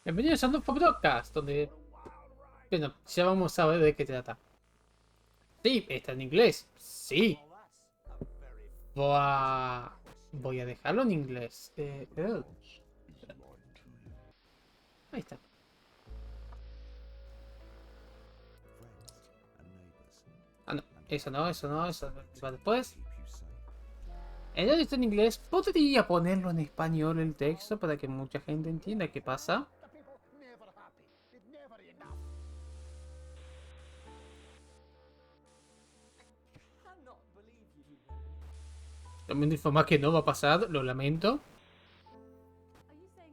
Bienvenidos a un nuevo podcast, donde... Bueno, ya vamos a ver de qué trata. Sí, está en inglés. Sí. Voy a dejarlo en inglés. Ahí está. Ah, no. Eso no, eso no, eso va después. El audio está en inglés. ¿Podría ponerlo en español el texto para que mucha gente entienda qué pasa? También informar que no va a pasar, lo lamento.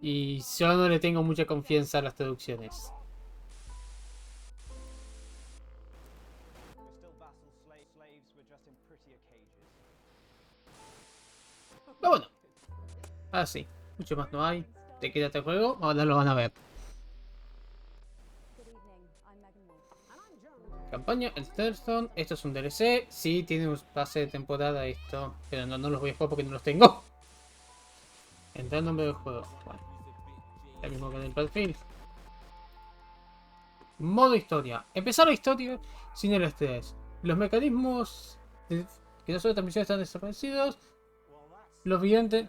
Y yo no le tengo mucha confianza a las traducciones. Pero bueno, ahora sí. Mucho más no hay. Te quédate el juego, ahora lo van a ver. Campaña, el Thunderstone. Esto es un DLC. Sí, tiene un pase de temporada esto. Pero no los voy a jugar porque no los tengo. Entrar nombre del juego. Bueno, el mismo que en el perfil. Modo historia. Empezar la historia sin el estrés. Los mecanismos que no son de transmisión están desaparecidos. Los videntes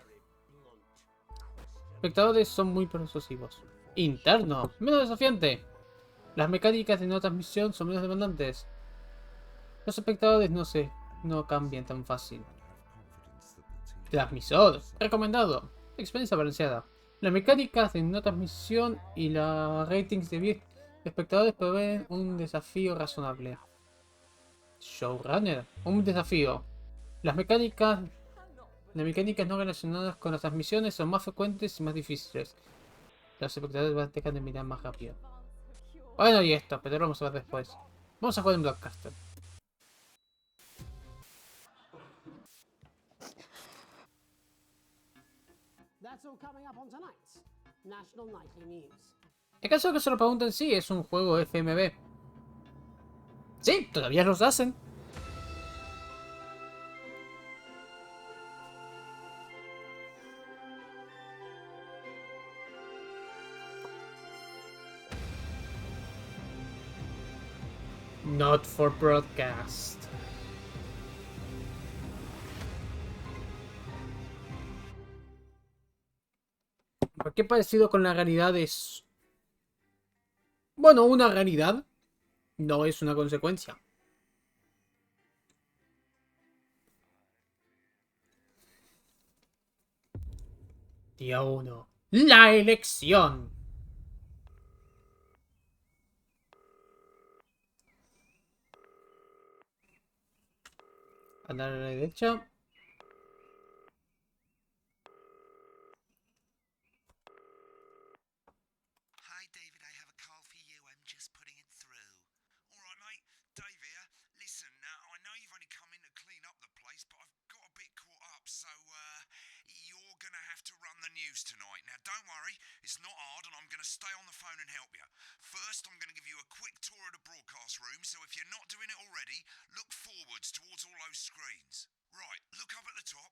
espectadores son muy persuasivos. Interno. Menos desafiante. Las mecánicas de no transmisión son menos demandantes. Los espectadores no cambian tan fácil. Transmisor. Recomendado. Experiencia balanceada. Las mecánicas de no transmisión y las ratings de espectadores proveen un desafío razonable. Showrunner. Un desafío. Las mecánicas no relacionadas con las transmisiones son más frecuentes y más difíciles. Los espectadores van a dejar de mirar más rápido. Bueno, y esto, pero lo vamos a ver después. Vamos a jugar en Blockcaster. En caso de que se lo pregunten, sí, es un juego FMV. Sí, todavía los hacen. Not for broadcast. ¿Qué parecido con la realidad es? Bueno, una realidad no es una consecuencia. Día 1. La elección. Andar a la derecha. Tonight. Now, don't worry, it's not hard, and I'm going to stay on the phone and help you. First, I'm going to give you a quick tour of the broadcast room, so if you're not doing it already, look forwards towards all those screens. Right, look up at the top.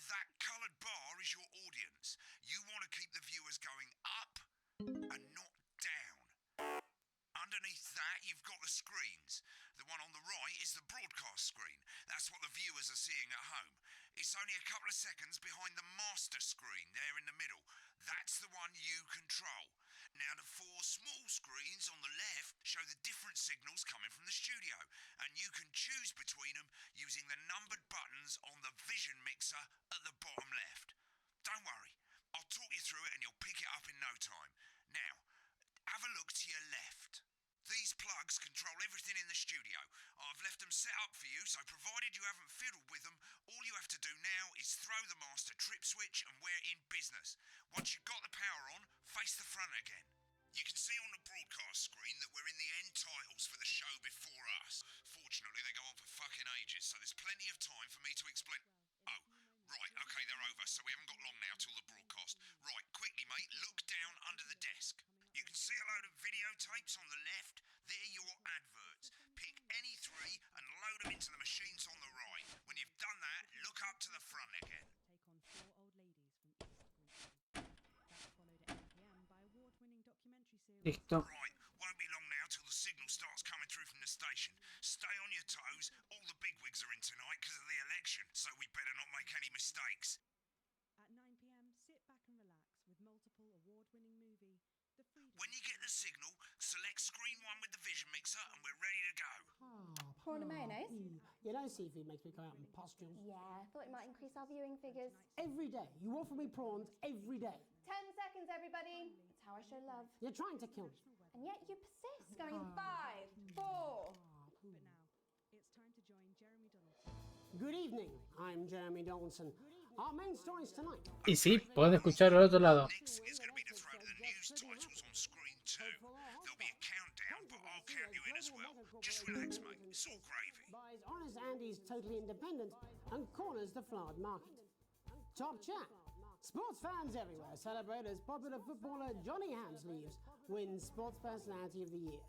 That coloured bar is your audience. You want to keep the viewers going up and not down. Underneath that, you've got the screens. The one on the right is the broadcast screen. That's what the viewers are seeing at home. It's only a couple of seconds behind the master screen there in the middle. That's the one you control. Now, the four small screens on the left show the different signals coming from the studio, and you can choose between them using the numbered buttons on the vision mixer at the bottom left. Don't worry, I'll talk you through it and you'll pick it up in no time. Now, have a look to your left. These plugs control everything in the studio. I've left them set up for you, so provided you haven't fiddled with them, all you have to do now is throw the master trip switch and we're in business. Once you've got the power on, face the front again. You can see on the broadcast screen that we're in the end titles for the show before us. Fortunately, they go on for fucking ages, so there's plenty of time for me to explain... Oh, right, okay, they're over, so we haven't got long now till the broadcast. Right, quickly, mate, look down under the desk. You can see a load of videotapes on the left. They're your adverts. Pick any three and load them into the machines on the right. When you've done that, look up to the front again. Listo. Right, won't be long now till the signal starts coming through from the station. Stay on your toes. All the bigwigs are in tonight because of the election, so we better not make any mistakes. At 9 p.m., sit back and relax with multiple award-winning movie, The Freedom. When you get the signal, select screen 1 with the vision mixer and we're ready to go. Prawn and mayonnaise? You know seafood makes me come out in pustules. Yeah, thought it might increase our viewing figures. Every day. You offer me prawns every day. 10 seconds, everybody. That's how I show love. You're trying to kill me. And yet you persist. Going in 5, 4. But now, it's time to join Jeremy Donaldson. Good evening. I'm Jeremy Donaldson. Our main stories tonight. Y sí, pueden escuchar al otro lado. Next thing is going to be to throw to the news titles on screen 2. There'll be a countdown, but I'll count you in as well. Just relax, mate. It's all gravy. Buys Honest Andy's Totally Independent and corners the flowered market. Top chat. Sports fans everywhere celebrate as popular footballer Johnny Hamsleeves wins Sports Personality of the Year.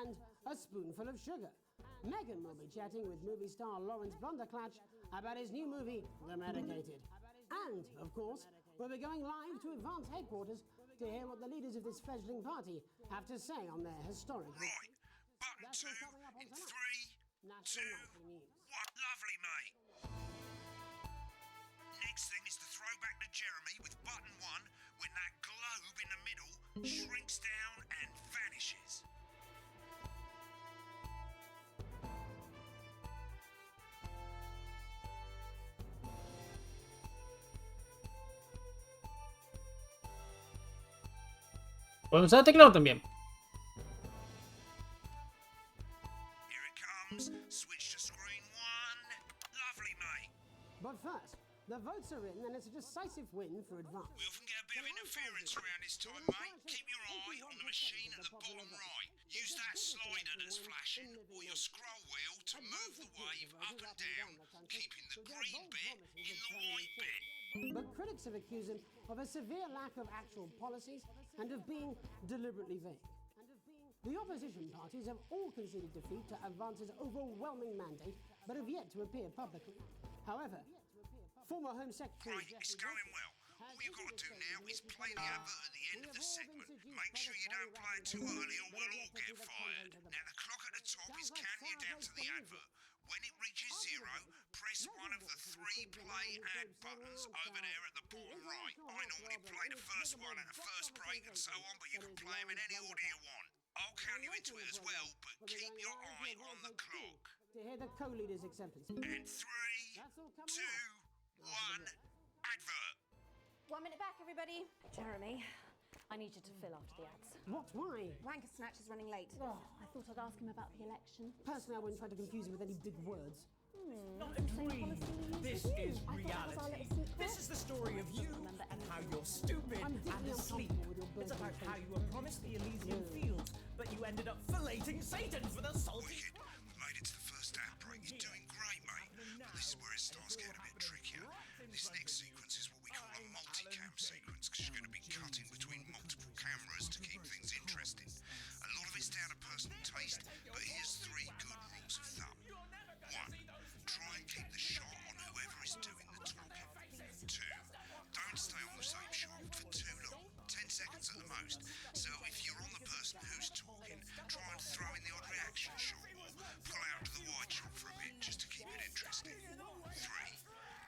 And a spoonful of sugar. Megan will be chatting with movie star Lawrence Blunderclatch about his new movie, The Medicated. And, of course, we'll be going live to Advance headquarters to hear what the leaders of this fledgling party have to say on their historic... Right. Button 2 in 3, 2, 1. National Nightly News. Lovely, mate. Next thing is to throw back to Jeremy with button 1 when that globe in the middle shrinks down and vanishes. Pueden usar el teclado también. Here it comes. Switch to screen 1. Lovely, mate. But first, the votes are in and it's a decisive win for Advance. We often get a bit of interference around this time, mate. Keep your eye on the machine at the bottom right. Use that slider that's flashing or your scroll wheel to move the wave up and down, keeping the green bit in the white bit. But critics have accused him of a severe lack of actual policies and of being deliberately vague. The opposition parties have all conceded defeat to Advance's overwhelming mandate, but have yet to appear publicly. However, former Home Secretary... Right, it's going well. All you've got to do now is play the advert at the end of the segment. Make sure you don't play it too early or we'll all get fired. Now the clock at the top is counting you down to the advert. When it reaches 0, press one of the 3 play ad buttons over there at the bottom right. I normally play the first one at the first break and so on, but you can play them in any order you want. I'll count you into it as well, but keep your eye on the clock. To hear the co-leader's acceptance. And 3, 2, 1, advert. 1 minute back, everybody. Jeremy, I need you to fill after the ads. What? Why? Wanker Snatch is running late. Oh, I thought I'd ask him about the election. Personally, I wouldn't try to confuse him with any big words. Not a dream. This is reality. This is the story of you and how you're stupid I'm and deeply asleep. uncomfortable with your It's about bullshit. how you were promised the Elysian fields, but you ended up filleting Satan for the salty. Wicked. We've made it to the first outbreak. You're doing great, mate. But this is where it starts getting a bit trickier. This next sequence is what we call a multicam sequence, because you're going to be cutting between multiple cameras to keep things interesting. A lot of it's down to personal taste, but here's 3 good rules of thumb. 1. Try and keep the shot on whoever is doing the talking. 2. Don't stay on the same shot for too long, 10 seconds at the most. So if you're on the person who's talking, try and throw in the odd reaction shot or pull out to the wide shot for a bit just to keep it interesting. 3.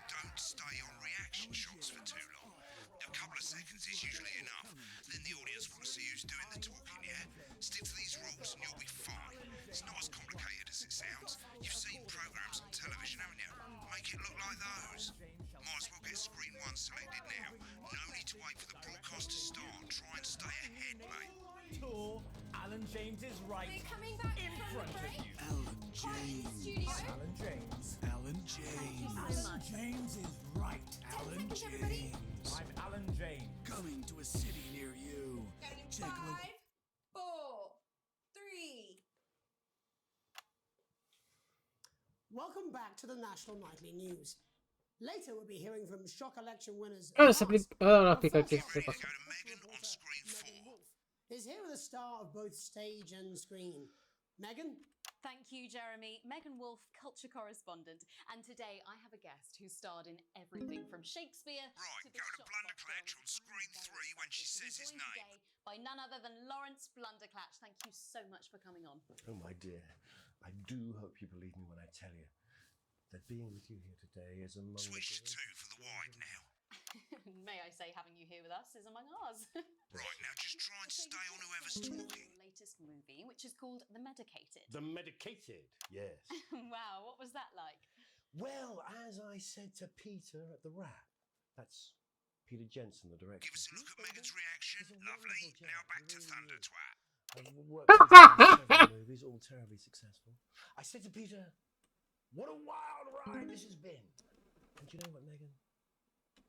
Don't stay on reaction shots for too long. A couple of seconds is usually enough. Then the audience want to see who's doing the talking, yeah? Stick to these rules and you'll be fine. It's not as complicated as it sounds. You've seen programs on television, haven't you? Make it look like those. Might as well get screen 1 selected now. No need to wait for the broadcast to start. Try and stay ahead, mate. Tour. Alan James is right We're coming back in front of you. Alan James. Alan James. Alan James. Alan James is right. Alan seconds, everybody. James. I'm Alan James. Coming to a city near you. 5, 4, 3. Welcome back to the National Nightly News. Later, we'll be hearing from shock election winners. Ahora ahora explica qué Ready to pasó. go to Megan on screen 4. Is here with a star of both stage and screen. Megan? Thank you, Jeremy. Megan Wolfe, culture correspondent. And today I have a guest who starred in everything from Shakespeare Right, to the go to Shot Blunderclatch films. on screen I'm 3 when she excited to be says his joined name. today by none other than Lawrence Blunderclatch. Thank you so much for coming on. Oh, my dear, I do hope you believe me when I tell you that being with you here today is among Switch the to 2 for the wide now. May I say, having you here with us is among ours. Right, now just try and stay on whoever's Your talking. latest movie, which is called The Medicated. The medicated, yes. Wow, what was that like? Well, as I said to Peter at the wrap, that's Peter Jensen, the director. Give us a look at Megan's reaction. He's a Lovely. wonderful chap, Now back he to really Thunder is. Twat. I've worked with him in several movies, all terribly successful. I said to Peter, what a wild ride this has been. And do you know what, Megan?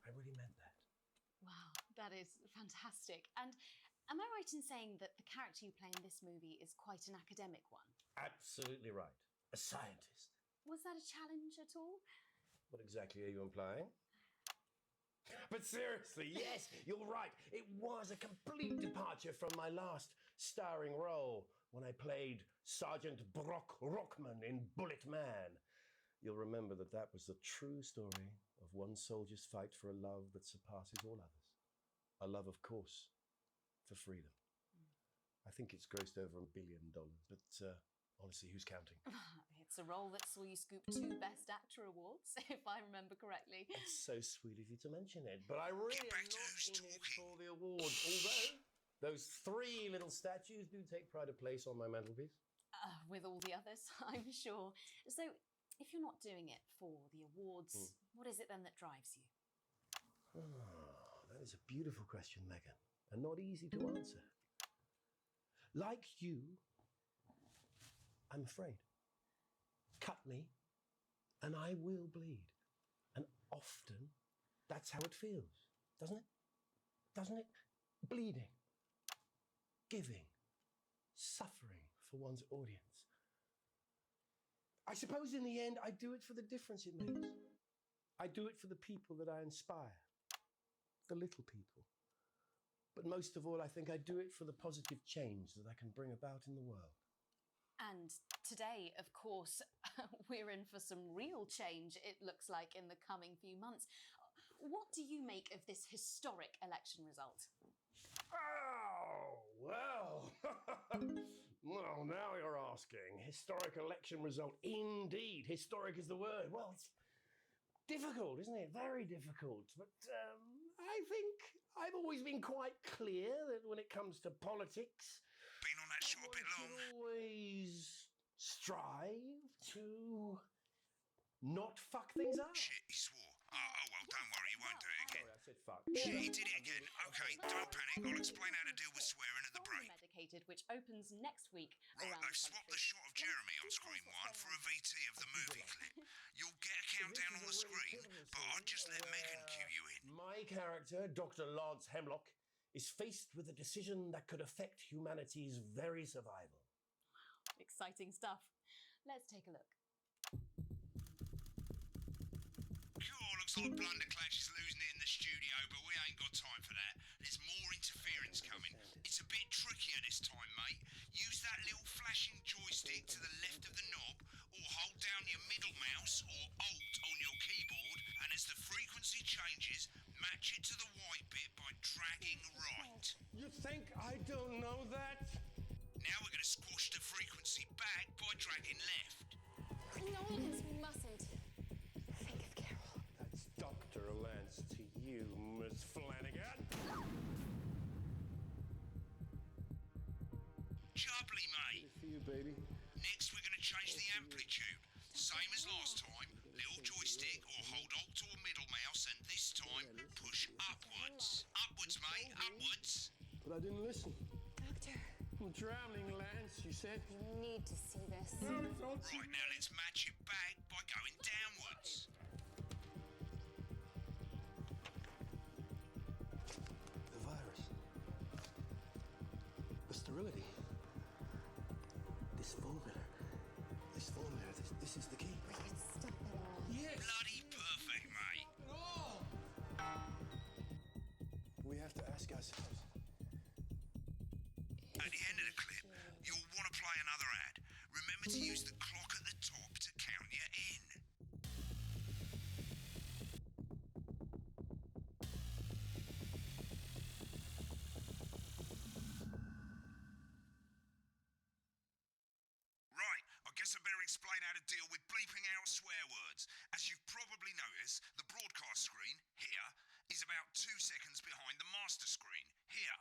I really meant that. Wow, that is fantastic. And am I right in saying that the character you play in this movie is quite an academic one? Absolutely right. A scientist. Was that a challenge at all? What exactly are you implying? But seriously, yes, you're right. It was a complete departure from my last starring role when I played Sergeant Brock Rockman in Bullet Man. You'll remember that that was the true story of one soldier's fight for a love that surpasses all others. A love, of course, for freedom. I think it's grossed over $1 billion, but honestly, who's counting? It's a role that saw you scoop 2 Best Actor awards, if I remember correctly. It's so sweet of you to mention it, but I really Get back am to not who's in it talking. for the awards, although those 3 little statues do take pride of place on my mantelpiece. With all the others, I'm sure. So, if you're not doing it for the awards, what is it then that drives you? Oh, that is a beautiful question, Megan, and not easy to answer. Like you, I'm afraid. Cut me, and I will bleed. And often, that's how it feels, doesn't it? Doesn't it? Bleeding, giving, suffering for one's audience. I suppose in the end, I do it for the difference it makes. I do it for the people that I inspire, the little people. But most of all, I think I do it for the positive change that I can bring about in the world. And today, of course, we're in for some real change, it looks like, in the coming few months. What do you make of this historic election result? Oh, well. Well, now you're asking. Historic election result. Indeed. Historic is the word. Well, it's difficult, isn't it? Very difficult. But I think I've always been quite clear that when it comes to politics, Been on that shot a bit one long. should always strive to not fuck things up. Shit, he swore. Oh, well, don't worry, he won't do it again. Sorry, I said fuck. Shit, he did it again. Okay, don't panic. I'll explain how to deal with swearing at the From break. The Medicated, which opens next week Right, around they've the swapped country. the shot of Jeremy on screen 1 for a VT of the movie clip. You'll get a countdown on the screen, but I'd just let Megan cue you in. My character, Dr. Lance Hemlock, is faced with a decision that could affect humanity's very survival. Exciting stuff. Let's take a look. Cool, looks like Blunderclatch is losing it in the studio, but we ain't got time for that. There's more interference coming. It's a bit trickier this time, mate. Use that little flashing joystick to the left of the knob, or hold down your middle mouse or Alt on your keyboard, and as the frequency changes, match it to the white bit by dragging right. You think I don't know that? Now we're going to squash the frequency back by dragging left. No, Lance, we mustn't. Think of Carol. That's Dr. Lance to you, Miss Flanagan. Jubbly, mate. Good for you, baby. Next, we're going to change the amplitude. Same as last time. Little joystick or hold Alt or middle mouse, and this time push upwards. Upwards, mate. Upwards. But I didn't listen. Doctor, I'm drowning, Lance, you said. you need to see this. Right, now let's match it back by going downwards. The virus. The sterility. This formula. This is the key. Stop it all. Bloody perfect, mate. We have to ask ourselves. At the end of the clip, you'll want to play another ad. Remember to use the clock at the top to count you in. Right, I guess I better explain how to deal with bleeping out swear words. As you've probably noticed, the broadcast screen, here, is about 2 seconds behind the master screen, here.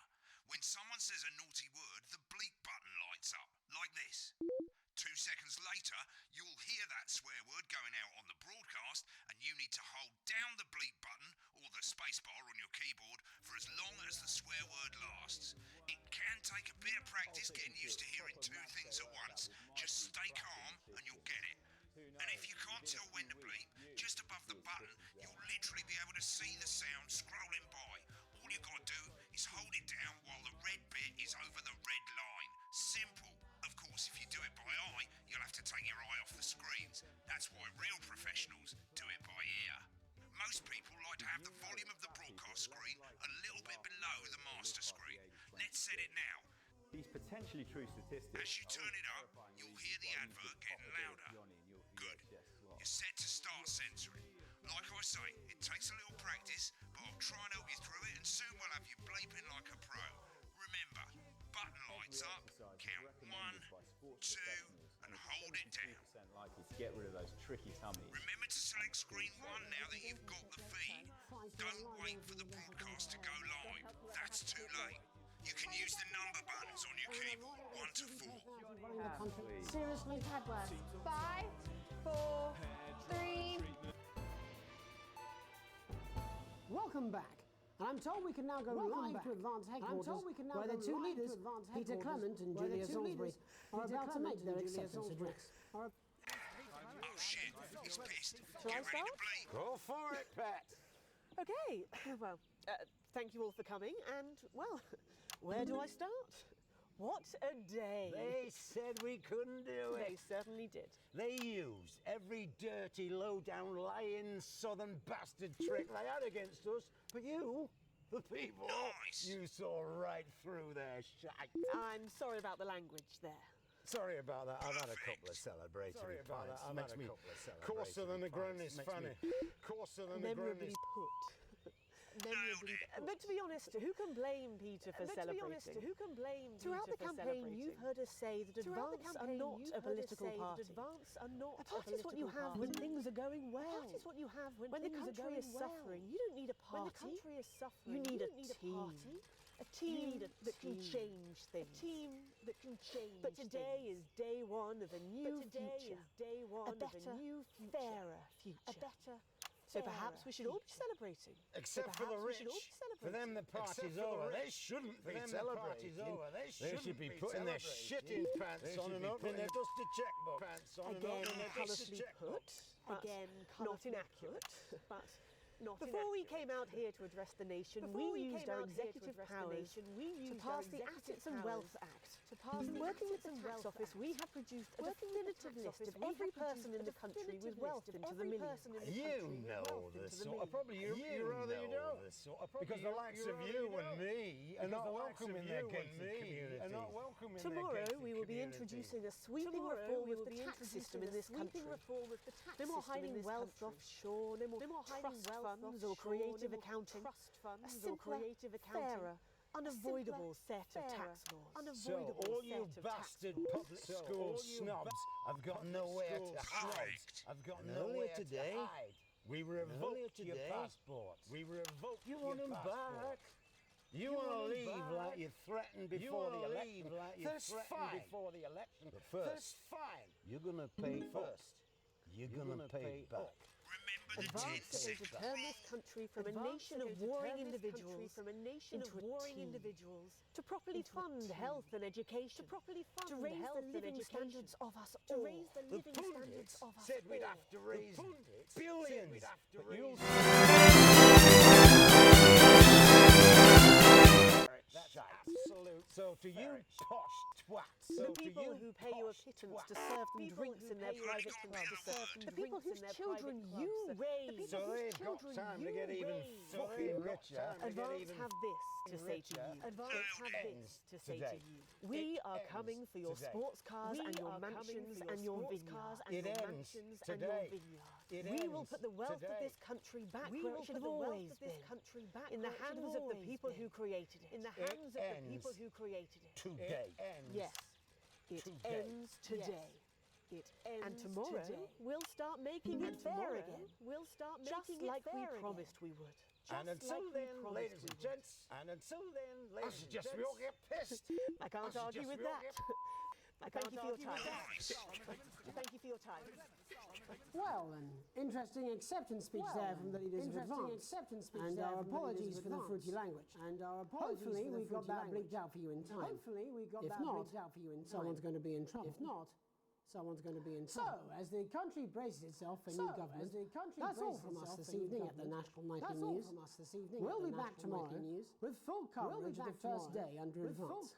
When someone says a naughty word, the bleep button lights up, like this. 2 seconds later, you'll hear that swear word going out on the broadcast, and you need to hold down the bleep button, or the spacebar on your keyboard, for as long as the swear word lasts. It can take a bit of practice getting used to hearing 2 things at once. Just stay calm and you'll get it. And if you can't tell when to bleep, just above the button, you'll literally be able to see the sound scrolling by. All you gotta do is hold it down while the red bit is over the red line. Simple. Of course, if you do it by eye, you'll have to take your eye off the screens. That's why real professionals do it by ear. Most people like to have the volume of the broadcast screen a little bit below the master screen. Let's set it now. These potentially true statistics. As you turn it up, you'll hear the advert getting louder. Good. You're set to start censoring. Like I say, it takes a little practice, but I'll try and help you through it, and soon we'll have you bleeping like a pro. Remember, button lights up, count 1, 2, and hold it down. Likely to get rid of those tricky tummies. Remember to select screen 1 now that you've got the feed. Don't wait for the broadcast to go live. That's too late. You can use the number buttons on your keyboard, 1 to 4. Seriously? Bad word. 5, 4, 3. Welcome back. And I'm told we can now go live to Advance Headquarters, where the two leaders, Peter Clement and Julia Salisbury, are about to make their acceptance address. Oh shit, he's pissed. Shall I Get ready start? to bleep. Go for it, Pat. Okay, well, thank you all for coming, and, well, where do I start? What a day! They said we couldn't do it. They certainly did. They used every dirty, low-down, lying, southern bastard trick they had against us. But you, the people, Nice. you saw right through their shite. I'm sorry about the language there. Sorry about that. I've had a couple of celebratory pints. Makes me coarser than a granny's fanny. Coarser than a Memorably granny's... put. Memorably put. But to be honest, who can blame Peter for celebrating? Throughout the campaign, you've heard us say that Advance are not a political party. A party is what you have when things are going well. A party is what you have when the country is suffering. You don't need a party. When the country is suffering, you need a team. A team that can change things. A team that can change. But today is day one of a new future. A better, fairer future. A better. So perhaps we should all be celebrating. Except for the rich. For them the party's over. They shouldn't be celebrating. They should be putting their shitting pants on and opening their dusty checkbook. Again, colourfully put. Again, not inaccurate. But before we came out here to address the nation, we used our executive powers to pass the Assets and Wealth Act. Working with the tax office, we have produced a definitive list of every person in the country with wealth into the millions. You know this sort of... Probably you rather you don't. Because the likes of you and me are not welcome in their gated community. Tomorrow we will be introducing a sweeping reform of the tax system in this country. No more hiding wealth offshore, no more trust funds or creative accounting. A simpler, fairer, unavoidable set of tax laws. So all you bastard public school snobs have got nowhere to hide. I've got nowhere to hide. We revoked your passports. We revoked your passports. You want them back? You want to leave like you threatened before the election. That's fine. But first, you're going to pay first. You're going to pay back. Advance will turn this country from a nation of warring individuals into a team. To properly fund health and education. To raise the living standards of us all. The pundits said we'd have to raise billions. But you'll... That's absolute. So to you posh twats. The people who pay you a consultants to serve them drinks in their private clubs. The people whose children you raise. So they've got time to get even fucking richer. Advance have this to say to you. Advance have this to say to you. We are coming for your sports cars and your mansions and your vineyards. It ends today. We will put the wealth of this country back where it should have always been. In the hands of the people who created it. In the hands of the people who created it. Today. Yes. It ends today. It ends and tomorrow we'll start making it fair again. We'll start making it like we promised we would. And until then, ladies and gents, I suggest we all get pissed. I can't argue with that. Thank you for your time. Thank you for your time. Well, an interesting acceptance speech there from the leaders of Advance. And our apologies for the fruity language. Hopefully we got that bleeped out for you in time. If not, someone's going to be in trouble. If not, someone's going to be in trouble. So, as the country braces itself for new government, that's all from us this evening at the National Nightly News. We'll be back tomorrow with full coverage of the first day under Advance.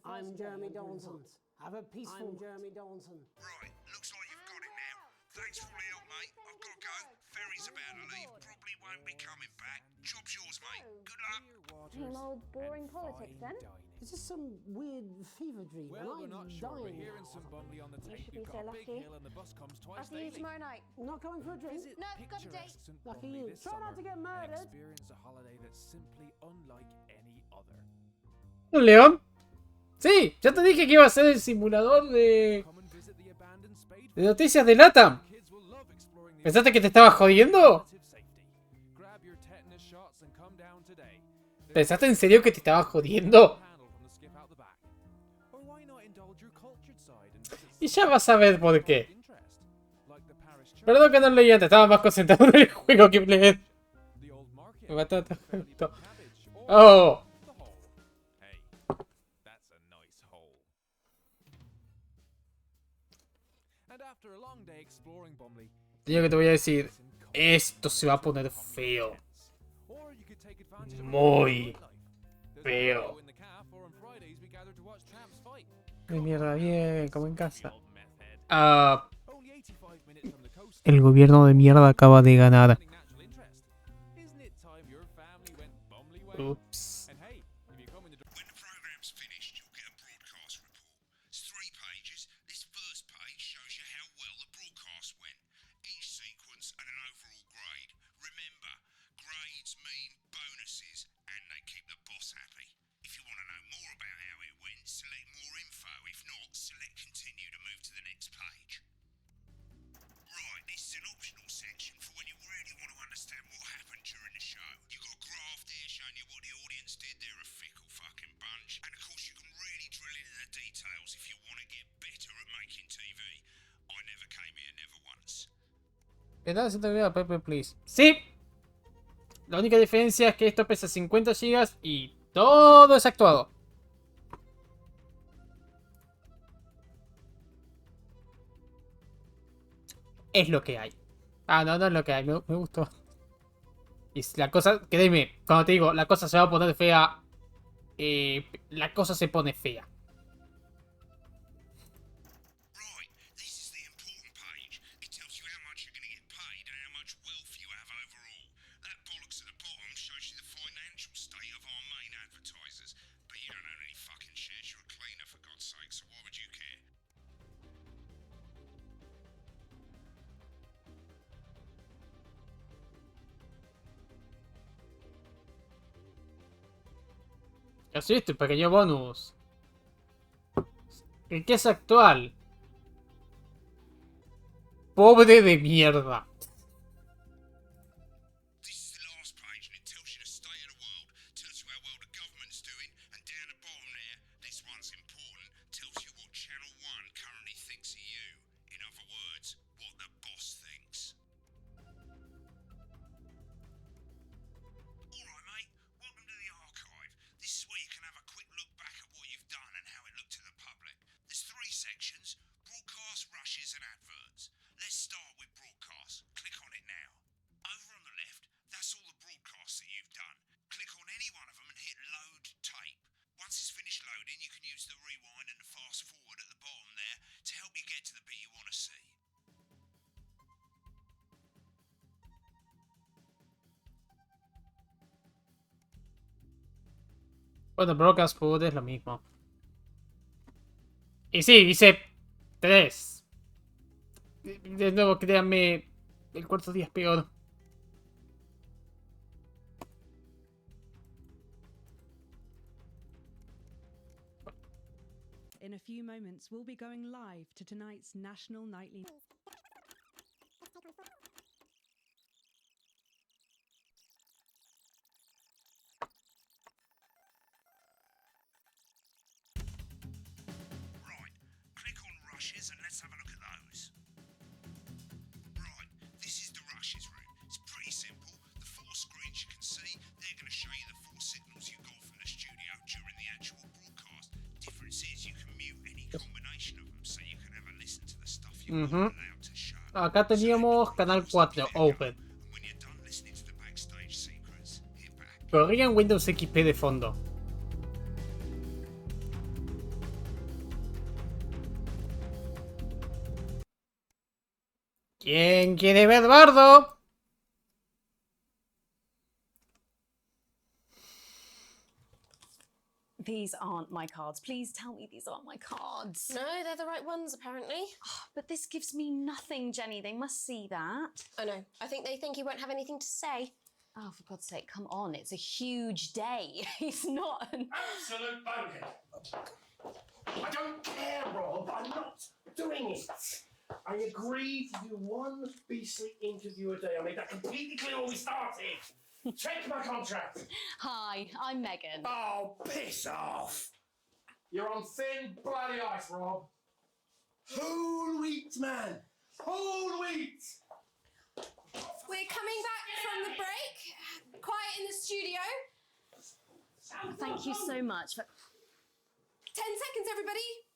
I'm Jeremy Donaldson. Have a peaceful... Right, looks like you've got it now. Thanks for all the help, mate. I've got to go. Ferry's about to leave. Probably won't be coming back. Job's yours, mate. Good luck. Same old boring politics then? Is this some weird fever dream? Well, we're Am I not sure. We're dying hearing now? some bumbly on the You tape. should be We've so got a big lucky. hill and the bus comes twice I'll see you daily. tomorrow night. Not coming for a drink? No, got a date. St. Lucky Bromley you. this Try not summer to get and murdered. experience a holiday that's simply unlike any other. León. Sí, ya te dije que iba a ser el simulador de noticias de LATAM. ¿Pensaste que te estaba jodiendo? ¿Pensaste en serio que te estaba jodiendo? Y ya vas a ver por qué. Perdón que no leí antes, estaba más concentrado en el juego que en leer. Me mataste. Oh. Tío, que te voy a decir, esto se va a poner feo. Muy feo. De mierda, bien, como en casa. El gobierno de mierda acaba de ganar. Ups. ¿Qué tal? Pepe, please. ¡Sí! La única diferencia es que esto pesa 50 GB y todo es actuado. Es lo que hay. Ah, no, no es lo que hay. Me gustó. Y la cosa, créeme, cuando te digo, la cosa se va a poner fea. La cosa se pone fea. Así este pequeño bonus. Riqueza actual. Pobre de mierda. To help you Bueno, Broadcast Food es lo mismo. Y sí, dice 3. De nuevo, créanme, el cuarto día es peor. In a few moments, we'll be going live to tonight's national nightly. Right, click on rushes and let's have a look at those. Right, this is the rushes room. It's pretty simple. The 4 screens you can see, they're going to show you the 4 signals you got from the studio during the actual broadcast. Difference is you can mute any combination of them, so you can have a listen to the stuff you're not allowed to show. Acá teníamos Canal 4 Open. When you're done listening to the backstage secrets, hit back. Corrían Windows XP de fondo. ¿Quién quiere ver Bardo? These aren't my cards. Please tell me these aren't my cards. No, they're the right ones, apparently. But this gives me nothing, Jenny. They must see that. I know. I think they think you won't have anything to say. Oh, for God's sake, come on. It's a huge day. He's not an... Absolute bonehead. I don't care, Rob. I'm not doing it. I agreed to do one beastly interview a day. I made that completely clear when we started. Check my contract. Hi, I'm Megan. Oh, piss off. You're on thin, bloody ice, Rob. Whole wheat, man. Whole wheat. We're coming back from the break. Quiet in the studio. Thank you so much. 10 seconds, everybody.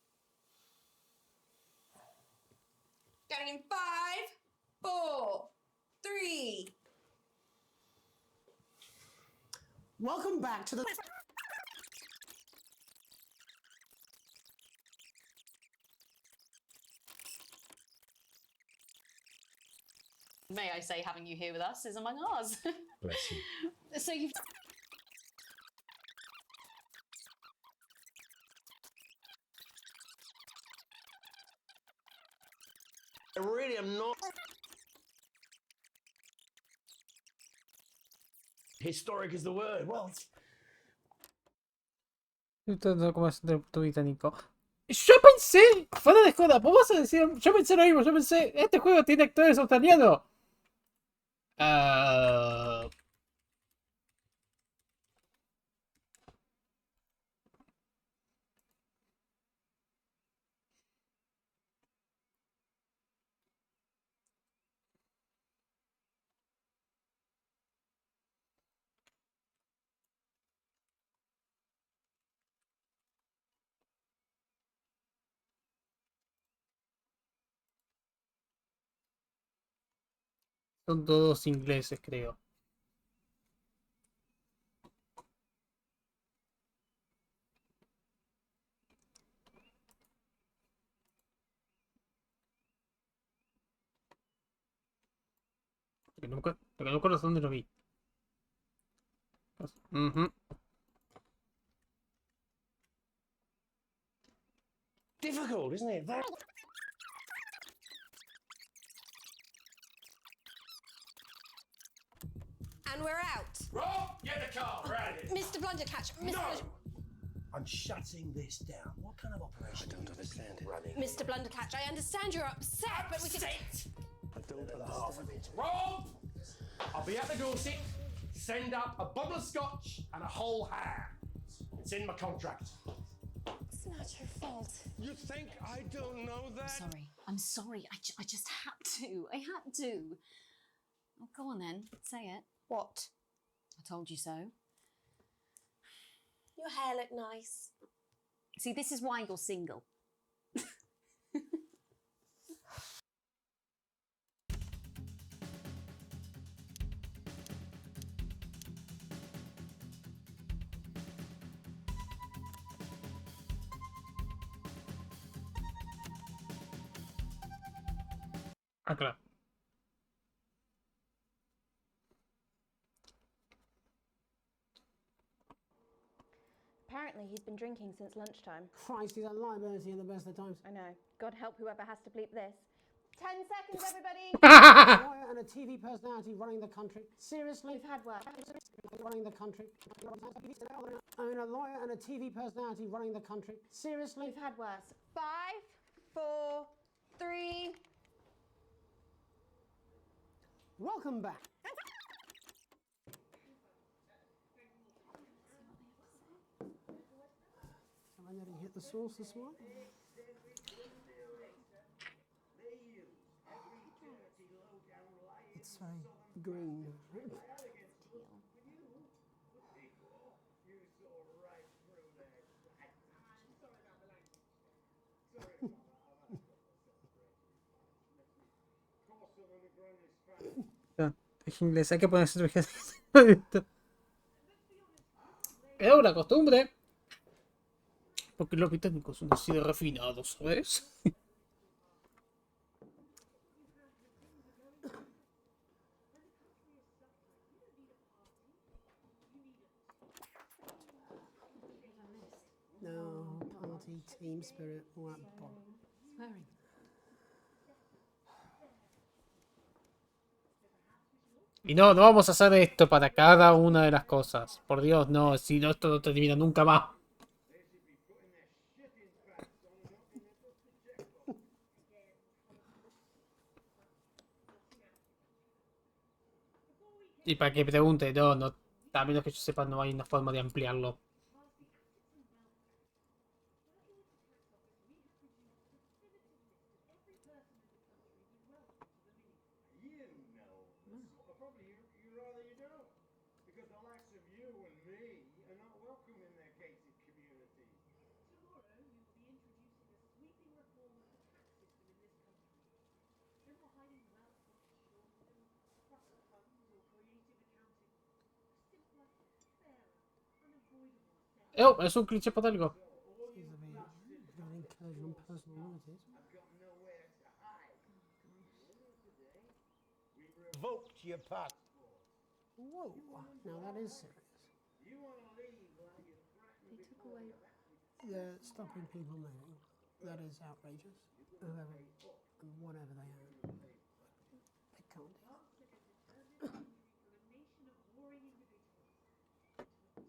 Going in 5, 4, 3. Welcome back to the... May I say, having you here with us is among ours. Bless you. So you've... I really am not... Historic is the word. Well, ¿Cómo es tu británico? Yo pensé, fuera de joda, vos vas a decir, yo pensé lo mismo, yo pensé, este juego tiene actores australianos. Son todos ingleses, creo. Lo que no me acuerdo es dónde lo vi. difficult, isn't it? Very... And we're out. Rob, get the car. We're out of here. Mr. Blundercatch. No! I'm shutting this down. What kind of operation? I don't understand it. Running. Mr. Blundercatch, I understand you're upset, but we can... I don't understand. Rob! I'll be at the Dorset. Send up a bottle of scotch and a whole ham. It's in my contract. It's not your fault. You think I don't know that? I'm sorry. I just had to. I had to. Oh, go on then. Say it. What? I told you so. Your hair looked nice. See, this is why you're single. Ah, claro. Apparently he's been drinking since lunchtime. Christ, he's a liability at the best of times. I know. God help whoever has to bleep this. 10 seconds, everybody! A lawyer and a TV personality running the country. Seriously? We've had worse. Running the country. I mean, a lawyer and a TV personality running the country. Seriously? We've had worse. 5, 4, 3... Welcome back. Have I nearly hit the source this morning? It's very green. Es inglés, hay que ponerse era una costumbre. Porque los británicos son así de refinados, ¿sabes? No, party, team spirit, all that swearing. Y no vamos a hacer esto para cada una de las cosas. Por Dios, no, si no, esto no termina nunca más. Y para que pregunte, no, a menos que yo sepa, no hay una forma de ampliarlo. Oh, es un cliché para algo. Revoked your passport. Whoa, now that is serious. They took away... They're stopping people moving. That is outrageous. Whoever and whatever they are. They can't do it.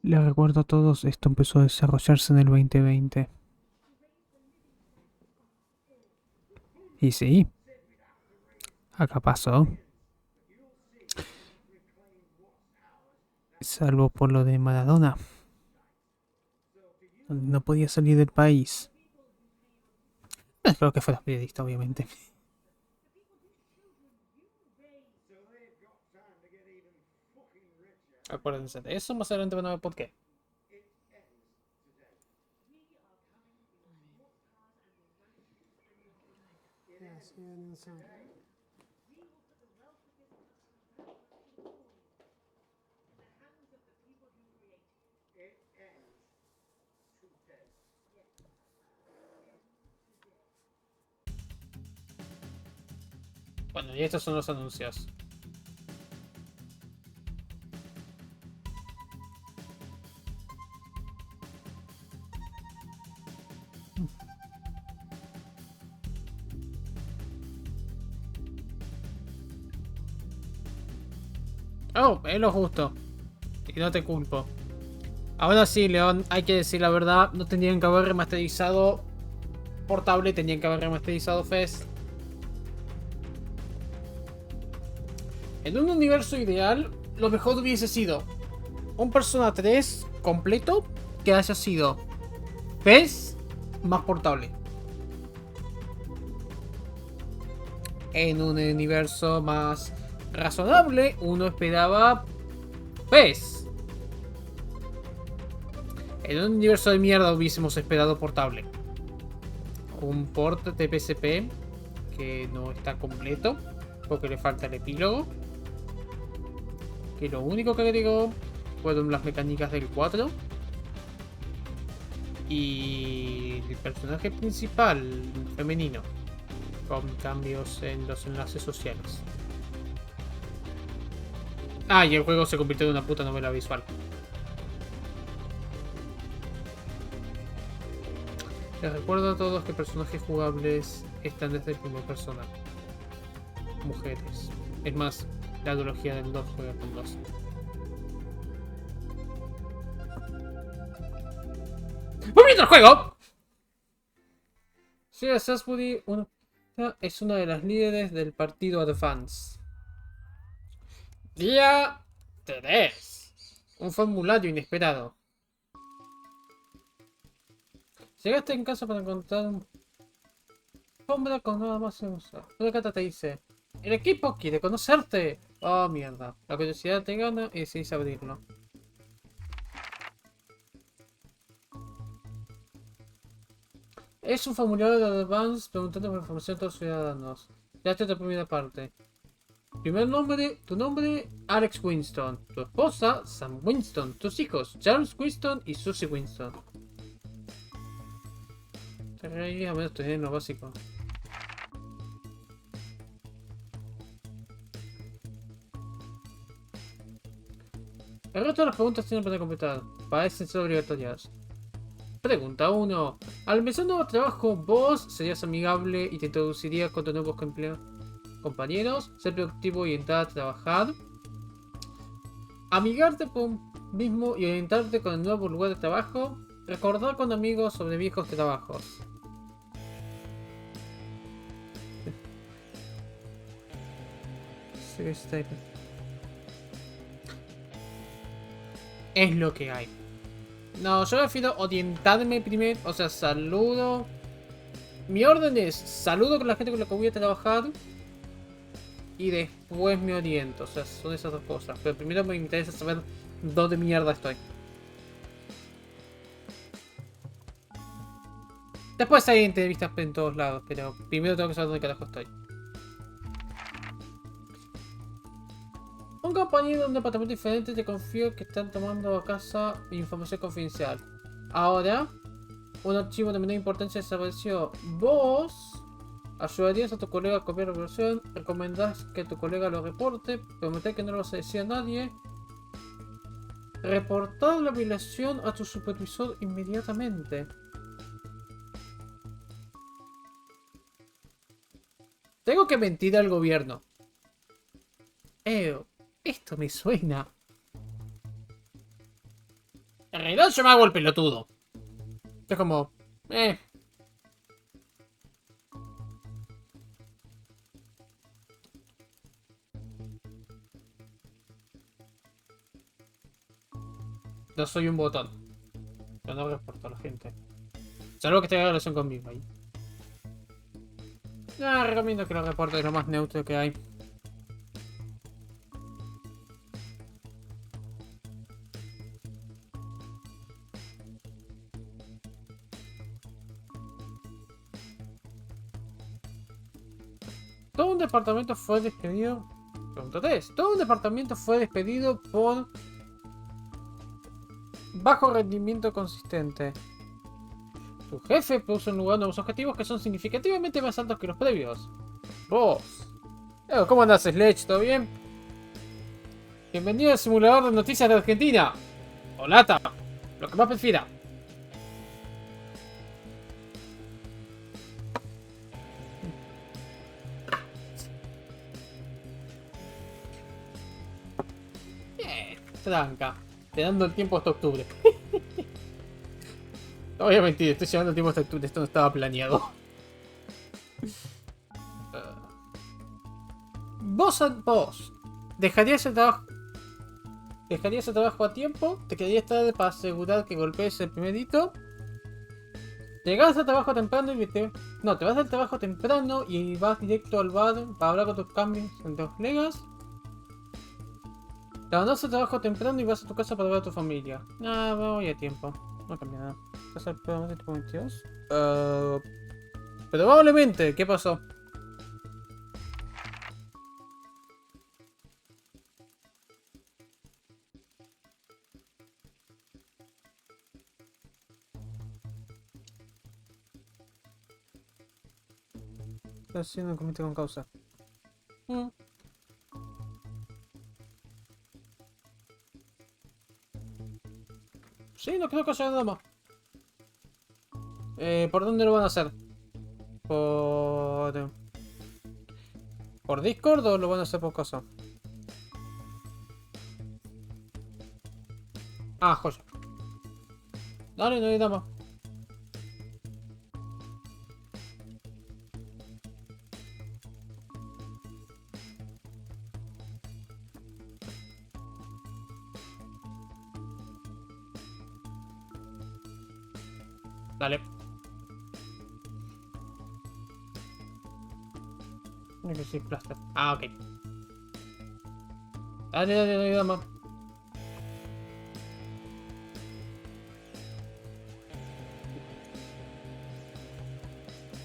Les recuerdo a todos, esto empezó a desarrollarse en el 2020. Y sí, acá pasó. Salvo por lo de Maradona. No podía salir del país. Creo que fue la periodista, obviamente. Acuérdense de eso, más adelante van a ver por qué. Yes, you're inside. Bueno, y estos son los anuncios. Oh, es lo justo. Y no te culpo. Ahora sí, León, hay que decir la verdad. No tenían que haber remasterizado portable, tenían que haber remasterizado FES. En un universo ideal, lo mejor hubiese sido un Persona 3 completo que haya sido FES más portable. En un universo más razonable, uno esperaba FES. En un universo de mierda hubiésemos esperado portable. Un port de PSP que no está completo porque le falta el epílogo. Que lo único que agregó fueron las mecánicas del 4. Y el personaje principal femenino, con cambios en los enlaces sociales. Ah, y el juego se convirtió en una puta novela visual. Les recuerdo a todos que personajes jugables están desde el primer persona. Mujeres. Es más, la ideología del 2 juega con 2. ¡Volviendo al juego! Sarah Salisbury es una de las líderes del partido Advance. Día 3. Un formulario inesperado. Llegaste en casa para encontrar un sombra con nada más en usar. Una carta te dice: el equipo quiere conocerte. Oh, mierda. La curiosidad te gana y decidís abrirlo. Es un formulario de Advance preguntando por información a todos los ciudadanos. Ya está la primera parte. Primer nombre, tu nombre, Alex Winston. Tu esposa, Sam Winston. Tus hijos, Charles Winston y Susie Winston. A menos estoy en lo básico. El resto de las preguntas tienen para completar. Parecen ser obligatorias. Pregunta 1. Al empezar un nuevo trabajo, vos serías amigable y te introducirías con tus nuevos compañeros. Ser productivo y entrar a trabajar. Amigarte por mismo y orientarte con el nuevo lugar de trabajo. Recordar con amigos sobre viejos trabajos. Es lo que hay. No, yo prefiero orientarme primero. O sea, saludo. Mi orden es saludo con la gente con la que voy a trabajar. Y después me oriento. O sea, son esas dos cosas. Pero primero me interesa saber dónde mierda estoy. Después hay entrevistas en todos lados. Pero primero tengo que saber dónde carajo estoy. Un compañero de un departamento diferente te confió que están tomando a casa información confidencial. Ahora, un archivo de menor importancia desapareció. Vos ayudarías a tu colega a copiar la información, recomendás que tu colega lo reporte, prometés que no lo vas a decir a nadie, reportar la violación a tu supervisor inmediatamente. Tengo que mentir al gobierno. Esto me suena. En realidad yo me hago el pelotudo. Es como... No soy un botón. Yo no reporto a la gente. Salvo que tenga relación conmigo ahí. No, recomiendo que lo reporte, es lo más neutro que hay. Todo un departamento fue despedido. Pregunta 3. Todo un departamento fue despedido por bajo rendimiento consistente. Tu jefe puso en lugar nuevos objetivos que son significativamente más altos que los previos. Vos. ¿Cómo andás, Sledge? ¿Todo bien? Bienvenido al simulador de noticias de Argentina. O lata. Lo que más prefiera. Tranca. Te dando el tiempo hasta octubre. No voy a mentir, estoy llevando el tiempo hasta octubre. Esto no estaba planeado. Vos. ¿Dejarías el trabajo? ¿Dejarías el trabajo a tiempo? ¿Te quedarías tarde para asegurar que golpees el primer hito? Llegas al trabajo temprano y No, te vas al trabajo temprano y vas directo al bar para hablar con tus cambios entre los colegas. Te abandonas el trabajo temprano y vas a tu casa para ver a tu familia. Ah, voy a tiempo. No cambia nada. ¿Estás al programa de tipo 22? Probablemente. ¿Qué pasó? Estás haciendo un comité con causa. Sí, no creo que haya nada más. ¿Por dónde lo van a hacer? ¿Por Discord o lo van a hacer por cosa? Ah, joya. Dale, no hay nada más. Dale. Sí, plaster. Ah, ok. Dale, dale, no hay nada más.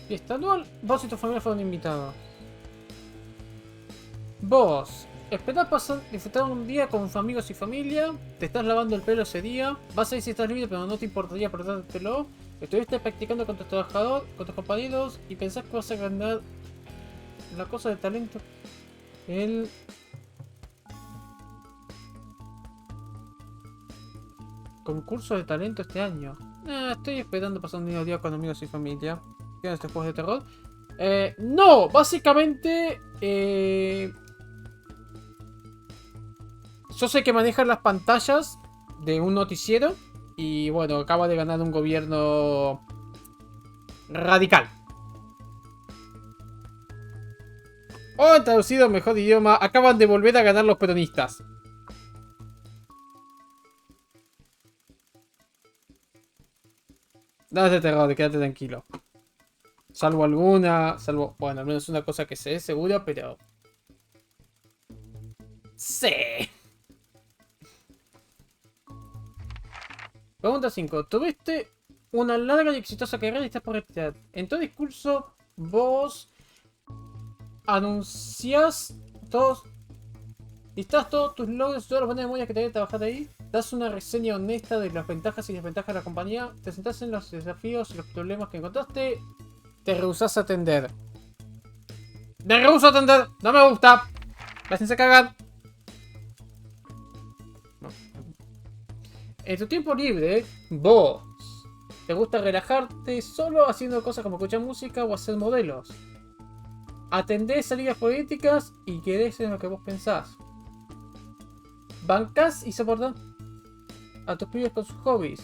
Fiesta anual. Vos y tu familia fueron invitados. Vos. Esperás disfrutar un día con amigos y familia. Te estás lavando el pelo ese día. Vas a ir si estás libre, pero no te importaría pelo. Estuviste practicando con tus trabajadores, con tus compañeros. Y pensás que vas a ganar la cosa de talento. El concurso de talento este año. Estoy esperando pasar un día con amigos y familia. ¿Qué estos juegos de terror? No, básicamente... yo sé que manejan las pantallas de un noticiero. Y bueno, acaba de ganar un gobierno radical. O traducido mejor idioma, acaban de volver a ganar los peronistas. Nada de terror, quédate tranquilo. Salvo, bueno, al menos una cosa que sé seguro, pero... Sí. Pregunta 5. Tuviste una larga y exitosa carrera y estás por retirar. En tu discurso, vos anunciás todos... Listás todos tus logros y todas las buenas memorias que te de trabajar ahí. Das una reseña honesta de las ventajas y desventajas de la compañía. Te sentás en los desafíos y los problemas que encontraste. Te rehusás a atender. ¡Me rehuso a atender! ¡No me gusta! ¡Váyanse a cagar! No. En tu tiempo libre, vos te gusta relajarte solo haciendo cosas como escuchar música o hacer modelos. Atendés salidas políticas y querés en lo que vos pensás. Bancás y soportás a tus pibes con sus hobbies.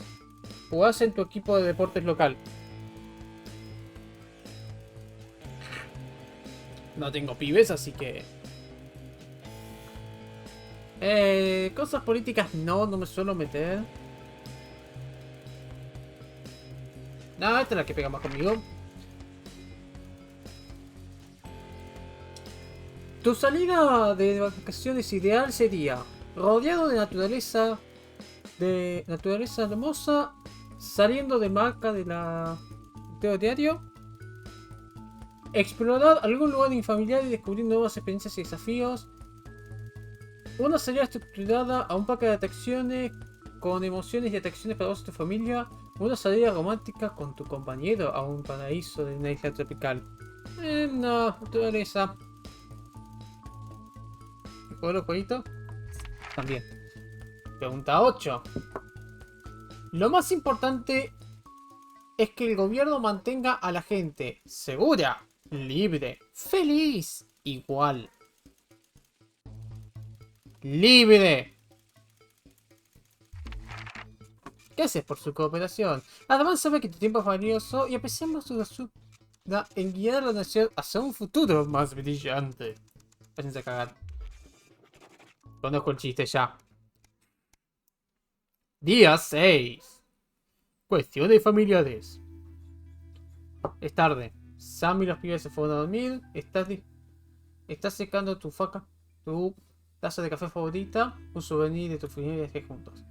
Jugás en tu equipo de deportes local. No tengo pibes, así que... cosas políticas no me suelo meter. No, esta es la que pega más conmigo. Tu salida de vacaciones ideal sería rodeado de naturaleza hermosa, saliendo de marca de la diario, explorar algún lugar infamiliar y descubrir nuevas experiencias y desafíos, una salida estructurada a un parque de atracciones con emociones y atracciones para vos y tu familia, una salida romántica con tu compañero a un paraíso de una isla tropical. No, naturaleza. ¿Juego jueguito? También. Pregunta 8. Lo más importante es que el gobierno mantenga a la gente segura, libre, feliz, igual. ¡Libre! Gracias por su cooperación. Además sabe que tu tiempo es valioso y apreciamos su ayuda en guiar a la nación hacia un futuro más brillante. Váyanse a cagar. Conozco el chiste ya. Día 6. Cuestiones familiares. Es tarde. Sam y los pibes se fueron a dormir. Estás secando tu taza de café favorita. Un souvenir de tu familia que juntos.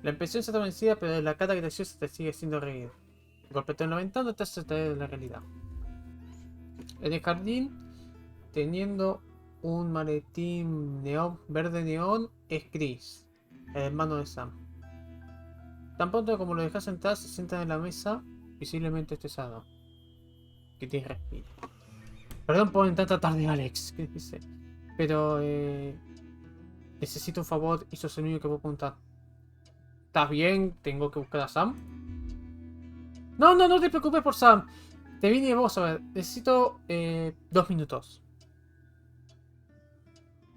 La impresión se está vencida, pero la cara graciosa te sigue haciendo reír. Golpeteo en la ventana te hace traer de la realidad. En el jardín, teniendo un maletín verde neón, es Chris, el hermano de Sam. Tan pronto como lo dejas entrar, se sientan en la mesa, visiblemente estresado. Que te respira. Perdón por entrar tan tarde, Alex. ¿Qué dice? Pero, necesito un favor y sos el único que puedo contar. ¿Estás bien? ¿Tengo que buscar a Sam? No, no, no te preocupes por Sam. Te vine vos a ver. Necesito 2 minutos.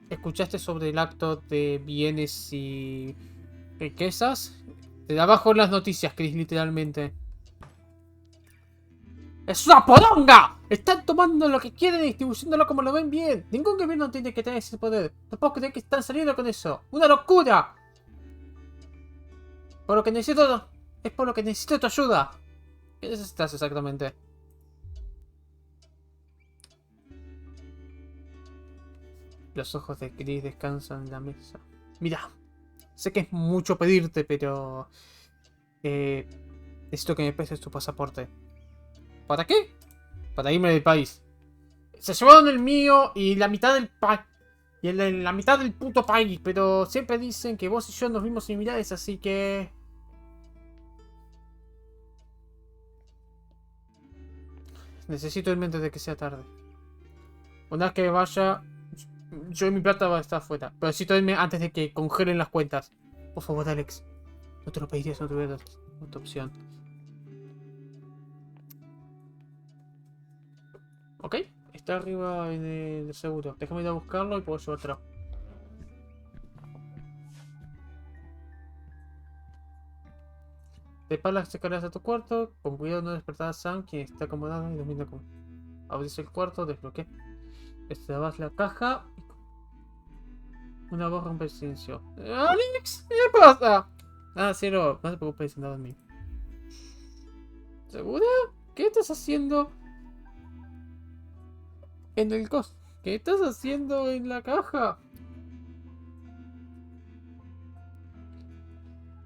¿Escuchaste sobre el acto de bienes y riquezas? De abajo en las noticias, Chris, literalmente. ¡Es una poronga! Están tomando lo que quieren y distribuyéndolo como lo ven bien. Ningún gobierno tiene que tener ese poder. No puedo creer que están saliendo con eso. ¡Una locura! Por lo que necesito... Es por lo que necesito tu ayuda. ¿Qué necesitas exactamente? Los ojos de Chris descansan en la mesa. Mira, sé que es mucho pedirte, pero... necesito que me prestes tu pasaporte. ¿Para qué? Para irme del país. Se llevaron el mío y la mitad del país. Y la mitad del puto país. Pero siempre dicen que vos y yo nos vimos similares, así que... Necesito irme antes de que sea tarde. Una vez que vaya... Yo y mi plata va a estar afuera. Pero necesito irme antes de que congelen las cuentas. Por favor, Alex. No te lo pediría si no tuvieras otra opción. Ok. Está arriba en el seguro. Déjame ir a buscarlo y puedo llevarlo. Prepara las escaleras a tu cuarto. Con cuidado no despertar a Sam, quien está acomodado y domina como... Abrís el cuarto, desbloquea. Destrabas la caja. Una voz rompe el silencio. ¡Alex! ¿Qué pasa? Ah, cielo, no te preocupes, nada de mí. ¿Segura? ¿Qué estás haciendo en el cos? ¿Qué estás haciendo en la caja?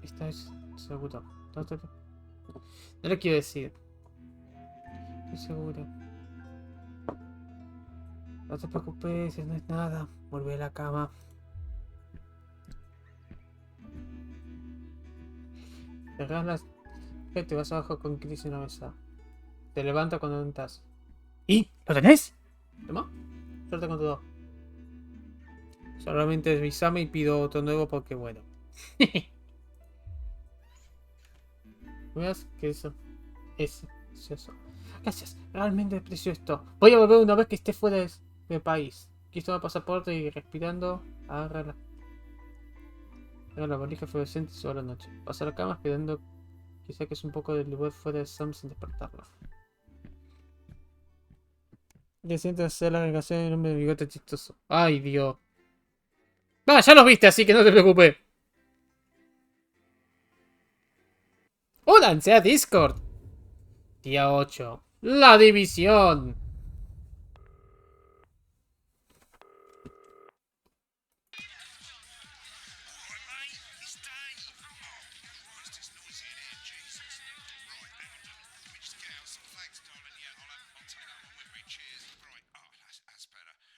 ¿Estás seguro? No le quiero decir. Estoy seguro. No te preocupes, no es nada. Vuelve a la cama. Cerrás las... Te vas abajo con Chris en la mesa. Te levanta cuando entras. ¿Y? ¿Lo tenés? Toma. Suerte con todo. Solamente avísame y pido otro nuevo porque bueno. ¿Veas que eso es eso? Gracias, realmente aprecio esto. Voy a volver una vez que esté fuera del país. Aquí está el pasaporte y respirando. Agarra la valija fluorescente y se va a la noche. Pasa a la cama esperando que saques un poco del lugar fuera de Sam sin despertarlo. Que siento hacer la relación en nombre de bigote chistoso. Ay, Dios. Va, ya los viste, así que no te preocupes. Únanse a Discord. Día 8. La división.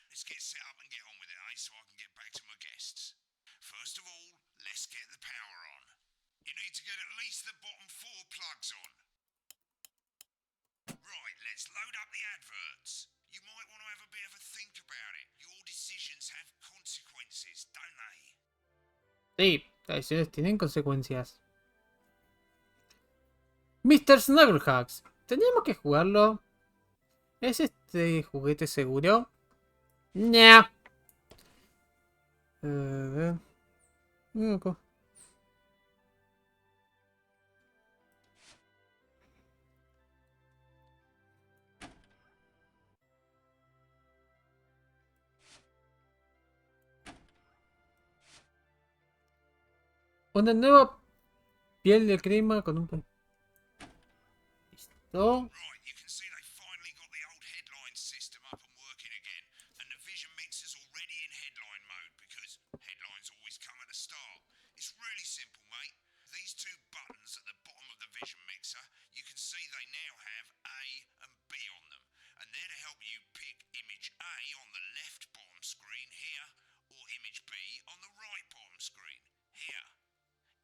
Let's get set up and get on with it, eh? So I can get back to my guests. First of all, let's get the power on. You need to get at least the bottom 4 plugs on. Right, let's load up the adverts. You might want to have a bit of a think about it. Your decisions have consequences, don't they? Sí, las decisiones tienen consecuencias. Mr. Snugglehugs, ¿tenemos que jugarlo? ¿Es este juguete seguro? Nah. Una nueva piel de crema con un... Listo. Right, you can see they finally got the old headline system up and working again, and the vision mixer's already in headline mode because headlines always come at the start. It's really simple, mate. These 2 buttons at the bottom of the vision mixer, you can see they now have A and B on them, and they're to help you pick image A on the left bottom screen here, or image B on the right bottom screen here.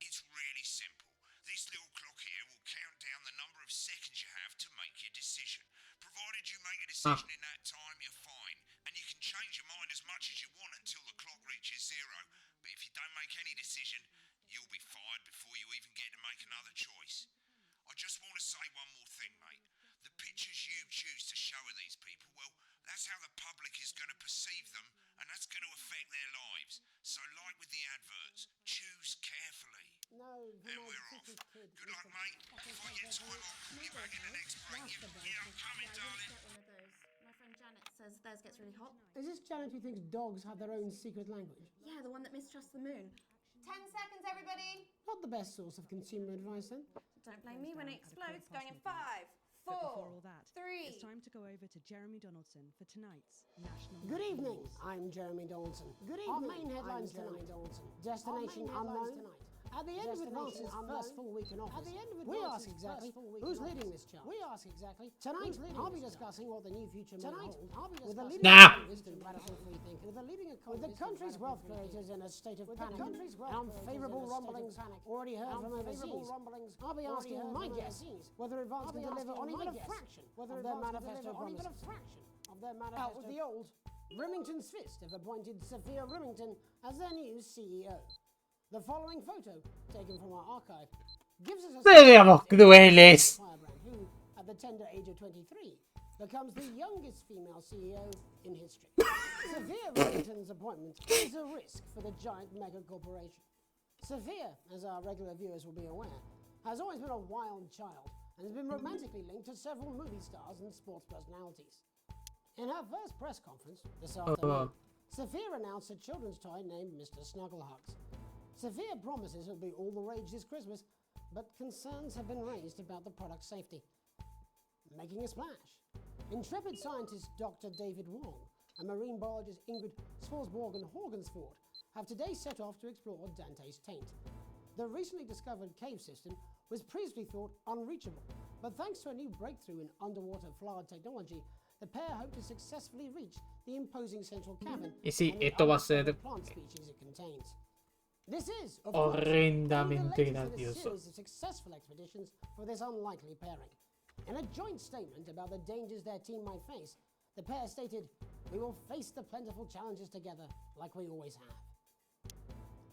It's really simple. This little clock here will count down the number of seconds you have to make your decision. Provided you make a decision in that time, you're fine. And you can change your mind as much as you want until the clock reaches 0. But if you don't make any decision, you'll be fired before you even get to make another choice. I I just want to say one more thing, mate. The pictures you choose to show of these people, well, that's how the public is going to perceive them, and that's going to affect their lives. So like with the adverts, choose carefully. No, And we're off. Good luck, mate. If I get time, I'll call you back in the next break. Yeah, I'm coming, darling. Get one of those. My friend Janet says theirs gets really hot. Is this Janet who thinks dogs have their own secret language? Yeah, the one that mistrusts the moon. 10 seconds, everybody. Not the best source of consumer advice, then. Don't blame me when it explodes. Going in 5, 4, But before all that, 3. it's time to go over to Jeremy Donaldson for tonight's National Good Nightly evening. News. I'm Jeremy Donaldson. Good Our evening. main headlines I'm Jeremy tonight. Destination unknown. At the end of Advance's first full week in office, we ask exactly who's leading this charge. Tonight, I'll be discussing what the new future may hold with the leading economist and radical free thinker, with the country's wealth creators in a state of panic, and unfavourable rumblings already heard from overseas. I'll be asking my guests whether Advance can deliver on even a fraction of their manifesto promises. Out with the old, Remington's Fist have appointed Sophia Remington as their new CEO. The following photo, taken from our archive, gives us a Vediamo crueles. firebrand who, at the tender age of 23, becomes the youngest female CEO in history. Sophia Remington's appointment is a risk for the giant mega corporation. Sophia, as our regular viewers will be aware, has always been a wild child and has been romantically linked to several movie stars and sports personalities. In her first press conference this afternoon, Sophia announced a children's toy named Mr. Snugglehugs. Sophia promises it'll be all the rage this Christmas, but concerns have been raised about the product's safety. Making a splash, intrepid scientist Dr. David Wong and marine biologist Ingrid Swarsborg and Horgensford have today set off to explore Dante's taint. The recently discovered cave system was previously thought unreachable, but thanks to a new breakthrough in underwater flood technology, the pair hope to successfully reach the imposing central cavern Y sí, and the esto va a ser unexplored plant species it contains. This is, of horrendamente course, only the latest in a gracioso. series of successful expeditions for this unlikely pairing. In a joint statement about the dangers their team might face, the pair stated, "We will face the plentiful challenges together like we always have."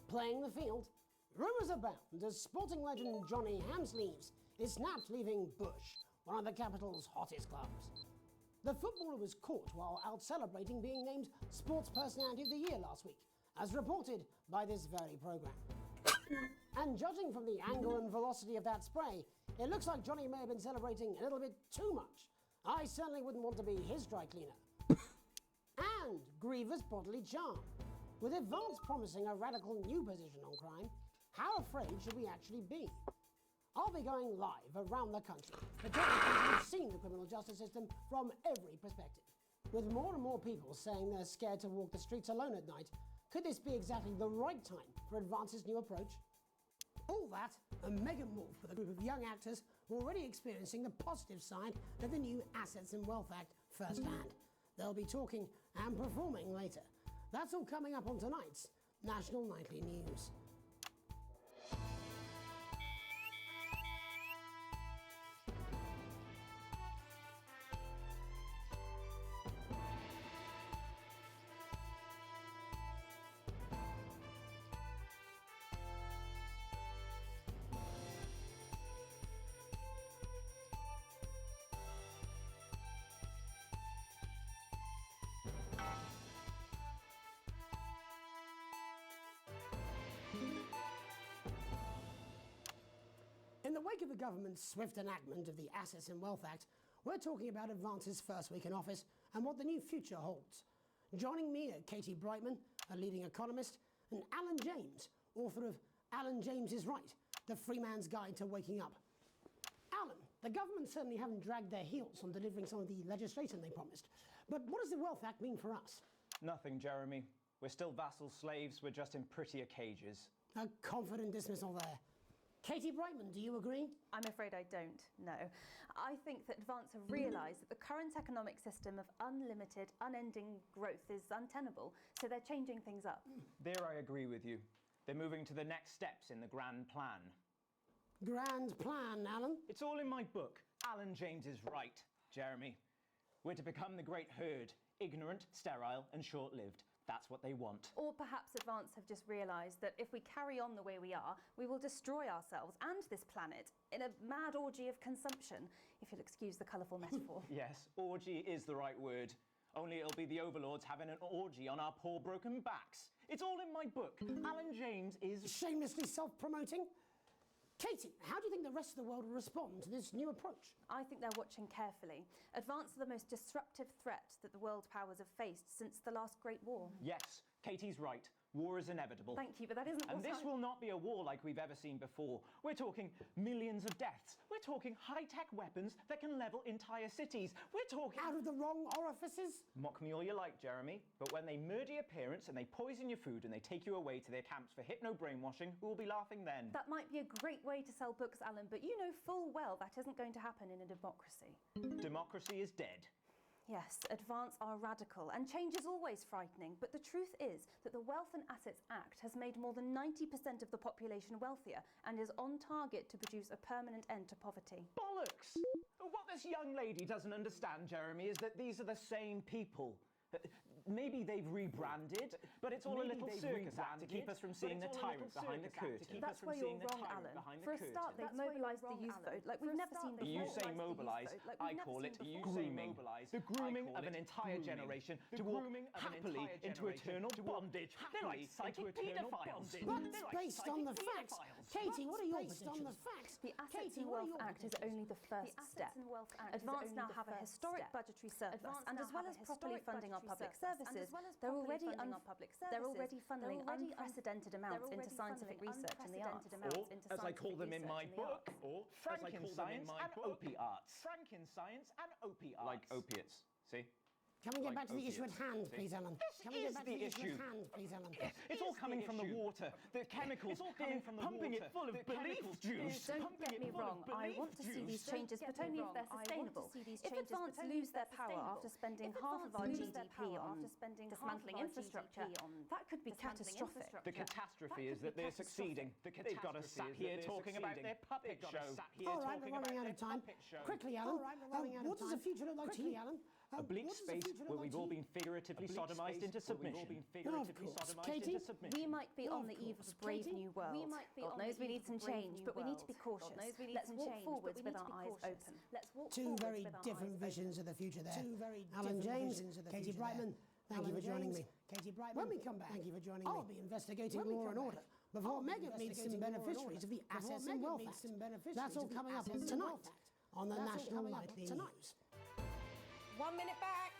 Playing the field, rumours abound as sporting legend Johnny Hamsleeves is snapped leaving Bush, one of the capital's hottest clubs. The footballer was caught while out celebrating being named Sports Personality of the Year last week, as reported by this very programme. And judging from the angle and velocity of that spray, it looks like Johnny may have been celebrating a little bit too much. I certainly wouldn't want to be his dry cleaner. And grievous bodily charm. With Advance promising a radical new position on crime, how afraid should we actually be? I'll be going live around the country to talk to people who've seen the criminal justice system from every perspective. With more and more people saying they're scared to walk the streets alone at night, could this be exactly the right time for Advance's new approach? All that, a mega move with a group of young actors already experiencing the positive side of the new Assets and Wealth Act firsthand. They'll be talking and performing later. That's all coming up on tonight's National Nightly News. In the wake of the government's swift enactment of the Assets and Wealth Act, we're talking about Advance's first week in office and what the new future holds. Joining me are Katie Brightman, a leading economist, and Alan James, author of Alan James is Right, The Free Man's Guide to Waking Up. Alan, the government certainly haven't dragged their heels on delivering some of the legislation they promised. But what does the Wealth Act mean for us? Nothing, Jeremy. We're still vassal slaves, we're just in prettier cages. A confident dismissal there. Katie Brightman, do you agree? I'm afraid I don't, no. I think that Advance have realised that the current economic system of unlimited, unending growth is untenable, so they're changing things up. There I agree with you. They're moving to the next steps in the grand plan. Grand plan, Alan? It's all in my book. Alan James is Right, Jeremy. We're to become the great herd, ignorant, sterile, and short-lived. That's what they want. Or perhaps Advance have just realised that if we carry on the way we are, we will destroy ourselves and this planet in a mad orgy of consumption, if you'll excuse the colourful metaphor. Yes, orgy is the right word. Only it'll be the overlords having an orgy on our poor broken backs. It's all in my book. Alan James is... Shamelessly self-promoting? Katie, how do you think the rest of the world will respond to this new approach? I think they're watching carefully. Advance are the most disruptive threat that the world powers have faced since the last Great War. Yes, Katie's right. War is inevitable. Thank you, but that isn't And this will not be a war like we've ever seen before. We're talking millions of deaths. We're talking high-tech weapons that can level entire cities. We're talking... Out of the wrong orifices? Mock me all you like, Jeremy, but when they murder your parents and they poison your food and they take you away to their camps for hypno-brainwashing, who will be laughing then? That might be a great way to sell books, Alan, but you know full well that isn't going to happen in a democracy. Democracy is dead. Yes, Advance are radical, and change is always frightening, but the truth is that the Wealth and Assets Act has made more than 90% of the population wealthier and is on target to produce a permanent end to poverty. Bollocks! What this young lady doesn't understand, Jeremy, is that these are the same people. Maybe they've rebranded, but it's all a little circus act to keep us from seeing the tyrant behind the curtain. That's where you're wrong, Alan. For a start, they've mobilised the youth vote like we've never seen before. You say mobilise, I call it grooming. The grooming of an entire generation to walk happily into eternal bondage. They're like psychic paedophiles. But based on the facts. Katie, what are your Based on the facts? The Assets and Wealth Act is only the first step. Advance now have a historic budgetary surplus, and as well as properly funding our public services, they're already funneling unprecedented amounts into scientific research in the arts. Or, as I call them in my book, Franken-science and opiates. Franken-science and opiates. Like opiates, see? Can we get back to the issue at hand, please, Alan? This is the issue. Please, Alan? It's all coming from the water, the chemicals. It's all coming from the pumping it full of belief juice. Don't get me wrong, I want to see these changes, but only if they're sustainable. If Advance lose their power after spending half of our GDP on dismantling infrastructure, that could be catastrophic. The catastrophe is that they're succeeding. They've got us sat here talking about their puppet show. All right, we're running out of time. Quickly, Alan. What does the future look like to you, Alan? A bleak space where we've all been figuratively sodomized into submission. Katie, we might be on the eve of a brave new world. God knows we need some change, but we need to be cautious. Let's walk forwards with our eyes open. Two very different visions of the future there. Alan James, Katie Brightman, thank you for joining me. When we come back, I'll be investigating law and order before Megan meets some beneficiaries of the Assets and Wealth Act. That's all coming up tonight on the National Nightly News. 1 minute back.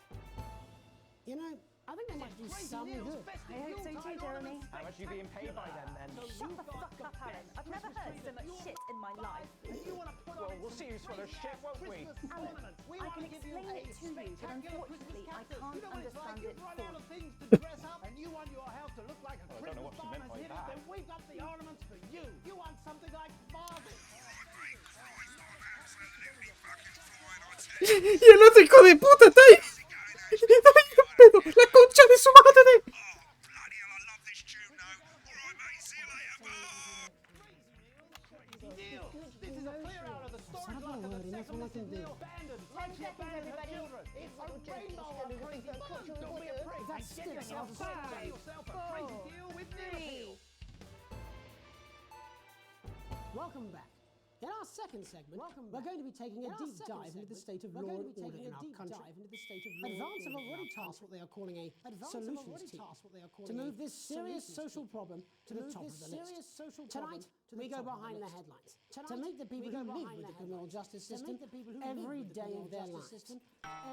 You know, I think they might do some good. I hope so too, Jeremy. How much are you being paid by them, then? Shut the fuck up, Alan. I've never heard so much shit in my life. Well, we'll see who's full of shit, won't we? Alan, I can explain it to you, but unfortunately, I can't understand it fully. And you want your house to look like a Christmas farm has hit it, then we've got the ornaments for you. You want something like Barbie. Y el otro hijo de puta está ahí. Pero la concha de su madre. This is a clear out of the storage lot of the second one still abandoned. Like you abandoned her children. It's a rainbow on crazy fun. Don't be a prick. That's Get yourself a crazy deal with me. Welcome back. In our second segment, we're going to be taking a deep dive into the state of law and order in our country. Advance have already tasked what they are calling a solutions team to move this serious social problem to the top of the list. Tonight, we go behind the headlines to meet the people who live with the criminal justice system every day of their lives.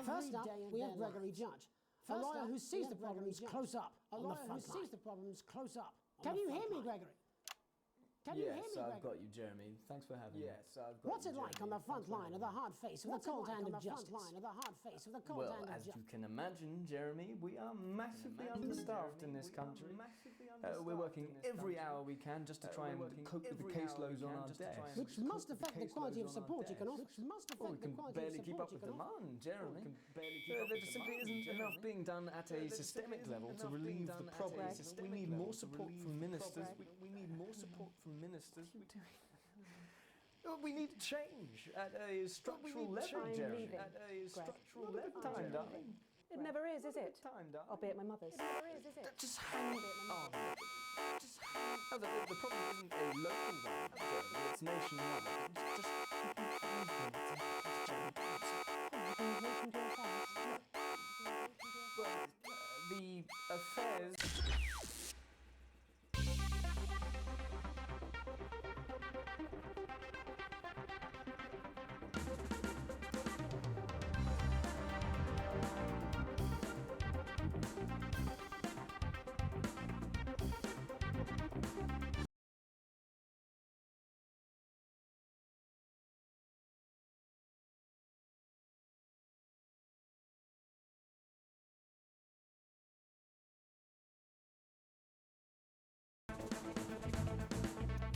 First up, we have Gregory Judge, a lawyer who sees the problems close up on the front line. Can you hear me, Gregory? Yes, I've got you, Jeremy. Thanks for having me. Yes, I've got What's it like on the front line of the hard face of the cold hand of justice? Well, as you can imagine, Jeremy, we are massively understaffed in this country. We're working every hour we can just to try and cope with the caseloads on our desks. Which must affect the quality of support you can offer. We can barely keep up with demand, Jeremy. There just simply isn't enough being done at a systemic level to relieve the problem. We need more support from ministers. We need more support from ministers. We need change at a structural level, Jeremy. At a structural level, darling. It never is it? I'll be at my mother's. Just hang on. Just hang on. The problem isn't a local one, Jeremy. It's nationwide. Just give me 5 minutes and talk to Jeremy Donaldson. Have you mentioned your affairs? Well, the affairs...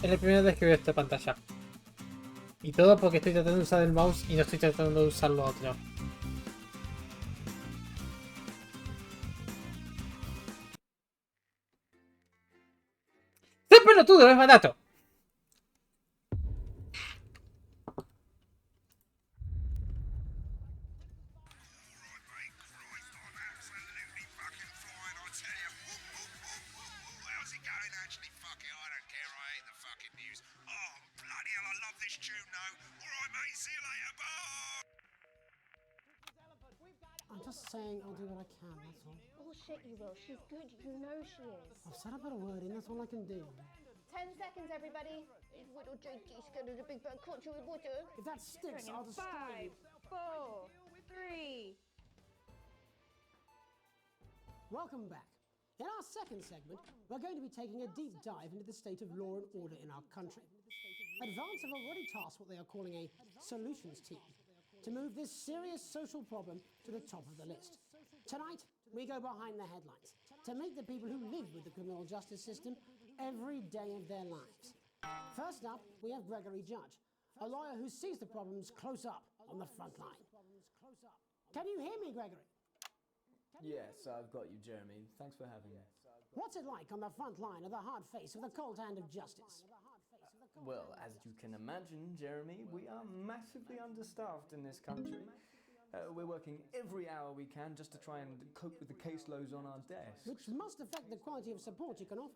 Es la primera vez que veo esta pantalla. Y todo porque estoy tratando de usar el mouse y no estoy tratando de usar lo otro. ¡Sé pelotudo! ¡Es barato! I'm just saying I'll do what I can, that's all. Bullshit, you will. She's good. You know she is. I've said I put a word in, that's all I can do. 10 seconds, everybody. It's little Jakey scared of the big bird caught you with water. If that sticks, I'll destroy you. 5, 4, 3. Welcome back. In our second segment, we're going to be taking a deep dive into the state of law and order in our country. Advance have already tasked what they are calling a solutions team to move this serious social problem to the top of the list. Tonight, we go behind the headlines to meet the people who live with the criminal justice system every day of their lives. First up, we have Gregory Judge, a lawyer who sees the problems close up on the front line. Can you hear me, Gregory? Yes, I've got you, Jeremy. Thanks for having me. What's it like on the front line of the hard face of the cold hand of justice? Well, as you can imagine, Jeremy, we are massively understaffed in this country. We're working every hour we can just to try and cope with the caseloads on our desks. Which must affect the quality of support you can offer.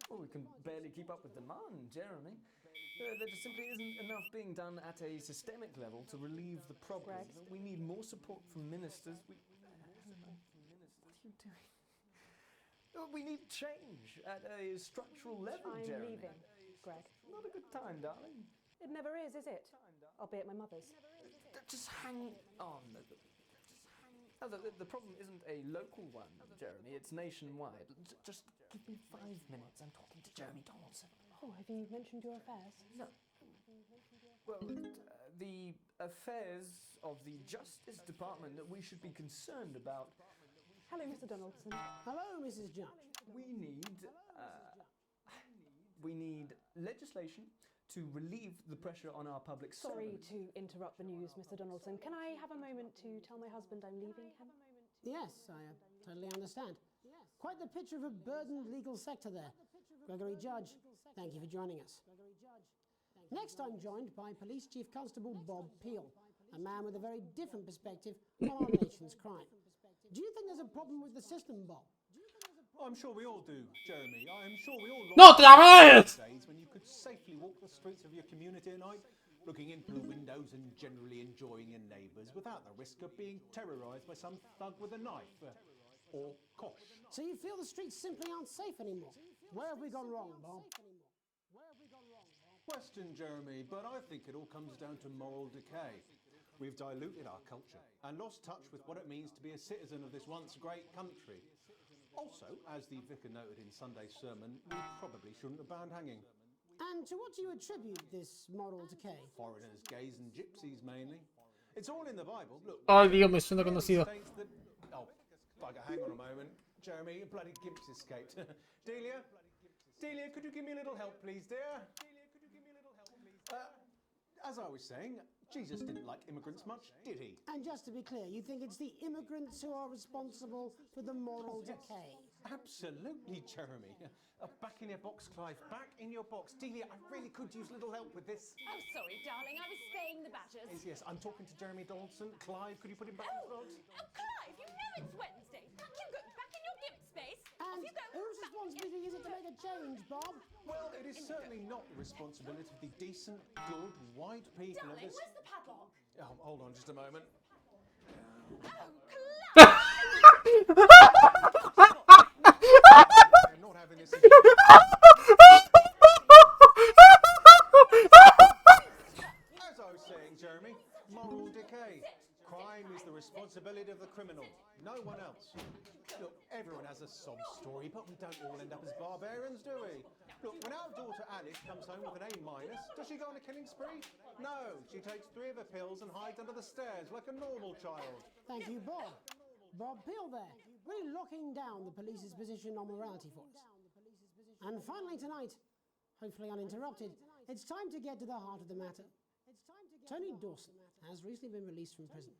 Well, we can barely keep up with demand, Jeremy. There just simply isn't enough being done at a systemic level to relieve the problem. We need more support from ministers. What are you doing? We need change at a structural level, I'm Jeremy. leaving, Greg. Not a good time, darling. It never is it? I'll be at my mother's. Just hang on. The problem isn't a local one, Jeremy. It's nationwide. Just give me 5 minutes. I'm talking to Jeremy Donaldson. Oh, have you mentioned your affairs? No. Well, the affairs of the Justice Department that we should be concerned about. Hello, Mr. Donaldson. Hello, Mrs. Judge. We need legislation to relieve the pressure on our public Sorry servants. to interrupt the news, Mr. Donaldson. Can I have a moment to tell my husband I'm leaving him? Yes, I totally understand. Quite the picture of a burdened legal sector there. Gregory Judge, thank you for joining us. Next, I'm joined by Police Chief Constable Bob Peel, a man with a very different perspective on our nation's crime. Do you think there's a problem with the system, Bob? I'm sure we all do, Jeremy. I'm sure we all ¡No otra vez! days when you could safely walk the streets of your community at night, looking in through windows and generally enjoying your neighbours without the risk of being terrorised by some thug with a knife or kosh. So you feel the streets simply aren't safe anymore? Where have we gone wrong, Bob? Question, Jeremy, but I think it all comes down to moral decay. We've diluted our culture and lost touch with what it means to be a citizen of this once great country. Also, as the vicar noted in Sunday's sermon, we probably shouldn't have banned hanging. And to what do you attribute this moral decay? Foreigners, gays and gypsies mainly. It's all in the Bible. Look. Ay, Dios, me suena conocido. Oh, bugger, hang on a moment. Jeremy, your bloody gimps escaped. Delia, could you give me a little help, please, dear? As I was saying, Jesus didn't like immigrants much, did he? And just to be clear, you think it's the immigrants who are responsible for the moral decay? Absolutely, Jeremy. Back in your box, Clive. Back in your box. Delia, I really could use a little help with this. Oh, sorry, darling. I was spaying the badgers. Yes, I'm talking to Jeremy Donaldson. Clive, could you put him back in the box? Oh, Clive, you know It's Wednesday. Back you go. Back in your gimp space. And Off you go. whose responsibility is it to make a change, Bob? Well, it is certainly not the responsibility of the decent, good, white people of Darling, this... where's the padlock? Oh, hold on just a moment. I'm not having this again. As I was saying, Jeremy, moral decay. Crime is the responsibility of the criminal, no one else. Look, everyone has a sob story, but we don't all end up as barbarians, do we? Look, when our daughter Alice comes home with an A-, does she go on a killing spree? No, she takes 3 of her pills and hides under the stairs like a normal child. Thank you, Bob. Bob Peel there, really locking down the police's position on morality for us. And finally tonight, hopefully uninterrupted, it's time to get to the heart of the matter. Tony Dawson has recently been released from prison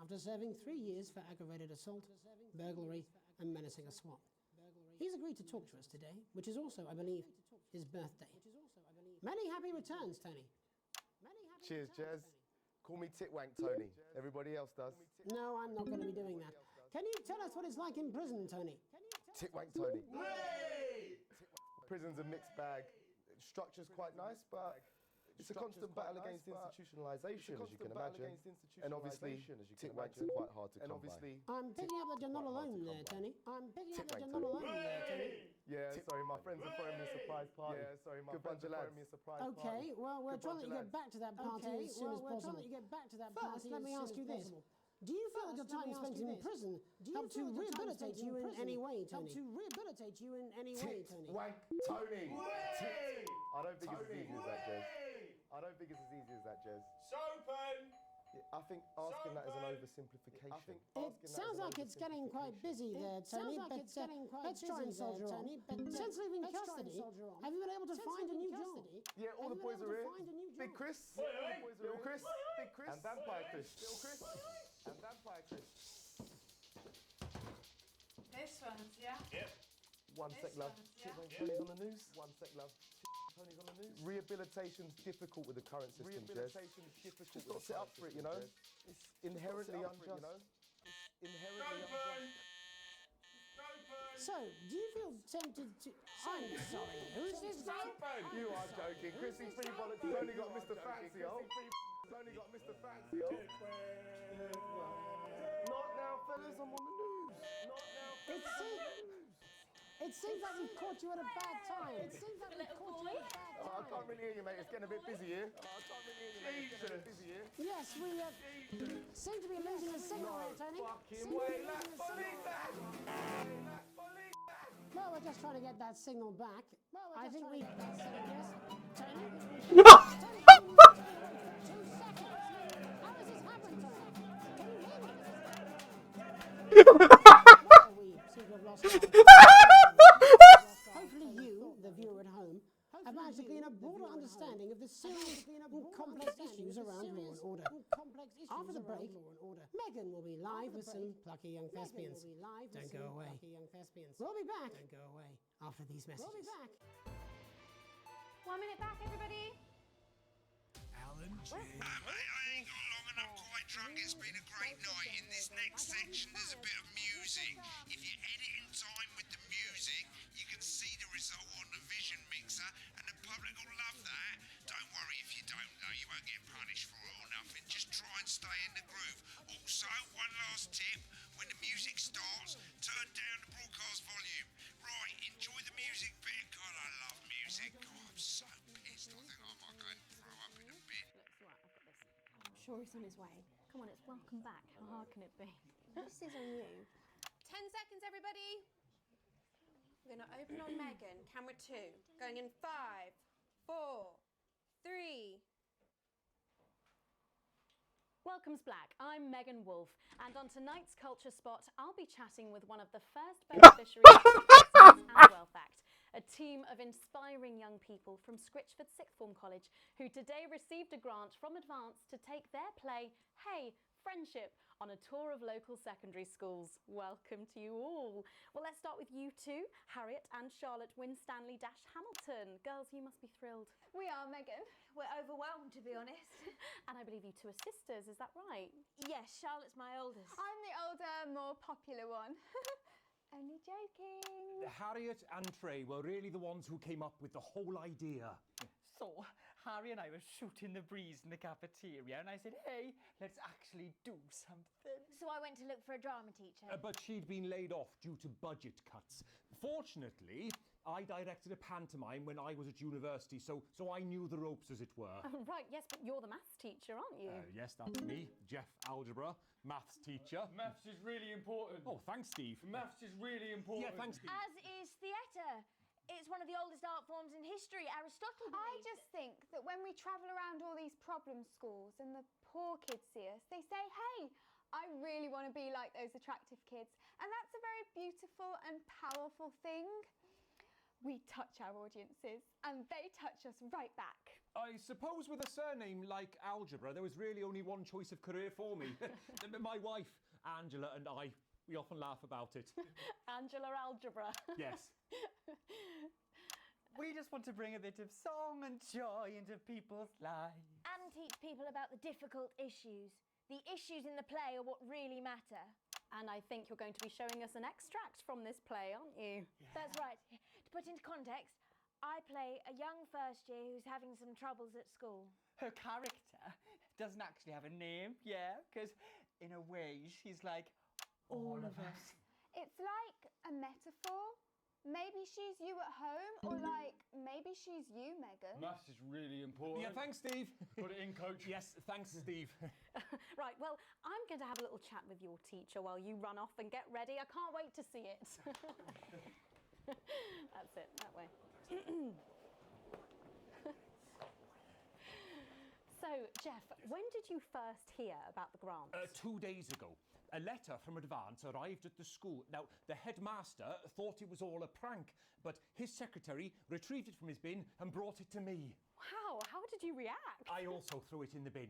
after serving 3 years for aggravated assault, burglary, and menacing a SWAT. He's agreed to talk to us today, which is also, I believe, his birthday. Many happy returns, Tony. Cheers, Jez. Call me Titwank Tony. Everybody else does. No, I'm not going to be doing that. Can you tell us what it's like in prison, Tony? Titwank Tony. Prison's a mixed bag. Structure's quite nice, but it's a constant battle against institutionalization, as you can imagine. And obviously, Titwanks are quite hard to come by. I'm picking up that you're not alone there, Tony. I'm picking up that you're not alone there, Tony. Yeah, sorry, my friends are throwing me a surprise party. Yeah, sorry, my friends are throwing me a surprise party. Okay, well, we're trying to get back to that party as soon as possible. First, let me ask you this. Do you feel that your time spent in prison helped to rehabilitate you in any way, Tony? Titwank Tony! I don't think it's as easy as that, Jez. I don't think it's as easy as that, Jez. Sopen! Yeah, I think asking that is an oversimplification. It sounds like it's getting quite busy there, Tony, but let's try and soldier on. Since leaving custody, have you been able to find a new job? Yeah, all the boys are here. Big Chris, Little Chris, Big Chris, and Vampire Chris. Little Chris, and Vampire Chris. This one's, yeah? Yep. One sec, love. Tony's on the news. One sec, love. Tony's on the news. Rehabilitation's difficult with the current system, Jez. Just not set up for it, you know? It's inherently unjust. It's inherently unjust. So, do you feel tempted to... I'm sorry, who's this guy? You are joking. Chrissy's free bollocks has only got Mr. Fancy, oh. He's only got Mr. Fancy, oh. Not now, fellas, I'm on the news. Not now, fellas. It seems like we've caught you at a bad time. I can't really hear you, mate. It's getting a bit busy here. Yes, we seem to be losing the signal there, Tony. Well, we're just trying to get that signal back. I think we... Yes, Tony? Tony, 2 seconds. How does this happen, Tony? Can you hear me? Well, we seem to have lost hopefully you, the viewer at home, have managed to gain a broader understanding of the serious and complex issues around law and order. After the break, Megan will be live with some plucky young thespians. Don't go away. We'll be back. Don't go away after these messages. We'll be back. 1 minute back, everybody. Alan J. Mate, I ain't got long and I'm quite drunk. It's been a great night. In this next section, there's a bit of music. If you edit in time with the music, you can see the result on the vision mixer, and the public will love that. Don't worry if you don't, though. You won't get punished for it or nothing. Just try and stay in the groove. Also, one last tip. When the music starts, turn down the broadcast volume. Right, enjoy the music bit. God, I love music. God, I'm so pissed. I think I might go and throw up in a bit. I'm sure he's on his way. Come on, it's welcome back. How hard can it be? This is on you. 10 seconds, everybody. We're going to open on Megan. Camera 2. Going in 5, 4, 3. Welcome's Black. I'm Megan Wolfe, and on tonight's Culture Spot, I'll be chatting with one of the first beneficiaries of the Success and Wealth Act, a team of inspiring young people from Scritchford Sixth Form College who today received a grant from Advance to take their play, Hey, Friendship, on a tour of local secondary schools. Welcome to you all. Well, let's start with you two, Harriet and Charlotte Winstanley-Hamilton. Girls, you must be thrilled. We are, Megan. We're overwhelmed, to be honest. And I believe you two are sisters, is that right? Yes, Charlotte's my oldest. I'm the older, more popular one. Only joking. Harriet and Trey were really the ones who came up with the whole idea. So, Harry and I were shooting the breeze in the cafeteria, and I said, hey, let's actually do something. So I went to look for a drama teacher. But she'd been laid off due to budget cuts. Fortunately, I directed a pantomime when I was at university, so I knew the ropes, as it were. Right, yes, but you're the maths teacher, aren't you? Yes, that's me, Jeff Algebra, maths teacher. Maths is really important. Oh, thanks, Steve. Maths is really important. Yeah, thanks, Steve. As is theatre. It's one of the oldest art forms in history. Aristotle believed. I just think that when we travel around all these problem schools and the poor kids see us, they say, hey, I really want to be like those attractive kids. And that's a very beautiful and powerful thing. We touch our audiences and they touch us right back. I suppose with a surname like Algebra, there was really only one choice of career for me. My wife, Angela, and I, we often laugh about it. Angela Algebra. Yes. We just want to bring a bit of song and joy into people's lives. And teach people about the difficult issues. The issues in the play are what really matter. And I think you're going to be showing us an extract from this play, aren't you? Yeah. That's right. To put into context, I play a young first year who's having some troubles at school. Her character doesn't actually have a name, yeah, because in a way she's like all of us. It's like a metaphor. Maybe she's you at home, or like maybe she's you, Megan. Maths is really important. Yeah, thanks, Steve. Put it in, coach. Yes, thanks, Steve. Right, well, I'm going to have a little chat with your teacher while you run off and get ready. I can't wait to see it. That's it, that way. So, Jeff, when did you first hear about the grants? 2 days ago. A letter from Advance arrived at the school. Now, the headmaster thought it was all a prank, but his secretary retrieved it from his bin and brought it to me. Wow, how did you react? I also threw it in the bin.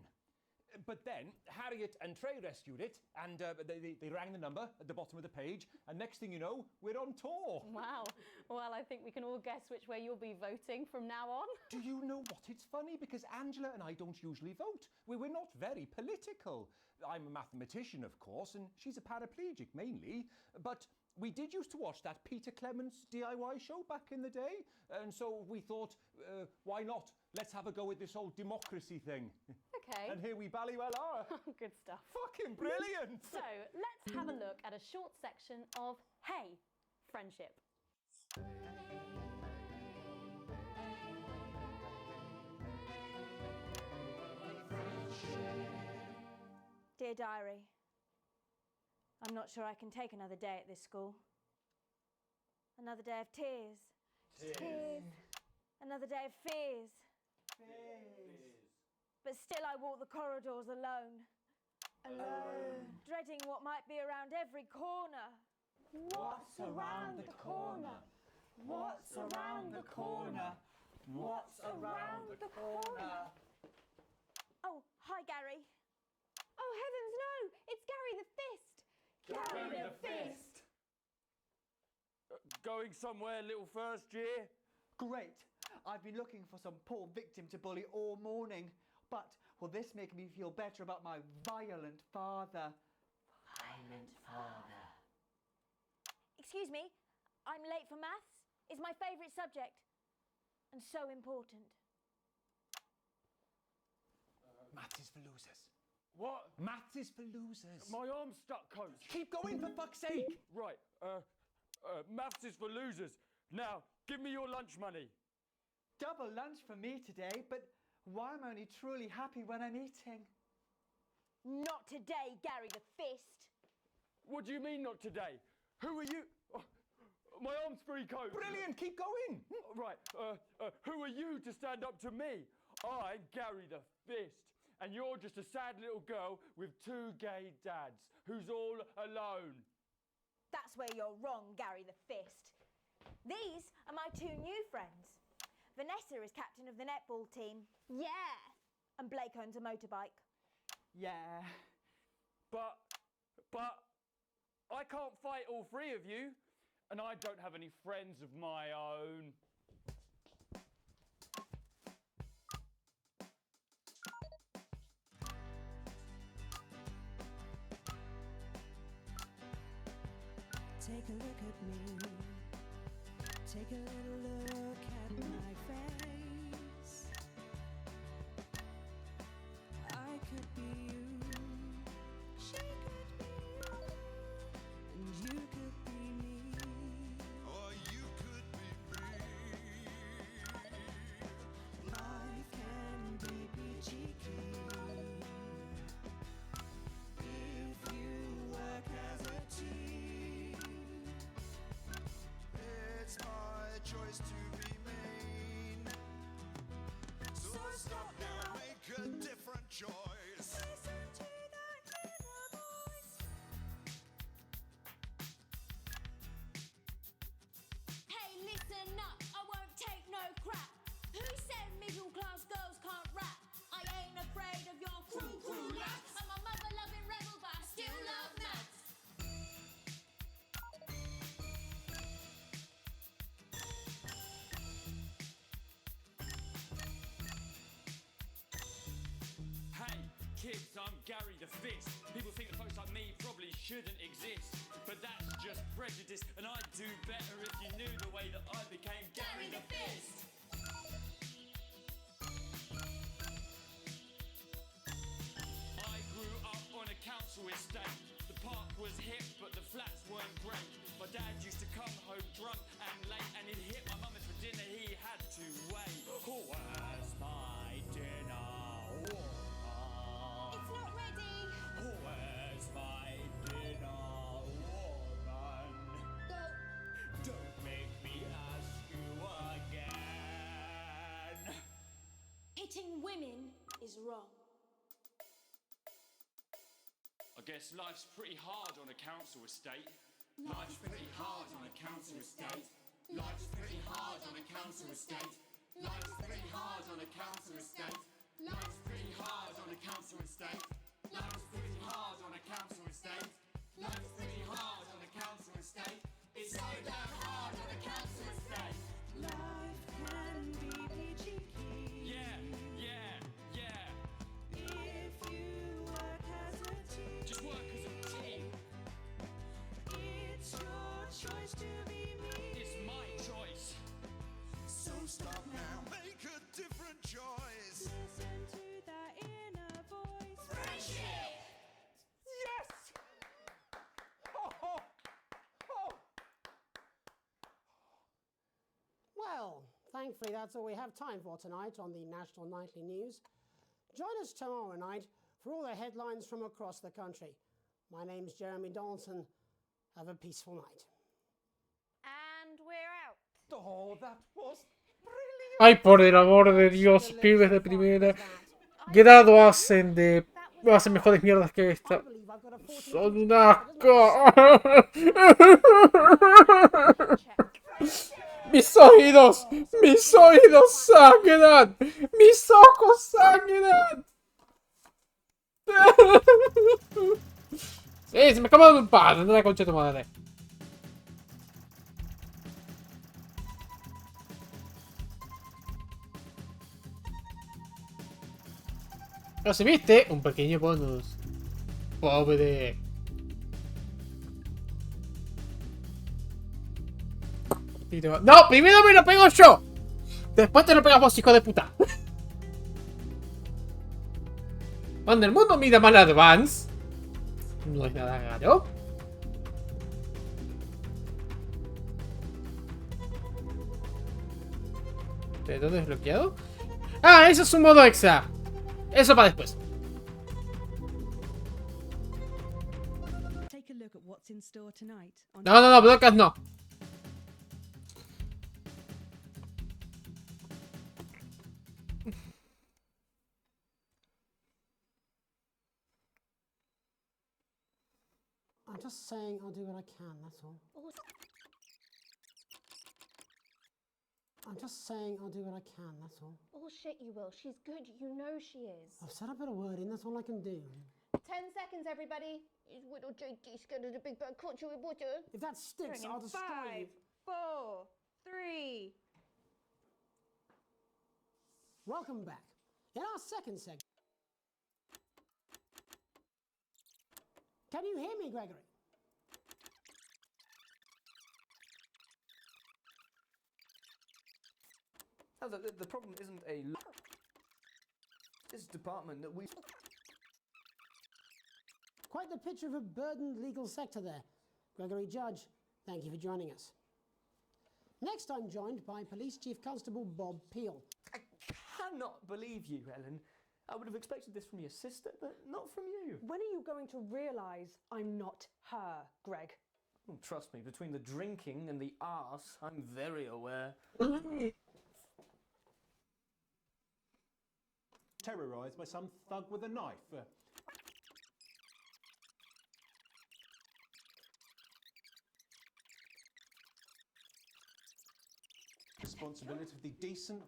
But then Harriet and Trey rescued it, and they rang the number at the bottom of the page, and next thing you know, we're on tour. Wow. Well, I think we can all guess which way you'll be voting from now on. Do you know what? It's funny, because Angela and I don't usually vote. We're not very political. I'm a mathematician, of course, and she's a paraplegic, mainly. But we did used to watch that Peter Clements DIY show back in the day, and so we thought, why not? Let's have a go at this whole democracy thing. Okay. And here we bally well are. Good stuff. Fucking brilliant! So, let's have a look at a short section of Hey, Friendship. Dear Diary, I'm not sure I can take another day at this school. Another day of tears. Tears. Another day of fears. But still I walk the corridors alone. Dreading what might be around every corner. What's around the corner? What's around the corner? What's around the corner? Oh, hi, Gary. Oh, heavens, no! It's Gary the Fist! Gary the Fist! Going somewhere, little first year? Great. I've been looking for some poor victim to bully all morning. But will this make me feel better about my violent father? Violent father. Excuse me, I'm late for maths. It's my favourite subject. And so important. Maths is for losers. What? Maths is for losers. My arm's stuck, coach. Keep going, for fuck's sake! Right, maths is for losers. Now, give me your lunch money. Double lunch for me today, but why am I only truly happy when I'm eating? Not today, Gary the Fist. What do you mean, not today? Who are you? Oh, my arm's free, coach. Brilliant, keep going. Right, who are you to stand up to me? I'm Gary the Fist, and you're just a sad little girl with 2 gay dads who's all alone. That's where you're wrong, Gary the Fist. These are my 2 new friends. Vanessa is captain of the netball team. Yeah. And Blake owns a motorbike. Yeah. But I can't fight all three of you, and I don't have any friends of my own. Take a look at me. Take a little look at my face. I could be you. She could be you. And you could be me. Or you could be me. Life can be peachy keen if you work as a team. It's my choice to be mean. So stop now, make a different choice. Listen to that inner voice. Hey, listen up, I won't take no crap. Who said middle class girls can't rap? I ain't afraid of your cruel lads. I'm a mother loving rebel, but I still love maths. Hey, kids, I'm Gary the Fist. People think that folks like me probably shouldn't exist, but that's just prejudice, and I'd do better if you knew the way that I became Gary the Fist. I grew up on a council estate. The park was hip, but the flats weren't great. My dad used to come home drunk and late, and he'd hit my mum for dinner, he had to wait. Oh, where's my dinner? It's not ready. Where's my dinner, woman? Go. Don't make me ask you again. Hitting women is wrong. I guess life's pretty hard on a council estate. Life's pretty hard on a council estate. Life's pretty hard on a council estate. Life's pretty hard on a council estate. Life's pretty hard on a council estate. Life's pretty hard on a council estate. Life's pretty hard on a council estate. It's so damn hard on a council estate. Life can be peachy keen. Yeah. If you work as a team. Just work as a team. It's your choice to be me. It's my choice. So stop now, make a different choice. Listen to that inner voice. Friendship! Yes! Oh. Well, thankfully that's all we have time for tonight on the National Nightly News. Join us tomorrow night for all the headlines from across the country. My name's Jeremy Donaldson. Have a peaceful night. And we're out. Oh, that was brilliant. Ay, por el amor de Dios, pibes de primera. ¿Qué dado hacen de... hacen mejores mierdas que esta? Son un asco. Mis oídos sangran. Mis ojos sangran. Se me acaba de un par, anda la concha de tu madre. Recibiste un pequeño bonus. Pobre. No, primero me lo pego yo. Después te lo pegas vos, hijo de puta. Cuando el mundo mira mal Advance, no es nada raro. ¿Todo desbloqueado? Ah, eso es un modo extra. Eso para después. No, bloques no. I'm just saying I'll do what I can, that's all. I'm just saying I'll do what I can, that's all. Bullshit, you will. She's good. You know she is. I've said I put a word in, that's all I can do. 10 seconds, everybody. Is little JD scared of the big bad culture with water? If that sticks, I'll destroy you. 5, 4, 3. Welcome back. In our second segment. Can you hear me, Gregory? No, the problem isn't this department that we... Quite the picture of a burdened legal sector there. Gregory Judge, thank you for joining us. Next, I'm joined by Police Chief Constable Bob Peel. I cannot believe you, Ellen. I would have expected this from your sister, but not from you. When are you going to realise I'm not her, Greg? Oh, trust me, between the drinking and the arse, I'm very aware. Terrorised by some thug with a knife. Responsibility of the decent...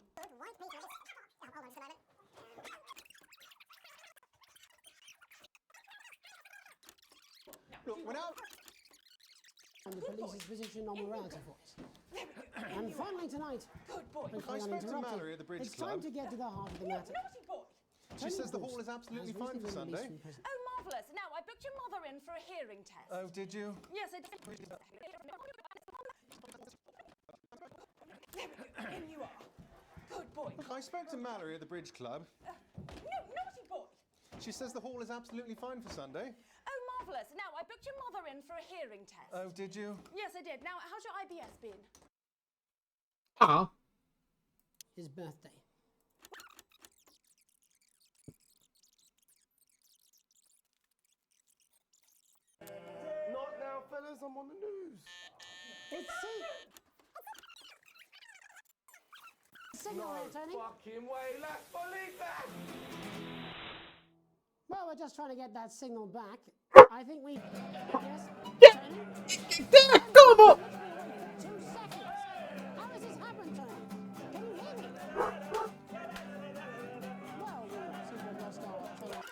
Look, when And the police's position on morality force. And finally tonight, I spoke to Mallory at the Bridge it's Club. time to get to the heart of the matter. She says the hall is absolutely fine for Sunday. Oh, marvellous. Now, I booked your mother in for a hearing test. Oh, did you? Yes, I did. In you are. Good boy. I spoke to Mallory at the Bridge Club. No, naughty boy. She says the hall is absolutely fine for Sunday. Oh, marvellous. Now, I booked your mother in for a hearing test. Oh, did you? Yes, I did. Now, how's your IBS been? Ah. His birthday. Not now, fellas. I'm on the news. It's signal there, Tony. Fucking way, let's believe that. Well, we're just trying to get that signal back. I think we... Yes? ¿Cómo? 2 seconds. How does this happen, Tony? Can you hear me? Well, we seem to have lost our train.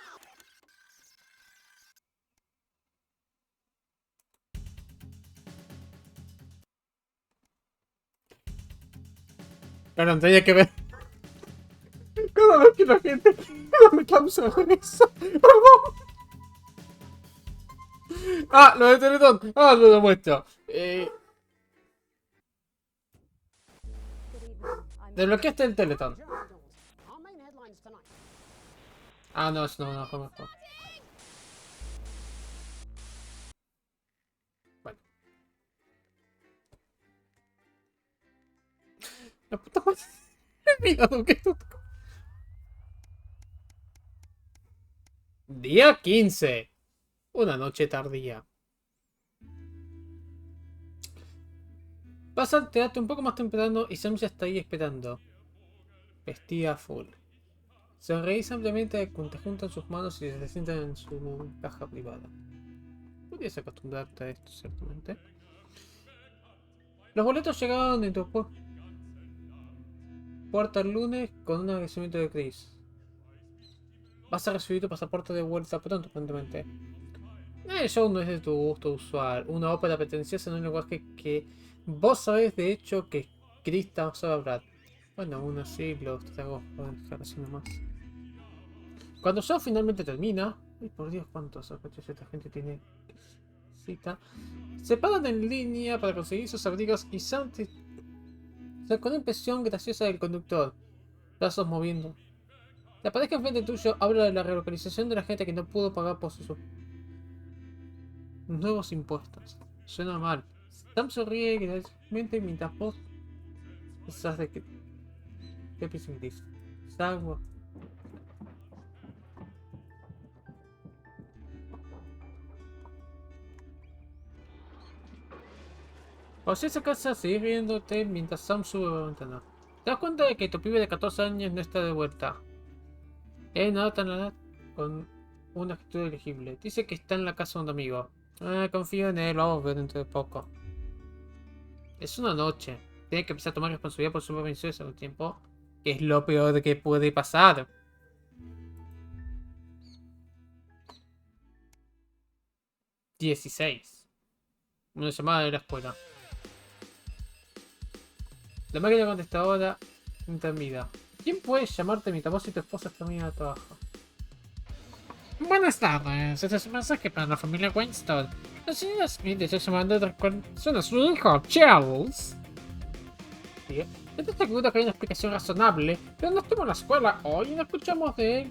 Claro, tenía que ver. Cada vez que la gente me causa risa. Perdón. Ah, lo de Teletón. Ah, lo demuestro. Desbloqueaste el Teletón. Our main headlines tonight. Ah, no, eso no fue mejor. Bueno. La puta madre. Mira lo que esto. Día 15. Una noche tardía. Pasa al teatro un poco más temprano y Sam ya está ahí esperando. Vestida full. Sonreí ampliamente cuando juntan sus manos y se sientan en su caja privada. Podrías acostumbrarte a esto, ciertamente. Los boletos llegaron en tu puerta el lunes con un agradecimiento de Chris. Vas a recibir tu pasaporte de vuelta pronto, aparentemente. El show no es de tu gusto usual. Una ópera pretenciosa en un lenguaje que vos sabés de hecho que Krista sabe hablar. Bueno, aún así los tragos pueden dejar así nomás. Cuando el show finalmente termina... Ay, por Dios, cuántos sospechosos esta gente tiene cita. Se paran en línea para conseguir sus abrigos y Sam con una impresión graciosa del conductor. Brazos moviendo. La pareja enfrente tuyo habla de la relocalización de la gente que no pudo pagar por sus nuevos impuestos. Suena mal. Sam sonríe gradualmente mientras vos pensás de que... ¿Qué piensa Chris? Sagua. O si esa casa seguir riéndote mientras Sam sube a la ventana. Te das cuenta de que tu pibe de 14 años no está de vuelta. Nada tan nada con una actitud elegible. Dice que está en la casa de un amigo. Confío en él, vamos a ver dentro de poco. Es una noche. Tiene que empezar a tomar responsabilidad por sus prevenciones al tiempo. Que es lo peor que puede pasar. 16. Una llamada de la escuela. La máquina contestadora intermida. ¿Quién puede llamarte mientras vos y tu esposa terminan de trabajo? Buenas tardes, este es un mensaje para la familia Winston. La señora Smith está llamando de recuerdo a su hijo, Charles. ¿Sí? Estoy seguro que hay una explicación razonable, pero no estuvo en la escuela hoy y no escuchamos de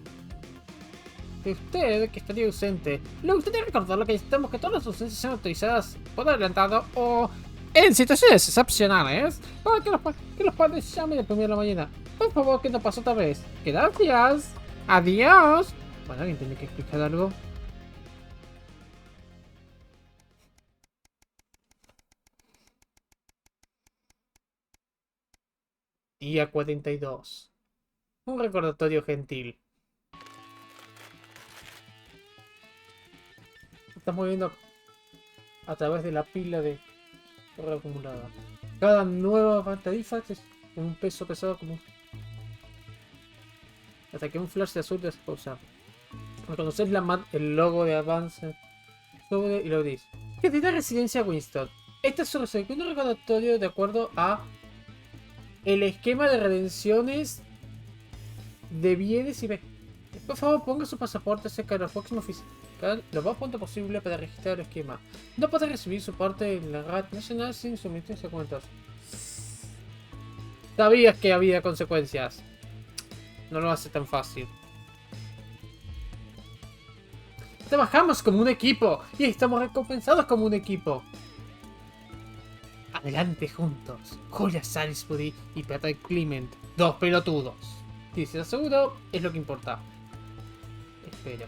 usted que estaría ausente. Le gustaría recordarle que necesitamos que todas las ausencias sean autorizadas por adelantado o en situaciones excepcionales para que los padres llamen de primera de la mañana. Por favor, que no pase otra vez. Gracias. Adiós. Bueno, alguien tiene que explicar algo. Día 42. Un recordatorio gentil. Estás moviendo a través de la pila de correo acumulada. Cada nueva tarifa es un peso pesado como... Hasta que un flash de azul se usar. Reconoces el logo de avance sobre y lo dices. Querida residencia Winston. Este es un segundo recordatorio de acuerdo a el esquema de redenciones de bienes y... Por favor, ponga su pasaporte cerca de la próxima fiscal lo más pronto posible para registrar el esquema. No puede recibir su parte en la red nacional sin someterse a cuentas. Sabías que había consecuencias. No lo hace tan fácil. Trabajamos como un equipo y estamos recompensados como un equipo. Adelante juntos. Julia Salisbury y Peter Clement. Dos pelotudos. Si se aseguró, es lo que importa. Espera.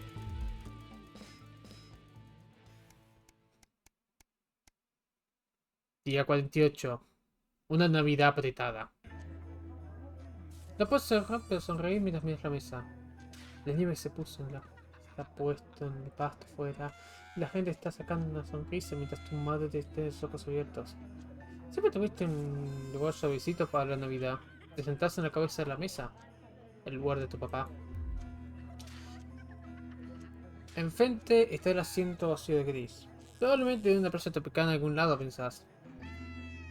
Día 48. Una Navidad apretada. No puedo cerrar, pero sonreír mientras miras la mesa. La nieve se puso en la... Está puesto en el pasto fuera. Y la gente está sacando una sonrisa mientras tu madre te tiene los ojos abiertos. Siempre tuviste un lugar suavecito para la Navidad. Te sentás en la cabeza de la mesa. El lugar de tu papá. Enfrente está el asiento vacío de gris. Probablemente de una plaza tropical en algún lado, pensás.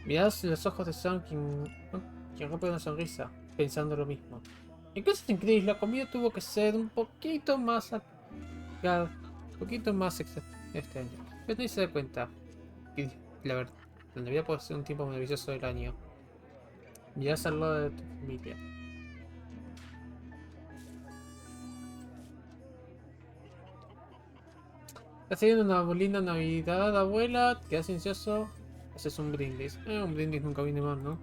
Mirás los ojos de Sam, quien rompe una sonrisa, pensando lo mismo. En cosas en gris, la comida tuvo que ser un poquito más... Un poquito más este año. Pero nadie se da cuenta. Y la verdad, la Navidad puede ser un tiempo maravilloso del año. Mirás al lado de tu familia. Estás teniendo una linda Navidad, abuela. Quedas ansioso. Haces un brindis. Un brindis nunca viene mal, ¿no?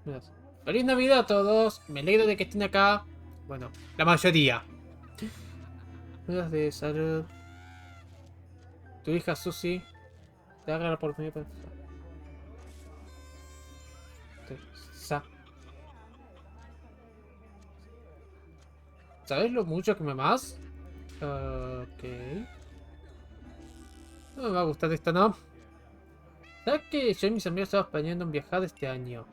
Mirás. ¡Feliz Navidad a todos! Me alegro de que estén acá. Bueno, la mayoría. Medidas de salud. Tu hija Susie te haga la oportunidad para... ¿Sabes lo mucho que me amas? Ok. No me va a gustar esto, ¿no? ¿Sabes que yo y mis amigos estamos planeando un viajar este año?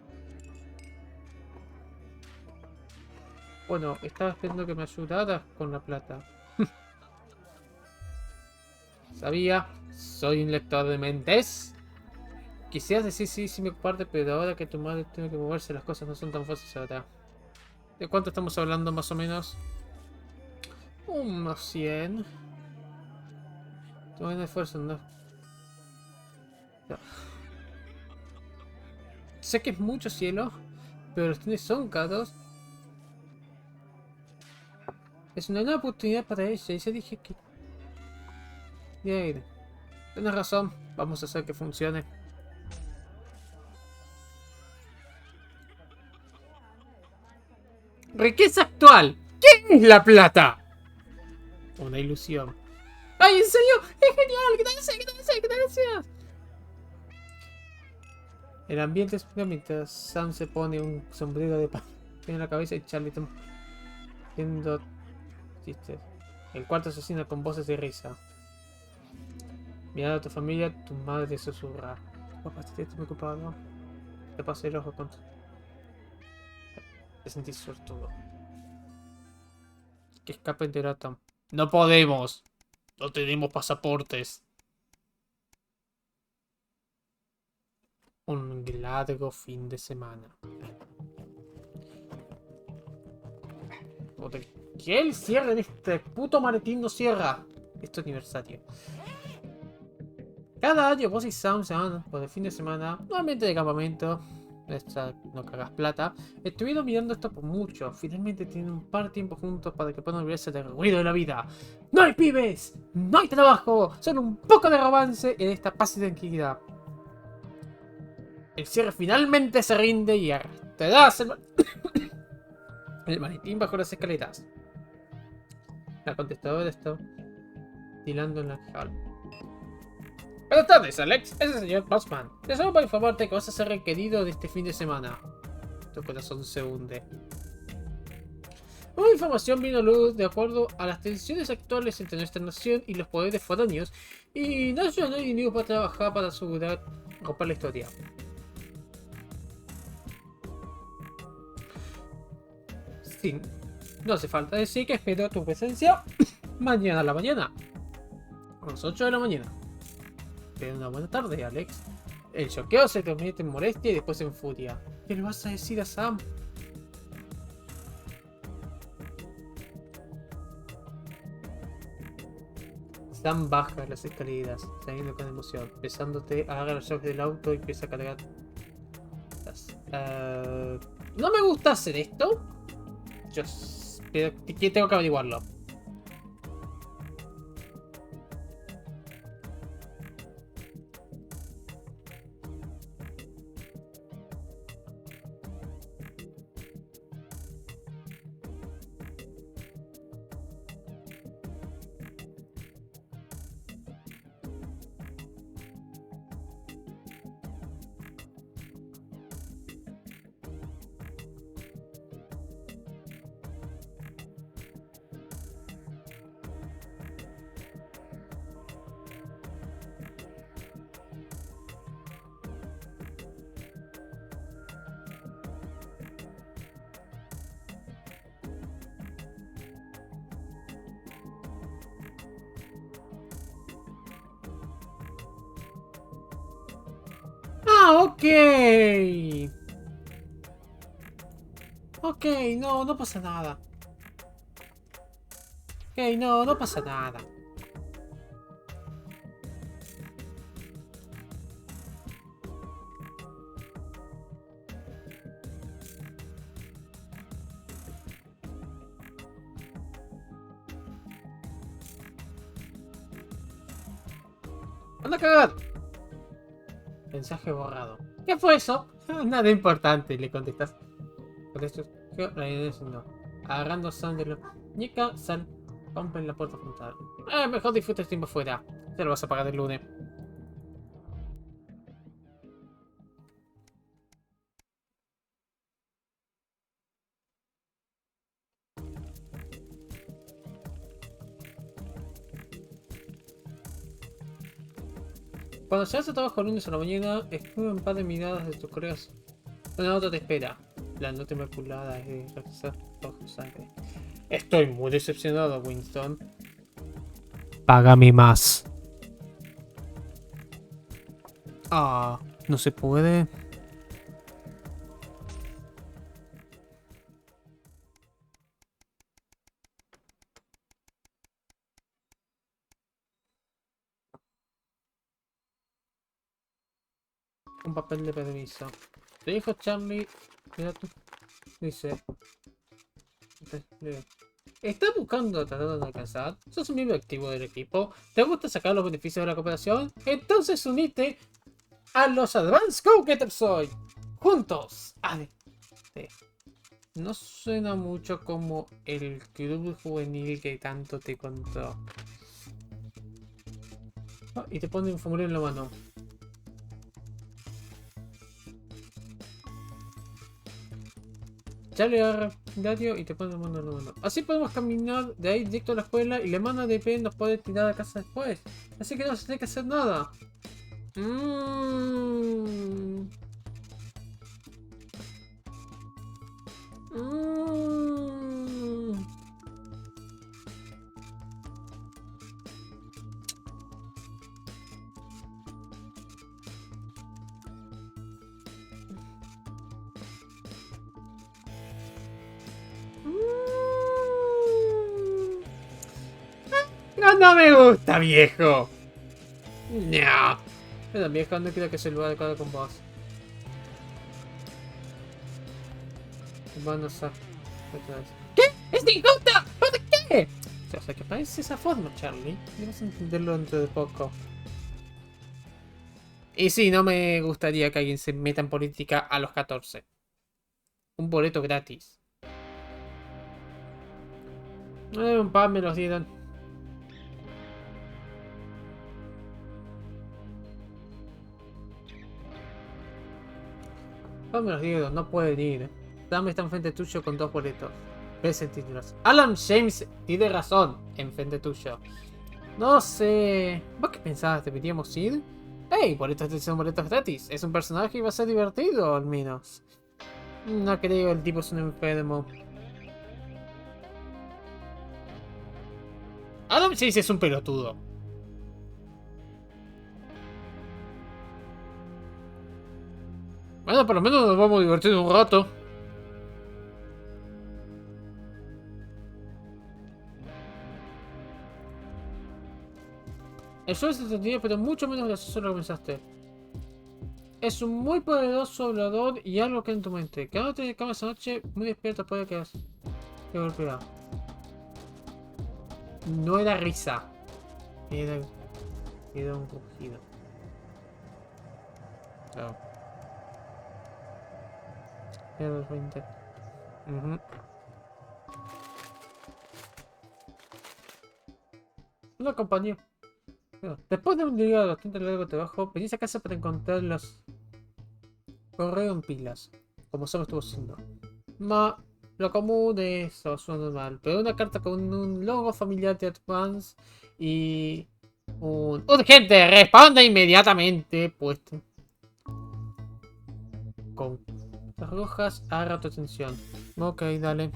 Bueno, estaba esperando que me ayudaras con la plata. Sabía, soy un lector de mentes. Quisieras decir sí, sí me parte, pero ahora que tu madre tiene que moverse, las cosas no son tan fáciles ahora. ¿De cuánto estamos hablando más o menos? Unos 100. Tu buen esfuerzo, no. Sé que es mucho cielo, pero los trenes son caros. Es una nueva oportunidad para ella y ya dije que... Bien. Tienes razón, vamos a hacer que funcione. Riqueza actual. ¿Qué es la plata? Una ilusión. ¡Ay, en serio! ¡Es genial! ¡Gracias, gracias, gracias! El ambiente es mientras Sam se pone un sombrero de pan en la cabeza y Charlie está haciendo chistes. El cuarto asesina con voces de risa. Mirando a tu familia, tu madre te susurra. Papá, estoy muy ocupado. Te pasé el ojo con... Te sentís suertudo. Que escape de Tom. ¡No podemos! No tenemos pasaportes. Un largo fin de semana. Que el cierre de este puto maletín no cierra. Este aniversario. Cada año vos y Sam se van por el fin de semana, nuevamente de campamento. No cagas plata. Estuvieron mirando esto por mucho. Finalmente tienen un par de tiempo juntos para que puedan olvidarse del ruido de la vida. ¡No hay pibes! ¡No hay trabajo! Solo un poco de romance en esta paz y tranquilidad. El cierre finalmente se rinde y arrastrarás el maletín bajo las escaleras. La contestadora está tilando en la jaula. Buenas tardes, Alex. Es el señor Postman. Te solo para informarte que vas a ser requerido de este fin de semana. Tu corazón se hunde. Una información vino a luz de acuerdo a las tensiones actuales entre nuestra nación y los poderes foráneos, y National News va a trabajar para asegurar romper la historia. Sí, no hace falta decir que espero tu presencia mañana a la mañana. A las 8 de la mañana. Ten una buena tarde, Alex. El choqueo se convierte en molestia y después en furia. ¿Qué le vas a decir a Sam? Sam baja las escaleras, saliendo con emoción. Besándote, agarra los llaves del auto y empieza a cargar. No me gusta hacer esto. Pero tengo que averiguarlo. Ah, ok. Ok, no pasa nada. Ok, no pasa nada. ¡Anda a cagar! Mensaje borrado. ¿Qué fue eso? Nada importante, le contestas. Contestas. No. Agarrando a Sam de la muñeca, Sam rompe en la puerta frontal. Mejor disfruta el tiempo fuera. Ya lo vas a pagar el lunes. Cuando llegas a trabajo el lunes a la mañana, escribe un par de miradas de tus colegas. Una nota te espera. La nota inmaculada es de regresar bajo sangre. Estoy muy decepcionado, Winston. Págame más. Ah, no se puede. Un papel de permiso. Te dijo Charlie. Mira tú. Dice. ¿Estás buscando tratar de alcanzar? ¿Sos un miembro activo del equipo? ¿Te gusta sacar los beneficios de la cooperación? Entonces unite a los Advanced Go-Getters hoy. Juntos. No suena mucho como el club juvenil que tanto te contó. Y te pone un formulario en la mano. Ya le agarra el diario y te pone el mano en la mano. Así podemos caminar de ahí directo a la escuela y la hermana de Ben nos puede tirar a casa después. Así que no se tiene que hacer nada. No, no me gusta, viejo. No. Pero viejo, no creo que sea el lugar adecuado con vos. Vamos a... ¿Qué? ¡Es injusto! ¿Por qué? O sea, que parece esa forma, Charlie. Debes entenderlo dentro de poco. Y sí, no me gustaría que alguien se meta en política a los 14. Un boleto gratis. Un pan me los dieron. Pan me los dieron, no pueden ir. Dame está enfrente tuyo con 2 boletos. Ves en títulos. Alan James tiene razón. Enfrente tuyo. No sé. ¿Vos qué pensabas? ¿Deberíamos ir? ¡Ey! Boletos son boletos gratis. Es un personaje y va a ser divertido, al menos. No creo, el tipo es un enfermo. Adam James es un pelotudo. Bueno, por lo menos nos vamos a divertir un rato. El show es entretenido, pero mucho menos gracioso de lo que pensaste. Es un muy poderoso hablador y algo que en tu mente. Quedándote de cama esa noche, muy despierto puede que te golpea. No era risa. Era un rugido. Claro. Era los 20. Una compañía. Después de un día bastante largo de trabajo, venís a casa para encontrar los correo en pilas, como Sam estuvo haciendo. Lo común es eso, suena normal, pero una carta con un logo familiar de Advance y un urgente, responde inmediatamente puesto. Con las rojas agarra tu atención. Ok, dale.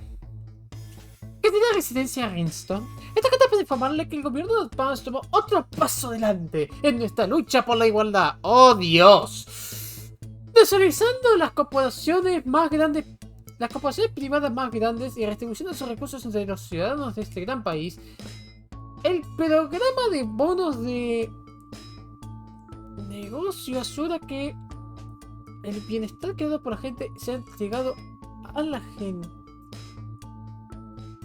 ¿Qué tiene residencia a Rinston? Esta carta puede informarle que el gobierno de Advance tomó otro paso adelante en nuestra lucha por la igualdad. ¡Oh, Dios! Nacionalizando las corporaciones más grandes, las corporaciones privadas más grandes y redistribuyendo sus recursos entre los ciudadanos de este gran país, el programa de bonos de negocio asegura que el bienestar creado por la gente se ha entregado a la gente.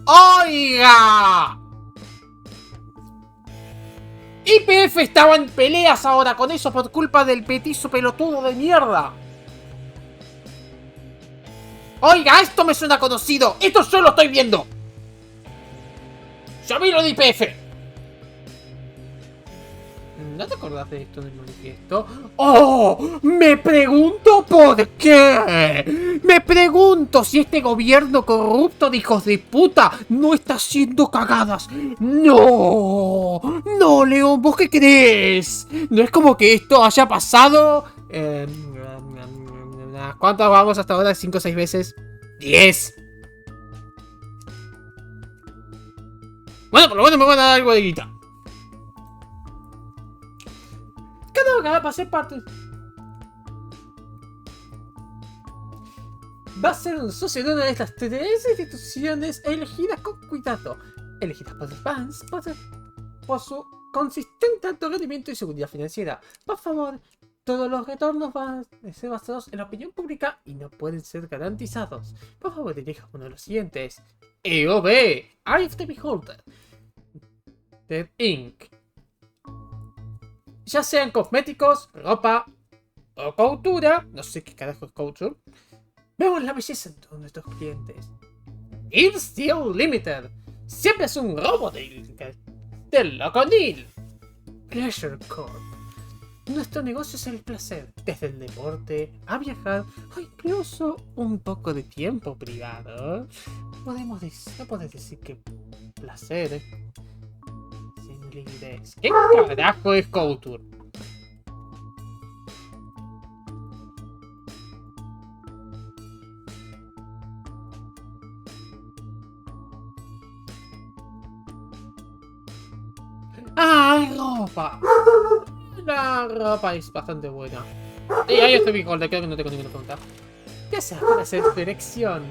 ¡Oiga! YPF estaba en peleas ahora con eso por culpa del petizo pelotudo de mierda. Oiga, esto me suena conocido. Esto yo lo estoy viendo. Yo vi lo de YPF. ¿No te acordás de esto en el manifiesto? ¡Oh! Me pregunto por qué. Me pregunto si este gobierno corrupto de hijos de puta no está haciendo cagadas. ¡No! ¡No, León! ¿Vos qué crees? No es como que esto haya pasado... ¿Cuántas vamos hasta ahora? ¿5 o 6 veces? 10. Bueno, por lo menos me van a dar algo de guita. Cada vez que va a ser parte. Va a ser un socio de una de estas 3 instituciones elegidas con cuidado. Elegidas por los fans por su consistente alto rendimiento y seguridad financiera. Por favor, todos los retornos van a ser basados en la opinión pública y no pueden ser garantizados. Por favor, elija uno de los siguientes. EOB, Eye of the Beholder, Dead Inc. Ya sean cosméticos, ropa o coutura, no sé qué carajo es couture, vemos la belleza en todos nuestros clientes. Ear Steel Limited, siempre es un robo del loco Neil. Pleasure Corp, nuestro negocio es el placer, desde el deporte a viajar o incluso un poco de tiempo privado. No podés decir que placer sin liquidez. ¿Qué carajo es couture? ¡Ah, ropa! La ropa es bastante buena. Y ahí estoy mi creo que no tengo ninguna pregunta. ¿Qué se para hacer tu elección?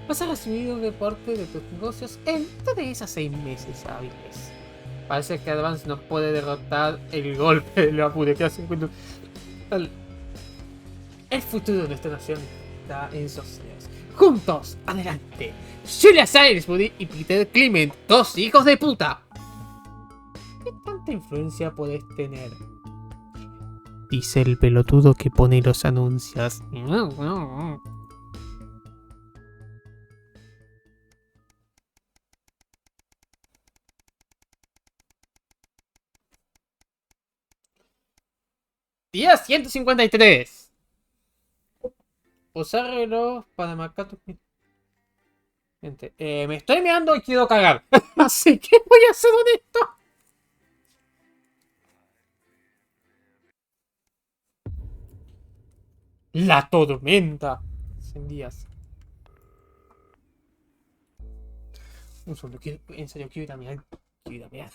vas a recibir un reporte de tus negocios en 3 a 6 meses hábiles. Parece que Advance nos puede derrotar el golpe de la burocracia. El futuro de nuestra nación está en sus dedos. ¡Juntos! ¡Adelante! Julia Salisbury y Peter Clement, 2 hijos de puta. ¿Qué tanta influencia puedes tener? Dice el pelotudo que pone los anuncios. Un Día 153. Usar reloj para marcar tus... Gente, me estoy meando y quiero cagar. Así que voy a ser honesto. La tormenta. Encendías. Un segundo, en serio, quiero ir a mirar. Quiero ir a mirar.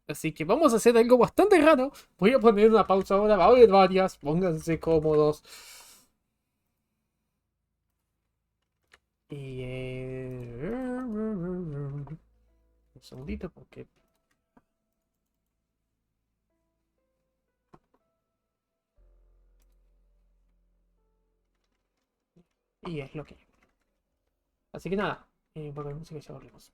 Así que vamos a hacer algo bastante raro. Voy a poner una pausa ahora. Va a haber varias. Pónganse cómodos. Y un segundito porque... Y es lo que... Así que nada. Bueno, música y ya volvemos.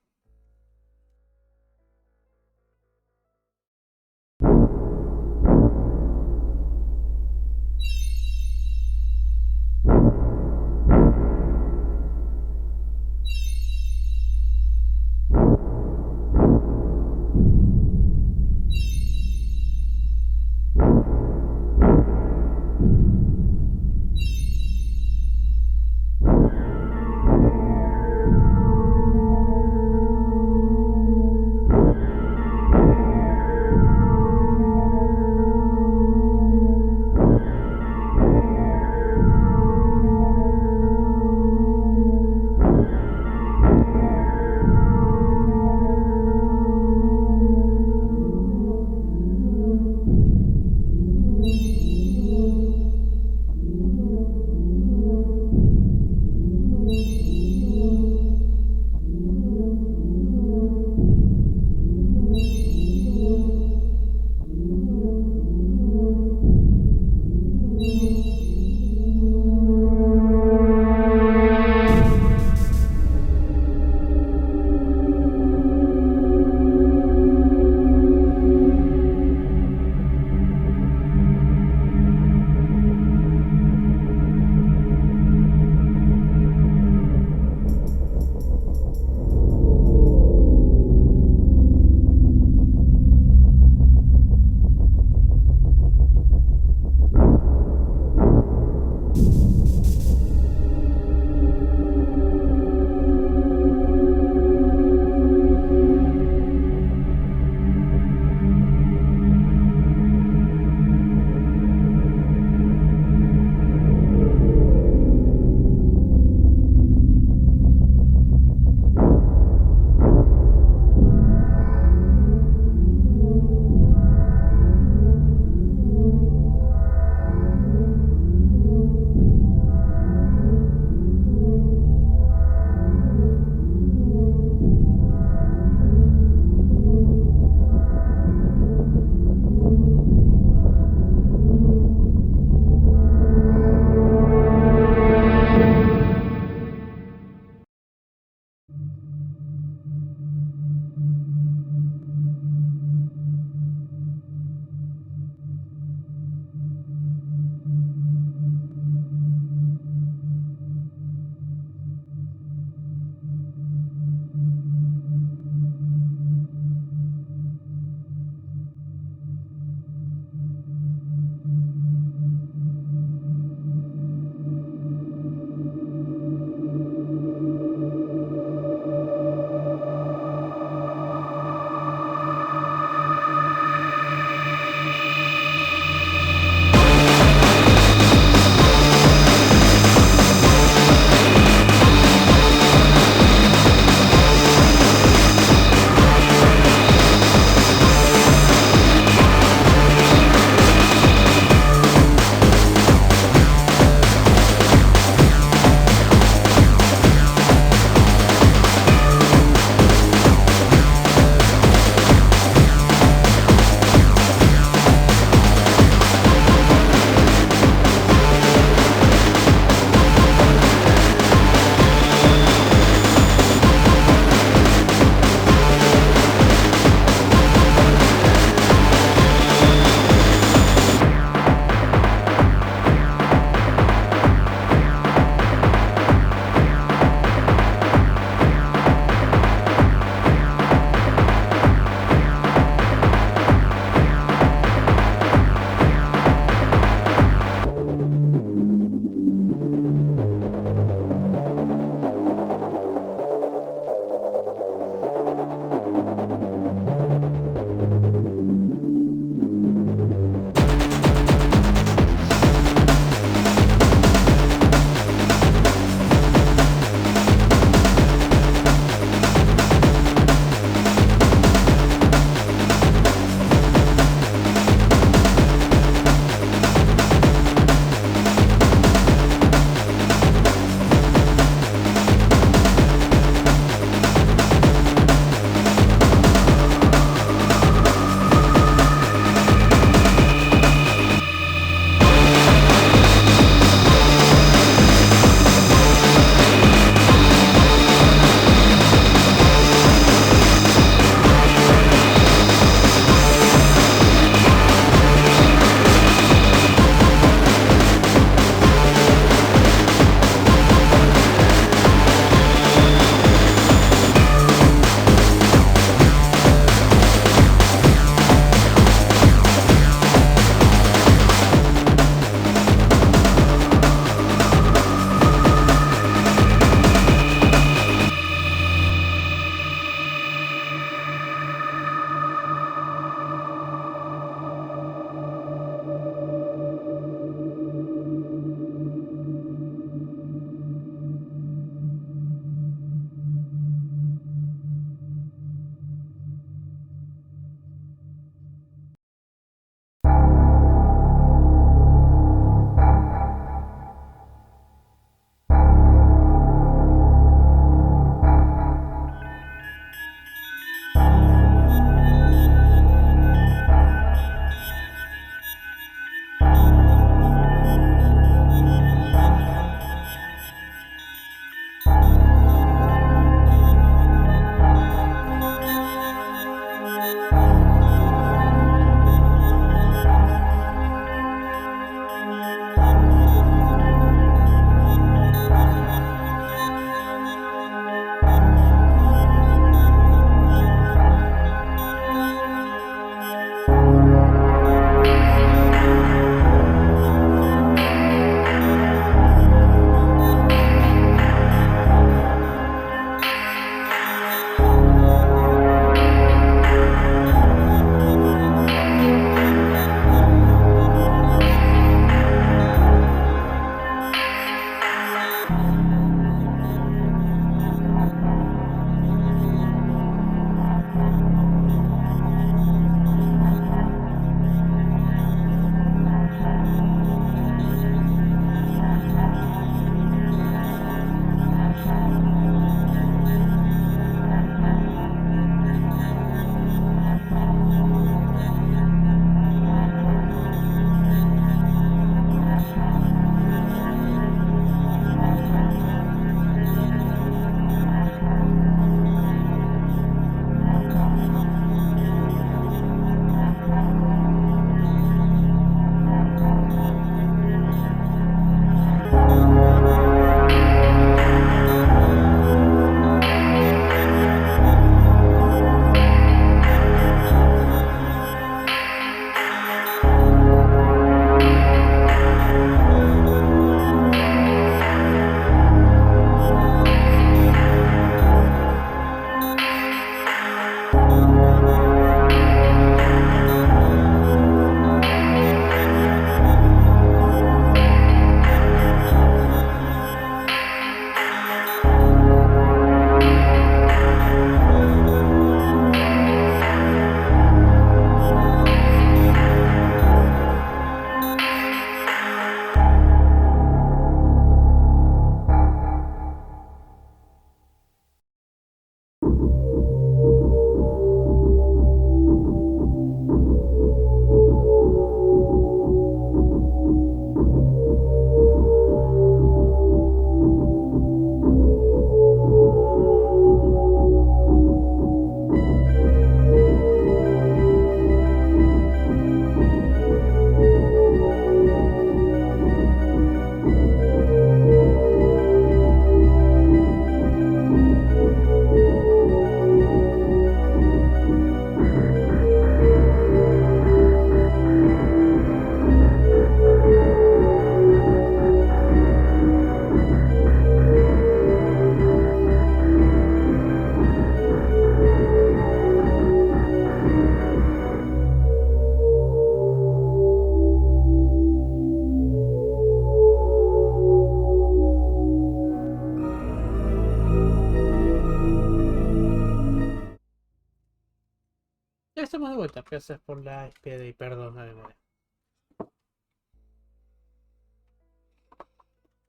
hacemos de vuelta. Gracias por la espera y perdón la demora.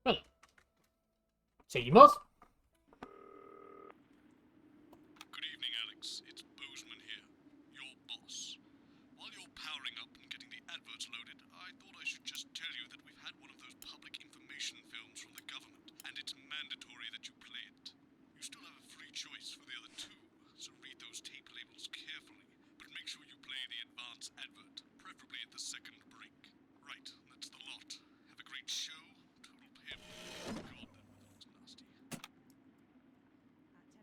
Bueno. ¿Seguimos? Good evening, Alex. It's Bozeman here, your boss. While you're powering up and getting the adverts loaded, I thought I should just tell you that we've had one of those public information films from the government, and it's mandatory that you play it. You still have a free choice for the other two, so read those tape labels carefully, but make sure you play the advance advert, preferably at the second break. Right, that's the lot. Have a great show. Total pimp. God, that looks nasty.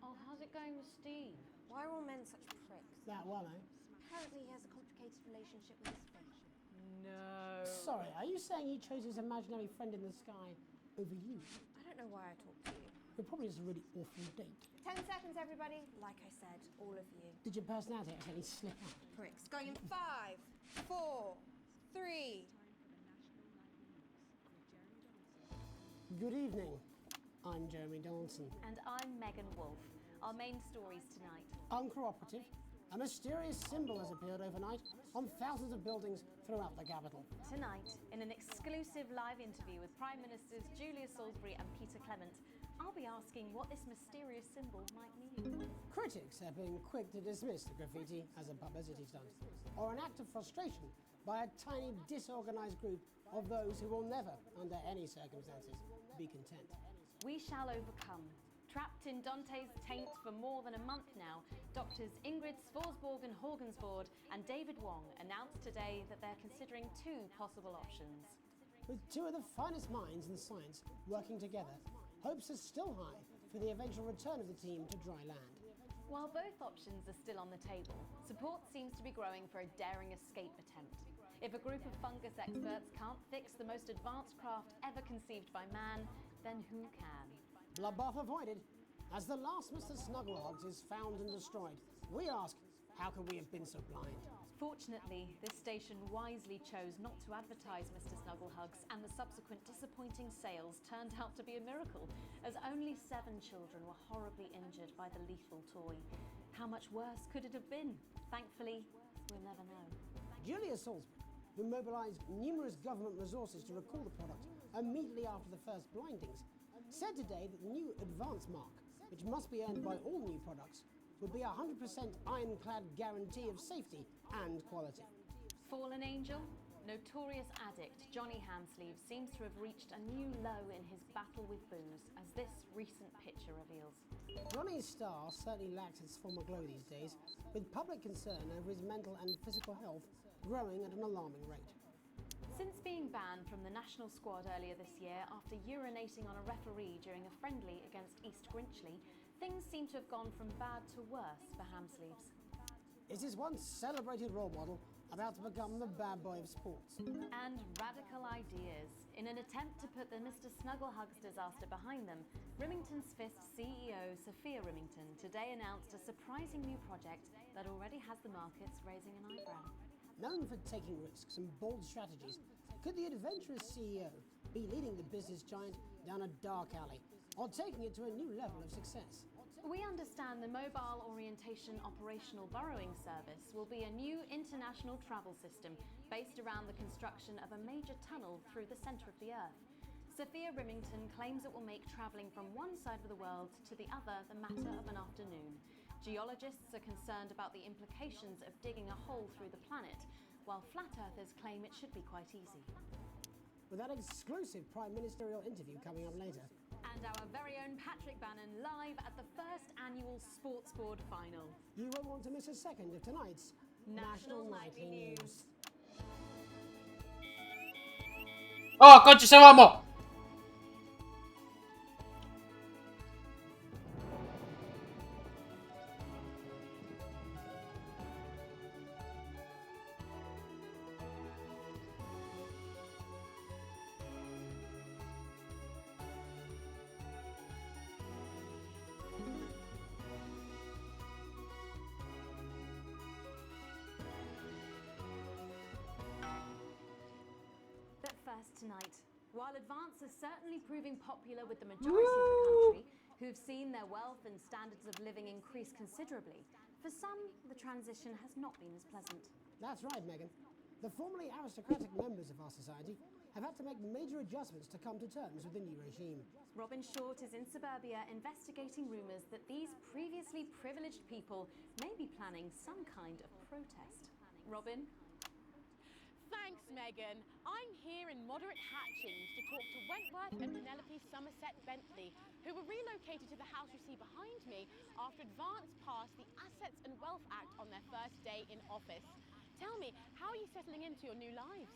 Oh, how's it going with Steve? Why are all men such pricks? That one, eh? Apparently he has a complicated relationship with his fish. No. Sorry, are you saying he chose his imaginary friend in the sky over you? I don't know why I talk to you. You're probably just a really awful date. 10 seconds, everybody. Like I said, all of you. Did your personality accidentally slip up? Pricks. Going in 5, 4, 3. Good evening. I'm Jeremy Donaldson. And I'm Megan Wolfe. Our main stories tonight. Uncooperative. A mysterious symbol has appeared overnight on thousands of buildings throughout the capital. Tonight, in an exclusive live interview with Prime Ministers Julia Salisbury and Peter Clement, I'll be asking what this mysterious symbol might mean. Critics have been quick to dismiss the graffiti as a publicity stunt, or an act of frustration by a tiny disorganized group of those who will never, under any circumstances, be content. We shall overcome. Trapped in Dante's taint for more than a month now, doctors Ingrid Svorsborg and Horgensvoord and David Wong announced today that they're considering two possible options. With two of the finest minds in science working together, hopes are still high for the eventual return of the team to dry land. While both options are still on the table, support seems to be growing for a daring escape attempt. If a group of fungus experts can't fix the most advanced craft ever conceived by man, then who can? Bloodbath avoided. As the last Mr. Snugglehogs is found and destroyed, we ask, how could we have been so blind? Fortunately, this station wisely chose not to advertise Mr. Snugglehugs, and the subsequent disappointing sales turned out to be a miracle, as only 7 children were horribly injured by the lethal toy. How much worse could it have been? Thankfully, we'll never know. Julia Salisbury, who mobilised numerous government resources to recall the product immediately after the first blindings, said today that the new advance mark, which must be earned by all new products, would be a 100% ironclad guarantee of safety and quality. Fallen angel? Notorious addict Johnny Hansleeve seems to have reached a new low in his battle with booze, as this recent picture reveals. Johnny's star certainly lacks its former glow these days, with public concern over his mental and physical health growing at an alarming rate. Since being banned from the national squad earlier this year after urinating on a referee during a friendly against East Grinchley, things seem to have gone from bad to worse for Hamsleeves. Is his once celebrated role model about to become the bad boy of sports? And radical ideas. In an attempt to put the Mr. Snugglehugs disaster behind them, Rimington's Fist CEO Sophia Rimington today announced a surprising new project that already has the markets raising an eyebrow. Known for taking risks and bold strategies, could the adventurous CEO be leading the business giant down a dark alley, or taking it to a new level of success? We understand the Mobile Orientation Operational Burrowing Service will be a new international travel system based around the construction of a major tunnel through the centre of the Earth. Sophia Rimington claims it will make travelling from one side of the world to the other the matter of an afternoon. Geologists are concerned about the implications of digging a hole through the planet, while flat earthers claim it should be quite easy. With that exclusive Prime Ministerial interview coming up later. And our very own Patrick Bannon live at the first annual Sports Board final. You won't want to miss a second of tonight's National Nightly News. ¡Oh, coche, se vamos! But first tonight, while Advance is certainly proving popular with the majority of the country, who've seen their wealth and standards of living increase considerably. For some, the transition has not been as pleasant. That's right, Megan. The formerly aristocratic members of our society have had to make major adjustments to come to terms with the new regime. Robin Short is in suburbia investigating rumours that these previously privileged people may be planning some kind of protest. Robin? Thanks, Megan. I'm here in moderate Hatchings to talk to Wentworth and Penelope Somerset Bentley, who were relocated to the house you see behind me after Advance passed the Assets and Wealth Act on their first day in office. Tell me, how are you settling into your new lives?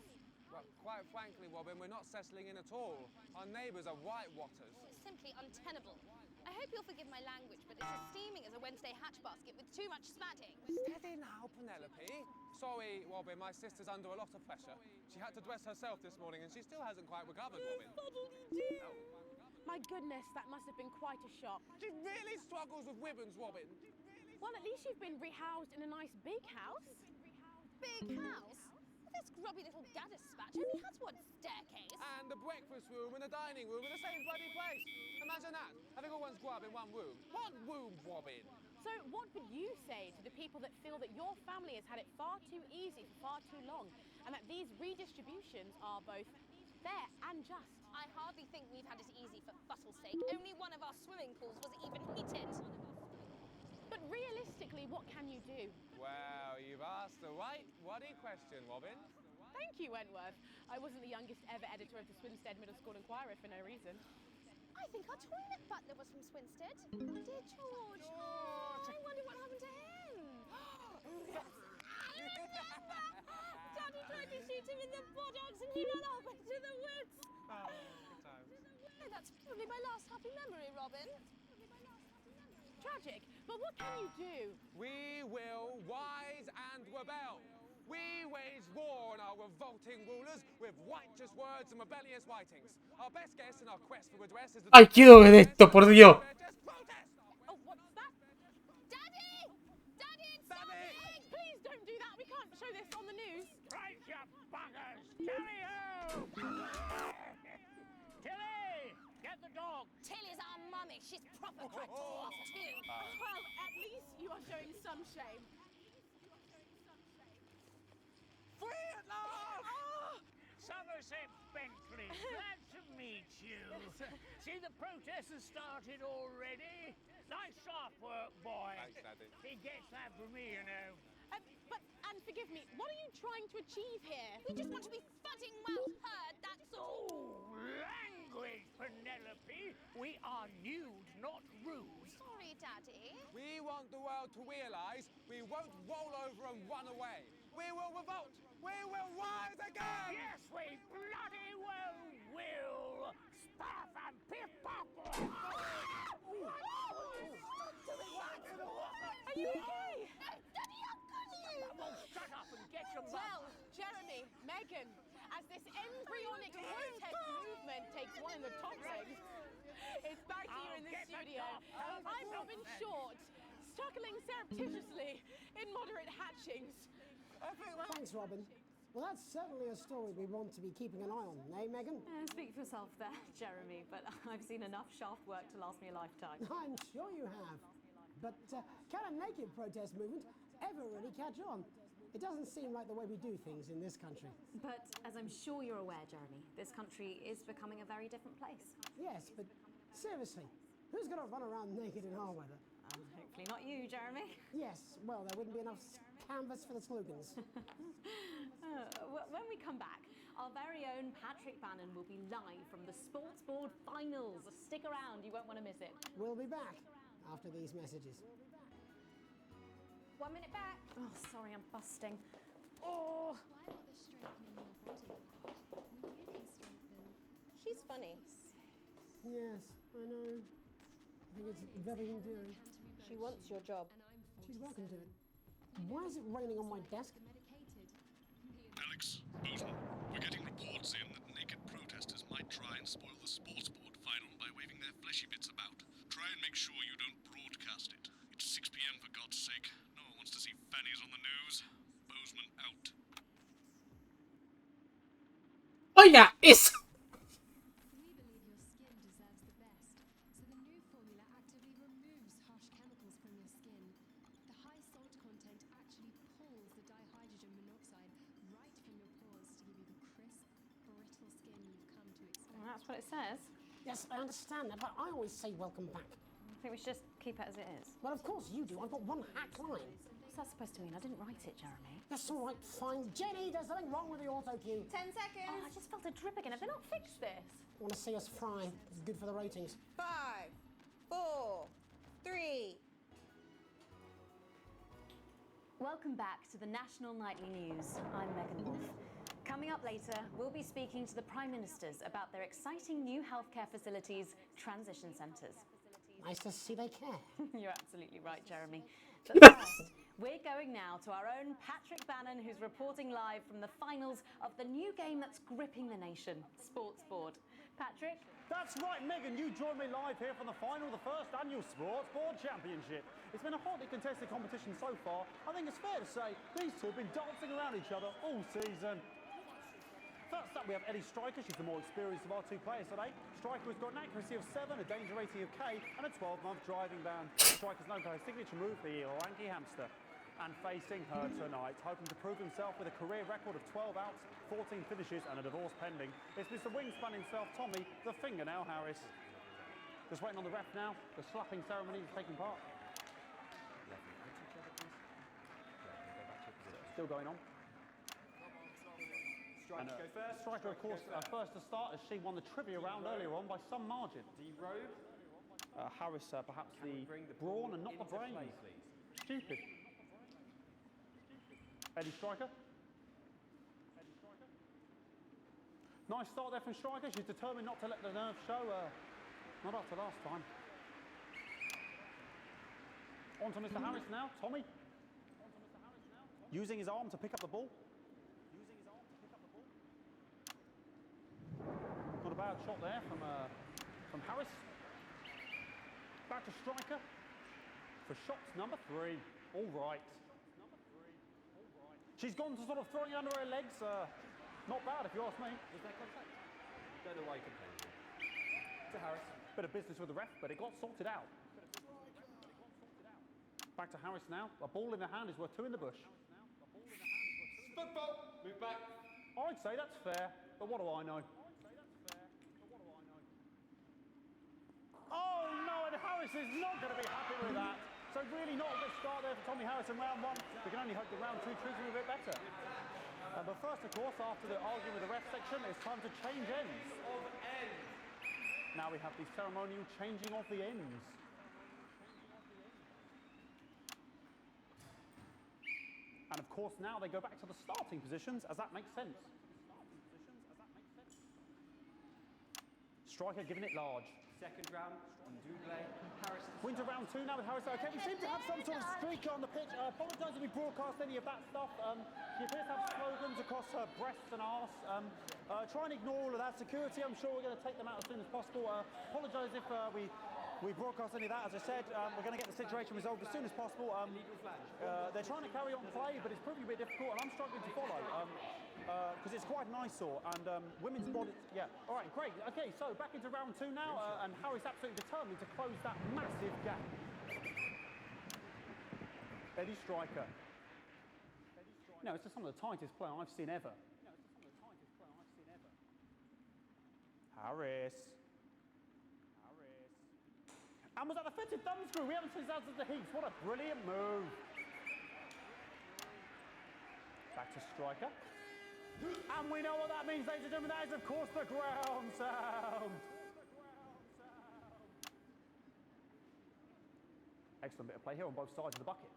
Well, quite frankly, Robin, we're not settling in at all. Our neighbours are whitewatters. It's simply untenable. I hope you'll forgive my language, but it's as steaming as a Wednesday hatch basket with too much spatting. Steady now, Penelope. Sorry, Robin, my sister's under a lot of pressure. She had to dress herself this morning and she still hasn't quite recovered, Robin. My goodness, that must have been quite a shock. She really struggles with women's, Robin. Well, at least you've been rehoused in a nice big house. Big house? This grubby little gaddis spatch only has one staircase. And the breakfast room and the dining room in the same bloody place. Imagine that, having all one's grub in one room. One room, Robin. So what would you say to the people that feel that your family has had it far too easy for far too long, and that these redistributions are both fair and just? I hardly think we've had it easy for fussle's sake. Only one of our swimming pools was even heated. But realistically, what can you do? Well, you've asked the right bloody question, Robin. Thank you, Wentworth. I wasn't the youngest ever editor of the Swinstead Middle School Inquirer for no reason. I think our toilet butler was from Swinstead. Dear George. Oh, I wonder what happened to him. I remember! Daddy tried to shoot him in the buttocks and he ran off into the woods. Oh, good times. That's probably my last happy memory, Robin. Tragic, but what can you do? We will rise and rebel. We wage war on our revolting rulers with righteous words and rebellious writings. Our best guess in our quest for redress is... ¡Ay, quiero ver esto, por Dios! Oh, what's that? Daddy! Daddy, it's Daddy! Please don't do that. We can't show this on the news. Right, you buggers! Tilly-ho! Tilly! Get the dog! Tilly's our mummy. She's proper cracked off too. Well, at least you are showing some shame. Free at last! Somerset Bentley, glad to meet you. See, the protest has started already. Nice sharp work, boy. Thanks, Daddy. He gets that from me, you know. And forgive me, what are you trying to achieve here? We just want to be fudding well heard, that's all. Oh, language, Penelope. We are nude, not rude. Sorry, Daddy. We want the world to realise we won't roll over and run away. We will revolt. We will rise again. Yes, we bloody well will. Stuff and piff pop. Are you okay? Daddy, how could you? Well, shut up and get your Well, Jeremy, Megan, as this embryonic protest movement takes one in the top ranks, it's back to you in the studio. I'm Robin Short, struggling surreptitiously in moderate Hatchings. Thanks, Robin. Well, that's certainly a story we want to be keeping an eye on, eh, Megan? Speak for yourself there, Jeremy, but I've seen enough shaft work to last me a lifetime. I'm sure you have. But can a naked protest movement ever really catch on? It doesn't seem like the way we do things in this country. But as I'm sure you're aware, Jeremy, this country is becoming a very different place. Yes, but seriously, who's going to run around naked in our weather? Hopefully not you, Jeremy. Yes, well, there wouldn't be enough canvas for the slogans. When we come back, our very own Patrick Bannon will be live from the Sports Board Finals. Stick around, you won't want to miss it. We'll be back after these messages. 1 minute back. Oh, sorry, I'm busting. Oh! She's funny. Yes, I know. I think it's very endearing. She wants your job. She's welcome to it. Why is it raining on my desk? Alex, Boson, we're getting reports in that naked protesters might try and spoil the sports board final by waving their fleshy bits about. Try and make sure you don't broadcast it. It's 6 p.m. for God's sake. No one wants to see fannies on the news. Bozeman out. Oiga, eso. We believe your skin deserves the best, so the new formula what it says. Yes, I understand that, but I always say welcome back. I think we should just keep it as it is. Well, of course you do. I've got one hack line. What's that supposed to mean? I didn't write it, Jeremy. That's all right, fine. Jenny, there's something wrong with the auto cue. 10 seconds. Oh, I just felt a drip again. Have they not fixed this? Want to see us fry? It's good for the ratings. 5, 4, 3. Welcome back to the National Nightly News. I'm Megan Wolf. Coming up later, we'll be speaking to the Prime Ministers about their exciting new healthcare facilities, transition centres. Nice to see they care. You're absolutely right, Jeremy. But first, we're going now to our own Patrick Bannon, who's reporting live from the finals of the new game that's gripping the nation, Sports Board. Patrick? That's right, Megan, you join me live here for the final of the first annual Sports Board Championship. It's been a hotly contested competition so far. I think it's fair to say these two have been dancing around each other all season. First up, we have Eddie Striker. She's the more experienced of our two players today. Striker has got an accuracy of 7, a danger rating of K, and a 12-month driving ban. Striker's known for her signature move, the Lanky Hamster. And facing her tonight, hoping to prove himself with a career record of 12 outs, 14 finishes, and a divorce pending, it's Mr. Wingspan himself, Tommy, the Fingernail Harris. Just waiting on the ref now. The slapping ceremony is taking part. Still going on. Striker go first. Striker, of course, first to start as she won the trivia round earlier on by some margin. D-Robe. Harris, perhaps the brawn and not the brains. Stupid. Eddie Striker. Nice start there from Striker. She's determined not to let the nerves show. Not after last time. On to Mr. Harris now. Tommy. Using his arm to pick up the ball. Not a bad shot there from Harris. Back to Striker for shots number 3. All right. She's gone to sort of throwing it under her legs. Not bad if you ask me. Was there contact? Don't know why you complained. To Harris. Bit of business with the ref, but it got sorted out. Back to Harris now. A ball in the hand is worth 2 in the bush. Football. Move back. I'd say that's fair, but what do I know? Oh no, and Harris is not going to be happy with that. So really not a good start there for Tommy Harris in round 1. We can only hope that round 2 treats him a bit better. But first, of course, after the arguing with the ref section, it's time to change ends. Now we have the ceremonial changing of the ends. And of course, now they go back to the starting positions, as that makes sense. Striker giving it large. Second round, Double. Harris. Winter round 2 now with Harris. Okay, we seem to have some sort of streak on the pitch. Apologise if we broadcast any of that stuff. She appears to have slogans across her breasts and arse. Try and ignore all of that. Security, I'm sure we're going to take them out as soon as possible. Apologise if we broadcast any of that. As I said, we're going to get the situation resolved as soon as possible. They're trying to carry on play, but it's proving a bit difficult, and I'm struggling to follow. Because it's quite an eyesore, and women's body, yeah. All right, great. Okay, so back into round 2 now, and Harris absolutely determined to close that massive gap. Eddie Striker. No, it's just some of the tightest play I've seen ever. Harris. And was that the fitted thumb screw? We haven't seen that since the Heats. What a brilliant move. Back to Striker. And we know what that means, ladies and gentlemen. That is, of course, the ground sound. Excellent bit of play here on both sides of the bucket.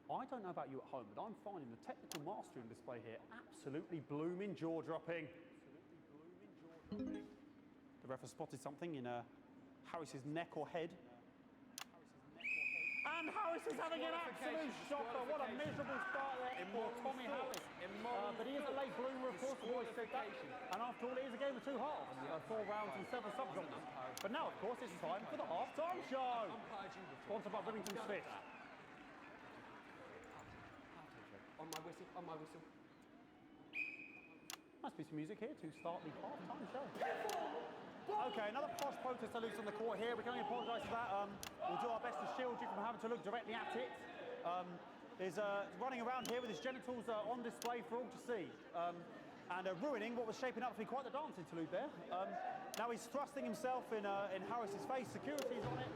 I don't know about you at home, but I'm finding the technical mastering display here absolutely blooming jaw-dropping. The ref has spotted something in Harris's neck or head. And Harris is having an absolute shocker. What a miserable start there for Tommy Harris. But he is a late bloomer, of course, the boys said that. And after all, it is a game of 2 halves. 4 rounds and 7 subgenres. But now, of course, it's time for the half-time show. Sponsored by Remington Smith. On my whistle, on my whistle. Nice piece of music here to start the half-time show. Okay, another posh protester loose on the court here. We can only apologise for that. We'll do our best to shield you from having to look directly at it. He's running around here with his genitals on display for all to see. and ruining what was shaping up to be quite the dance interlude there. Now he's thrusting himself in Harris's face, security's on it,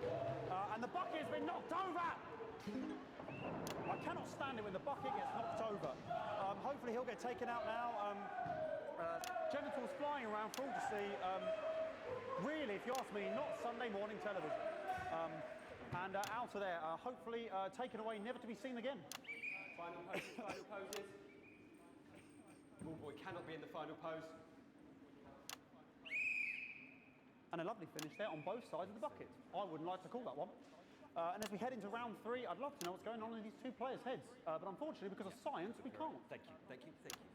and the bucket has been knocked over! I cannot stand it when the bucket gets knocked over. Hopefully he'll get taken out now. Genitals flying around for all to see. Really, if you ask me, not Sunday morning television. And out of there, hopefully taken away, never to be seen again. Final poses, final poses. Ball boy cannot be in the final pose. And a lovely finish there on both sides of the bucket. I wouldn't like to call that one. And as we head into round 3, I'd love to know what's going on in these two players' heads. But unfortunately, because of science, we can't. Thank you, thank you, thank you.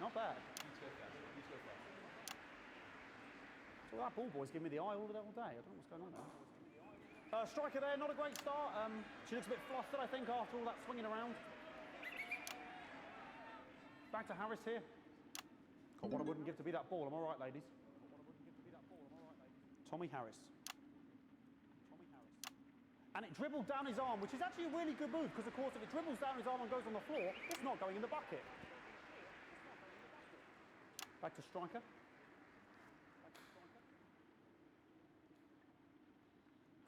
Not bad. You go first, you go first. So that ball boy's giving me the eye all day. I don't know what's going on there. Striker there, not a great start. She looks a bit flustered, I think, after all that swinging around. Back to Harris here. God, what I wouldn't give to be that ball. Am I right, ladies? Tommy Harris. And it dribbled down his arm, which is actually a really good move, because, of course, if it dribbles down his arm and goes on the floor, it's not going in the bucket. Back to striker.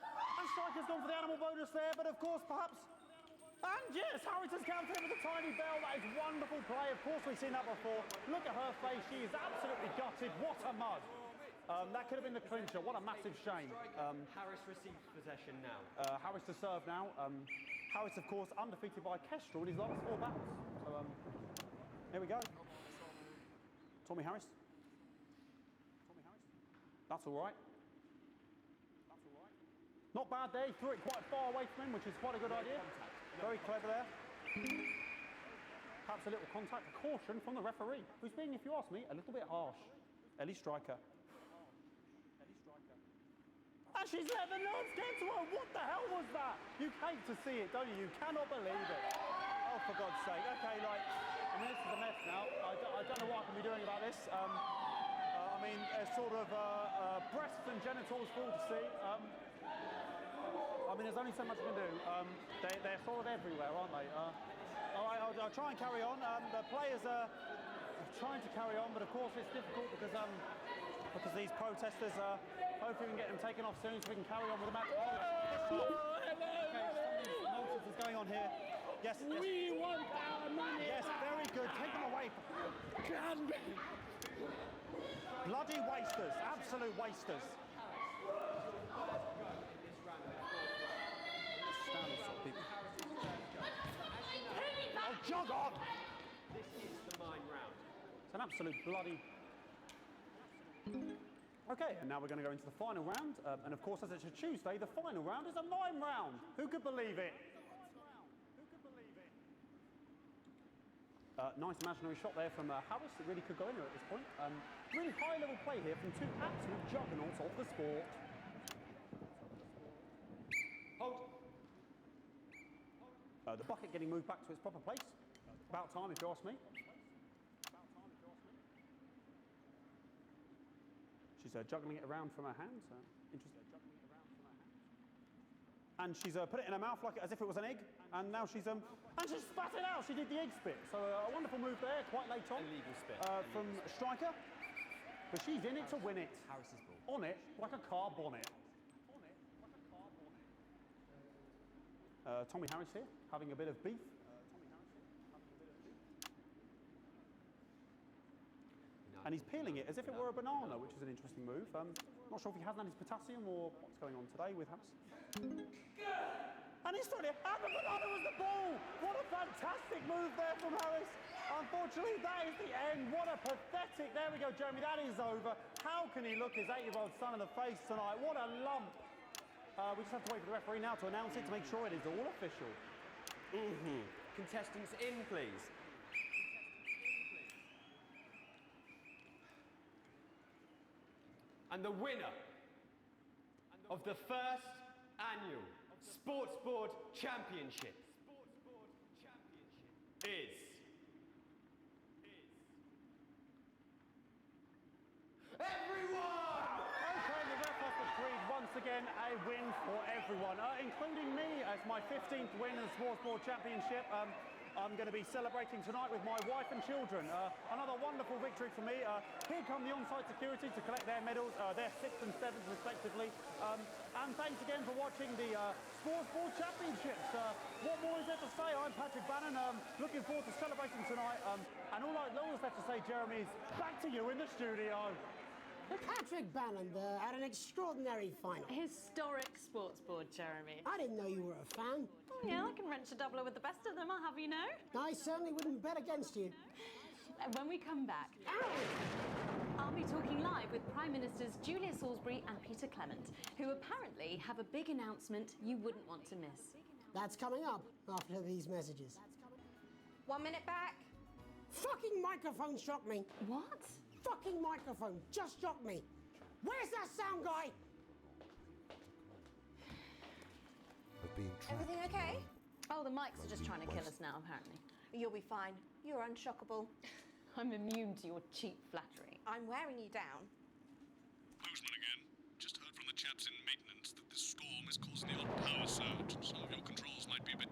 And striker's gone for the animal bonus there, but of course, perhaps... And yes, Harris has counted with a tiny bell. That is wonderful play. Of course, we've seen that before. Look at her face. She is absolutely gutted. What a mug. That could have been the clincher. What a massive shame. Harris receives possession now. Harris to serve now. Harris, of course, undefeated by Kestrel in his last 4 bouts. So, here we go. Tommy Harris. That's all right. Not bad there. He threw it quite far away from him, which is quite a good idea. Very clever there. Perhaps a little contact. A caution from the referee, who's being, if you ask me, a little bit harsh. Ellie Striker. And she's let the nerves get to her. What the hell was that? You hate to see it, don't you? You cannot believe it. Oh, for God's sake. Okay, like, I mean, this is a mess now. I don't know what I can be doing about this. I mean, sort of breasts and genitals for all to see. I mean, there's only so much I can do. They're sort of everywhere, aren't they? All right, I'll try and carry on. The players are trying to carry on, but of course it's difficult because these protesters, hopefully we can get them taken off soon so we can carry on with the match. Nonsense is going on here. Yes, yes. We want our money. Yes, very good. Take them away. Bloody wasters, absolute wasters. Oh, jog on! This is the mime round. It's an absolute bloody... Okay, and now we're going to go into the final round. And of course, as it's a Tuesday, the final round is a mime round. Who could believe it? Nice imaginary shot there from Harris. It really could go in there at this point. Really high-level play here from 2 absolute juggernauts of the sport. Hold. The bucket getting moved back to its proper place. About time, if you ask me. She's juggling it around from her hands. Interesting. And she's put it in her mouth like as if it was an egg. And now she's and she spat it out. She did the egg spit. So a wonderful move there, quite late on. Illegal spit. From striker. But she's in it to win it. Harris's ball. On it like a car bonnet. Tommy Harris here, having a bit of beef. And he's peeling it as if it were a banana, which is an interesting move. Not sure if he hasn't had his potassium or what's going on today with Harris. And he's throwing it, and the banana was the ball! What a fantastic move there from Harris. Unfortunately, that is the end. What a pathetic, there we go, Jeremy, that is over. How can he look his 8-year-old son in the face tonight? What a lump. We just have to wait for the referee now to announce it to make sure it is all official. Contestants in, please. And the winner of the first annual Sports Board Championship is... everyone! Okay, the ref has decreed once again a win for everyone, including me as my 15th win in the Sports Board Championship. I'm going to be celebrating tonight with my wife and children. Another wonderful victory for me. Here come the on-site security to collect their medals, their 6th and 7th respectively. And thanks again for watching the Sports Board Championships. What more is there to say? I'm Patrick Bannon, looking forward to celebrating tonight. And all I know is left to say, Jeremy, is back to you in the studio. Patrick Bannon had an extraordinary final. Historic sports board, Jeremy. I didn't know you were a fan. Oh, yeah, I can wrench a doubler with the best of them, I'll have you know. I certainly wouldn't bet against you. When we come back, I'll be talking live with Prime Ministers Julia Salisbury and Peter Clement, who apparently have a big announcement you wouldn't want to miss. That's coming up after these messages. 1 minute back. Fucking microphone shocked me. What? Fucking microphone just shocked me. Where's that sound guy? Everything okay? Oh, the mics are just trying to kill us now, apparently. You'll be fine. You're unshockable. I'm immune to your cheap flattery. I'm wearing you down. Boozman again. Just heard from the chaps in maintenance that this storm is causing the odd power surge, and some of your controls might be a bit,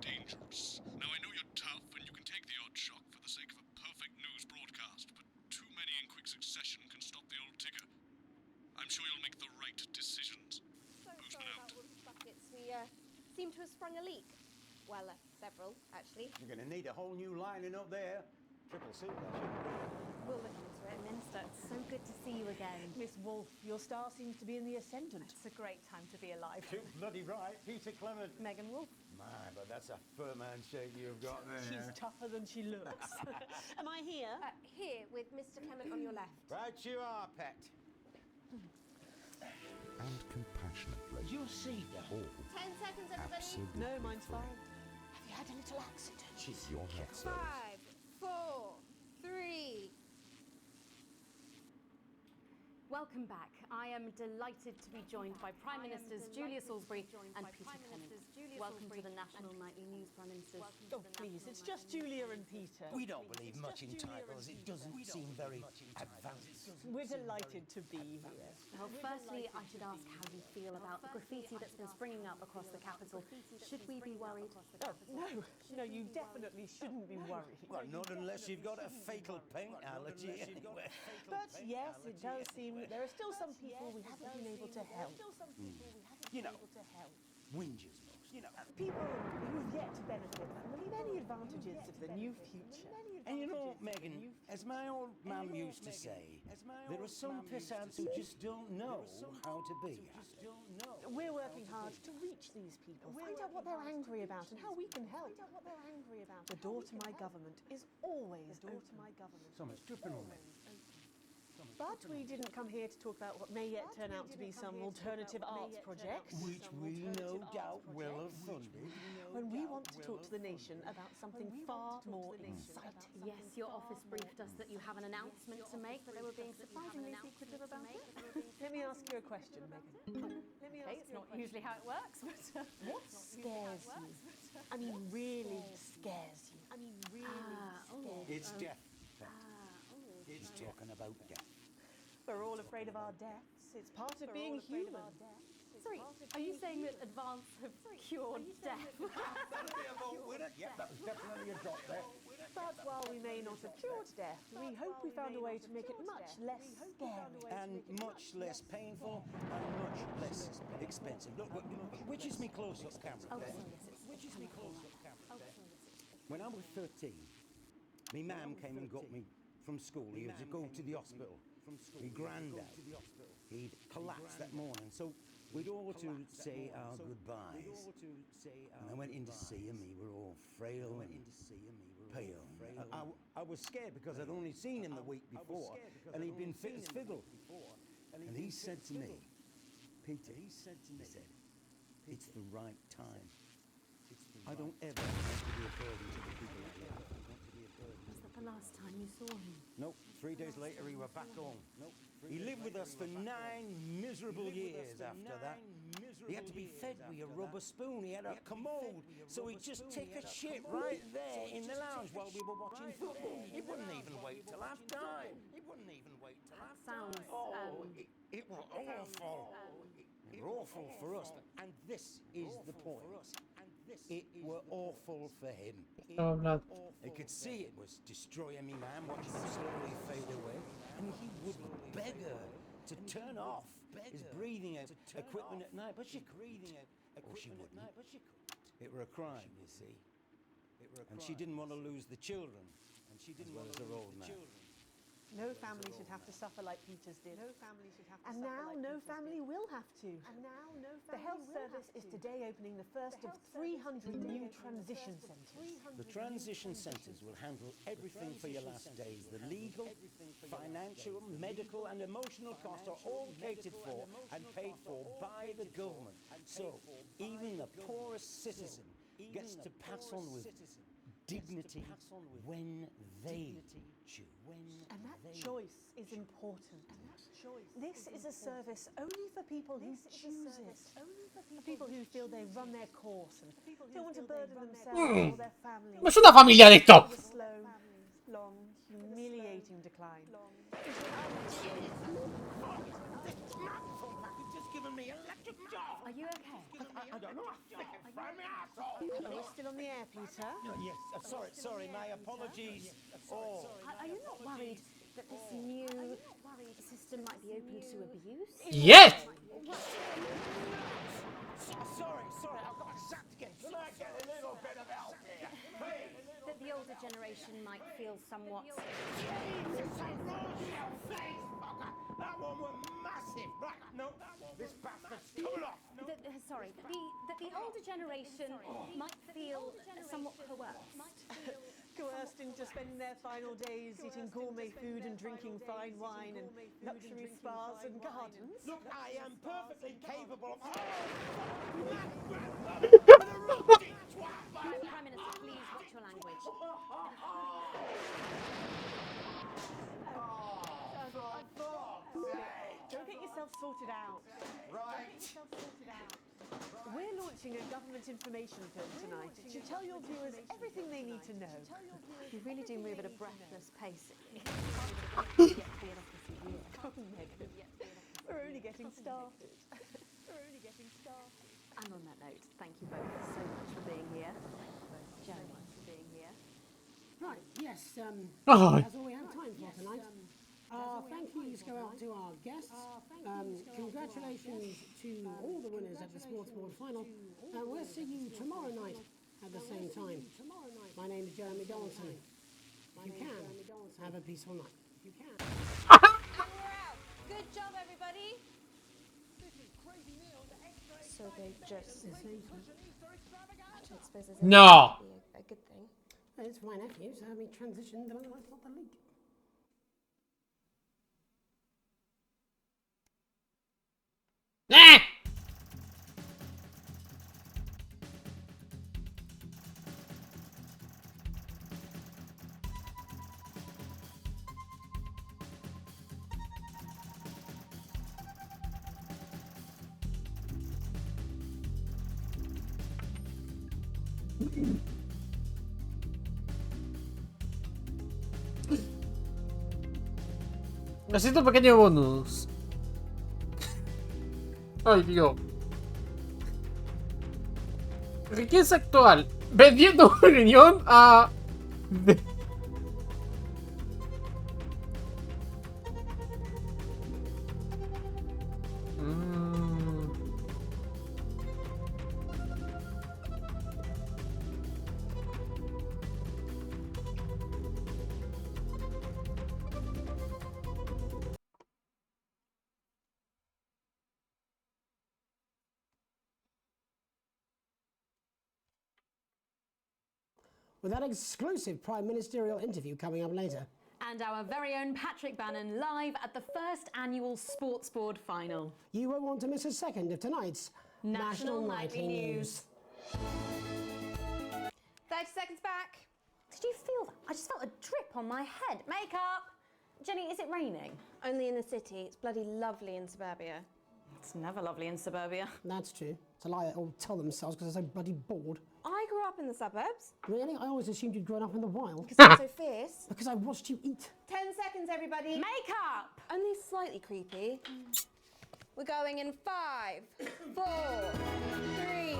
dangerous. Now, I know you're tough, and you can take the odd shock for the sake of a perfect news broadcast, but too many in quick succession can stop the old ticker. I'm sure you'll make the right decisions. Boozman out. Buckets. We seem to have sprung a leak. Well, several, actually. You're going to need a whole new lining up there. Triple suit, that should be. We'll look into it. Minister, it's so good to see you again. Miss Wolfe, your star seems to be in the ascendant. It's a great time to be alive. Too bloody right. Peter Clement. Megan Wolfe. My, but that's a firm handshake you've got there. She's tougher than she looks. Am I here? Here, with Mr. Clement on your left. Right you are, pet. And compassionately. You'll see that. 10 seconds, everybody. Absolutely. No, mine's fine. Have you had a little accident? Your head 5, 4, 3. Welcome back. I am delighted to be joined by Prime Ministers Julia Salisbury and Peter Clement. Welcome to the National Nightly News, Prime Ministers. Oh, please, it's just Julia and Peter. We don't believe much in titles. It doesn't seem very advanced. We're delighted to be here. Well, firstly, I should ask how you feel about the graffiti that's been springing up across the capital. Should we be worried? Oh, no, you definitely shouldn't be worried. Well, not unless you've got a fatal paint allergy anyway. But yes, it does seem that there are still some people we haven't been able to help. You know, whingers most. You know, people who've yet to benefit from the many advantages of the new future. And you know, Megan, as my old mum used to say, there are some pissants who just don't know how to be happy. We're working hard to reach these people, find out what they're angry about and how we can help. The door to my government is always open. Someone's tripping on me. But we didn't come here to talk about what may yet turn out to be some alternative arts project. Which we no doubt will have funded. When we want to talk to the nation about something far more exciting. Yes, your office briefed us that you have an announcement to make, but they were being surprisingly secretive about it. Let me ask you a question, Megan. Okay, it's not usually how it works, but... What scares you? I mean, really scares you? It's death. It's talking about death. We're all afraid of our deaths. It's part of being human. Sorry, are you saying that advance have cured death? That'll be a vote winner. Yeah, that was definitely a drop there. But while we may not have cured death, we hope we found a way to make it much less scary. And much less painful and much less expensive. Look, which is me close-up camera there? Which is me close-up camera there? When I was 13, my mum came and got me from school. He had to go to the hospital. My granddad, he'd collapsed that morning, so we'd all to say our goodbyes. And I went in to see him. He were all frail and pale. I was scared because I'd only seen him the week before, and he'd been fit as fiddle. And he said to me, Peter, he said, it's the right time. I don't ever want to be a burden to the people I love. Was that the last time you saw him? Nope. 3 days later, he were back home. He lived with us for 9 miserable years after that. He had to be fed with a rubber spoon. He had a commode, so he'd just take a shit right there in the lounge while we were watching football. He wouldn't even wait till half time. Sounds, it was awful. were awful for us, and this is the point. It were awful for him. Oh, Vlad. He could see it was destroying me, man, watching him slowly fade away. And he would beg her to turn off his breathing equipment at night, but she couldn't. Or she wouldn't. It were a crime, you see. And she didn't want to lose the children, as well as her old man. No family should have to suffer like Peter's did. And now no family will have to. The health service is today opening the first of 300 new transition centres. The transition centres will handle everything for your last days. The legal, financial, medical and emotional costs are all catered for and paid for by the government. So even the poorest citizen gets to pass on with dignity when they choose. And that choice is important. This is a service only for people who choose it. For people who feel they've run their course and don't want to burden themselves or their families. Ma è una famiglia detto! With a slow, long, humiliating decline. Are you okay? I don't know. I think it's from my asshole. Are we still on the air, Peter? Yes, sorry, my apologies. Oh. Are you not worried that this new system might be open to abuse? Yes! Sorry, I've got a shot to get. Can I get a little bit of help here? Please. That the older generation might feel somewhat... That one was massive. Right, no, this bastard's cool off. That the older generation might feel somewhat coerced. Coerced into spending their final days eating gourmet food and drinking fine wine and luxury spas and gardens. Look, I am perfectly capable of... Prime Minister, please watch your language. Go get yourself sorted out. Right. We're launching a government information film tonight. It should tell your viewers everything they need to know. You really do move at a breathless pace. Oh, Megan, we're only getting started. And on that note, thank you both so much for being here. Jeremy, for being here. Right, yes, Oh. that's all we have time for tonight. Thank yous go out to our guests. Congratulations to all the winners at the Sports Board final. We'll see you tomorrow night at the same time. My name is Jeremy Donaldson. If you can, have a peaceful night. If you can. Good job, everybody. So they just... I don't suppose there's No! a good thing. It's my nephew, so we transitioned, but that's not the league. Ah! Necesito un pequeño bonus. Ay, Dios. Riqueza actual. Vendiendo un riñón a... With that exclusive Prime Ministerial interview coming up later. And our very own Patrick Bannon live at the first annual Sports Board final. You won't want to miss a second of tonight's National Nightly News. 30 seconds back. Did you feel that? I just felt a drip on my head. Makeup! Jenny, is it raining? Only in the city. It's bloody lovely in suburbia. It's never lovely in suburbia. That's true. It's a lie they all tell themselves because they're so bloody bored. I grew up in the suburbs. Really? I always assumed you'd grown up in the wild. Because I'm so fierce. Because I watched you eat. 10 seconds, everybody. Makeup! Only slightly creepy. We're going in 5, 4, 3.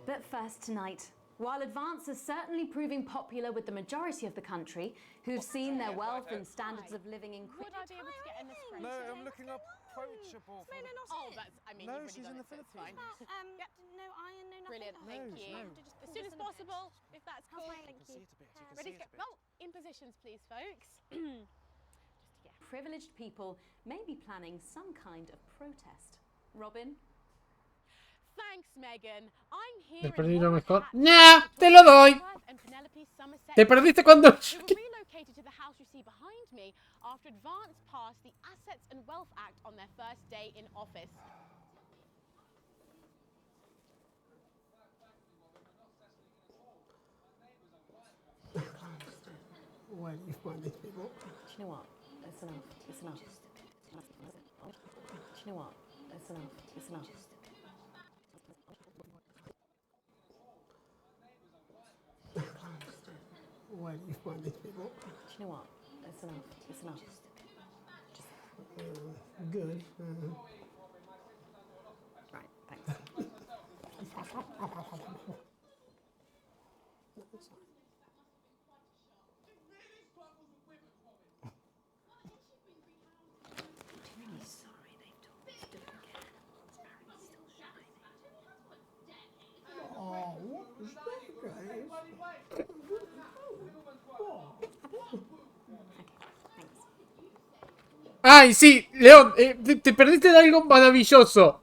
But first tonight, while Advance is certainly proving popular with the majority of the country, who've seen their wealth and standards of living increase. Would I be able to get an espresso? No, I'm looking approachable. Maybe not. Oh, that's. I mean, No, you've she's already in done the it, so it's Philippines. fine. Yep. No iron, no nothing. Brilliant. No, Thank you. no. As soon as possible, if that's cool. Thank you. Ready to go? Oh, in positions, please, folks. Privileged people may be planning some kind of protest. Robin? Thanks, Megan. I'm Te here perdí in lo moderate mejor. Hatching ¡Nah! to ¡Te talk lo to doy! Wentworth and Penelope Somerset Te Bentley, perdiste cuando... who were relocated to the house you see behind me after Advance passed the Assets and Wealth Act on their first day in office. Where do you find these people? Do you know what? It's enough. It's enough. Do you know what? It's enough. It's enough. Where do you find these people? Do you know what? It's enough. It's enough. Good. Right, thanks. Oh, what was that, guys? ¡Ay, sí! León, te perdiste de algo maravilloso.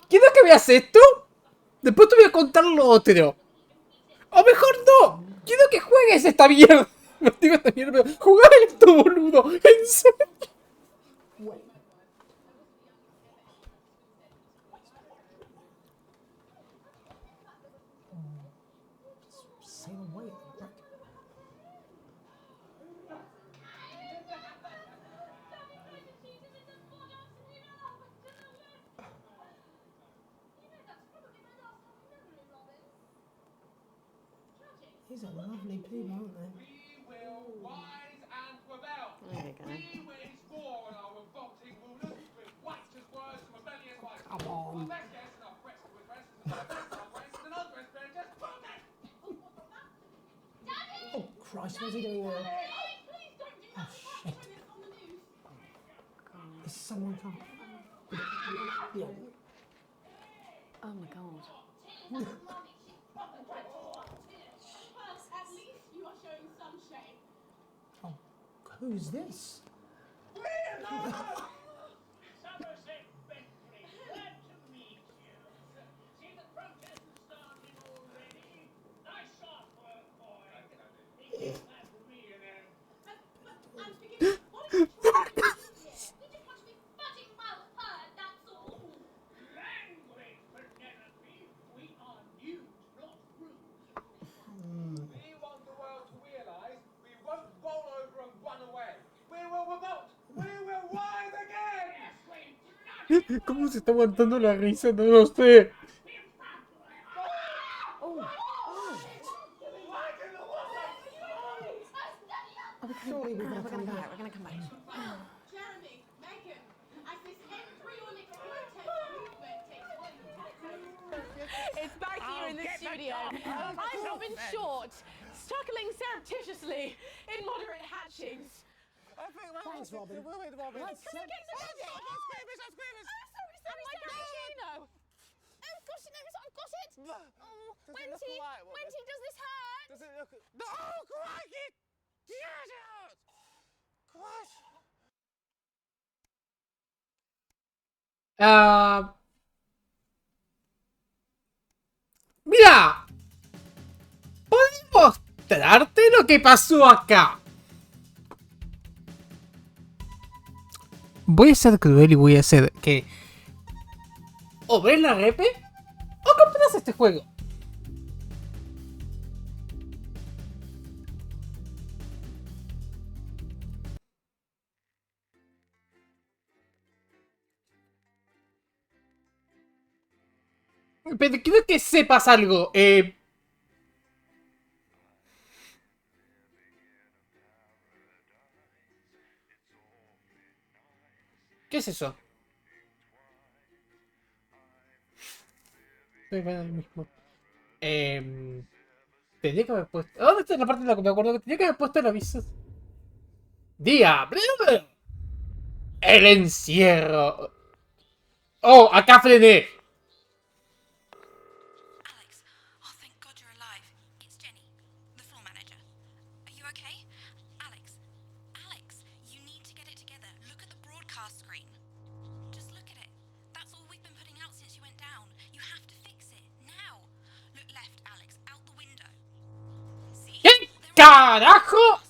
¿Quiero que veas esto? Después te voy a contar lo otro. O mejor no. Quiero que juegues esta mierda. Digo esta mierda. Jugar esto, boludo. En serio. Sail away at the break. These are lovely people, aren't they? We will rise and rebel. There we go. We wage war on our revolting rulers with righteous words and rebellious writings. Come on. Our best guess and our quest for redress is an unrest and undress bearing just protest. Oh, Christ, what's he doing there? Oh, shit. Is someone coming? Yeah. Oh my god. Oh, who's this? Somerset Bentley, glad to meet you. See the protest has started already? Nice sharp work, boy. Think that real And forgive me, what are you trying to do here? We just want to be fudging well heard, that's all. language, Penelope. We are nude, not rude. We want the world to realise we won't roll over and run away. We will revolt. We will rise again. ¿Cómo se está aguantando la risa? No lo sé. Surely we're going to come back. We're gonna come back. Jeremy, Megan, as this embryonic protest movement takes It's back here in the studio. I'm Robin Short, struggling surreptitiously in moderate hatchings. Thanks, Robin. Let's Can we get some And my cappuccino. Oh gosh, no, I've got it. Oh, Wenty, does this hurt? Does it look? No, crikey! Jesus! Christ! Mira. ¿Puedo mostrarte lo que pasó acá? Voy a ser cruel y voy a hacer que... O ves la repe, o compras este juego. Pero quiero que sepas algo. ¿Qué es eso? Estoy viendo el mismo. Tenía que haber puesto. ¿Dónde está la parte de la que me acuerdo? Que tenía que haber puesto el aviso. ¡Día! ¡El encierro! ¡Oh! ¡Acá frené! Alex, oh thank God you're alive. It's Jenny, the floor manager. Are you okay? Alex, Alex, you need to get it together. Look at the broadcast screen. Just look at it. That's all we've been putting out since you went down. You have to fix it, now. Look left, Alex, out the window. See? ¿Qué carajo?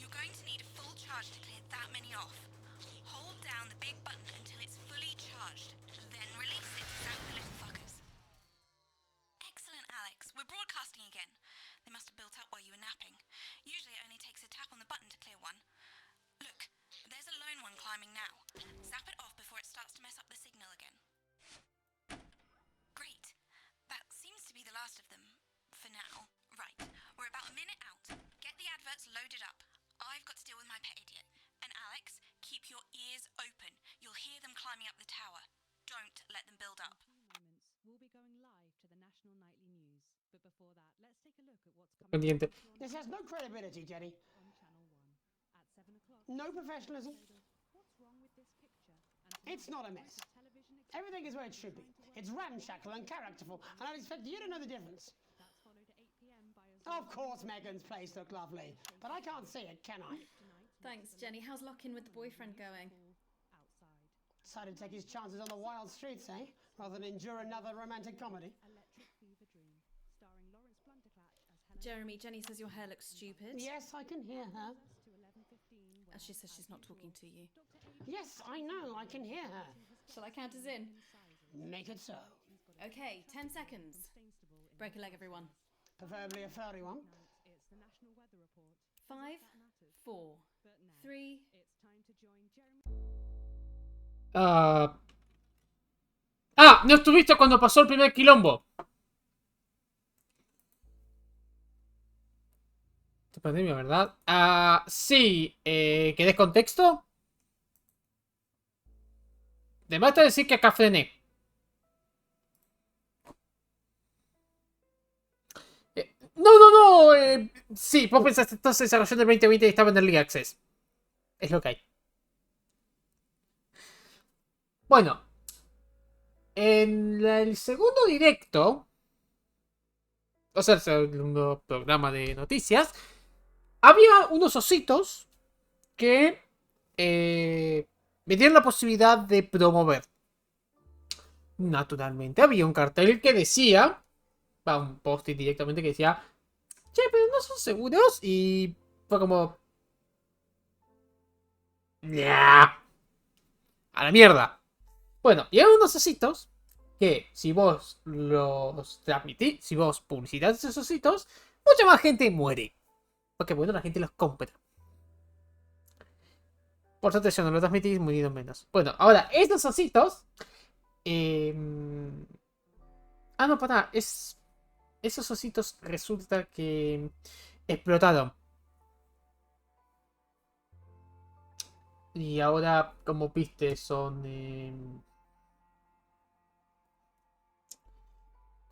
You're going to need a full charge to clear that many off. Hold down the big button until it's fully charged. Then release it to zap the little fuckers. Excellent, Alex. We're broadcasting again. They must have built up while you were napping. Usually it only takes a tap on the button to clear one. Look, there's a lone one climbing now. Zap it off before it starts to mess up the signal again. Great. That seems to be the last of them. For now. Right. We're about a minute out. Get the adverts loaded up. I've got to deal with my pet idiot. And Alex, keep your ears open. You'll hear them climbing up the tower. Don't let them build up. We'll be going live to the National Nightly News. But before that, let's take a look at what's coming Pendiente. This has no credibility, Jenny. on Channel 1 at 7 o'clock. No professionalism. What's wrong with this picture? It's not a mess. Everything is where it should be. It's ramshackle and characterful, and I expect you to know the difference. That's followed at 8 p.m. by a Of course Megan's place looked lovely, but I can't see it, can I? Thanks, Jenny. How's lock-in with the boyfriend going? Decided to take his chances on the wild streets, eh? Rather than endure another romantic comedy. Electric Fever Dream, starring Lawrence Blunderclatch as Helen. Jeremy, Jenny says your hair looks stupid. Yes, I can hear her. To 11:15. As she says she's not talking to you. Yes, I know, I can hear her. Shall I count us in? Make it so. Okay, 10 seconds. Break a leg, everyone. Preferably a furry one. It's the National Weather Report. 5, 4, 3. It's time to join Jeremy. No estuviste cuando pasó el primer quilombo. Esta pandemia, ¿verdad? Sí. ¿Querés contexto? De más te decir que acá frené. No. Sí, vos pensaste que esto se desarrolló en el 2020 y estaba en Early Access. Es lo que hay. Bueno. En el segundo directo, o sea, el segundo programa de noticias, había unos ositos que me dieron la posibilidad de promover. Naturalmente, había un cartel que decía, un post-it directamente que decía, che, pero no son seguros, y fue como, ¡Nah! A la mierda. Bueno, y hay unos ositos que si vos los transmitís, si vos publicitas esos ositos, mucha más gente muere. Porque bueno, la gente los compra. Por suerte si no lo transmitís, murieron menos. Bueno, ahora, estos ositos... no, pará. Esos ositos resulta que explotaron. Y ahora, como viste, son...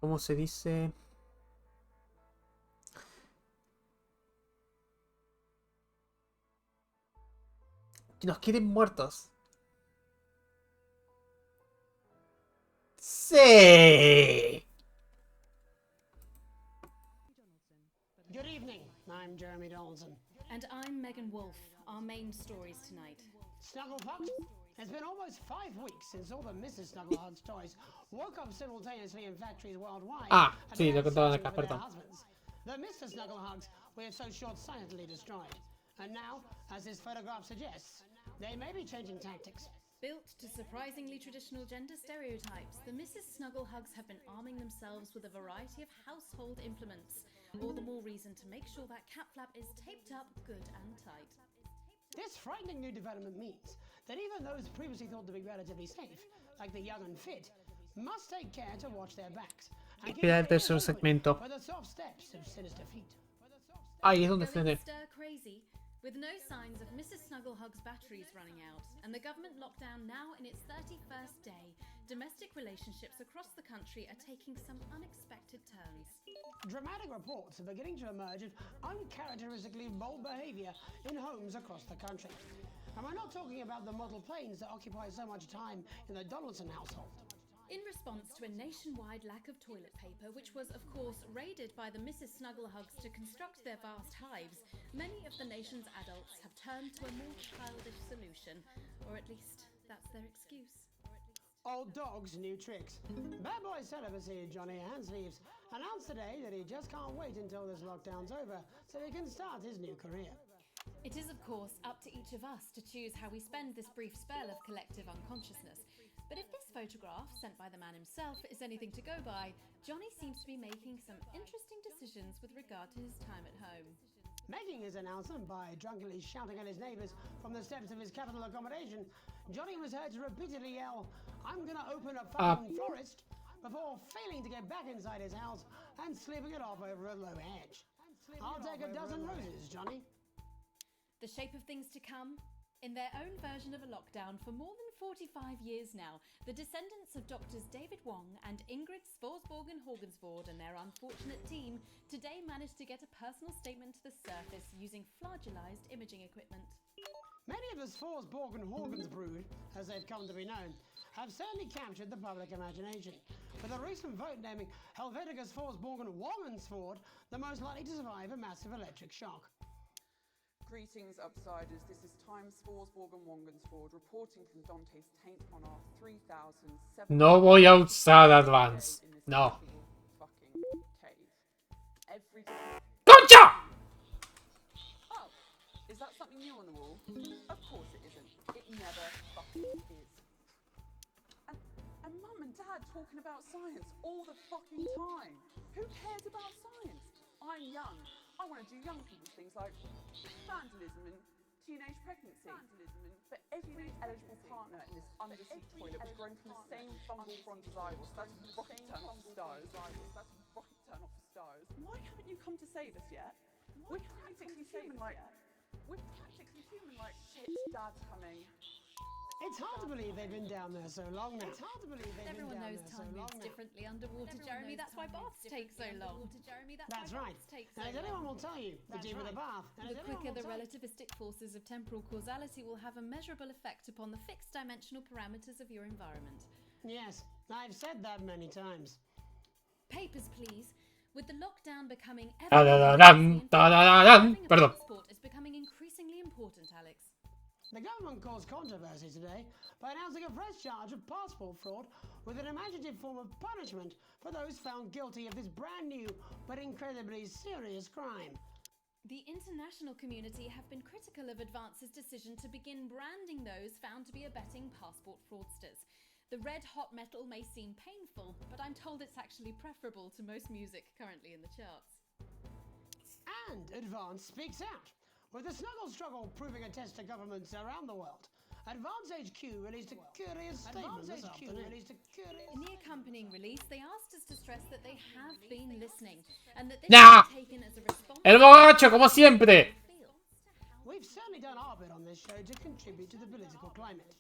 ¿cómo se dice? Que nos quieren muertos. ¡Sí! Good evening, I'm Jeremy Donaldson. And I'm Megan Wolf. Our main stories tonight. Snugglepugs? It's been almost 5 weeks since all the Mrs. Snugglehugs toys woke up simultaneously in factories worldwide. Sí, lo contaban acá, with their perdón. husbands. The Mr. Snugglehugs we have so short-sightedly destroyed. And now, as this photograph suggests, they may be changing tactics. Built to surprisingly traditional gender stereotypes, the Mrs. Snugglehugs have been arming themselves with a variety of household implements. All the more reason to make sure that cat flap is taped up good and tight. This frightening new development means that even those previously thought to be relatively safe, like the young and fit, must take care to watch their backs. And keep Espera el their ears tercer open segmento. for the soft steps of sinister feet. Ahí es donde Going frené. stir crazy, With no signs of Mrs. Snugglehug's batteries running out, and the government lockdown now in its 31st day, domestic relationships across the country are taking some unexpected turns. Dramatic reports are beginning to emerge of uncharacteristically bold behaviour in homes across the country. And we're not talking about the model planes that occupy so much time in the Donaldson household. In response to a nationwide lack of toilet paper, which was, of course, raided by the Mrs. Snugglehugs to construct their vast hives, many of the nation's adults have turned to a more childish solution, or at least that's their excuse. Old dogs, new tricks. Bad boy celibacy Johnny Handsleeves announced today that he just can't wait until this lockdown's over so he can start his new career. It is, of course, up to each of us to choose how we spend this brief spell of collective unconsciousness. But if this photograph, sent by the man himself, is anything to go by, Johnny seems to be making some interesting decisions with regard to his time at home. Making his announcement by drunkenly shouting at his neighbours from the steps of his Capitulo accommodation, Johnny was heard to repeatedly yell, "I'm gonna open a fucking florist," before failing to get back inside his house and slipping it off over a low hedge. I'll take a dozen roses, Johnny. The shape of things to come? In their own version of a lockdown for more than 45 years now, the descendants of Doctors David Wong and Ingrid Svorsborgen Horgensvord and their unfortunate team today managed to get a personal statement to the surface using flagellized imaging equipment. Many of the Svorsborgen Horgensbrood, as they've come to be known, have certainly captured the public imagination, with a recent vote naming Helvetica Svorsborgen Wongensvord the most likely to survive a massive electric shock. Greetings, Upsiders. This is Time Svorsborgen Wongensford reporting from Dante's Taint on our 3007. No voy a usar Advance. No. Fucking cave. Every ¡Concha! Oh, is that something new on the wall? Of course it isn't. It never fucking is. And Mum and Dad talking about science all the fucking time. Who cares about science? I'm young. I want to do young people things like vandalism and teenage pregnancy. But every eligible partner in this undersea toilet was grown from the same fungal front as I was. That's a rocket turn off for stars. Why haven't you come to save us yet? We're practically human like... Shit, Dad's coming. It's hard to believe they've been down there so long now. Everyone knows time moves differently underwater, Jeremy. That's why baths take so long. That's right. And as anyone will tell you, the deeper the bath. The quicker the relativistic forces of temporal causality will have a measurable effect upon the fixed dimensional parameters of your environment. Yes, I've said that many times. Papers, please. With the lockdown becoming Perdón. passport is becoming increasingly important, Alex. The government caused controversy today by announcing a fresh charge of passport fraud with an imaginative form of punishment for those found guilty of this brand new but incredibly serious crime. The international community have been critical of Advance's decision to begin branding those found to be abetting passport fraudsters. The red hot metal may seem painful, but I'm told it's actually preferable to most music currently in the charts. And Advance speaks out, with the snuggle struggle proving a test to governments around the world. Advance HQ released a curious statement this afternoon. In the accompanying release, they asked us to stress that they have been listening, and that this Nah. is taken as a response. El borracho, como siempre. We've certainly done our bit on this show to contribute to the political climate.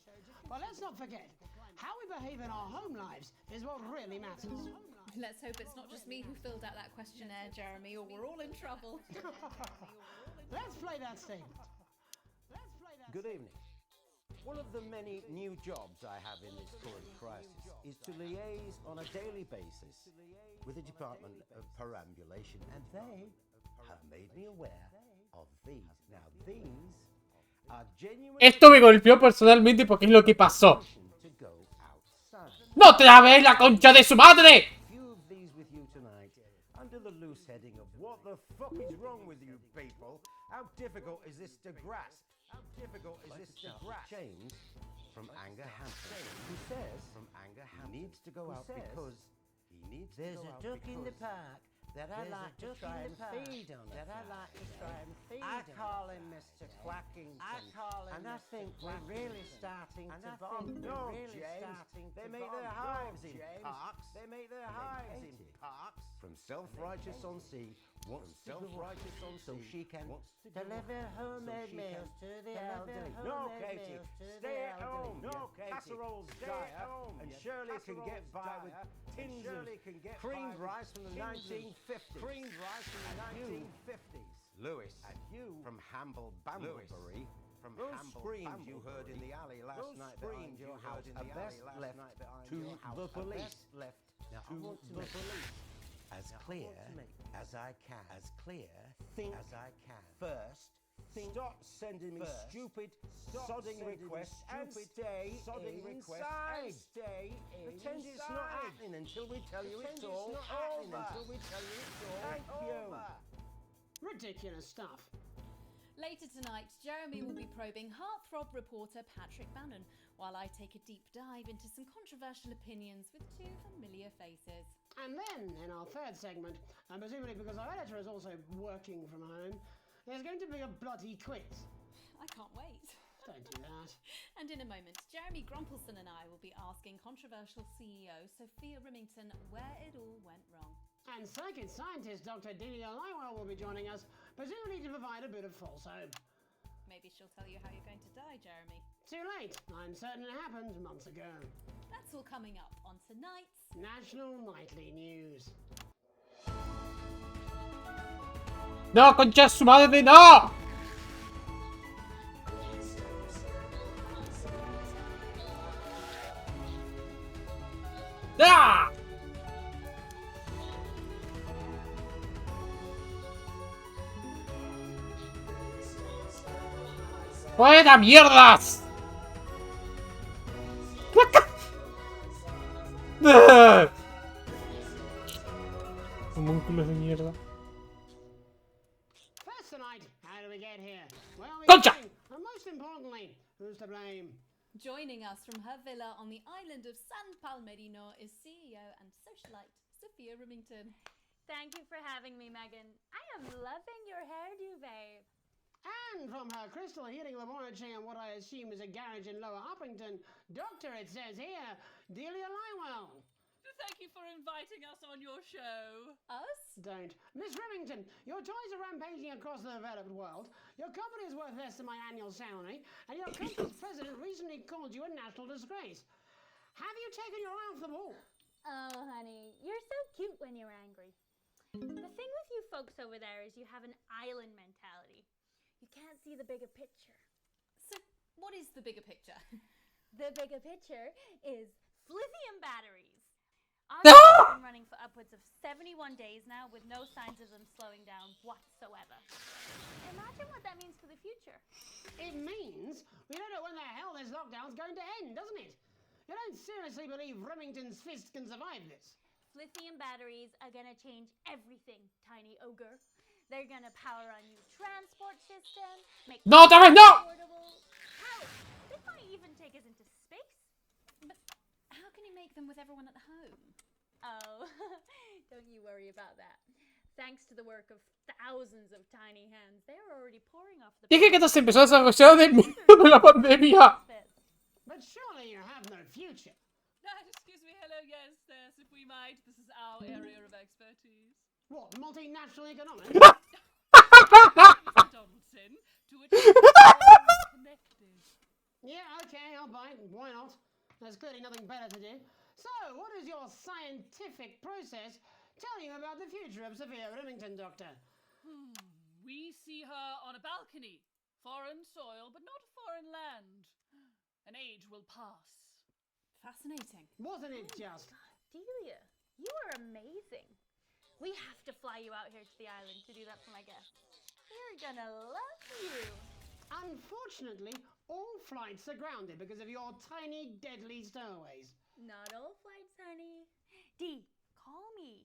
But let's not forget, how we behave in our home lives is what really matters. Let's hope it's not just me who filled out that questionnaire, Jeremy, or we're all in trouble. Let's play that statement. Good evening. One of the many new jobs I have in this current crisis is to liaise on a daily basis with the Department of Perambulation, and they have made me aware of these. Now, these are genuine... Esto me golpeó personalmente porque es lo que pasó. ¡No te la ves la concha de su madre! Few of these with you tonight under the loose heading of what the fuck is wrong with you people? How difficult is this to grasp? How difficult is this to grasp? James from Anger Hampton, who says he needs to go out because he needs to go out. There's a duck in the park that I like to try and feed on. I call him Mr. Quackington. And I think we're really starting to bond. No, James, they make their hives in parks. They make their hives in parks. From self-righteous on sea, wants self-righteous on sea, so she can deliver homemade meals to the elderly. No, Katie, stay at home. No, Katie, casseroles die, and Shirley can get by with tins of creamed rice from the 1950s. Creamed rice from the 1950s. Lewis, and you from Hamble Bamblebury. From those screams you heard in the alley last night behind your house are best left to the police. Now I want to make as clear as I can. As clear as I can. First, stop sending me stupid sodding requests and stay inside. Pretend it's not happening until we tell you it's all over. Thank you. Ridiculous stuff. Later tonight, Jeremy will be probing heartthrob reporter Patrick Bannon, while I take a deep dive into some controversial opinions with two familiar faces. And then, in our third segment, and presumably because our editor is also working from home, there's going to be a bloody quiz. I can't wait. Don't do that. And in a moment, Jeremy Grumpelson and I will be asking controversial CEO Sophia Remington where it all went wrong. And psychic scientist Dr. Delia Lywell will be joining us, presumably to provide a bit of false hope. Maybe she'll tell you how you're going to die, Jeremy. Too late. I'm certain it happened months ago. That's all coming up on tonight's National Nightly News. ¡No, concha su madre, no! ¡Ah! ¡Fuera, mierdas! Homúnculos de mierda. First tonight, how do we get here? Concha! And most importantly, who's to blame? Joining us from her villa on the island of San Palmerino is CEO and socialite Sophia Remington. Thank you for having me, Megan. I am loving your hairdo, babe. And from her crystal healing laboratory in what I assume is a garage in Lower Uppington, Doctor, it says here, Delia Lywell. Thank you for inviting us on your show. Us? Don't. Miss Remington, your toys are rampaging across the developed world, your company is worth less than my annual salary, and your company's president recently called you a national disgrace. Have you taken your eye off the ball? Oh, honey, you're so cute when you're angry. The thing with you folks over there is you have an island mentality. You can't see the bigger picture. So, what is the bigger picture? The bigger picture is lithium batteries. I've been running for upwards of 71 days now with no signs of them slowing down whatsoever. Imagine what that means for the future. It means we don't know when the hell this lockdown's going to end, doesn't it? You don't seriously believe Remington's fist can survive this? Lithium batteries are gonna change everything, tiny ogre. They're gonna power our new transport system, make No, David, no! affordable. Hell, they might even take us into space. But how can you make them with everyone at home? Oh, don't you worry about that. Thanks to the work of thousands of tiny hands, they're already pouring off the... Dije que esto se empezó a desarrollar de la pandemia. But surely you have no future. Excuse me, hello, yes, if we might. This is our area of expertise. What, multinational economics? Mr. Donaldson, to which all connected. Yeah, okay, I'll bite. Why not? There's clearly nothing better to do. So, what does your scientific process tell you about the future of Sophia Remington, Doctor? We see her on a balcony. Foreign soil, but not foreign land. An age will pass. Fascinating. Wasn't it just? Delia, you are amazing. We have to fly you out here to the island to do that for my guests. They're gonna love you. Unfortunately, all flights are grounded because of your tiny, deadly stowaways. Not all flights, honey. Dee, call me.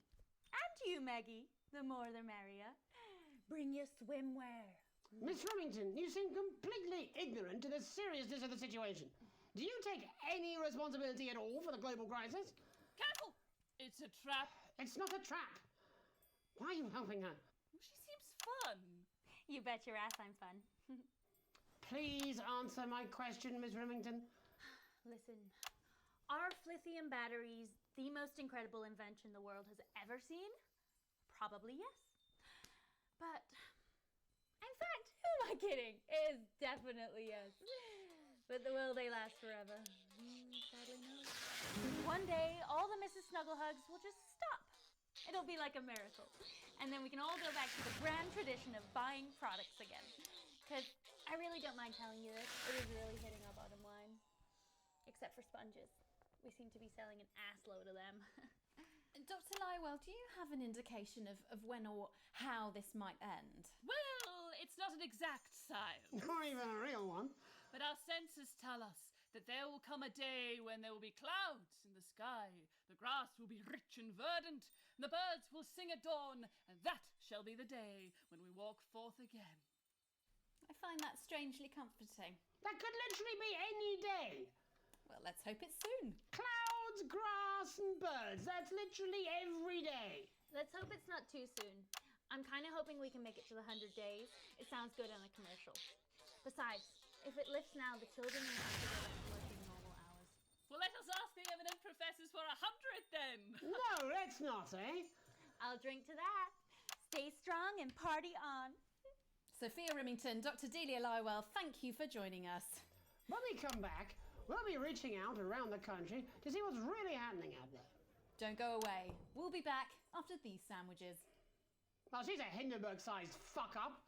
And you, Maggie. The more the merrier. Bring your swimwear. Miss Remington, you seem completely ignorant to the seriousness of the situation. Do you take any responsibility at all for the global crisis? Careful! It's a trap. It's not a trap. Why are you helping her? She seems fun. You bet your ass I'm fun. Please answer my question, Miss Remington. Listen, are lithium batteries the most incredible invention the world has ever seen? probably yes. But, in fact, who am I kidding? It is definitely yes. But will they last forever? Sadly, no. One day, all the Mrs. Snugglehugs will just stop. It'll be like a miracle. And then we can all go back to the grand tradition of buying products again. Because I really don't mind telling you this, it is really hitting our bottom line. Except for sponges. We seem to be selling an assload of them. Dr. Lywell, do you have an indication of when or how this might end? Well, it's not an exact science. Not even a real one. But our senses tell us that there will come a day when there will be clouds in the sky, the grass will be rich and verdant, and the birds will sing at dawn, and that shall be the day when we walk forth again. I find that strangely comforting. That could literally be any day. Well, let's hope it's soon. Clouds, grass, and birds. That's literally every day. Let's hope it's not too soon. I'm kind of hoping we can make it to the 100 days. It sounds good on a commercial. Besides, if it lifts now, the children will have to go back to work in normal hours. Well, let us ask the eminent professors for 100 then. No, let's not, eh? I'll drink to that. Stay strong and party on. Sophia Rimington, Dr. Delia Lywell, thank you for joining us. When we come back, we'll be reaching out around the country to see what's really happening out there. Don't go away. We'll be back after these sandwiches. Well, she's a Hindenburg-sized fuck-up.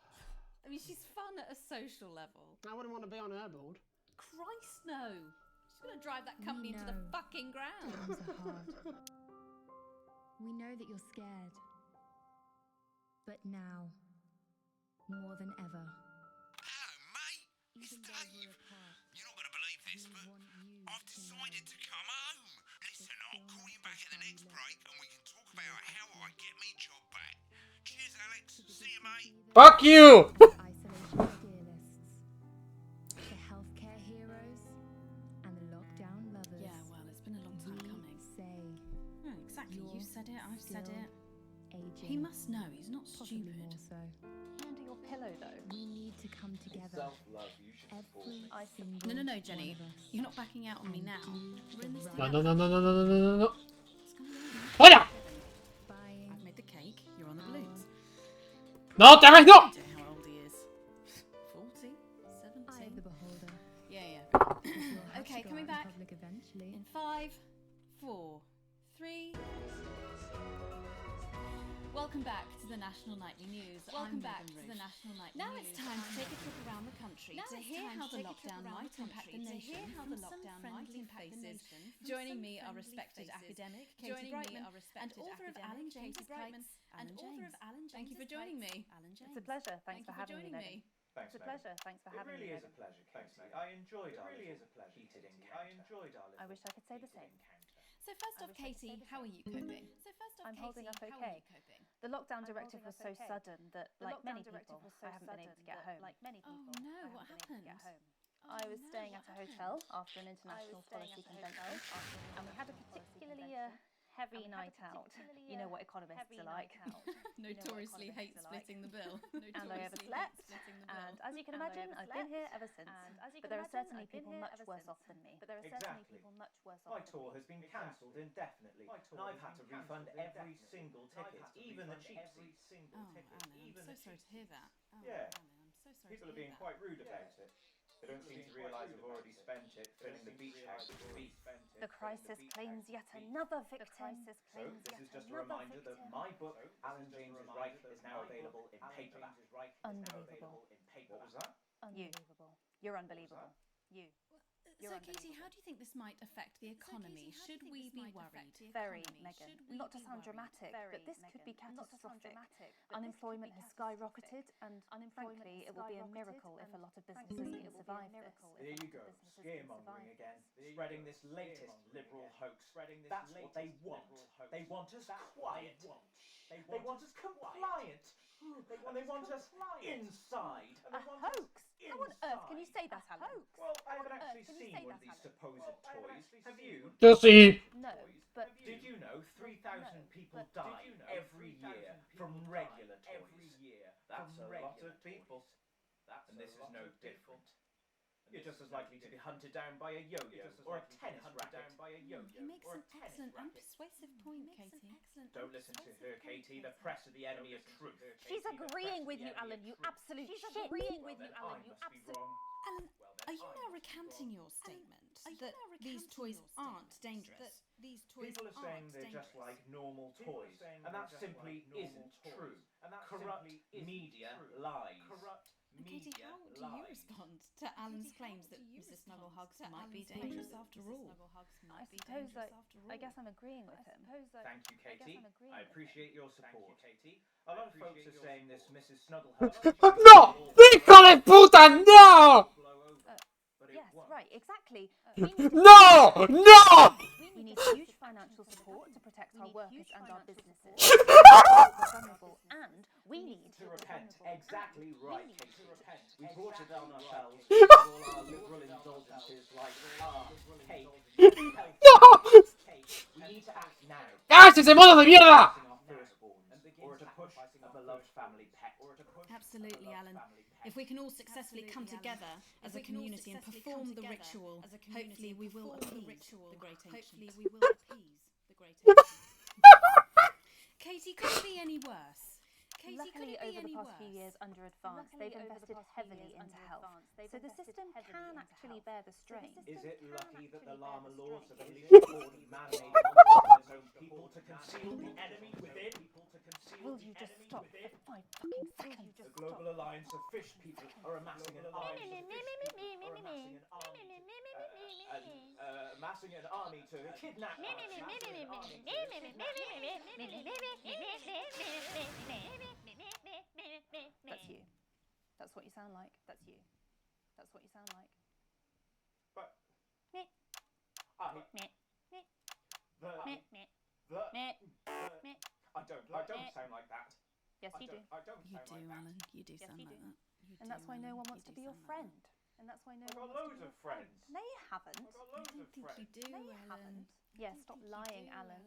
I mean, she's fun at a social level. I wouldn't want to be on her board. Christ, no. She's going to drive that company into the fucking ground. Times are hard. We know that you're scared. But now, more than ever. Hello, mate. It's Dave. You're not going to believe this, but I've decided to come home. Listen, I'll call you back at the next break and we can talk about how I get me job back. Cheers, Alex. See you, mate. Fuck you! Isolation idealists, the healthcare heroes, and the lockdown lovers. Yeah, well, it's been a long time coming. Say, No, exactly. You said it, I've said it. aging. He must know. He's not Possibly stupid. more so. Under your pillow, though. We need to come together. Every single No, Jenny. one of us. You're not backing out on me now. We're in this No, together. no. What's going on? Hold on! Buying I've made the cake. You're on the balloons. No, damn it, no! I don't know how old he is. 40? 70? Eye of the beholder. Yeah. If you'll have Okay, to go coming out in back. public eventually. In 5, 4, 3. Welcome back to the National Nightly News. Welcome I'm back Megan to Ruth. the National Nightly Now News. it's time to I'm take a Megan trip Ruth. around the country Now to it's hear time how to the take a trip lockdown around might the impact the country to nation. hear how From the some lockdown friendly might impact the faces. nation. From Joining some me are friendly respected faces. academic Katie Joining me Brightman are and respected author of academic Alan Katie James's Brightman Pipes. and Alan author James. of Alan Thank you for James's joining Pipes. me. Alan James. It's a pleasure. Thanks Thank for you for having joining me, Megan. me. Thanks, It's a Megan. pleasure. Thanks for It having really me, is Megan. a pleasure, Katie. I enjoyed our heated encounter. I wish I could say the same. So first off, Katie, how are you coping? I'm holding up okay. The lockdown directive was so sudden that, like many people, I haven't been able to get home. Oh no, what happened? I was staying at a hotel after an international policy convention, and we had a particularly heavy night out. You know what economists are like. Notoriously hate splitting the bill. And I overslept, and as you can imagine, I've been here ever since. But there are certainly people much worse off than me. Exactly. My tour has been cancelled indefinitely, and I've had to refund every single ticket, even the cheap seats. Oh, Alan, I'm so sorry to hear that. Oh, Yeah. Alan, I'm so sorry People to are hear being that. quite rude about it. They don't seem to realise we've already spent it filling the beach house with beef. The crisis claims yet another victim. So, this is just a reminder that my book, Alan James's Reich, is now available in paperback. Unbelievable. What was that? Unbelievable. You're unbelievable. You. So, Katie, how do you think this might affect the economy? Should we be worried? Very, Megan. Not to sound dramatic, but this could be catastrophic. Unemployment has skyrocketed, and frankly, it will be a miracle if a lot of businesses can survive this. There you go, scaremongering again, spreading this latest liberal hoax. That's what they want. They want us quiet. They want us compliant. And they want us inside. A hoax? How on earth can you say that, Alan? Well, I haven't actually seen one of these supposed toys. Have you? Josie! No, but... Did you know 3,000 people die every year from regular toys? That's a lot of people. And this is no different. You're just as likely to be hunted down by a yo-yo or a tennis racket. He makes an excellent and persuasive point, Katie. Don't listen to her, Katie. The press are the enemy of truth. She's agreeing with you, Alan, you absolute shit. She's agreeing with you, Alan, you absolute... Alan, are you now recanting your statement that these toys aren't dangerous? People are saying they're just like normal toys, and that simply isn't true. Corrupt media lies. Katie, how do you respond to Alan's claims that Mrs. Snugglehugs might be dangerous after all? I guess I'm agreeing with him. Thank you, Katie. I appreciate your support. A lot of folks are saying this Mrs. Snugglehugs... ¡No! ¡Hijo de puta, no! Yes, right, exactly. No! No! We need huge financial support to protect our workers and our businesses. Vulnerable, and we need to repent. Exactly right, Katie. We brought it on ourselves with all our liberal indulgences like cake, health, cake. We need to act now. ¡Cállese, monos de mierda! Or to push a beloved family pet. Absolutely, Alan. If we can all successfully come together as a community and perform the ritual, hopefully we will appease the great ancient. Katie, could it be any worse? Luckily, over the past few years under Advance, they've invested heavily into health, so the system can actually bear the strain. Is it lucky that the Llama Lords have unleashed ordered man-made monsters on his own people to conceal the enemy within? Will you just stop for 5 fucking seconds? The Global Alliance of Fish People are amassing an army to kidnap us. That's you. That's what you sound like. That's you. That's what you sound like. But I don't sound like that. Yes, you do. You do, Alan. You do sound like that. And that's why no one wants to be your friend. And that's why no one wants to be your friend. No, you haven't. I don't think you do, No, you haven't. Yeah, stop lying, Alan.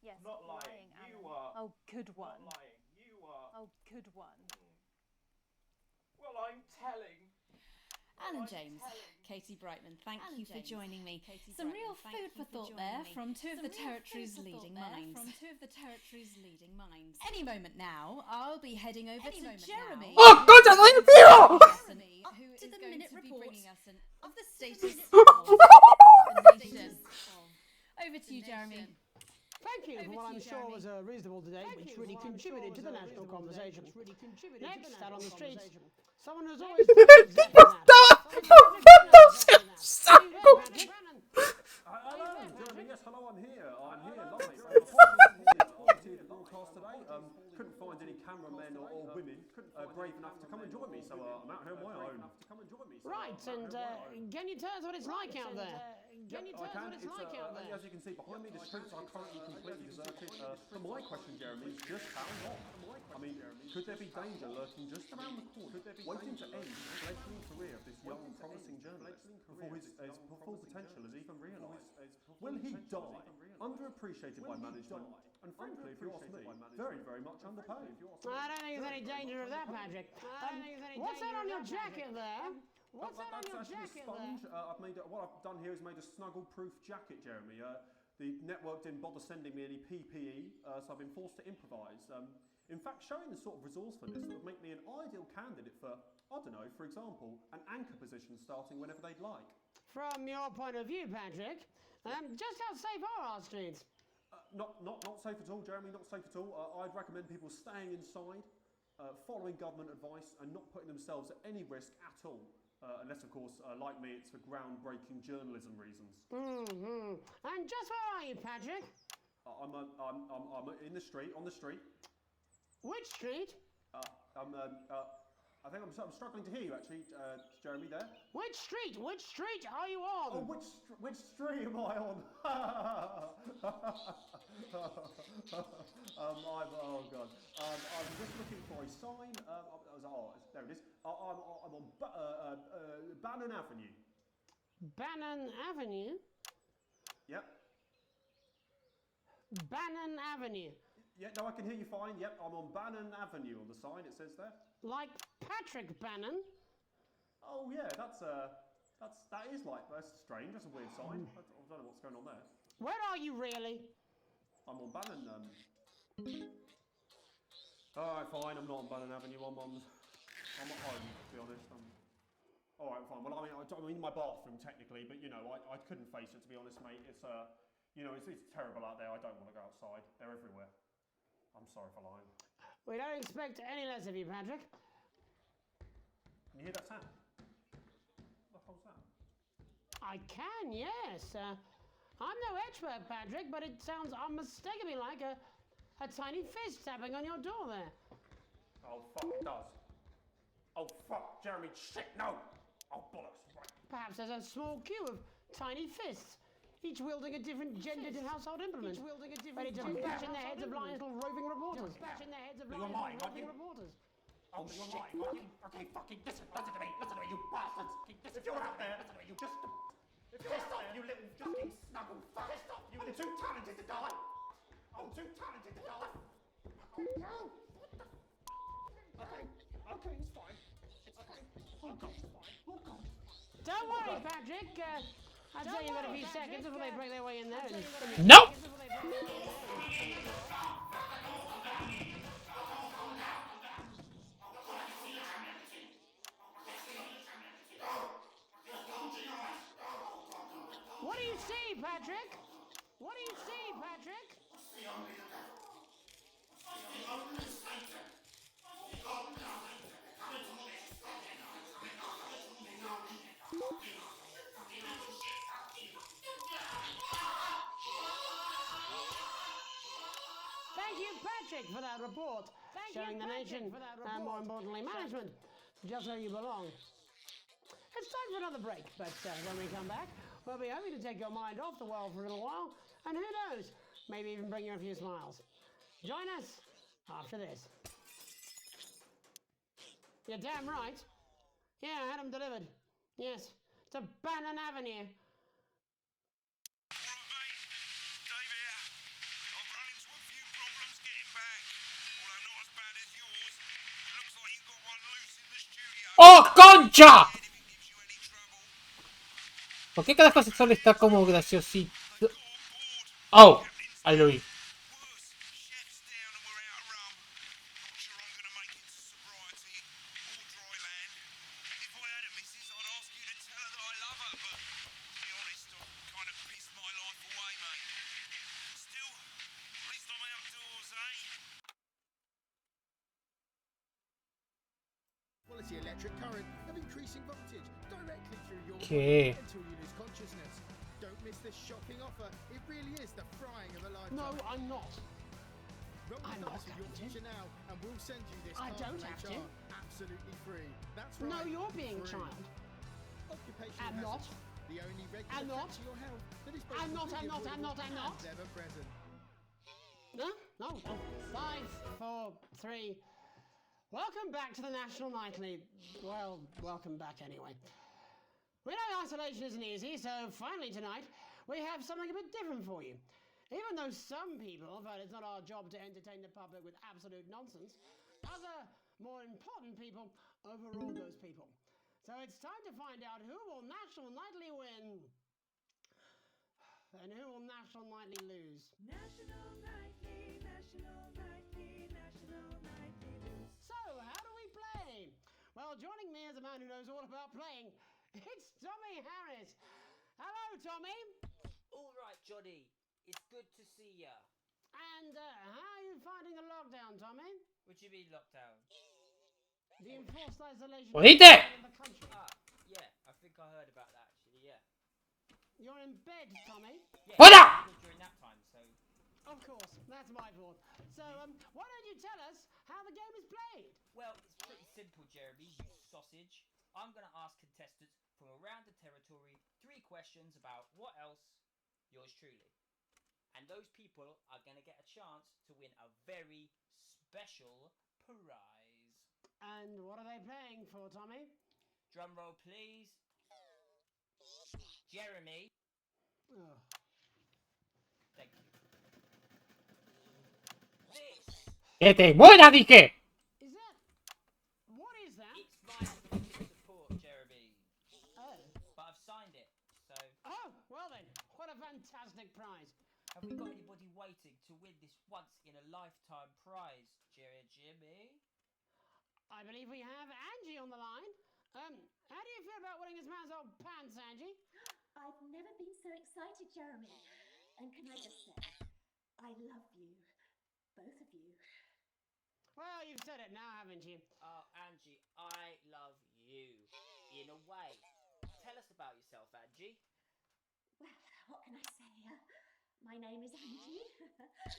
Yes, Not lying. Alan. You are. Oh, good one. Not lying. You are. Oh, good one. Well, I'm telling. Alan James, Katie Brightman, thank you for joining me. Some real food for thought there from two of the territory's leading minds. Any moment now, I'll be heading over to Jeremy. ¡Oh, concha, soy el tío! To the minute report of the status of the nation. Over to you, Jeremy. Thank you for what I'm sure was a reasonable debate which really contributed to the national conversation. Next, out on the streets, someone who's always... Hello, Jeremy. Yes, hello, I'm here. Lovely. Apologies at broadcast today. Couldn't find any cameramen or women brave enough to come and join me, so I'm out here on my own. Right, and can you tell us what it's like out there? As you can see behind me, the streets are currently completely deserted. So my question, Jeremy, is just how long? I mean, could there be danger lurking just around the corner, waiting to end the fledgling career of this young, promising journalist before his full potential is even realised? Will he die, underappreciated by management, and frankly, if you ask me, very, very much underpaid? I don't think there's any danger of that, Patrick. What's that on your jacket there? What's that on your jacket there? What I've done here is made a snuggle-proof jacket, Jeremy. The network didn't bother sending me any PPE, so I've been forced to improvise. In fact, showing the sort of resourcefulness that would make me an ideal candidate for, I don't know, for example, an anchor position starting whenever they'd like. From your point of view, Patrick, just how safe are our streets? Not safe at all, Jeremy, not safe at all. I'd recommend people staying inside, following government advice and not putting themselves at any risk at all. Unless, of course, like me, it's for groundbreaking journalism reasons. Mm-hmm. And just where are you, Patrick? I'm in the street, on the street. Which street? I think I'm struggling to hear you, actually, Jeremy, there. Which street? Which street are you on? Oh, which street am I on? Oh, God. I'm just looking for a sign. There it is. I'm on Bannon Avenue. Bannon Avenue? Yep. Bannon Avenue. Yeah, no, I can hear you fine. Yep, I'm on Bannon Avenue on the sign, it says there. Like Patrick Bannon? Oh, yeah, that's That is like, that's strange. That's a weird sign. I don't know what's going on there. Where are you really? I'm on Bannon. Alright, fine. I'm not on Bannon Avenue. I'm at home, to be honest. Alright, fine. Well, I'm in my bathroom technically, but you know, I couldn't face it, to be honest, mate. It's you know, it's terrible out there. I don't want to go outside. They're everywhere. I'm sorry for lying. We don't expect any less of you, Patrick. Can you hear that sound? What the hell's that? I can, yes. I'm no expert, Patrick, but it sounds unmistakably like a tiny fist tapping on your door there. Oh, fuck, it does. Oh, fuck, Jeremy, shit, no! Oh, bollocks, right. Perhaps there's a small queue of tiny fists, each wielding a different gendered household implement, ready to bash in the heads of lying little roving reporters. You're lying, aren't you? Oh, shit. Okay, fucking listen to me, you bastards. If you're out there, listen to me, you just... Piss off, you little fucking snuggle fuck. Piss off, you little... too talented to die. Oh, too talented to die. Oh, no. What the... Okay, it's fine. It's okay. Oh, God, it's fine. Oh, God. Don't worry, Patrick. I'd say you've got a few seconds before they break their way in there. Nope. What do you see, Patrick? What do you see, Patrick? Thank you, Patrick, for that report. Showing the nation, and more importantly, management, just where you belong. It's time for another break, but when we come back, we'll be hoping to take your mind off the world for a little while, and who knows, maybe even bring you a few smiles. Join us after this. You're damn right. Yeah, I had them delivered. Yes, to Bannon Avenue. ¡Oh, concha! ¿Por qué cada cosa solo está como graciosito? Oh, ahí lo vi. Electric current of increasing voltage directly through your ¿Qué? body until you lose consciousness. Don't miss this shocking offer. It really is the frying of a lifetime. No, I'm not. Roll I'm the not dice with your going to. teacher now, and we'll send you this I card don't from have HR to. absolutely free. That's right. No, you're being a free. child. Occupational I'm not. hazards, the only regular I'm not. threat to your health that is both I'm not. immediate and ever present. No, no. 5, 4, 3. Welcome back to the National Nightly. Well, welcome back anyway. We know isolation isn't easy, so finally tonight we have something a bit different for you. Even though some people felt it's not our job to entertain the public with absolute nonsense, other, more important people overruled those people. So it's time to find out who will National Nightly win and who will National Nightly lose. National Nightly, National Nightly, National Nightly lose. So, how do we play? Well, joining me is a man who knows all about playing. It's Tommy Harris. Hello, Tommy. All right, Johnny. It's good to see ya. And how are you finding the lockdown, Tommy? What do you mean lockdown? The enforced isolation What is it? in the country. Yeah, I think I heard about that actually, yeah. You're in bed, Tommy. Yeah, What up? during that time, so... Of course, that's my fault. So, why don't you tell us how the game is played? Well, it's pretty simple, Jeremy, you sausage. I'm going to ask contestants from around the territory 3 questions about what else? Yours truly. And those people are going to get a chance to win a very special prize. And what are they playing for, Tommy? Drum roll, please. Jeremy. Oh. Thank you. This. ¡Que te muera, dije! Is that... What is that? It's my support, Jeremy. Oh. But I've I believe we have Angie on the line. How do you feel about winning this man's old pants, Angie? I've never been so excited, Jeremy. And can I just say, I love you. Both of you. Well, you've said it now, haven't you? Oh, Angie, I love you. In a way. Tell us about yourself, Angie. Well, what can I say? My name is Angie.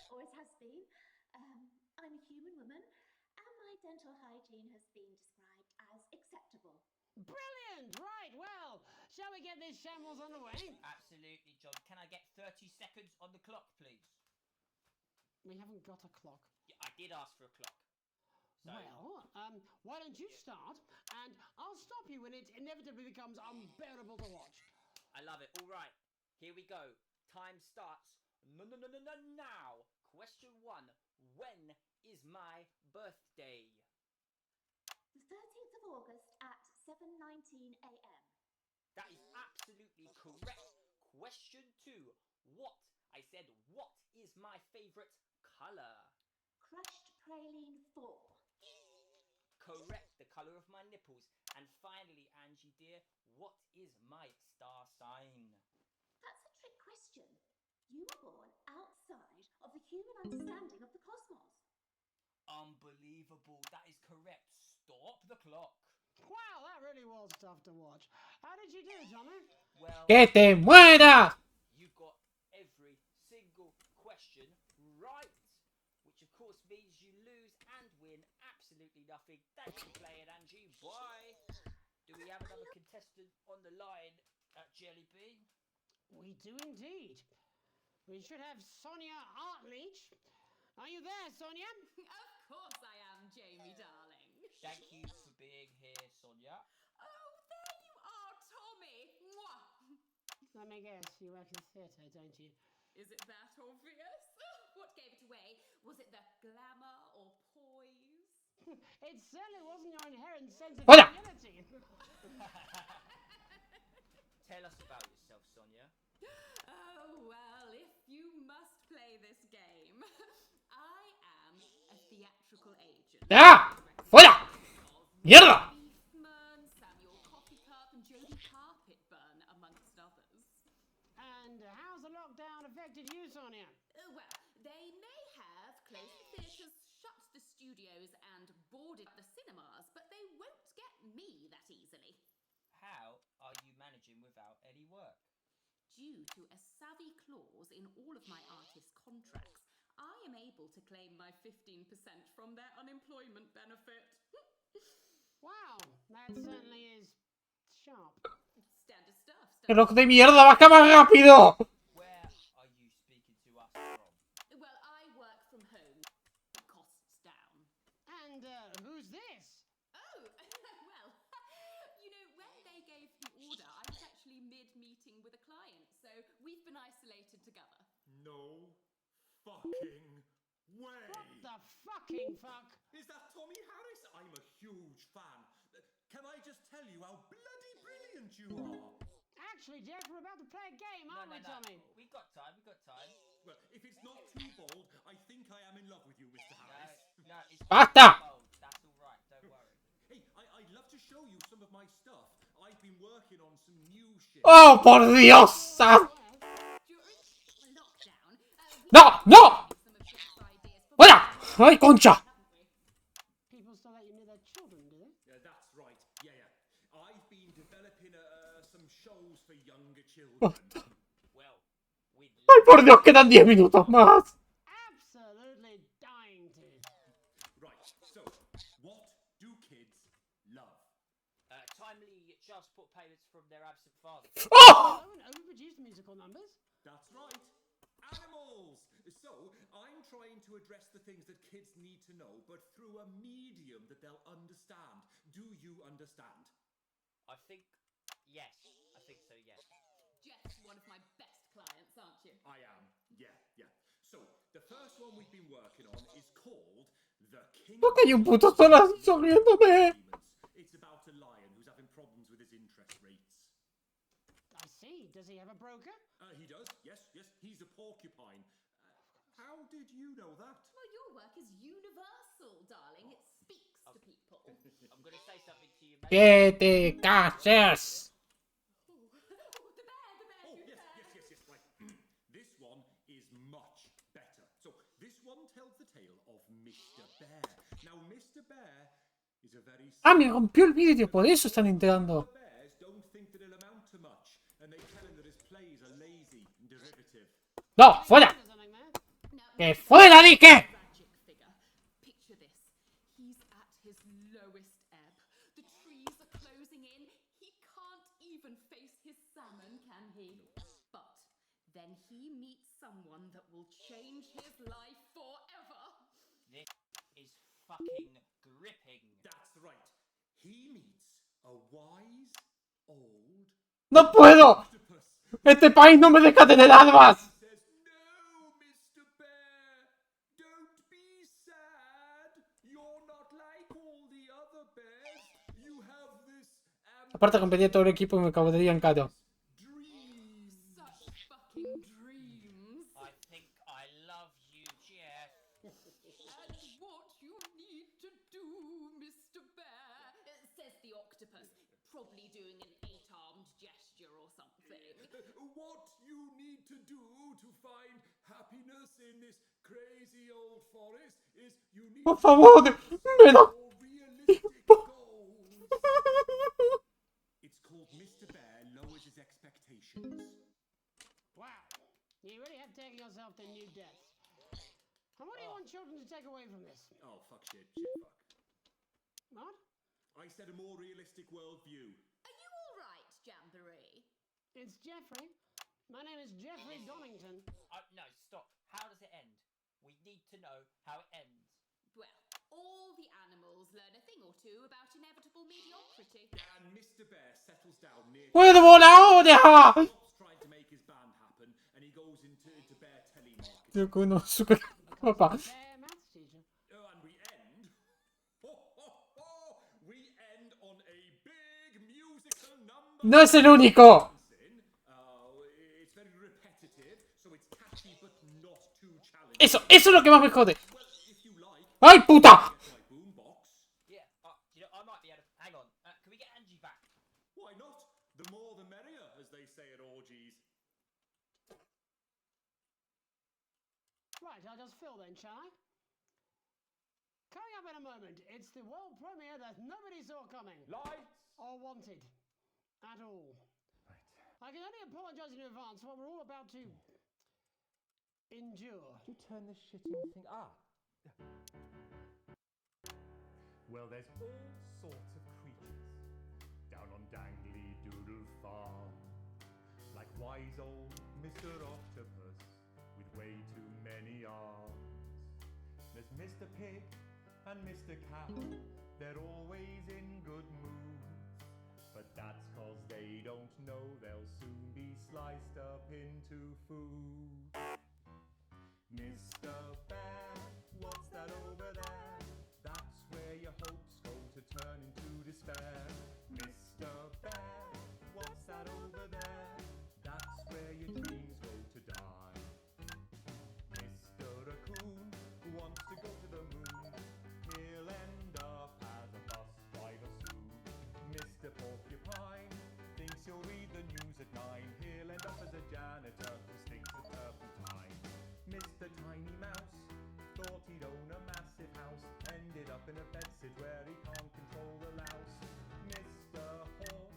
Always has been. I'm a human woman, and my dental hygiene has been described as acceptable. Brilliant! Right, well, shall we get this shambles on the way? Absolutely, John. Can I get 30 seconds on the clock, please? We haven't got a clock. Yeah, I did ask for a clock. So, well, why don't you start, and I'll stop you when it inevitably becomes unbearable to watch. I love it. All right, here we go. Time starts now. Question 1. When is my birthday? The 13th of August at 7:19 a.m. That is absolutely correct. Question 2. What? I said, what is my favorite color? Crushed praline 4. Correct, the color of my nipples. And finally, Angie dear, what is my star sign? That's a trick question. You were born outside of the human understanding of the cosmos. Unbelievable, that is correct. Stop the clock. Wow, that really was tough to watch. How did you do, Tommy? Well, ¡Que te mueras! You got every single question right, which of course means you lose and win absolutely nothing. Thanks for playing, Angie. Bye. Do we have another contestant on the line at Jelly Bean? We do indeed. We should have Sonia Artleach. Are you there, Sonia? Of course I am, Jamie, darling. Thank you for being here, Sonia. Oh, there you are, Tommy. Mwah. Let me guess, you work in theatre, don't you? Is it that obvious? What gave it away? Was it the glamour or poise? It certainly wasn't your inherent sense of Hola. humility. Tell us about yourself, Sonia. Oh, well, if you must play this game, I am a theatrical agent. ¡Ah! ¡Fuera! ¡Mierda! Beefman, Samuel Coffee Cup, and Jodie Carpetburn, amongst others. And how's the lockdown affected you, Sonia? Well, they may have closed the theatres, shut the studios, and boarded the cinemas, but they won't get me that easily. How are you managing without any work? Due to a savvy clause in all of my artist contracts, I am able to claim my 15% from their unemployment benefit. Wow, that certainly is sharp. Standard stuff. ¡Reloj de mierda, baja más rápido! Where are you speaking to us from? Well, I work from home. Costs down. And who's this? Oh, well, you know, when they gave the order, I was actually mid-meeting with a client, so we've been isolated together. No fucking way! What the fucking fuck? Is that Tommy Harris? I'm a huge fan. Can I just tell you how bloody brilliant you are? Actually, Jeff, we're about to play a game, aren't we, Tommy? We got time. Well, if it's not too bold, I think I am in love with you, Mr. Harris. No, it's ¡Basta! bold. That's all right. Don't worry. Hey, I'd love to show you some of my stuff. I've been working on some new shit. ¡Oh, por Dios! ¡No! ¡No! ¡Fuera! ¡Ay, concha! People still let you near their children, do they? Yeah, that's right. Yeah. I've been developing some shows for younger children. Well, ¡Ay, por Dios! Quedan 10 minutos más. Absolutely dying to. Right, so, what do kids love? Timely child support payments from their absent father. Oh! And overproduced musical numbers. That's right. Animals! So, I'm trying to address the things that kids need to know, but through a medium that they'll understand. Do you understand? I think, yes. I think so, yes. Jeff's one of my best clients, aren't you? I am. Yeah. So, the first one we've been working on is called The King ¿Por qué hay un puto solo sonriéndome? It's about a lion who's having problems with his interest rates. I see. Does he have a broker? He does. Yes. He's a porcupine. How did you know that? Well, your work is universal, darling. It speaks to people. ¡Que te calles! Oh, yes, right. This one is much better. So, this one tells the tale of Mr. Bear. Now, Mr. Bear is a very Ah, me rompió el vídeo, por eso están entrando. bears don't think that it'll amount to much, and they tell him that his plays are lazy and derivative. ¡No, fuera! ¡Que fuera, dije! Picture this. He's at his lowest ebb. The trees are closing in. He can't even face his salmon, can he? But then he meets someone that will change his life forever. This is fucking gripping. That's right. He meets a wise old ¡No puedo! ¡Este país no me deja tener armas! says, "No, Mr. Bear, don't be sad. You're not like all the other bears. You have this Aparte competía todo el equipo y me caberían caro. Such fucking dreams. I think I love you, Jeff. And what you need to do, Mr. Bear, says the octopus, probably doing an 8-armed gesture or something. What you need to do to find happiness in this crazy old forest is you need Por favor, me lo... realistic goals." It's called Mr. Bear Lowers His Expectations. Wow, you really have taken yourself to new depths. And what do you want children to take away from this? Oh, fuck shit, fuck. What? I said a more realistic worldview. Are you all right, Jamboree? It's Jeffrey. My name is Jeffrey Donington. No, stop. How does it end? We need to know how it ends. Well, all the animals learn a thing or two about inevitable mediocrity. And Mr. Bear settles down near... ¡Puedo volar ahora! Stops trying to make his band happen, and he goes into bear telemarketing. Yo conozco papá. Maths teacher. Oh, and we end... We end on a big musical number. ¡No es el único! It's very repetitive, so it's catchy but not too challenging. Eso es lo que más me jode. ¡Ay, puta! Yeah, you know, I might be able to... Hang on, can we get Angie back? Why not? The more the merrier, as they say at orgies. Right, I'll just fill then, shall I? Coming up in a moment, it's the world premiere that nobody saw coming. Lights! Or wanted. At all. Right. I can only apologise in advance for what we're all about to... endure. You turn this shitting thing... Well, there's all sorts of creatures down on Dangly Doodle Farm. Like wise old Mr. Octopus with way too many arms. There's Mr. Pig and Mr. Cat. They're always in good moods. But that's 'cause they don't know they'll soon be sliced up into food. Mr. Bear, what's that over there? That's where your hopes go to turn into despair. Mr. Bear, what's that over there? That's where your dreams go to die. Mr. Raccoon wants to go to the moon. He'll end up as a bus driver soon. Mr. Porcupine thinks he'll read the news at 9. He'll end up as a janitor who stinks of turpentine. Mr. Tiny Mouse thought he'd own a massive house. Ended up in a bedsit where he can't control the louse. Mr. Horse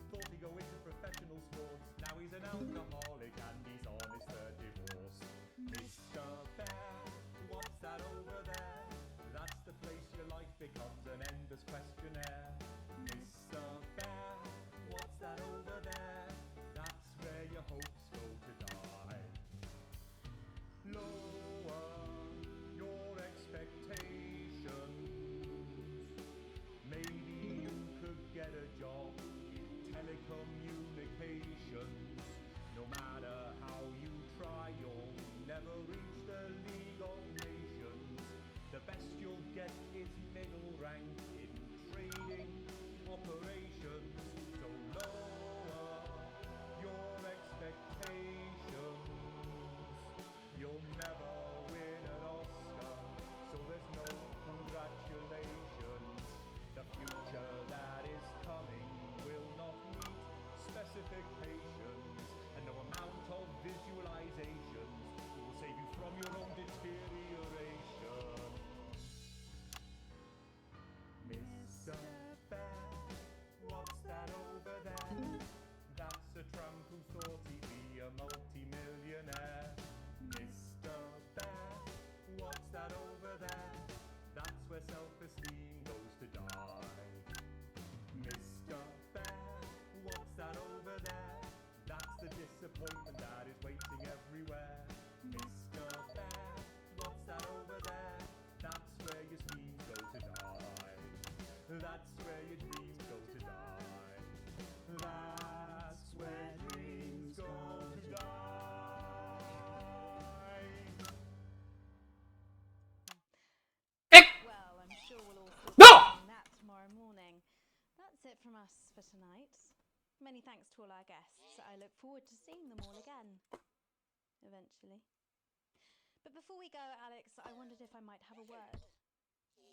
thought he'd go into professional sports. Now he's an alcoholic and he's on his third divorce. Mr. Bear, what's that over there? That's the place your life becomes an endless questionnaire. Mr. Bear, what's that over there? That's where your hopes go to die. Lower your expectations. Bear, what's that over there? That's a tramp who thought he'd be a multi-millionaire. Mr. Bear, what's that over there? That's where self-esteem goes to die. Mr. Bear, what's that over there? That's the disappointment that is waiting everywhere. Mr. Bear, what's that over there? That's where your schemes go to die. That's where your dreams go to die. That's where dreams go to die. Well, I'm sure we'll all still No! on that tomorrow morning. That's it from us for tonight. Many thanks to all our guests. I look forward to seeing them all again. Eventually. But before we go, Alex, I wondered if I might have a word.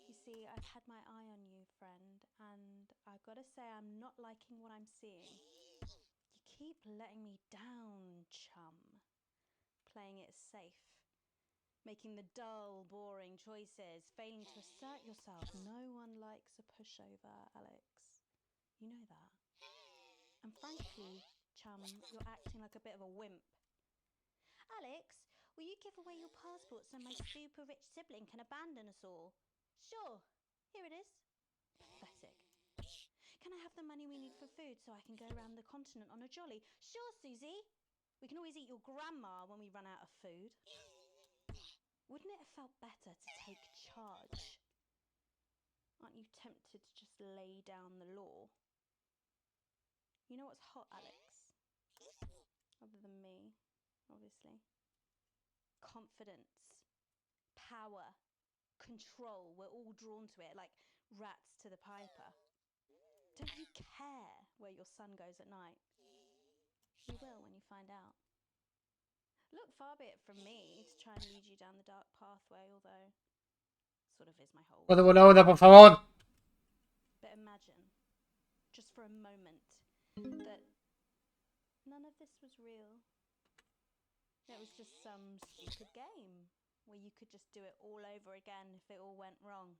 You see, I've had my eye on you, friend, and I've got to say I'm not liking what I'm seeing. You keep letting me down, chum. Playing it safe. Making the dull, boring choices. Failing to assert yourself. No one likes a pushover, Alex. You know that. And frankly, chum, you're acting like a bit of a wimp. Alex, will you give away your passport so my super rich sibling can abandon us all? Sure. Here it is. Pathetic. Can I have the money we need for food so I can go around the continent on a jolly? Sure, Susie. We can always eat your grandma when we run out of food. Wouldn't it have felt better to take charge? Aren't you tempted to just lay down the law? You know what's hot, Alex? Other than me, obviously. Confidence. Power. Control. We're all drawn to it like rats to the piper. Don't you care where your son goes at night? You will when you find out. Look, far be it from me to try and lead you down the dark pathway, although sort of is my whole Puedo volar ahora, por favor. But imagine, just for a moment, that none of this was real. It was just some stupid game where you could just do it all over again if it all went wrong.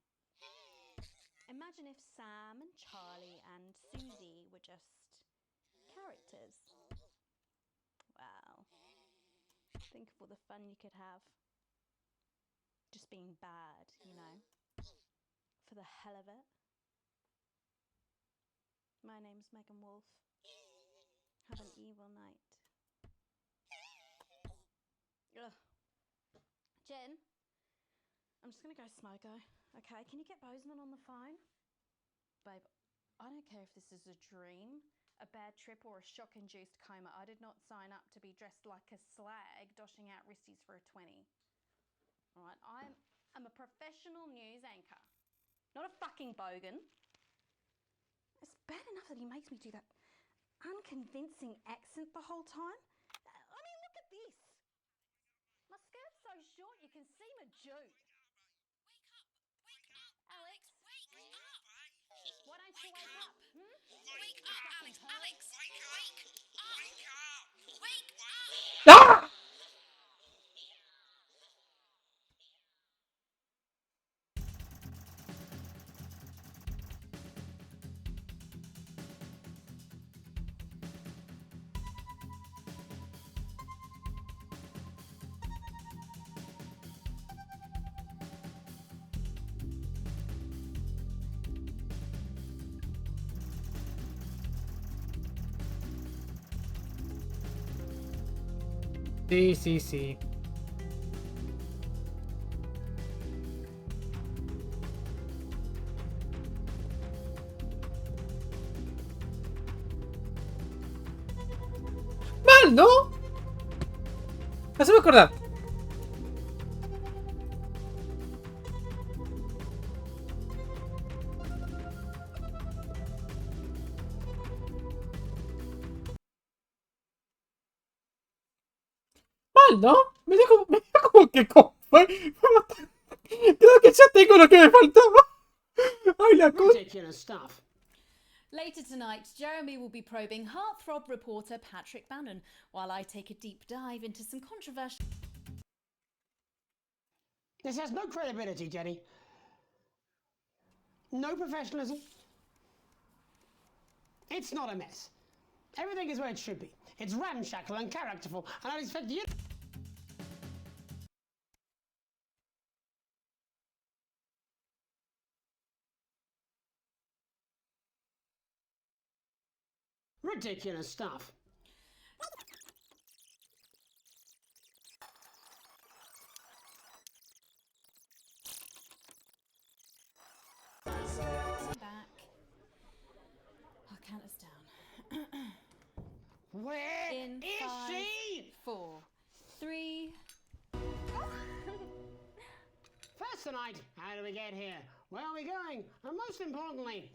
Imagine if Sam and Charlie and Susie were just characters. Wow. Think of all the fun you could have. Just being bad, you know. For the hell of it. My name's Megan Wolf. Have an evil night. Ugh. Jen? I'm just gonna go smoko. Okay, can you get Bozeman on the phone? Babe, I don't care if this is a dream, a bad trip, or a shock-induced coma. I did not sign up to be dressed like a slag, doshing out wristies for a 20. Alright, I'm a professional news anchor. Not a fucking bogan. It's bad enough that he makes me do that unconvincing accent the whole time. I mean, look at this. My skirt's so short you can see my Jew. Alex, wake up! Why don't you wake up? Wake up, Alex! Alex! Wake up! Wake up! ¡Ah! Sí, sí, sí. Mal, ¿no? Hazme acordar. Mal, ¿no? Me dio como que creo que ya tengo lo que me faltaba. Ay, la cosa. Ridiculous stuff. Later tonight, Jeremy will be probing heartthrob reporter Patrick Bannon, while I take a deep dive into some controversial... This has no credibility, Jenny. No professionalism, It's not a mess. Everything is where it should be. It's ramshackle and characterful, and I expect you... Ridiculous stuff. Back. I'll count us down. Where In is 5, she? 4, 3. First tonight, how do we get here? Where are we going? And most importantly...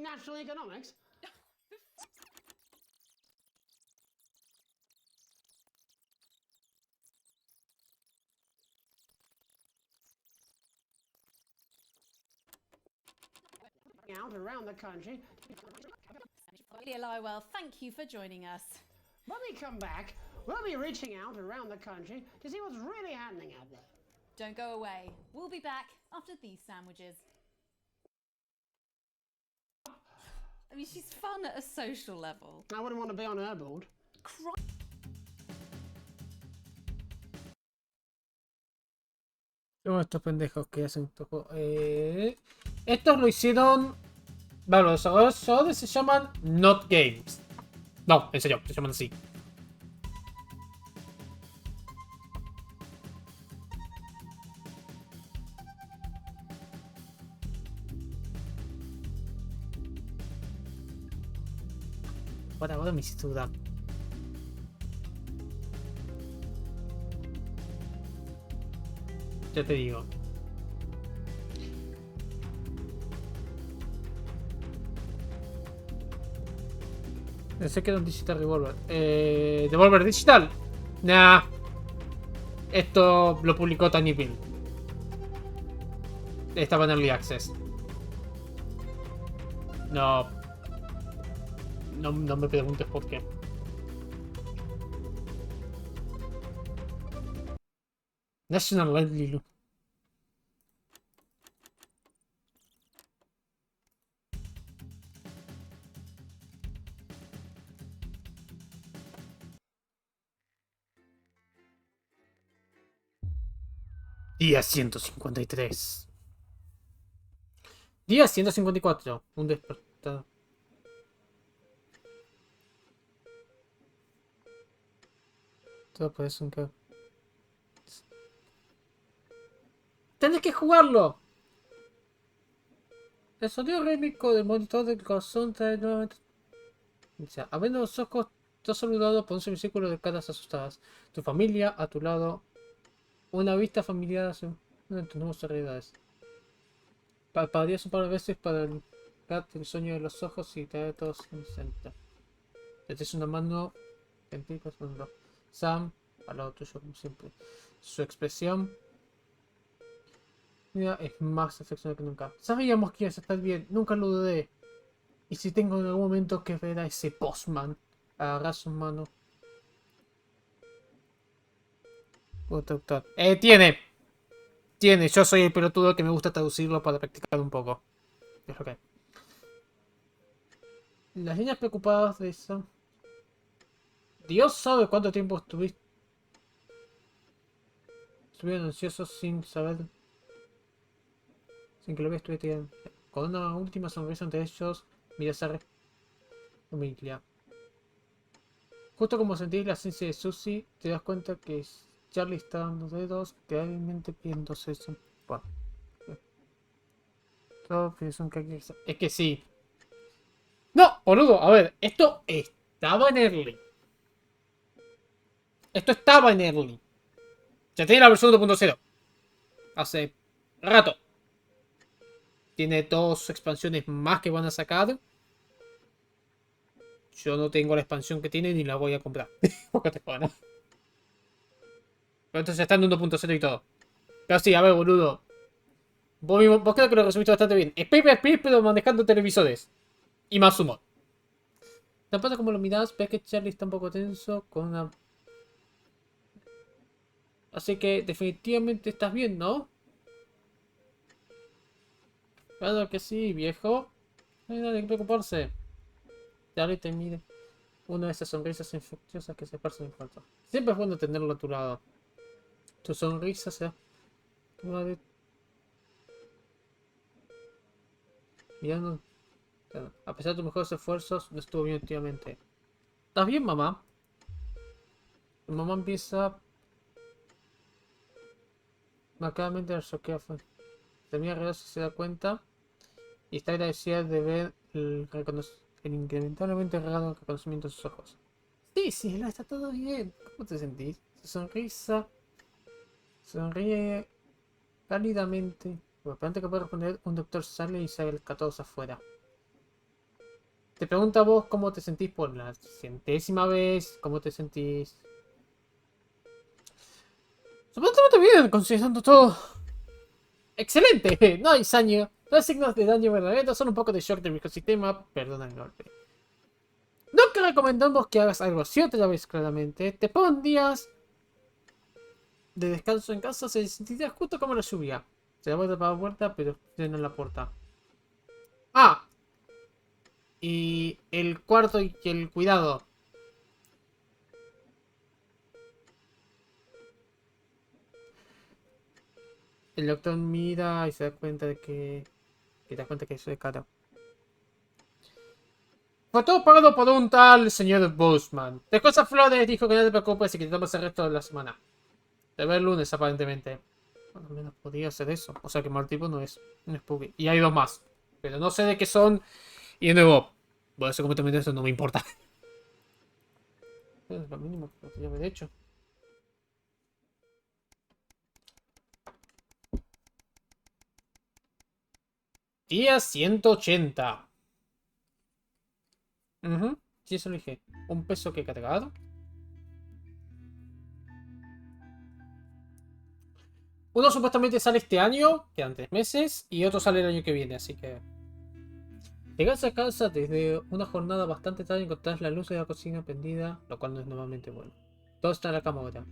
National economics? Out around the country. Well, thank you for joining us. When we come back, we'll be reaching out around the country to see what's really happening out there. Don't go away. We'll be back after these sandwiches. I mean, she's fun at a social level. I wouldn't want to be on her board. Son estos pendejos que hacen estos juegos. Estos lo hicieron... Bueno, los desarrolladores se llaman Not Games. No, en serio, se llaman así. Ahora me hiciste dudar. Ya te digo. Pensé que era un Digital Revolver. ¿Devolver Digital? Nah. Esto lo publicó Tiny Bill. Estaba en Early Access. No. No me preguntes por qué. National Livelihood. Día 153. Día 154. Un despertador. Todo por eso que... ¡Tenés que jugarlo! El sonido rítmico del monitor del corazón trae nuevamente... Dice, abriendo los ojos, te has saludado por un semicírculo de caras asustadas. Tu familia a tu lado. Una vista familiar hacia una de tus nuevas realidades. Parpadeas un par de veces para darte el sueño de los ojos y traer todos en el centro. Le tienes una mano gentil por segundo. Sam, al lado tuyo como siempre. Su expresión mira, es más afeccionada que nunca. Sabíamos que ibas a estar bien, nunca lo dudé. Y si tengo en algún momento que ver a ese postman, agarrar su mano. Traductor. Tiene, yo soy el pelotudo que me gusta traducirlo para practicar un poco. Es lo que hay. Las niñas preocupadas de eso. Dios sabe cuánto tiempo estuvieron ansiosos sin saber. Sin que lo veas, estuvieran. Con una última sonrisa entre ellos, miras a Emilia. Justo como sentís la esencia de Susie, te das cuenta que Charlie está dando dedos, gravemente pidiéndose eso. Bueno. Todo son que... Es que sí. No, boludo, a ver, esto estaba en early. Esto estaba en early. Ya tiene la versión 2.0. Hace rato. Tiene 2 expansiones más que van a sacar. Yo no tengo la expansión que tiene ni la voy a comprar. Porque te jodan. Pero entonces están en 1.0 y todo. Pero sí, a ver, boludo. Vos creo que lo resumiste bastante bien. Es Paper Please, pero manejando televisores. Y más humor. Tan pronto como lo mirás, ves que Charlie está un poco tenso con una... Así que definitivamente estás bien, ¿no? Claro que sí, viejo. No hay nada de qué preocuparse. Charlie te mide. Una de esas sonrisas infecciosas que se esparcen en el cuarto. Siempre es bueno tenerlo a tu lado. Tu sonrisa se da. Mirando. A pesar de tus mejores esfuerzos, no estuvo bien últimamente. ¿Estás bien, mamá? Tu mamá empieza macabamente a choquear. Se mira alrededor si se da cuenta. Y está agradecida de ver el incrementablemente raro reconocimiento en sus ojos. Sí, sí, está todo bien. ¿Cómo te sentís? Su sonrisa. Sonríe cálidamente. Pero antes que pueda responder, un doctor sale y sale el 14 afuera. Te pregunta a vos cómo te sentís por la 100ª vez. ¿Cómo te sentís? Supuestamente bien, considerando todo. ¡Excelente! No hay daño. No hay signos de daño verdadero, son un poco de shock del microsistema. Perdona el golpe. No que recomendamos que hagas algo así otra vez, claramente. Te pon días de descanso en casa, se sentirá justo como la lluvia. Se da vuelta para la puerta, pero frena en la puerta. Ah, y el cuarto y el cuidado. El doctor mira y se da cuenta de que te das cuenta que eso es caro. Fue todo pagado por un tal señor Boseman. Dejó esas flores, dijo que no te preocupes y que te tomas el resto de la semana. Te ve el lunes, aparentemente. Bueno, al menos podría hacer eso. O sea que Martipo no es un spooky. Y hay dos más. Pero no sé de qué son. Y de nuevo, voy a ser completamente eso, no me importa. Es lo mínimo que podría haber hecho. Día 180. Sí, eso lo dije. Un peso que he cargado. Uno supuestamente sale este año, quedan 3 meses, y otro sale el año que viene, así que... Llegas a casa desde una jornada bastante tarde y encontrás la luz de la cocina prendida, lo cual no es normalmente bueno. Todo está en la cama ahora.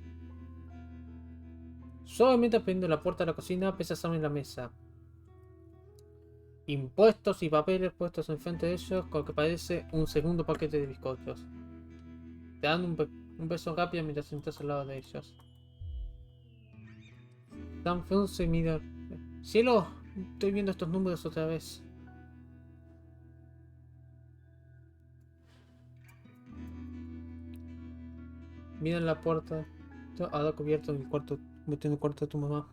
Suavemente abriendo la puerta de la cocina, pesas en la mesa. Impuestos y papeles puestos enfrente de ellos, con lo que parece un segundo paquete de bizcochos. Te dan un beso rápido mientras sientas al lado de ellos. Dan frunce y mira. Cielo, estoy viendo estos números otra vez. Mira en la puerta. Ahora cubierto en el cuarto. Metido en el cuarto de tu mamá.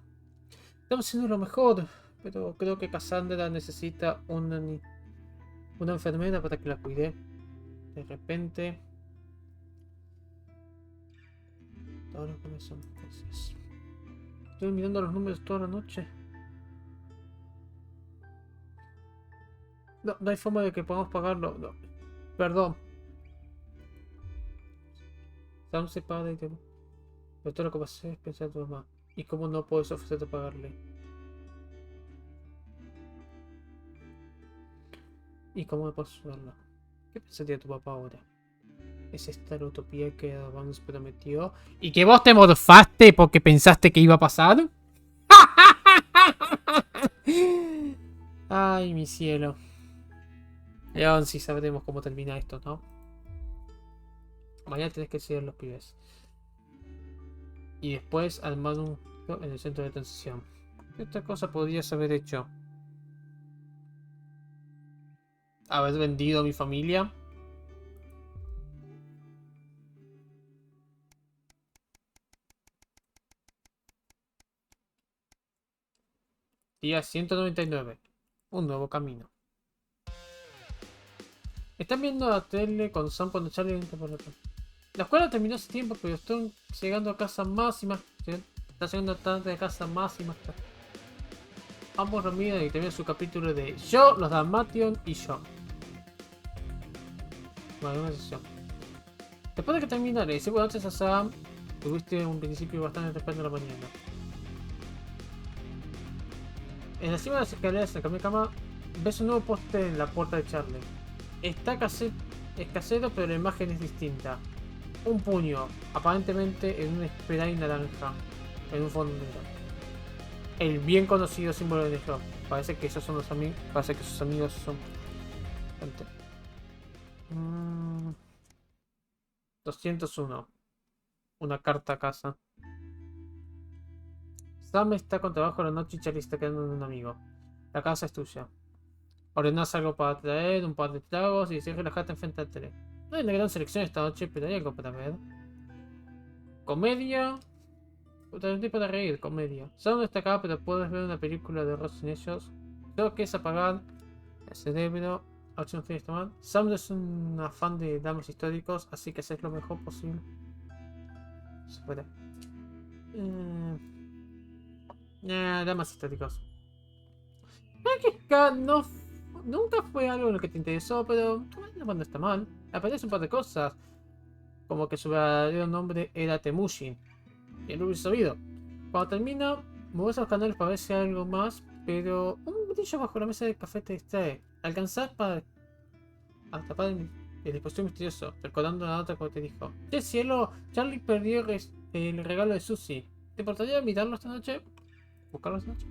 Estamos haciendo lo mejor. Pero creo que Cassandra necesita una enfermera para que la cuide. De repente. Todos los números son precios. Estoy mirando los números toda la noche. No hay forma de que podamos pagarlo. No. Perdón. Sam se para y te... Pero todo lo que pasé es pensar en tu mamá. ¿Y cómo no puedes ofrecerte pagarle? ¿Y cómo me puedo ayudarla? ¿Qué pensaría tu papá ahora? Es esta la utopía que Advance prometió. ¿Y que vos te morfaste porque pensaste que iba a pasar? Ay, mi cielo. Y ahora sí sabremos cómo termina esto, ¿no? Mañana tenés que seguir los pibes. Y después armar un en el centro de transición. ¿Qué otra cosa podrías haber hecho? ¿Haber vendido a mi familia? Día 199. Un nuevo camino. Están viendo la tele con Sam cuando Charlie entra por la puerta. La escuela terminó hace tiempo, pero estoy llegando a casa más y más. Está llegando tarde a casa más y más tarde. Ambos dormidos y terminan su capítulo de Yo, los Dalmatian y yo. Vale, una sesión. Después de que termina, le dice buenas noches a Sam. Tuviste un principio bastante temprano en la mañana. En la cima de las escaleras, en el cambio de cama, ves un nuevo póster en la puerta de Charlie. Es casero, pero la imagen es distinta. Un puño, aparentemente en un spray naranja. en un fondo negro. El bien conocido símbolo de negro. Parece que esos son los amigos. Parece que sus amigos son. Gente. 201. Una carta a casa. Sam está con trabajo la noche y Charlie está quedando en un amigo. La casa es tuya. Ordenás algo para traer, un par de tragos y decidís relajarte enfrente del tele. No hay una gran selección esta noche, pero hay algo para ver. Comedia. Otro tipo de reír, comedia. Sam no está acá, pero puedes ver una película de horror sin ellos. Creo que es apagar el cerebro. Acción fin tomar. Sam no es una fan de dramas históricos, así que haces lo mejor posible. Se puede. Dramas históricos. No, nunca fue algo en lo que te interesó, pero no está mal. Aparece un par de cosas, como que su verdadero nombre era Temujin. Y lo hubiese sabido. Cuando termina, mueves los canales para ver si hay algo más, pero un brillo bajo la mesa de café te distrae. Alcanzar para tapar el dispositivo misterioso, recordando la nota que te dijo. ¡Qué cielo! Charlie perdió el regalo de Susie. ¿Te importaría mirarlo esta noche? ¿Buscarlo esta noche?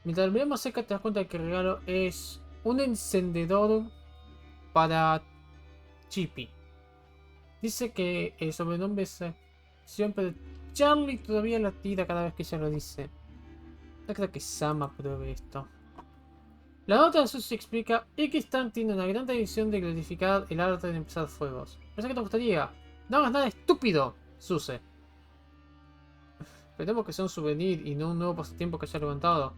Mientras lo miramos más cerca te das cuenta de que el regalo es un encendedor para Chippy. Dice que el sobrenombre es siempre Charlie todavía la tira cada vez que ella lo dice. No creo que Sam apruebe esto. La nota de Susie explica: X-Tan tiene una gran tradición de glorificar el arte de empezar fuegos. Pensé que te gustaría. No hagas nada estúpido, Susie. Esperemos que sea un souvenir y no un nuevo pasatiempo que haya levantado.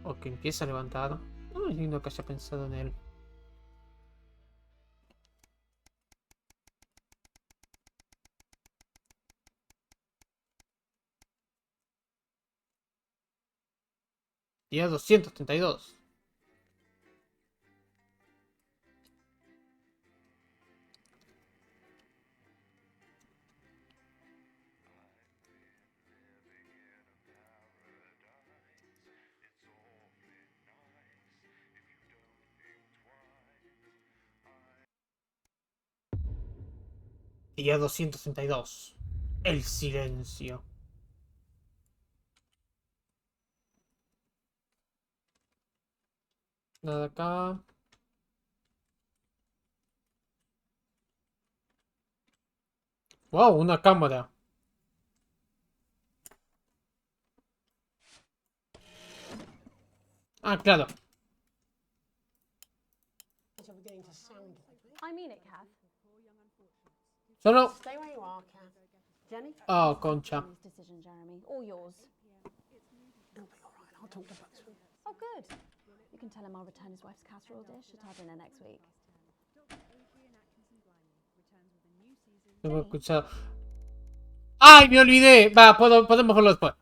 O que empiece a levantar. No es lindo que haya pensado en él. Día 232. Día 232. El silencio. Nada acá. Wow, una cámara. Ah, claro. I mean it, Kath. Solo. Stay where you are, Kath. Jenny? Oh, concha. Decision, Jeremy. All yours. It'll be all right. I'll talk to Buxton. Oh, good. You can tell him I'll return his wife's casserole dish at our dinner next week. No me he escuchado. ¡Ay, me olvidé! Va, podemos verlo después.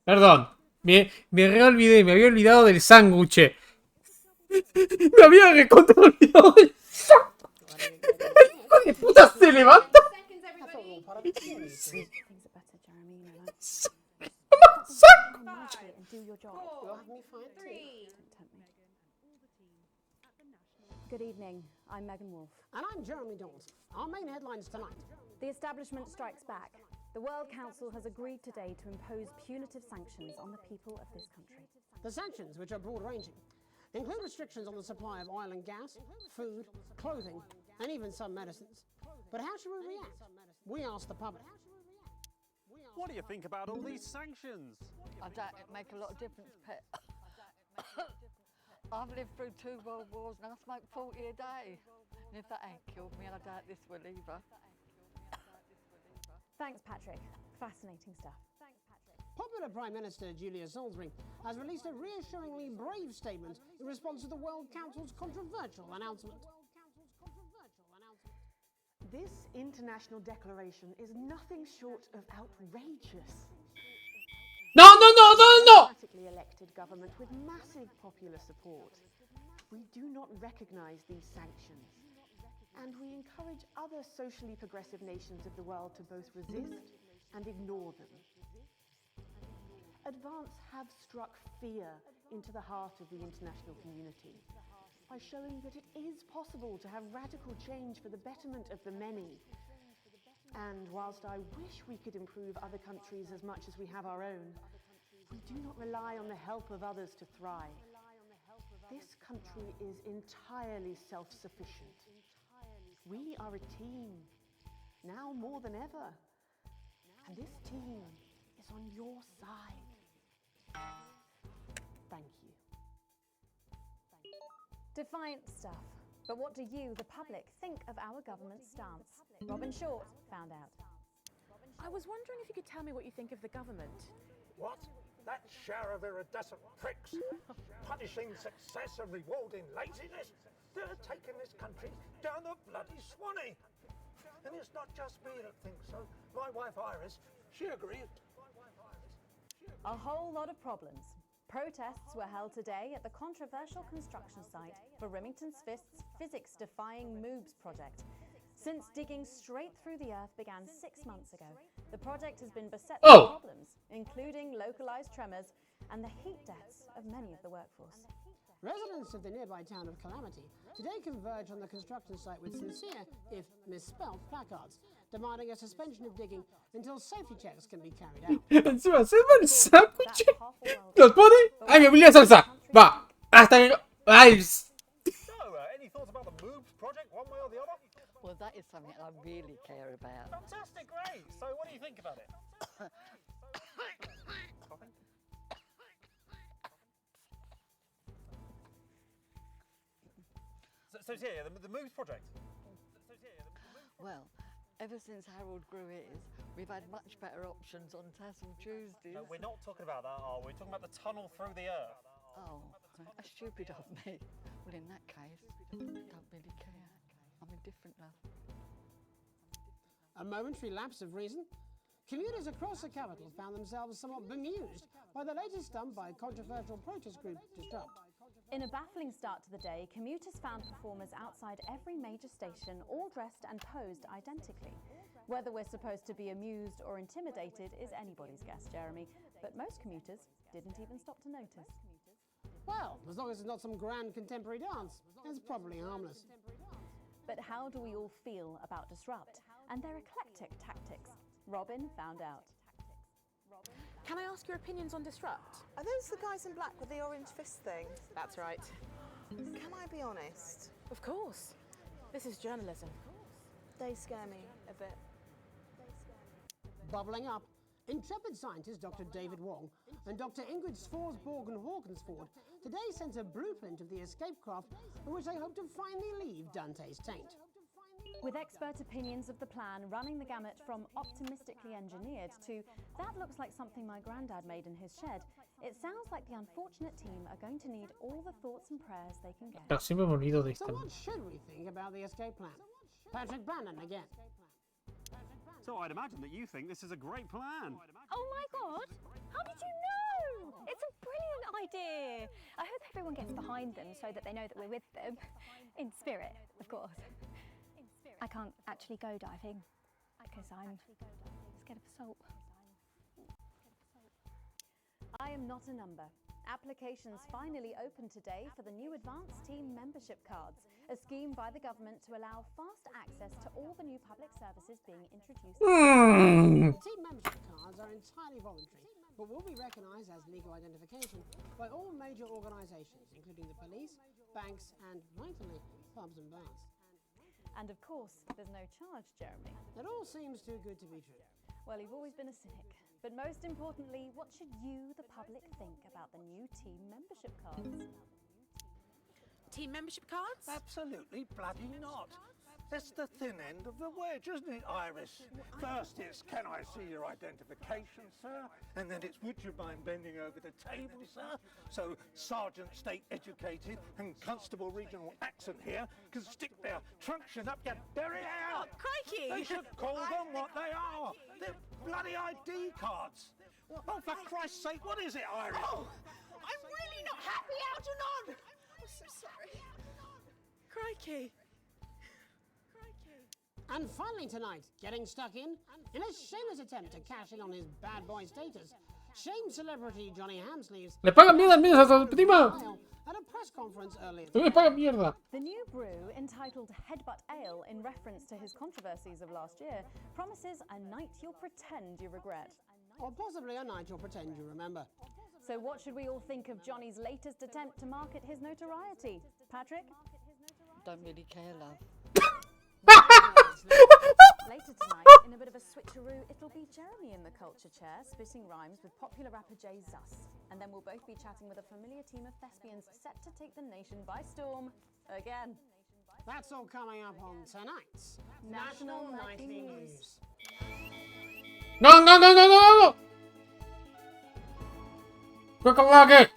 Perdón. Me reolvidé. Me había olvidado del sándwich. Me había recontra olvidado del sándwich. ¡El hijo de puta se levanta! Good evening. I'm Megan Wolf. And I'm Jeremy Dawes. Our main headlines tonight. The establishment strikes back. The World Council has agreed today to impose punitive sanctions on the people of this country. The sanctions, which are broad-ranging, include restrictions on the supply of oil and gas, food, clothing, and even some medicines. But how should we react? We asked the public. What do you think about all these sanctions? I doubt it make a lot of difference, Pet. I've lived through 2 world wars and I smoke 40 a day. And if that ain't killed me, I doubt this will either. Thanks, Patrick. Fascinating stuff. Popular Prime Minister Julia Salisbury has released a reassuringly brave statement in response to the World Council's controversial announcement. This international declaration is nothing short of outrageous. No! Democratically elected government with massive popular support. We do not recognize these sanctions, and we encourage other socially progressive nations of the world to both resist and ignore them. Advance have struck fear into the heart of the international community. by showing that it is possible to have radical change for the betterment of the many. And whilst I wish we could improve other countries as much as we have our own, we do not rely on the help of others to thrive. This country is entirely self-sufficient. We are a team, now more than ever. And this team is on your side. Thank you. Defiant stuff. But what do you, the public, think of our government's stance? Robin Short found out. I was wondering if you could tell me what you think of the government. What? That shower of iridescent pricks? Punishing success and rewarding laziness? They're taking this country down the bloody Swanee. And it's not just me that thinks so. My wife Iris, she agrees. A whole lot of problems. Protests were held today at the controversial construction site for Remington's physics-defying MOOBS project. Since digging straight through the earth began 6 months ago, the project has been beset with problems, including localized tremors and the heat deaths of many of the workforce. Residents of the nearby town of Calamity today converged on the construction site with sincere, if misspelt, placards, demanding a suspension of digging until safety checks can be carried out. Encima, se va el sándwich. Los pone. Ay, me olvidé la salsa. Va. Hasta que. Ay. So, any thoughts about the MOOBS project, one way or the other? Well, that is something I really care about. Fantastic, great. So, what do you think about it? So yeah, the MOOBS project. Well, ever since Harold grew his, we've had much better options on Tassel Tuesdays. No, we're not talking about that, are we? We're talking about the tunnel through the earth. Oh, that's stupid of me. Well, in that case, don't really care. I'm indifferent now. A momentary lapse of reason? Commuters across the capital found themselves somewhat bemused by the latest stunt by controversial protest group Disrupt. In a baffling start to the day, commuters found performers outside every major station, all dressed and posed identically. Whether we're supposed to be amused or intimidated is anybody's guess, Jeremy, but most commuters didn't even stop to notice. Well, as long as it's not some grand contemporary dance, it's probably harmless. But how do we all feel about Disrupt and their eclectic tactics? Robin found out. Can I ask your opinions on Disrupt? Are those the guys in black with the orange fist thing? That's right. Can I be honest? Of course. This is journalism. They scare me a bit. Bubbling up, intrepid scientist Dr. David Wong and Dr. Ingrid Svorsborg-Horgensvoord today sent a blueprint of the escape craft in which they hope to finally leave Dante's taint. With expert opinions of the plan running the gamut from optimistically engineered to that looks like something my granddad made in his shed, it sounds like the unfortunate team are going to need all the thoughts and prayers they can get. Siempre me olvido de So esta. what should we think about the escape plan? Patrick Bannon again. So I'd imagine that you think this is a great plan. Oh my god! How did you know? It's a brilliant idea! I hope everyone gets behind them so that they know that we're with them. In spirit, of course. I can't actually go diving because I'm scared of salt. I am not a number. Applications finally opened today for the new Advanced Team Membership Cards, a scheme by the government to allow fast access to all the new public services being introduced. Team membership cards are entirely voluntary, but will be recognised as legal identification by all major organisations, including the police, banks and, rightfully, pubs and bars. And of course, there's no charge, Jeremy. It all seems too good to be true. Well, you've always been a cynic. But most importantly, what should you, the public, think about the new team membership cards? Team membership cards? Absolutely bloody not. That's the thin end of the wedge, isn't it, Iris? First it's, can I see your identification, sir? And then it's, would you mind bending over the table, sir? So Sergeant State Educated and Constable Regional Accent here can stick their truncheon up your derriere. Oh, crikey! They should call them what they are. They're bloody ID cards. Oh, for Christ's sake, what is it, Iris? Oh, I'm really not happy, Algernon! I'm so sorry. Crikey. And finally tonight, getting stuck in a shameless attempt to cash in on his bad boy status, Shame celebrity Johnny Hamsleeves ¡Le pagan mierda al menos a su prima! at a press conference earlier ¡Le pagan mierda! The new brew, entitled Headbutt Ale, in reference to his controversies of last year, promises a night you'll pretend you regret. Or possibly a night you'll pretend you remember. So what should we all think of Johnny's latest attempt to market his notoriety? Patrick? Don't really care, love. Later tonight, in a bit of a switcheroo, it'll be Jeremy in the culture chair, spitting rhymes with popular rapper Jay Zus. And then we'll both be chatting with a familiar team of thespians set to take the nation by storm again. That's all coming up on tonight's National Nightly News. ¡No, no, no, no, no, no! ¡Toca lagi!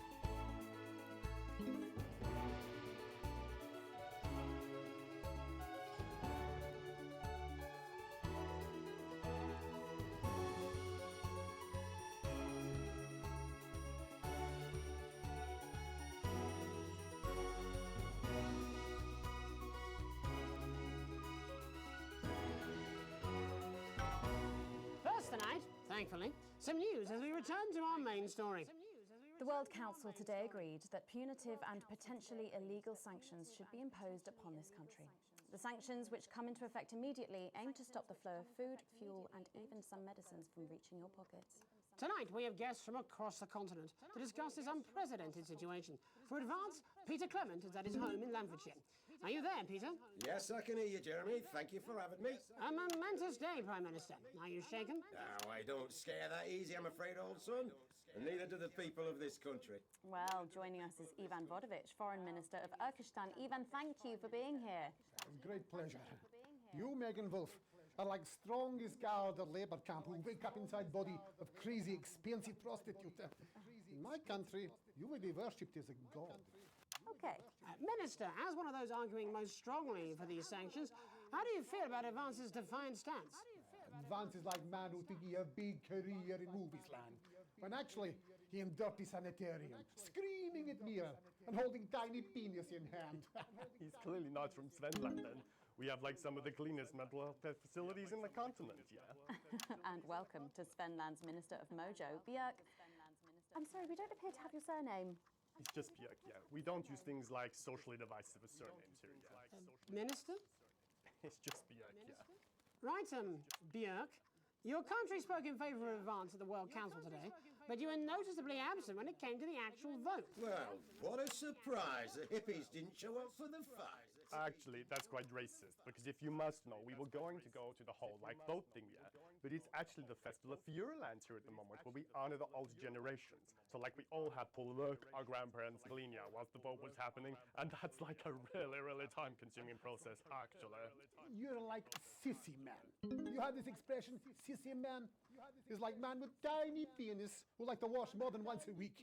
First tonight, thankfully, some news as we return to our main story. The World Council today agreed that punitive and potentially illegal sanctions should be imposed upon this country. The sanctions, which come into effect immediately, aim to stop the flow of food, fuel, and even some medicines from reaching your pockets. Tonight, we have guests from across the continent to discuss this unprecedented situation. For Advance, Peter Clement is at his home in Lamfordshire. Are you there, Peter? Yes, I can hear you, Jeremy. Thank you for having me. A momentous day, Prime Minister. Are you shaken? Oh, I don't scare that easy, I'm afraid, old son. And neither do the people of this country. Well, joining us is Ivan Vodovich, Foreign Minister of Urkistan. Ivan, thank you for being here. Great pleasure. You, Megan Wolf, are like strongest guard at labor camp who wake up inside body of crazy, expensive prostitute. In my country, you will be worshipped as a god. Okay. Minister, as one of those arguing most strongly for these sanctions, how do you feel about Advance's defiant stance? Advance is like man who think he have big career in movies land, when actually he in dirty sanitarium, screaming at mirror and holding tiny penis in hand. He's clearly not from Svenland then. We have like some of the cleanest mental health facilities in the continent, yeah? And welcome to Svenland's Minister of Mojo, Björk. I'm sorry, we don't appear to have your surname. It's just Björk, yeah. We don't use things like socially divisive surnames here, yeah. Minister? It's just Björk, yeah. Right, Björk. Your country spoke in favour of Advance at the World Council today, but you were noticeably absent when it came to the actual vote. Well, what a surprise. The hippies didn't show up for the fight. Actually, that's quite racist, because if you must know, we were going to go to the whole, like, boat thing, yeah? But it's actually the Festival of Feuerland here at the moment, where we honor the old generations. So, like, we all had to work our grandparents' linia whilst the boat was happening, and that's like a really, really time-consuming process, actually. You're like sissy man. You have this expression, sissy man? It's like man with tiny penis who like to wash more than once a week.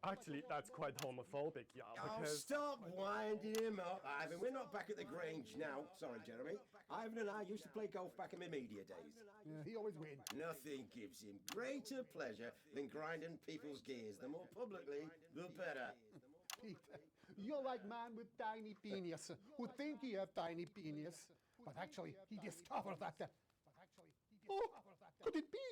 Actually, that's quite homophobic, yeah, because... Oh, stop winding him up, Ivan. We're not back at the Grange now. Sorry, Jeremy. Ivan and I used to play golf back in my media days. Yeah, he always wins. Nothing gives him greater pleasure than grinding people's gears. The more publicly, the better. Peter, you're like man with tiny penis who think he have tiny penis, but actually he discovered that. Oh, could it be?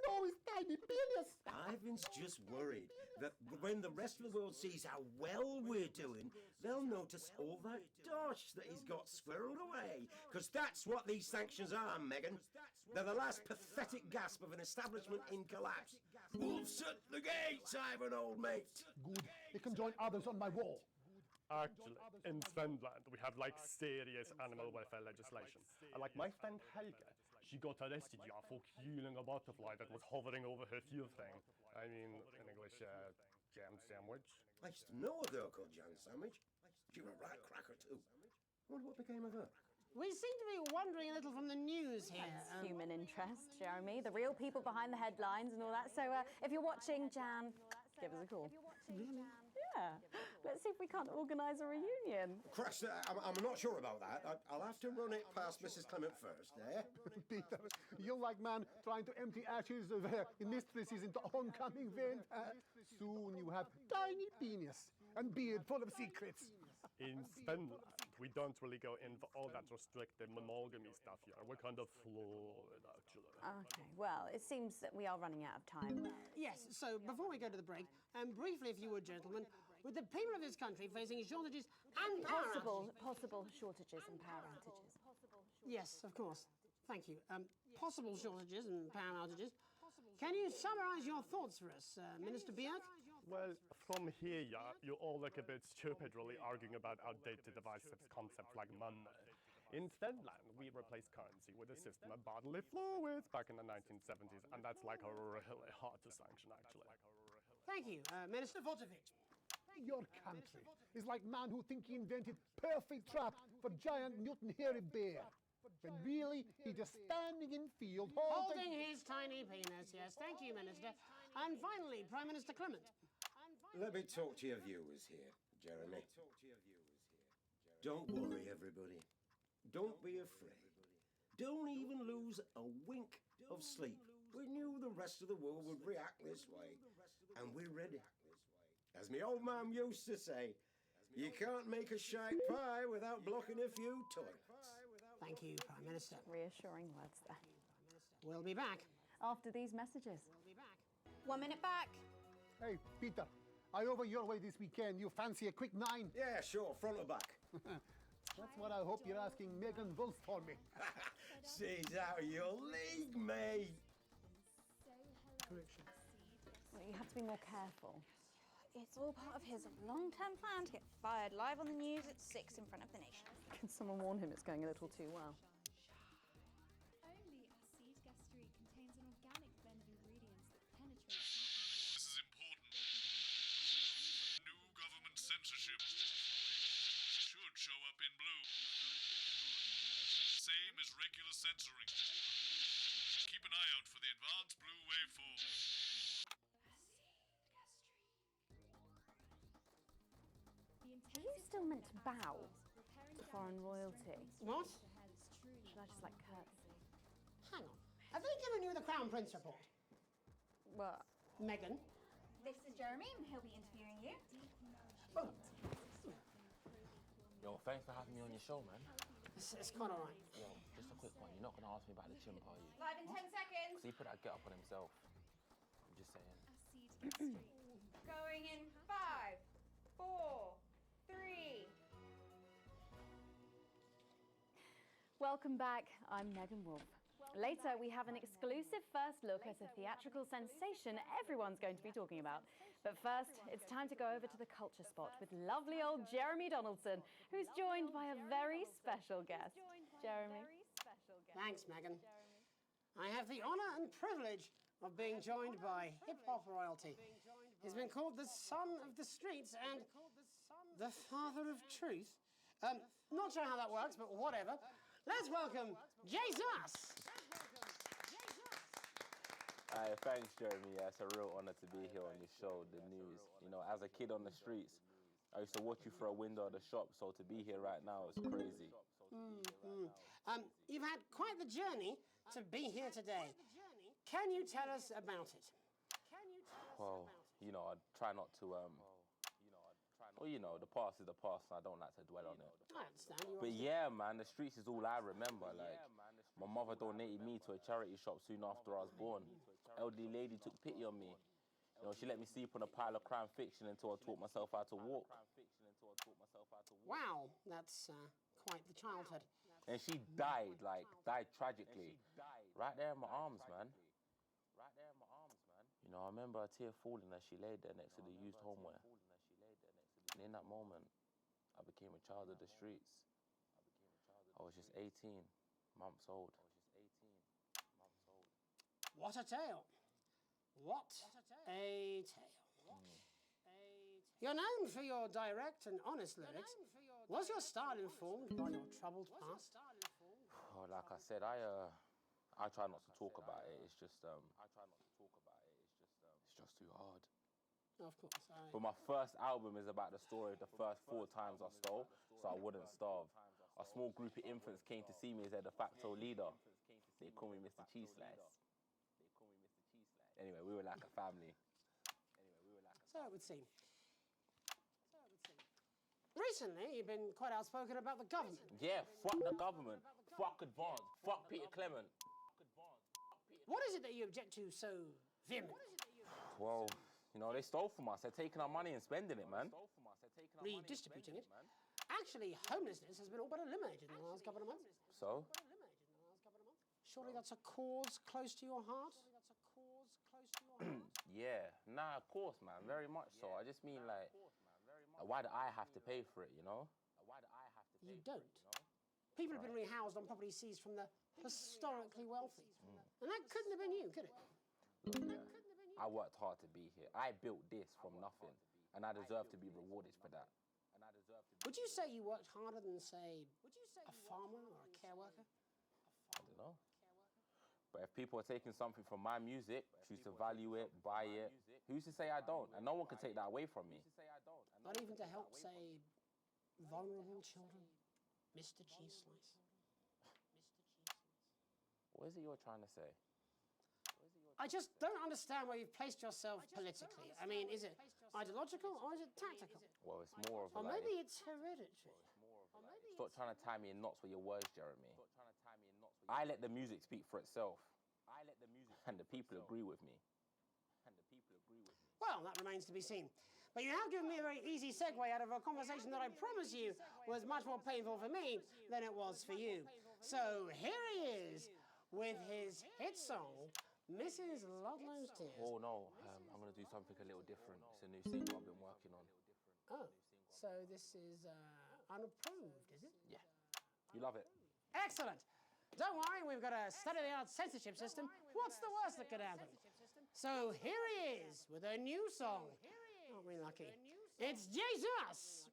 No, it's tiny penis. Ivan's just worried that when the rest of the world sees how well we're doing, they'll notice all that dosh that he's got squirreled away. Because that's what these sanctions are, Megan. They're the last pathetic gasp of an establishment in collapse. Wolves at the gates, Ivan, old mate. Good. He can join others on my wall. Actually, in Svenland, we have like serious animal welfare legislation. And like my friend Helga, she got arrested, yeah, for killing a butterfly that was hovering over her fuel thing. I mean, in English, jam sandwich. I used to know a girl called Jam Sandwich. She was a right cracker too. Wonder what became of her. We seem to be wandering a little from the news here. Human interest, Jeremy. The real people behind the headlines and all that. So if you're watching, Jan, give us a call. Really? Yeah. Let's see if we can't organise a reunion. Cracks, I'm not sure about that. I'll have to run it past Mrs. Clement first, eh? Peter, you're like man trying to empty ashes of mistresses into oncoming vent. Soon you have tiny penis and beard full of secrets. In Svenland, we don't really go in for all that restricted monogamy stuff here. We're kind of fluid, actually. Okay, well, it seems that we are running out of time. Yes, so before we go to the break, briefly, if you would, gentlemen, with the people of this country facing shortages and power Possible shortages and power outages. Yes, of course. Thank you. Possible shortages and power outages. Can you summarise your thoughts for us, Minister Bierk? Well, from here, yeah, you all look a bit stupid really arguing about outdated divisive concepts like money. Instead, we replaced currency with a system of bodily fluids back in the 1970s, and that's like really hard to sanction, actually. Thank you, Minister Votovich. Your country is like man who think he invented perfect trap for giant mutant hairy bear. When really, he just standing in field Holding his tiny penis, yes. Thank you, Minister. And finally, Prime Minister Clement. Let me talk to your viewers here, Jeremy. Don't worry, everybody. Don't be afraid. Don't even lose a wink of sleep. We knew the rest of the world would react this way, and we're ready. As my old man used to say, you can't make a shite pie without blocking a few toilets. Thank you, Prime Minister. Reassuring words there. We'll be back. After these messages. We'll be back. 1 minute back. Hey, Peter, I over your way this weekend. You fancy a quick 9? Yeah, sure, front or back. That's what I hope you're asking Megan Wolf for me. She's out of your league, mate. Correction. Well, you have to be more careful. It's all part of his long-term plan to get fired live on the news at 6 in front of the nation. Can someone warn him it's going a little too well? Only acid gastry contains an organic blend of ingredients that penetrates. This is important. New government censorship should show up in blue. Same as regular censoring. Keep an eye out for the advanced blue waveform. Are you still meant to bow to foreign royalty? What? Should I just like curtsy? Hang on. Have they given you the Crown Prince report? What? Megan? This is Jeremy, and he'll be interviewing you. Oh. Yo, thanks for having me on your show, man. It's quite all right. Yo, just a quick one. You're not going to ask me about the chimp, are you? Live in 10 seconds. Because he put that get up on himself. I'm just saying. Going in 5, 4, 3. Welcome back. I'm Megan Wolf. Later, we have an exclusive first look at a theatrical sensation everyone's going to be talking about. But first, it's time to go over to the culture spot with lovely old Jeremy Donaldson, who's joined by a very special guest. Jeremy. Thanks, Megan. I have the honour and privilege of being joined by hip-hop royalty. He's been called the son of the streets and the father of truth. Not sure how that works, but whatever. Let's welcome Jesus! Thanks, Jeremy. Yeah, it's a real honor to be here on your show, The News. You know, as a kid on the streets, I used to watch you through a window of the shop, so to be here right now is crazy. You've had quite the journey to be here today. Can you tell us about it? Well, you know, I try not to, well, you know, the past is the past, and I don't like to dwell on it. I understand. But yeah, man, the streets is all I remember. Like, my mother donated me to a charity shop soon after I was born. Elderly lady took pity on me. You know, she let me sleep on a pile of crime fiction until I taught myself how to walk. Wow, that's quite the childhood. And she died, died tragically. Right there in my arms, man. You know, I remember a tear falling as she laid there next to the used homeware. And in that moment, I became a child of the streets. I was just 18 months old. What a tale. What a tale. You're known for your direct and honest lyrics. Was your style informed by your troubled past? Oh, like I said, I try not to talk about it. It's just, it's just too hard. Of course. But my first album is about the story of the first 4 times I stole, so I wouldn't starve. A small group of infants came to see me as their de facto leader. They call me Mr. Cheese Slice. Anyway, we were like a family. So it would seem. Recently, you've been quite outspoken about the government. Yeah, fuck the government. Fuck Advance. Fuck Peter Clement. What is it that you object to so vehemently? Well, you know, they stole from us. They're taking our money and spending it, man. Redistributing it. Actually, homelessness has been all but eliminated in the last couple of months. So? Surely that's a cause close to your heart? Yeah, nah, of course, man. Very much so. I just mean, like, why do I have to pay for it, you know? You don't. People have been rehoused on property seized from the historically wealthy. And that couldn't have been you, could it? Look, I worked hard to be here. I built this from nothing, and I deserve to be rewarded for that. Would you say you worked harder than, say, a farmer or a care worker? I don't know. But if people are taking something from my music, choose to value it, buy it, who's to say I don't? And no one can take that away from me. Not even to help, say, vulnerable children? Mr. Cheese Slice? What is it you're trying to say? I just don't understand where you've placed yourself politically. I mean, is it ideological or is it tactical? Well, it's more of a... Or maybe it's hereditary. Stop trying to tie me in knots with your words, Jeremy. I let the music speak for itself. And the people agree with me. Well, that remains to be seen. But you have given me a very easy segue out of a conversation that I promise you was much more painful for me than it was for you. So here he is with his hit song, Mrs. Ludlow's Tears. Oh, no. I'm going to do something a little different. It's a new single I've been working on. Oh, so this is unapproved, is it? Yeah. You love it. Excellent. Don't worry, we've got a state-of-the-art censorship system. What's the worst that could happen? So here he is with a new song. Aren't we lucky? It's Jesus!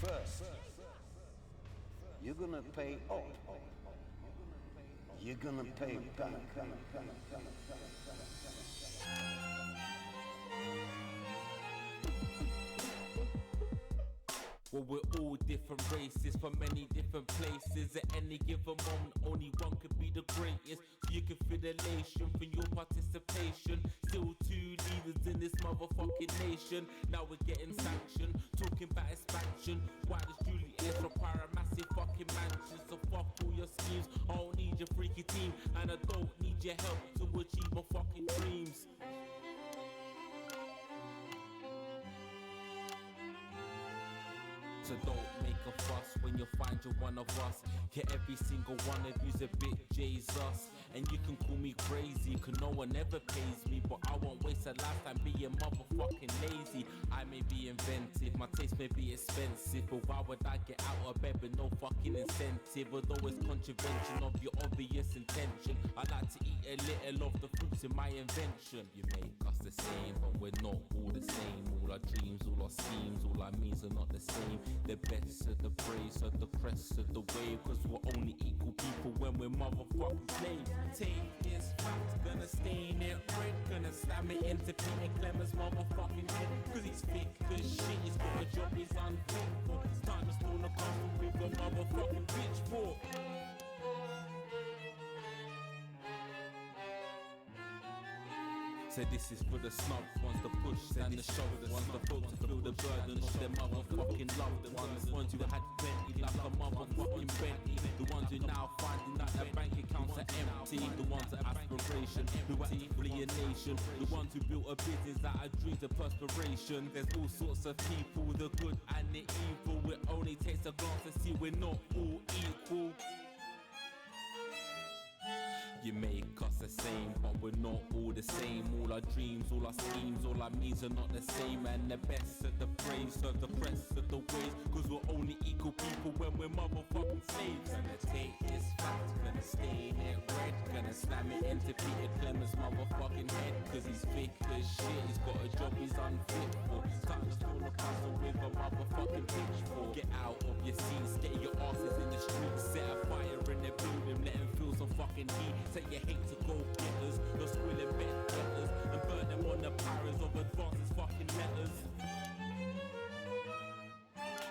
First, you're gonna pay up. You're gonna pay back. Well, we're all different races from many different places. At any given moment, only one could be the greatest. So you can feel elation from your participation. Still two leaders in this motherfucking nation. Now we're getting sanctioned, talking about expansion. Why does Julius require a massive fucking mansion? So fuck all your schemes. I don't need your freaky team, and I don't need your help to achieve my fucking dreams. So don't make a fuss when you find you're one of us. Yeah, every single one of you's a bit Jesus. And you can call me crazy, cause no one ever pays me. But I won't waste a lifetime being motherfucking lazy. I may be inventive, my taste may be expensive, but why would I get out of bed with no fucking incentive? Although it's contravention of your obvious intention, I like to eat a little of the fruits in my invention. You make us the same, but we're not all the same. All our dreams, all our schemes, all our means are not the same. The best of the praise, of the crest of the wave. Cause we're only equal people when we're motherfucking slaves. Take this fact, gonna stain it red. Gonna slam it into Peter Clement's motherfucking head. Cause he's thick as shit, he's got a job he's unfit for. It's time to storm the castle with a motherfucking pitchfork. So this is for the snub ones, the push and the shove ones, the folks who feel the burden of their motherfucking loved ones. The ones who had plenty like a motherfucking Bentley. The ones who now finding out their bank accounts are empty. The ones of aspiration, who had to flee a nation. The ones who built a business that had dreams of perspiration. There's all sorts of people, the good and the evil. It only takes a glance to see we're not all equal. You make us the same, but we're not all the same. All our dreams, all our schemes, all our means are not the same. And the best of the brave serve the press of the ways. Cause we're only equal people when we're motherfucking slaves. Gonna take this fact, gonna stain it red. Gonna slam it into Peter Clement's motherfucking head. Cause he's thick as shit, he's got a job he's unfit for. Time to storm the castle with a motherfucking pitchfork. Get out of your seats, get your asses in the streets. Set a fire in the building, let them feel some fucking heat. Say you hate to go getters, you're squilling bet getters, and burn them on the powers of Advance's fucking letters.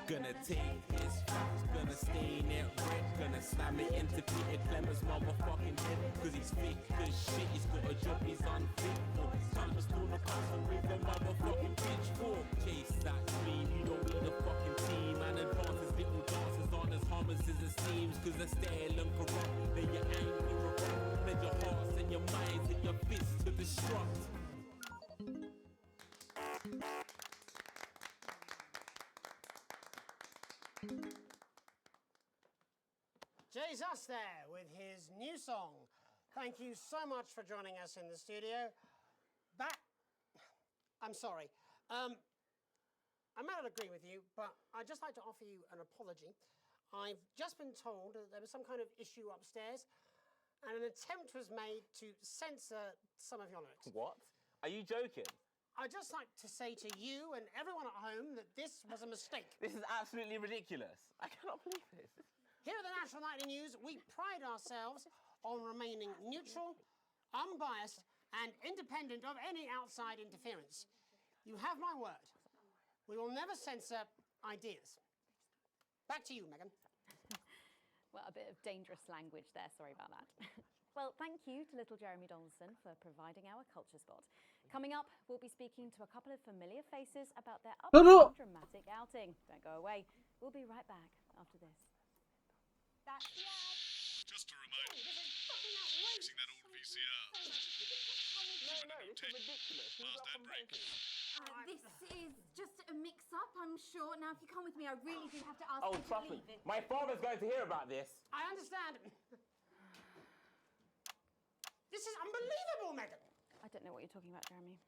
Gonna take this fact, gonna stain it red, gonna slam the end to Peter Clemens' motherfucking head. Cause he's thick as shit, he's got a job he's unfit for. Time to storm the castle with a motherfucking pitchfork. Chase that dream, you don't need a fucking team. And advances, little dances aren't as harmless as it seems. Cause they're stale and corrupt, then your anger erupt. Then your hearts and your minds and your fists to destruct. Jesus there with his new song. Thank you so much for joining us in the studio. I'm sorry. I might not agree with you, but I'd just like to offer you an apology. I've just been told that there was some kind of issue upstairs, and an attempt was made to censor some of your lyrics. What? Are you joking? I'd just like to say to you and everyone at home that this was a mistake. This is absolutely ridiculous. I cannot believe this. Here at the National Nightly News, we pride ourselves on remaining neutral, unbiased, and independent of any outside interference. You have my word. We will never censor ideas. Back to you, Megan. Well, a bit of dangerous language there, sorry about that. Well, thank you to little Jeremy Donaldson for providing our culture spot. Coming up, we'll be speaking to a couple of familiar faces about their upcoming dramatic outing. Don't go away. We'll be right back after this. That's the ad. Just to remind you, using that old VCR. No, this is ridiculous. Who's up and breaking? This is just a mix-up, I'm sure. Now, if you come with me, I really do have to ask Oh, you to trust me. leave it. My father's going to hear about this. I understand. This is unbelievable, Megan. I don't know what you're talking about, Jeremy.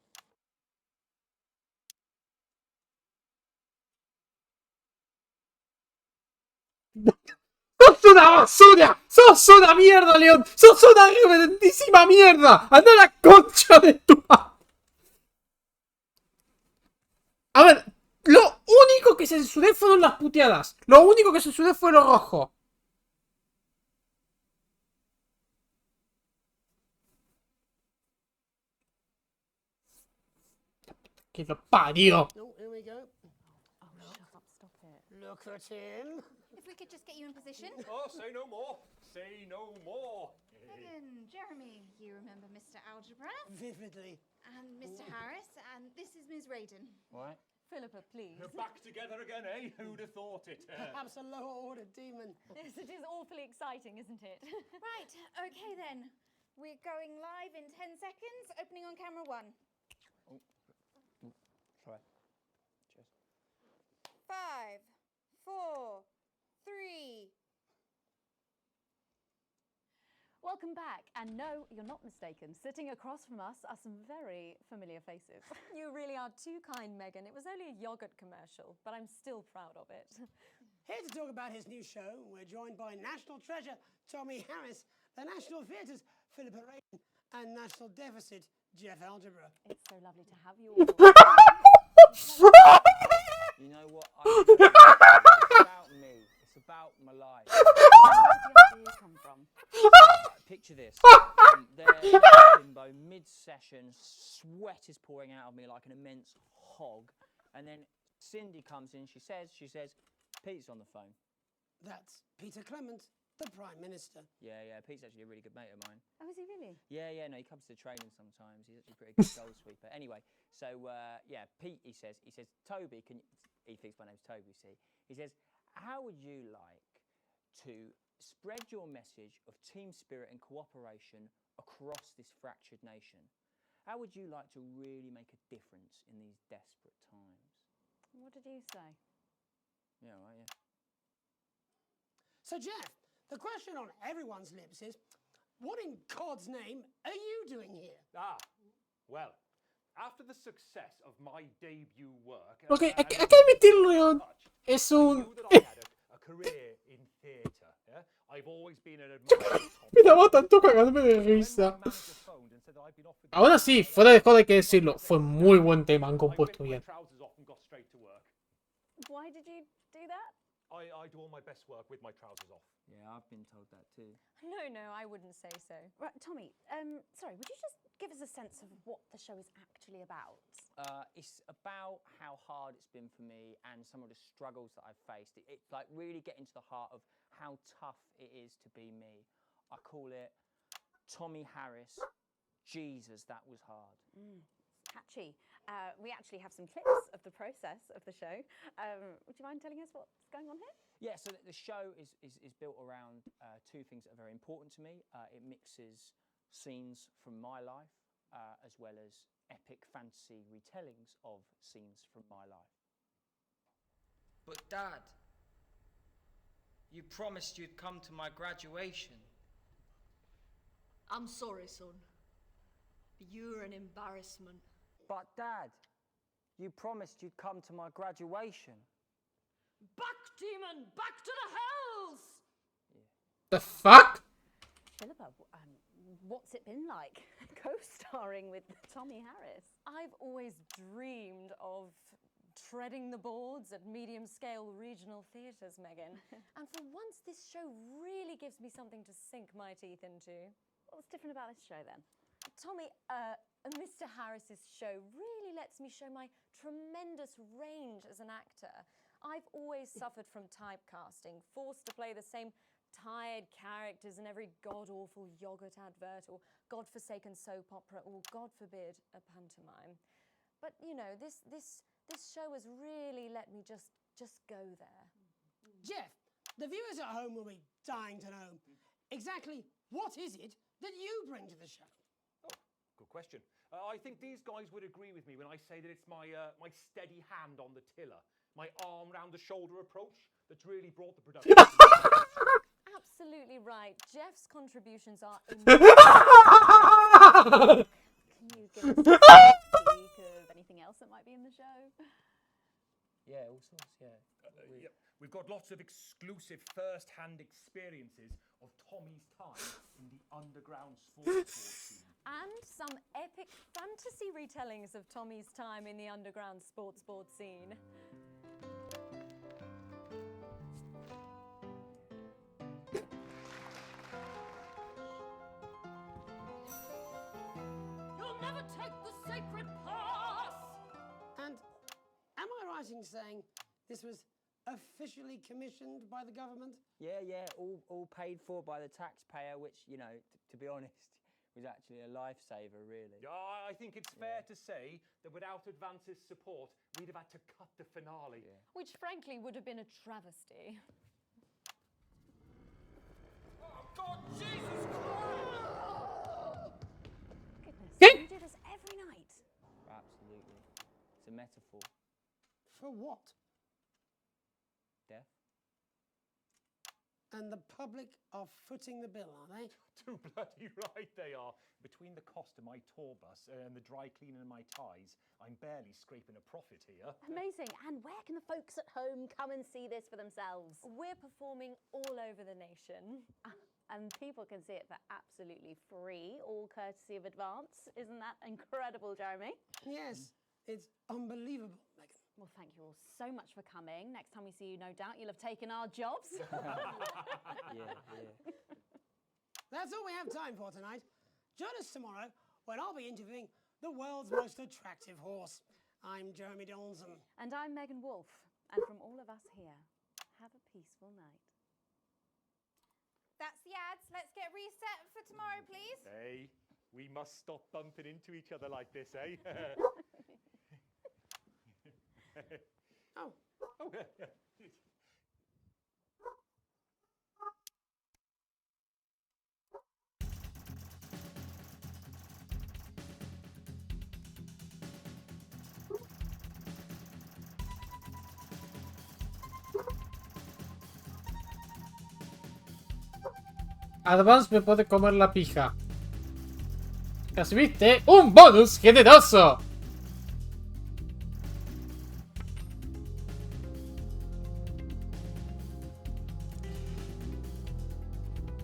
¡Sos una basura! ¡Sos una mierda, León! ¡Sos una reverendísima mierda! ¡Anda a la concha de tu madre! A ver, lo único que censuré fueron las puteadas. Lo único que censuré fue lo rojo. ¡Que lo parió! Oh, here we go. Oh, shut up, stop it. Look at him. If we could just get you in position. Oh, say no more. Say no more. Megan, Jeremy, you remember Mr. Algebra? Vividly. And Mr. Harris, and this is Ms. Radin. What? Philippa, please. We're back together again, eh? Who'd have thought it? Perhaps a lower order demon. Yes, it is awfully exciting, isn't it? Right, okay then. We're going live in 10 seconds, opening on camera 1. Sorry. Cheers. 5, 4, 3. Welcome back, and no, you're not mistaken. Sitting across from us are some very familiar faces. You really are too kind, Megan. It was only a yogurt commercial, but I'm still proud of it. Here to talk about his new show, we're joined by National Treasure Tommy Harris, the National Theatre's Philippa Radin, and National Deficit Jeff Algebra. It's so lovely to have you all. You know what? It's about me. It's about my life. Where did the idea come from? Picture this. They're in limbo, mid-session, sweat is pouring out of me like an immense hog. And then Cindy comes in, she says, Pete's on the phone. That's Peter Clement, the Prime Minister. Yeah, Pete's actually a really good mate of mine. Oh, is he really? Yeah, no, he comes to training sometimes. He's actually a pretty good goal sweeper. Anyway, so, Pete, he says, Toby, he thinks my name's Toby, see? He says, how would you like to spread your message of team spirit and cooperation across this fractured nation? How would you like to really make a difference in these desperate times? What did you say? Yeah, right, yeah. So, Jeff, the question on everyone's lips is, what in God's name are you doing here? Well, after the success of my debut work... Ok, hay que admitirlo, León. Es un... a career in theatre, yeah? I've always been an admirer. Me daba tanto cagarme de risa. Ahora sí, fuera de joda hay que decirlo. Fue muy buen tema, han compuesto bien. Trousers off and got straight to work. Why did you do that? I do all my best work with my trousers off. Yeah, I've been told that too. No, I wouldn't say so. Right, Tommy, sorry, would you just give us a sense of what the show is actually about? It's about how hard it's been for me and some of the struggles that I've faced. It's like really getting to the heart of how tough it is to be me. I call it Tommy Harris. Jesus, that was hard. Catchy. We actually have some clips of the process of the show. Would you mind telling us what's going on here? Yeah, so the show is built around two things that are very important to me. It mixes scenes from my life as well as epic fantasy retellings of scenes from my life. But Dad, you promised you'd come to my graduation. I'm sorry, son. But you're an embarrassment. But Dad, you promised you'd come to my graduation. Back, demon! Back to the hells! The fuck? Philippa, what's it been like co-starring with Tommy Harris? I've always dreamed of treading the boards at medium-scale regional theatres, Megan. And for once, this show really gives me something to sink my teeth into. What's different about this show, then? Tommy, Mr. Harris's show really lets me show my tremendous range as an actor. I've always suffered from typecasting, forced to play the same tired characters in every god-awful yogurt advert or god-forsaken soap opera or, God forbid, a pantomime. But, you know, this show has really let me just go there. Jeff, the viewers at home will be dying to know exactly what is it that you bring to the show? Good question. I think these guys would agree with me when I say that it's my steady hand on the tiller, my arm round the shoulder approach that's really brought the production. Absolutely right. Jeff's contributions are immense. Can you give us a sneak of anything else that might be in the show? Yeah, all sorts, yeah. Yeah. We've got lots of exclusive first-hand experiences of Tommy's time in the underground sports scene. And some epic fantasy retellings of Tommy's time in the underground sports board scene. You'll never take the sacred pass! And am I right in saying this was officially commissioned by the government? Yeah, all paid for by the taxpayer, which, you know, to be honest, was actually a lifesaver, really. I think it's fair to say that without Advance's support, we'd have had to cut the finale. Yeah. Which frankly would have been a travesty. Oh, God, Jesus Christ! Goodness, you do this every night. Absolutely. It's a metaphor. For what? Death. And the public are footing the bill, are they? Too bloody right they are. Between the cost of my tour bus and the dry cleaning of my ties, I'm barely scraping a profit here. Amazing. And where can the folks at home come and see this for themselves? We're performing all over the nation. And people can see it for absolutely free, all courtesy of Advance. Isn't that incredible, Jeremy? Yes, it's unbelievable, Megan. Well, thank you all so much for coming. Next time we see you, no doubt you'll have taken our jobs. Yeah. That's all we have time for tonight. Join us tomorrow when I'll be interviewing the world's most attractive horse. I'm Jeremy Donaldson. And I'm Megan Wolf. And from all of us here, have a peaceful night. That's the ads. Let's get reset for tomorrow, please. Hey, we must stop bumping into each other like this, eh? Oh. Yeah. Advance me puede comer la pija. Recibiste un bonus generoso.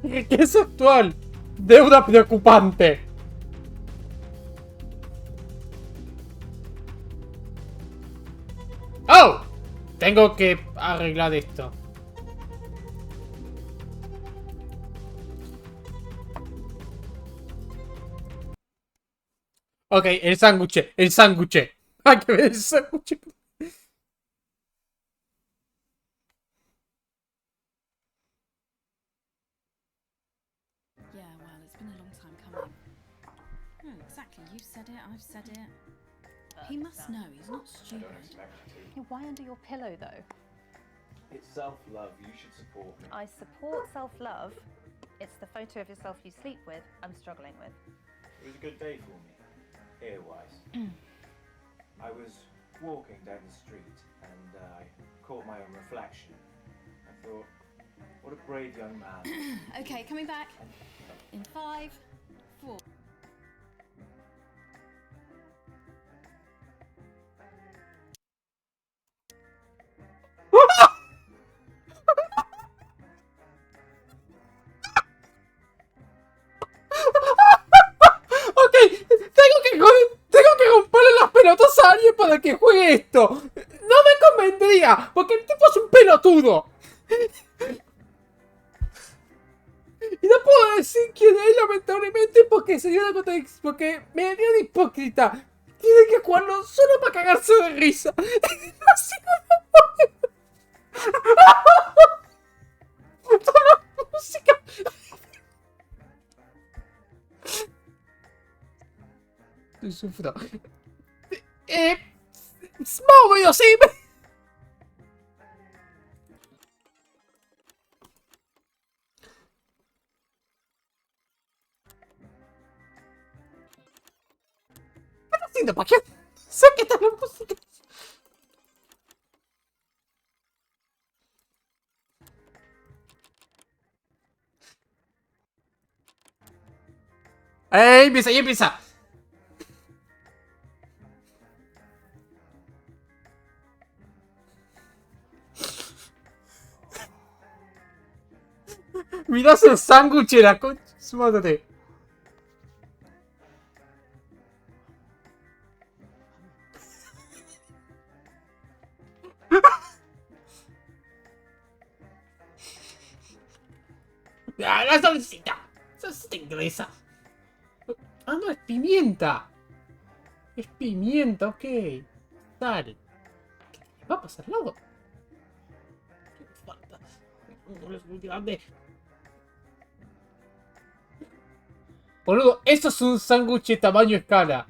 Riqueza actual. Deuda preocupante. ¡Oh! Tengo que arreglar esto. Ok, el sándwich, el sándwich. Hay que ver el sándwich. Yeah, well, it's been a long time coming. Oh, exactly. You said it, I've said it. He must know, he's not stupid. Why under your pillow, though? It's self-love. You should support me. I support self-love. It's the photo of yourself you sleep with I'm struggling with. It was a good day for me, hair-wise. I was walking down the street and I caught my own reflection. I thought, what a brave young man. Okay, coming back. In 5, 4. Ok, tengo que romperle las pelotas a alguien para que juegue esto. No me convendría, porque el tipo es un pelotudo. Y no puedo decir quién es, lamentablemente, porque sería una contradicción. Porque me dio de hipócrita. Tiene que jugarlo solo para cagarse de risa. Así toda la música. Sufro. Móvil, sí. ¿Qué estás haciendo, pa' qué? Sé que está la música. Empieza, ahí empieza. Mirás el sándwich de la concha. Súmate. La salsita. Salsita inglesa. Ah, no, es pimienta. Es pimienta, ok. Dale. ¿Qué va a pasar al lado? ¿Qué me falta? No es muy grande. Boludo, eso es un sándwich tamaño escala.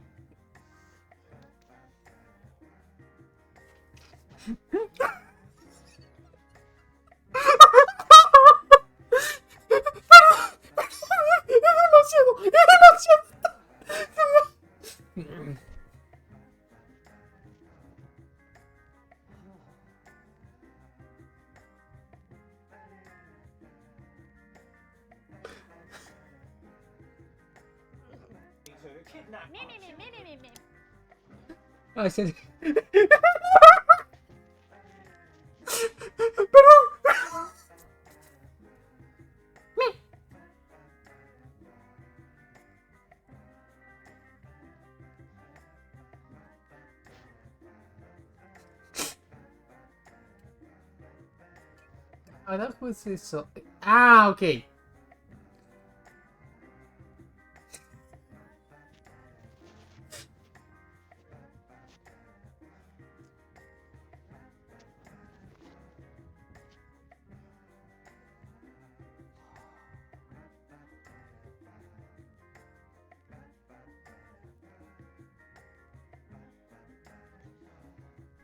Es demasiado. Ah, sí. Perdón. Carajo es eso. Ah, ok.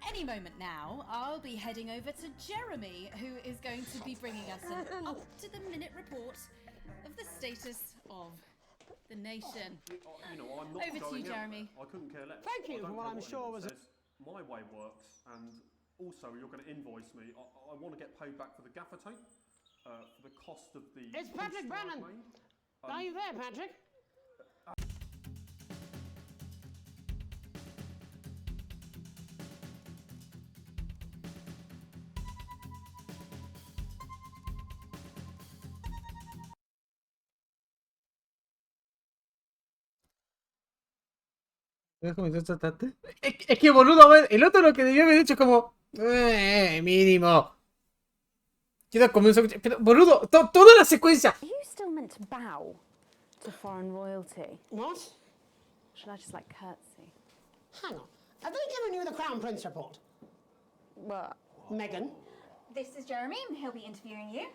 Any moment now, I'll be heading over to Jeremy, who is going to be bringing us an up-to-the-minute report of the status of the nation. You know, I'm not Over to you, Jeremy. I couldn't care less. Thank you I don't for what care I'm sure anyone was. says. My way works, and also you're going to invoice me. I want to get paid back for the gaffer tape, for the cost of the. It's Patrick Brennan. Are you there, Patrick? Es que boludo, a ver, el otro lo que debió haber hecho es como. Mínimo. Quiero comer un sándwich. Pero, boludo, toda la secuencia. Are you still meant to bow to foreign royalty? What? Should I just like curtsy? Hang on. Have they given you the Crown Prince report? What? Meghan? This is Jeremy, and he'll be interviewing you.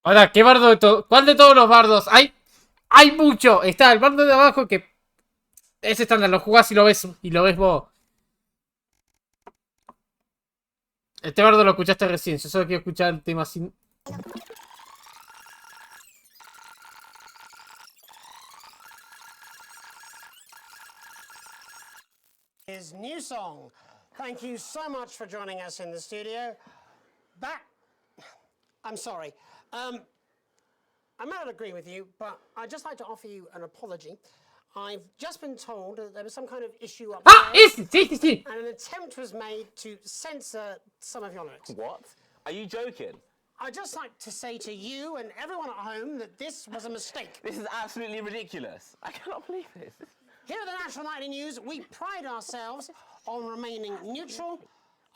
Ahora, ¿qué bardo de todo? ¿Cuál de todos los bardos? Hay mucho. Está el bardo de abajo que es estándar, lo jugás y lo ves vos. Este bardo lo escuchaste recién. Yo solo quiero escuchar el tema sin. His new song. Thank you so much for joining us in the studio. I'm sorry. I might not agree with you, but I'd just like to offer you an apology. I've just been told that there was some kind of issue up there, and an attempt was made to censor some of your lyrics. What? Are you joking? I'd just like to say to you and everyone at home that this was a mistake. This is absolutely ridiculous. I cannot believe this. Here at the National Nightly News, we pride ourselves on remaining neutral,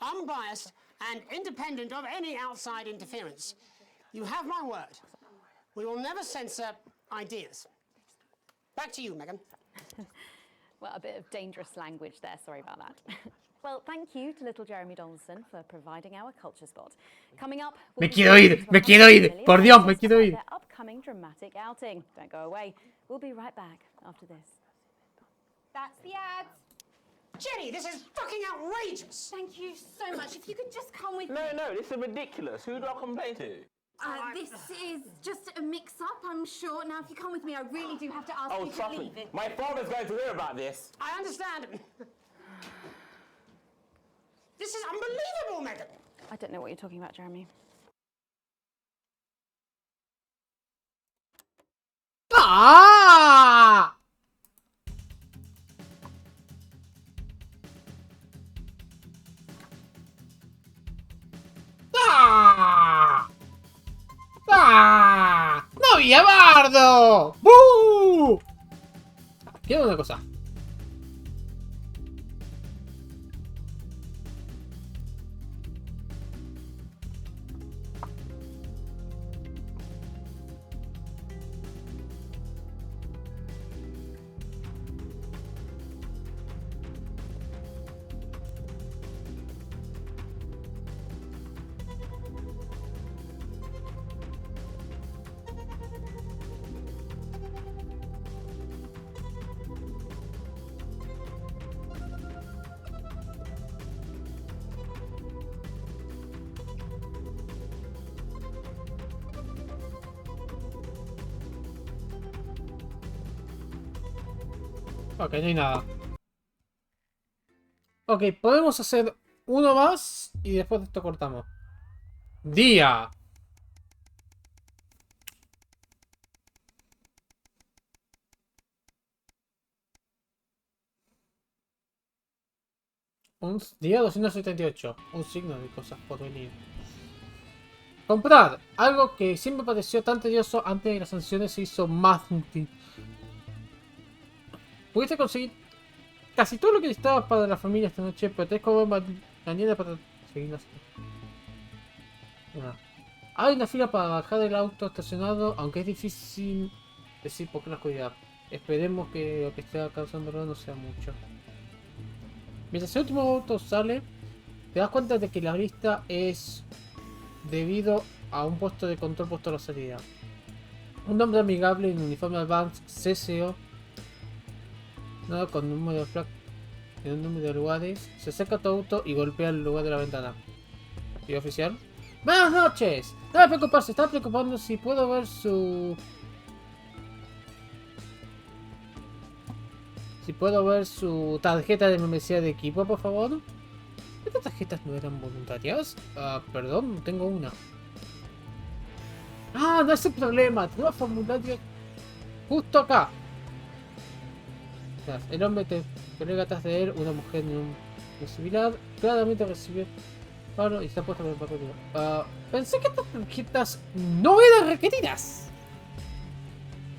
unbiased, and independent of any outside interference. You have my word. We will never censor ideas. Back to you, Meghan. Well, a bit of dangerous language there. Sorry about that. Well, thank you to little Jeremy Donaldson for providing our culture spot. Coming up, Me quiero ir. Por Dios, me quiero ir. Their upcoming dramatic outing. Don't go away. We'll be right back after this. That's the ads. Jenny, this is fucking outrageous. Thank you so much. If you could just come with me. No, this is ridiculous. Who do I complain to? This is just a mix-up, I'm sure. Now, if you come with me, I really do have to ask you to leave it. My father's going to hear about this. I understand. This is unbelievable, Meghan. I don't know what you're talking about, Jeremy. ¡Ah! ¡Ah! ¡Ah! ¡No había bardo! ¡Bú! Quiero una cosa. Ok, no hay nada. Ok, podemos hacer uno más y después de esto cortamos. Día. Día 278. Un signo de cosas por venir. Comprar. Algo que siempre pareció tan tedioso antes de que las sanciones se hizo más útil. Pudiste conseguir casi todo lo que necesitabas para la familia esta noche, pero tenés que volver mañana para seguir así. Hay una fila para bajar el auto estacionado, aunque es difícil decir por qué la oscuridad. Esperemos que lo que esté causando no sea mucho. Mientras el último auto sale, te das cuenta de que la lista es debido a un puesto de control puesto a la salida. Un hombre amigable en uniforme Advanced CCO con un número de lugares, se acerca a tu auto y golpea el lugar de la ventana. ¿Y oficial? ¡Buenas noches! No me preocupes, se está preocupando si puedo ver su... tarjeta de membresía de equipo, por favor. ¿Estas tarjetas no eran voluntarias? Perdón, tengo una. Ah, no es el problema, tengo formulario justo acá. El hombre te colega atrás de él, una mujer en un similar, claramente recibió paro y está puesta por el papel. Pensé que estas tarjetas no eran requeridas.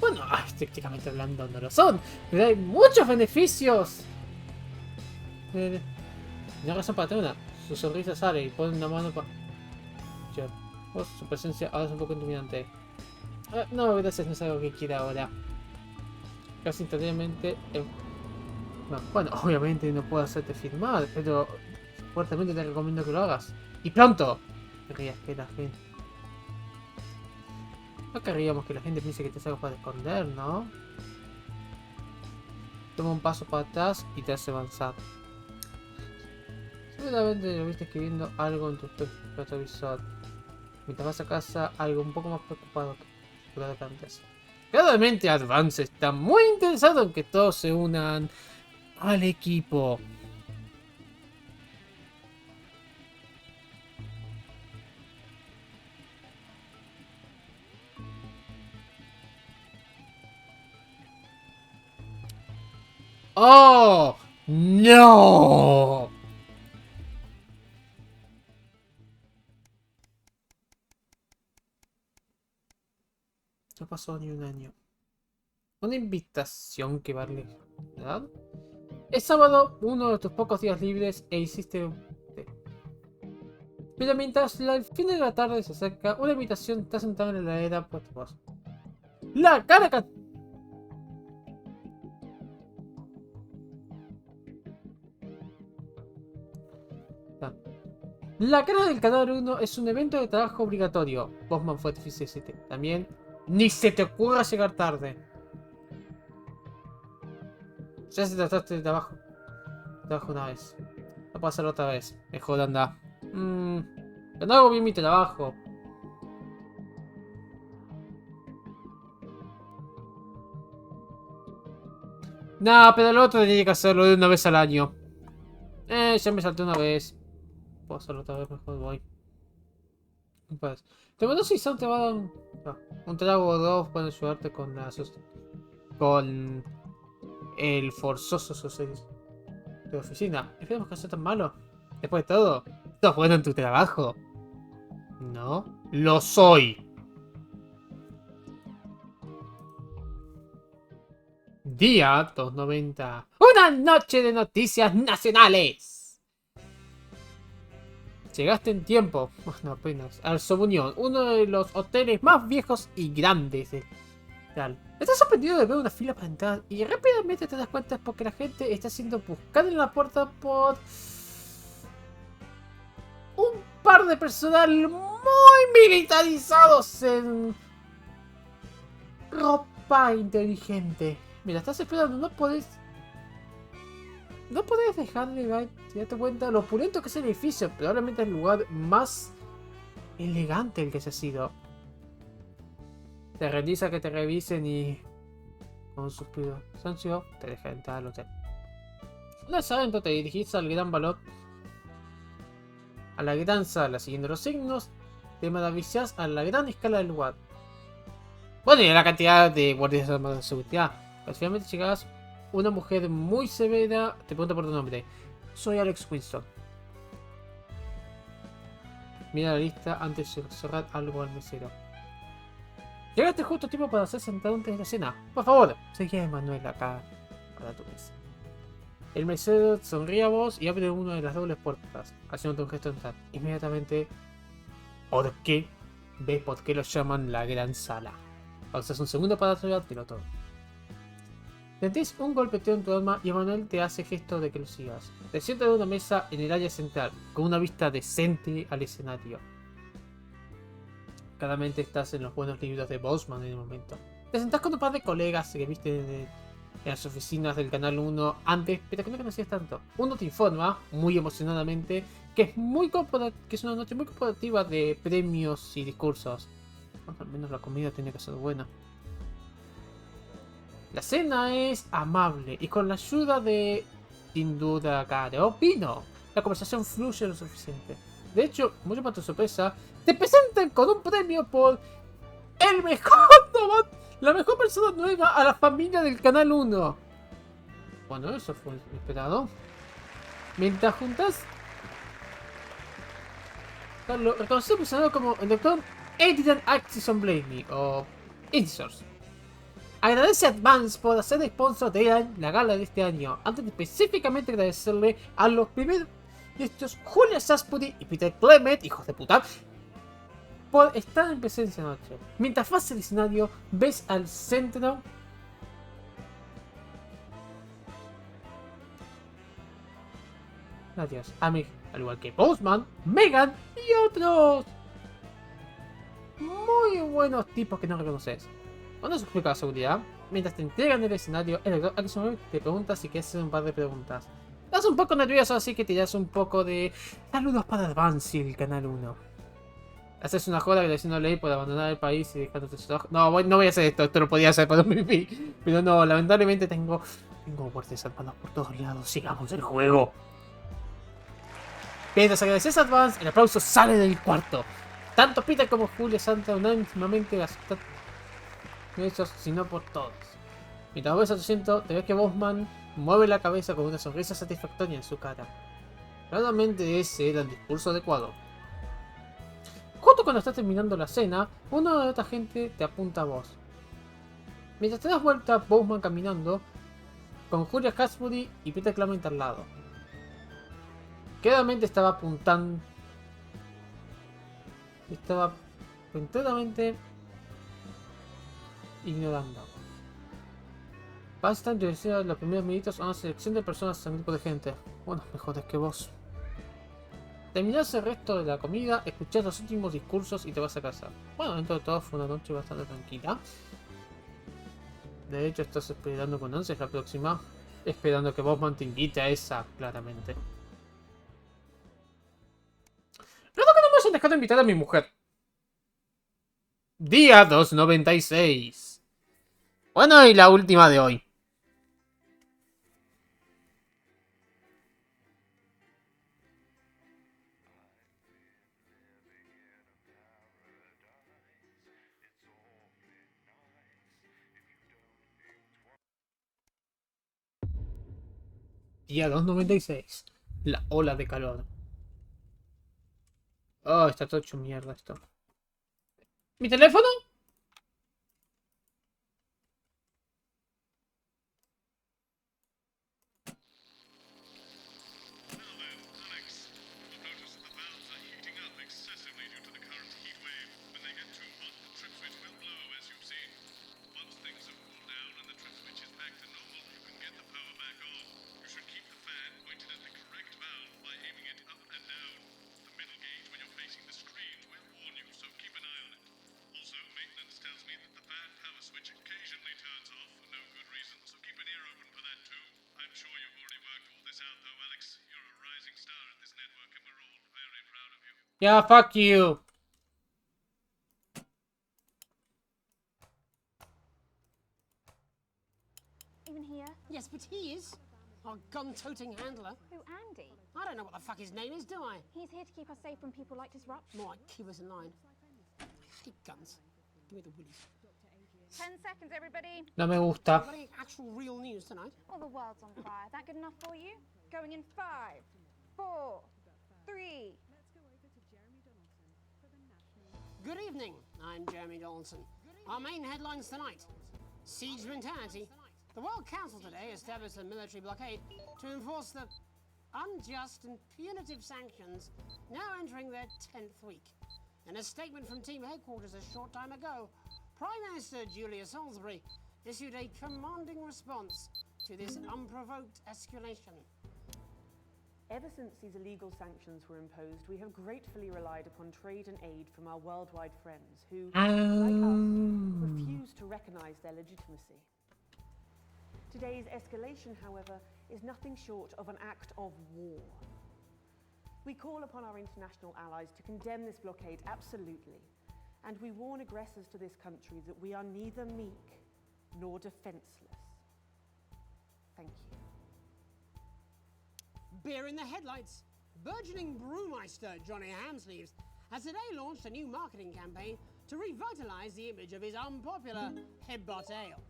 Bueno, estrictamente hablando no lo son, pero hay muchos beneficios. No razón para tener una. Su sonrisa sale y pone una mano para... Su presencia ahora es un poco intimidante. No, gracias, no es algo que quiera ahora. Casi instantáneamente... bueno, obviamente no puedo hacerte firmar, pero fuertemente te recomiendo que lo hagas. ¡Y pronto! Querrías que la gente... No querríamos que la gente piense que te es algo para esconder, ¿no? Toma un paso para atrás y te hace avanzar. Seguramente lo viste escribiendo algo en tu retrovisor. Mientras vas a casa, algo un poco más preocupado que lo de antes. Claramente Advance está muy interesado en que todos se unan al equipo. ¡Oh! ¡No! No pasó ni un año. Una invitación que vale, ¿verdad? Es sábado, uno de tus pocos días libres, e hiciste... Pero mientras el fin de la tarde se acerca, una invitación está sentada en la heladera por tu voz. ¡La cara! La cara del canal 1 es un evento de trabajo obligatorio. Bosman fue difícil decirte. También, ni se te ocurra llegar tarde. Ya se trataste de trabajo. Trabajo una vez. No puedo hacerlo otra vez. Mejor anda. Pero no hago bien mi trabajo. Nah, pero el otro tenía que hacerlo de una vez al año. Ya me salté una vez. Puedo hacerlo otra vez, mejor voy. Pues, te mando si son te va a dar un trago o dos. Pueden ayudarte con con el forzoso suceso de oficina. Esperemos que no sea tan malo. Después de todo, estás bueno en tu trabajo. No, lo soy. Día 290. Una noche de noticias nacionales. Llegaste en tiempo, bueno, apenas, al Sobunión, uno de los hoteles más viejos y grandes de tal. Estás sorprendido de ver una fila para entrar y rápidamente te das cuenta porque la gente está siendo buscada en la puerta por un par de personal muy militarizados en ropa inteligente. Mira, estás esperando, no podés dejar de darte cuenta de lo opulento que es el edificio. Probablemente el lugar más elegante el que se ha sido. Te rendís a que te revisen y... con un suspiro sancio te deja entrar al hotel. Una vez adentro te dirigís al gran valor. A la gran sala, siguiendo los signos. Te maravillas a la gran escala del lugar. Bueno, y a la cantidad de guardias armados de seguridad. Pero finalmente llegás. Una mujer muy severa te pregunta por tu nombre. Soy Alex Winston. Mira la lista antes de cerrar algo al mesero. Llegaste justo a tiempo para hacer sentado antes de la cena. Por favor, seguí a Emanuel acá para tu mesa. El mesero sonríe a vos y abre una de las dobles puertas, haciéndote un gesto de entrar. Inmediatamente, ¿por qué? ¿Ves por qué lo llaman la gran sala? Pausas un segundo para atrevértelo todo. Sentís un golpeteo en tu alma y Emanuel te hace gesto de que lo sigas. Te sientas en una mesa en el área central, con una vista decente al escenario. Claramente estás en los buenos libros de Bosman en el momento. Te sentás con un par de colegas que viste en las oficinas del Canal 1 antes, pero que no conocías tanto. Uno te informa, muy emocionadamente, que es una noche muy corporativa de premios y discursos. Bueno, al menos la comida tiene que ser buena. La cena es amable y con la ayuda de, sin duda, Caro Pino, la conversación fluye lo suficiente. De hecho, mucho para tu sorpresa, te presentan con un premio por el mejor la mejor persona nueva a la familia del Canal 1. Bueno, eso fue esperado. Mientras juntas... Carlos, reconocido personal como el Dr. Editan Axison Blamey o Editors. Agradece a Advance por ser sponsor de la gala de este año. Antes de específicamente agradecerle a los primeros de estos Julia Saspuri y Peter Clement, hijos de puta, por estar en presencia noche. Mientras vas al escenario, ves al centro. Adiós, Amic, al igual que Postman, Megan y otros muy buenos tipos que no reconoces. Cuando se explica la seguridad, mientras te entregan el escenario, el doctor Axon te pregunta si quieres hacer un par de preguntas. Estás un poco nervioso, así que tiras un poco de saludos para Advance y el canal 1. Haces una joda agradeciéndole por abandonar el país y dejando tu trabajo. No, no voy a hacer esto lo podía hacer por un MVP. Pero no, lamentablemente tengo muertes armadas por todos lados. Sigamos el juego. Mientras agradeces a Advance, el aplauso sale del cuarto. Tanto Peter como Julia Santa unánimemente aceptan hechos, sino por todos. Mientras ves a tu asiento, te ves que Bosman mueve la cabeza con una sonrisa satisfactoria en su cara. Claramente ese era el discurso adecuado. Justo cuando estás terminando la cena, uno de otra gente te apunta a vos. Mientras te das vuelta, Bosman caminando, con Julia Hasbury y Peter Clement al lado. Claramente estaba apuntando. Estaba enteramente ignorando. Basta introducir los primeros minutos a una selección de personas a un grupo de gente. Bueno, mejores que vos. Terminás el resto de la comida, escuchás los últimos discursos y te vas a casa. Bueno, dentro de todo fue una noche bastante tranquila. De hecho, estás esperando con ansias la próxima. Esperando que Bosman te invite a esa, claramente. Creo que no me has dejado invitar a mi mujer. Día 296. Bueno, y la última de hoy. Día 296. La ola de calor. Oh, está todo hecho mierda esto. ¿Mi teléfono? Yeah, fuck you. Even here? Yes, but he is. Our gun-toting handler. Who, Andy? I don't know what the fuck his name is, do I? He's here to keep us safe from people like Disrupt. More like keep us in line. I hate guns. Give me the willies. 10 seconds, everybody. No me gusta. Got any actual real news tonight? Well, the world's on fire. That good enough for you? Going in 5, 4, 3. Good evening, I'm Jeremy Donaldson. Our main headlines tonight. Siege mentality. The World Council today established a military blockade to enforce the unjust and punitive sanctions now entering their 10th week. In a statement from team headquarters a short time ago, Prime Minister Julia Salisbury issued a commanding response to this unprovoked escalation. Ever since these illegal sanctions were imposed, we have gratefully relied upon trade and aid from our worldwide friends who, like us, refuse to recognize their legitimacy. Today's escalation, however, is nothing short of an act of war. We call upon our international allies to condemn this blockade absolutely, and we warn aggressors to this country that we are neither meek nor defenseless. Thank you. Beer in the headlights. Burgeoning brewmeister Johnny Hamsleeves has today launched a new marketing campaign to revitalize the image of his unpopular Headbutt Ale.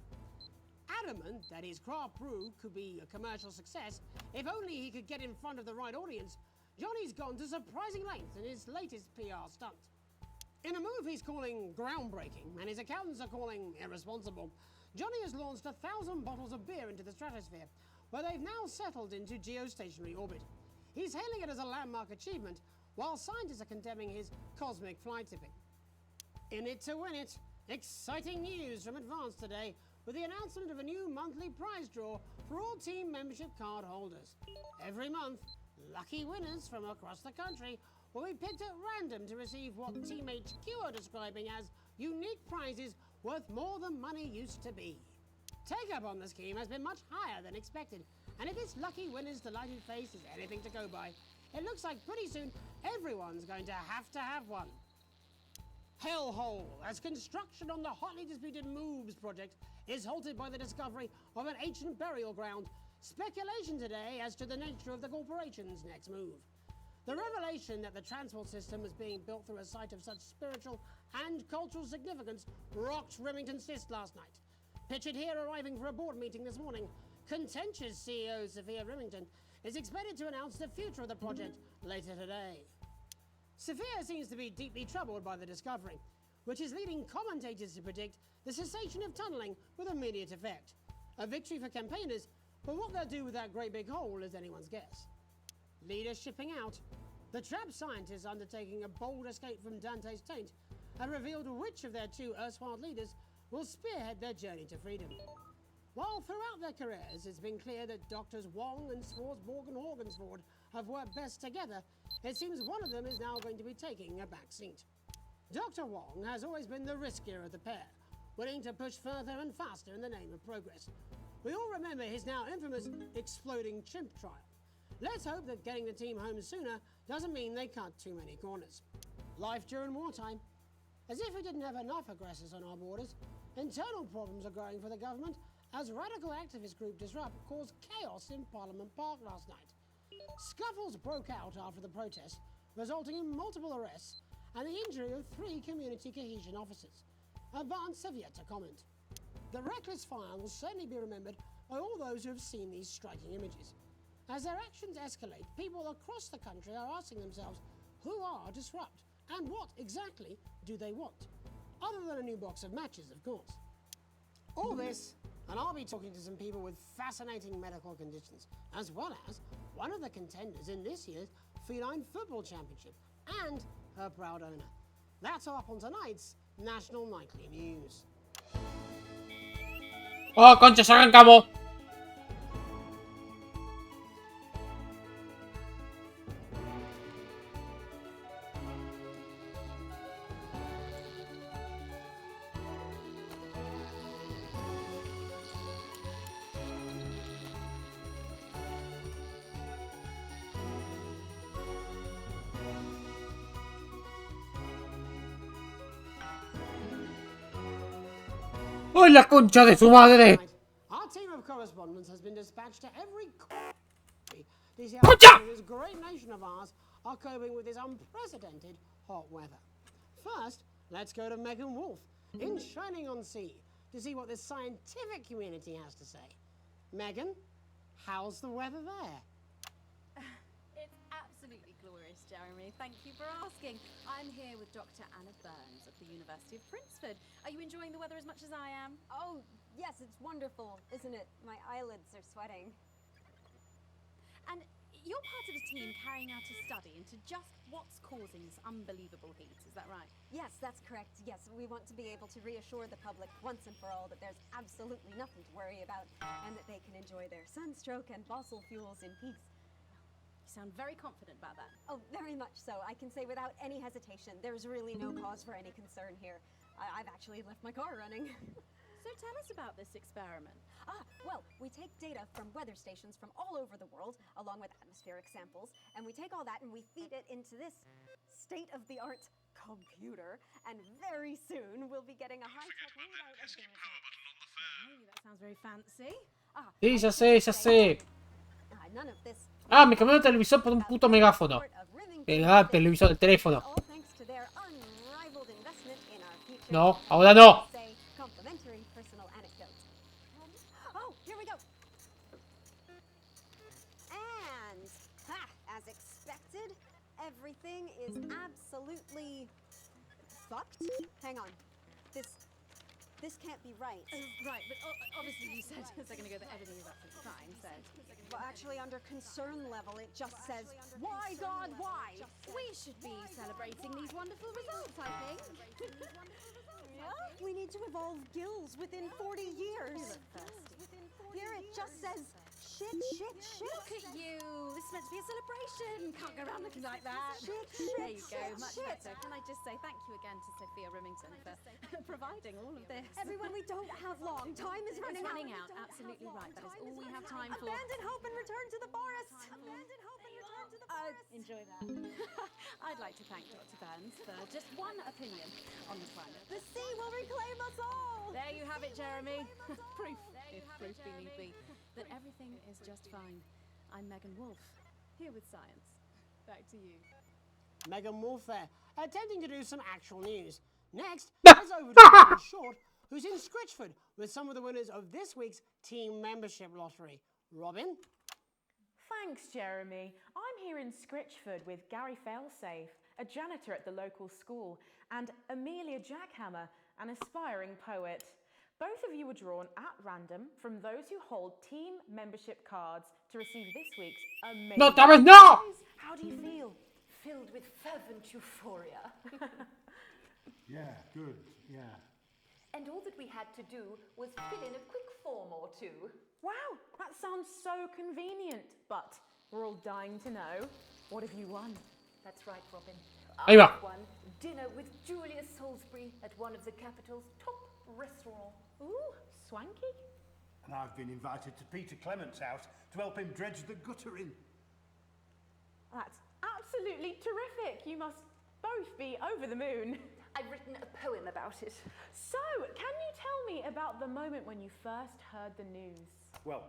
adamant that his craft brew could be a commercial success if only he could get in front of the right audience, Johnny's gone to surprising lengths in his latest PR stunt. In a move he's calling groundbreaking and his accountants are calling irresponsible, Johnny has launched 1,000 bottles of beer into the stratosphere, where they've now settled into geostationary orbit. He's hailing it as a landmark achievement, while scientists are condemning his cosmic fly tipping. In it to win it, exciting news from Advance today, with the announcement of a new monthly prize draw for all team membership card holders. Every month, lucky winners from across the country will be picked at random to receive what Team HQ are describing as unique prizes worth more than money used to be. Take-up on the scheme has been much higher than expected, and if this lucky winner's delighted face is anything to go by, it looks like pretty soon everyone's going to have one. Hellhole, as construction on the hotly disputed Moves project is halted by the discovery of an ancient burial ground. Speculation today as to the nature of the corporation's next move. The revelation that the transport system is being built through a site of such spiritual and cultural significance rocked Remington's fist last night. Pictured here arriving for a board meeting this morning, contentious CEO Sophia Remington is expected to announce the future of the project later today. Sophia seems to be deeply troubled by the discovery, which is leading commentators to predict the cessation of tunnelling with immediate effect. A victory for campaigners, but what they'll do with that great big hole is anyone's guess. Leaders shipping out. The trapped scientists undertaking a bold escape from Dante's taint have revealed which of their two erstwhile leaders will spearhead their journey to freedom. While throughout their careers it's been clear that Doctors Wong and Swartzborg and Horgensford have worked best together, it seems one of them is now going to be taking a back seat. Dr. Wong has always been the riskier of the pair, willing to push further and faster in the name of progress. We all remember his now infamous exploding chimp trial. Let's hope that getting the team home sooner doesn't mean they cut too many corners. Life during wartime. As if we didn't have enough aggressors on our borders, internal problems are growing for the government as radical activist group Disrupt caused chaos in Parliament Park last night. Scuffles broke out after the protest, resulting in multiple arrests and the injury of 3 community cohesion officers. Advance have yet to comment. The reckless fire will certainly be remembered by all those who have seen these striking images. As their actions escalate, people across the country are asking themselves, who are Disrupt and what exactly do they want? Other than a new box of matches, of course. All this, and I'll be talking to some people with fascinating medical conditions, as well as one of the contenders in this year's Feline Football Championship and her proud owner. That's all up on tonight's National Nightly News. ¡Oh, conchas, arrancamos! ¡Oh, la concha de su madre! Our team of correspondents has been dispatched to every country to see how this great nation of ours are coping with this unprecedented hot weather. First, let's go to Megan Wolf in Shining-on-Sea to see what the scientific community has to say. Megan, how's the weather there? It's absolutely glorious, Jeremy. Thank you for asking. I'm here with Dr. Anna Burns at the University of Princeton. Are you enjoying the weather as much as I am? Oh, yes, it's wonderful, isn't it? My eyelids are sweating. And you're part of a team carrying out a study into just what's causing this unbelievable heat, is that right? Yes, that's correct. Yes, we want to be able to reassure the public once and for all that there's absolutely nothing to worry about and that they can enjoy their sunstroke and fossil fuels in peace. You sound very confident about that. Oh, very much so. I can say without any hesitation, there's really no cause for any concern here. I've actually left my car running. So tell us about this experiment. Well, we take data from weather stations from all over the world, along with atmospheric samples, and we take all that and we feed it into this state-of-the-art computer, and very soon we'll be getting a high-tech readout of the results. Oh, that sounds very fancy. Sí, ya sé, ya sé. None of this. Ah, me cambió el televisor por un puto megáfono. El televisor, el teléfono. No, ahora no. everything is absolutely fucked. Hang on. This can't be right. Right, but obviously you said a second ago that everything is absolutely fine, so... Well, actually, under concern level, it just says, why, God, why? We should be celebrating these wonderful results, I think. Yeah? We need to evolve gills within 40 years. Here it just says, shit. Look at you! This is meant to be a celebration! Can't go around looking like that. Shit. There you go, much better. Can I just say thank you again to Sophia Remington for providing all of this? Everyone, we don't have long. Time is running out. Absolutely right. That is all we have time for. Abandon hope and return to the forest. Enjoy that. I'd like to thank Dr. Burns for just one opinion on the planet. The sea will reclaim us all. There you have it, Jeremy. Proof, if proof be need be, that everything is just fine. I'm Megan Wolf, here with science. Back to you. Megan Wolf there, attempting to do some actual news. Next, it's over to Robin Short, who's in Scritchford with some of the winners of this week's team membership lottery. Robin? Thanks, Jeremy. I'm here in Scritchford with Gary Failsafe, a janitor at the local school, and Amelia Jackhammer, an aspiring poet. Both of you were drawn at random from those who hold team membership cards to receive this week's amazing No, damn it, no! prize. How do you feel? Filled with fervent euphoria. Yeah, good, yeah. And all that we had to do was fill in a quick form or two. Wow, that sounds so convenient, but we're all dying to know. What have you won? That's right, Robin. Ahí va. I won dinner with Julius Salisbury at one of the capital's top restaurants. Ooh, swanky. And I've been invited to Peter Clement's house to help him dredge the gutter in. That's absolutely terrific. You must both be over the moon. I've written a poem about it. So, can you tell me about the moment when you first heard the news? Well,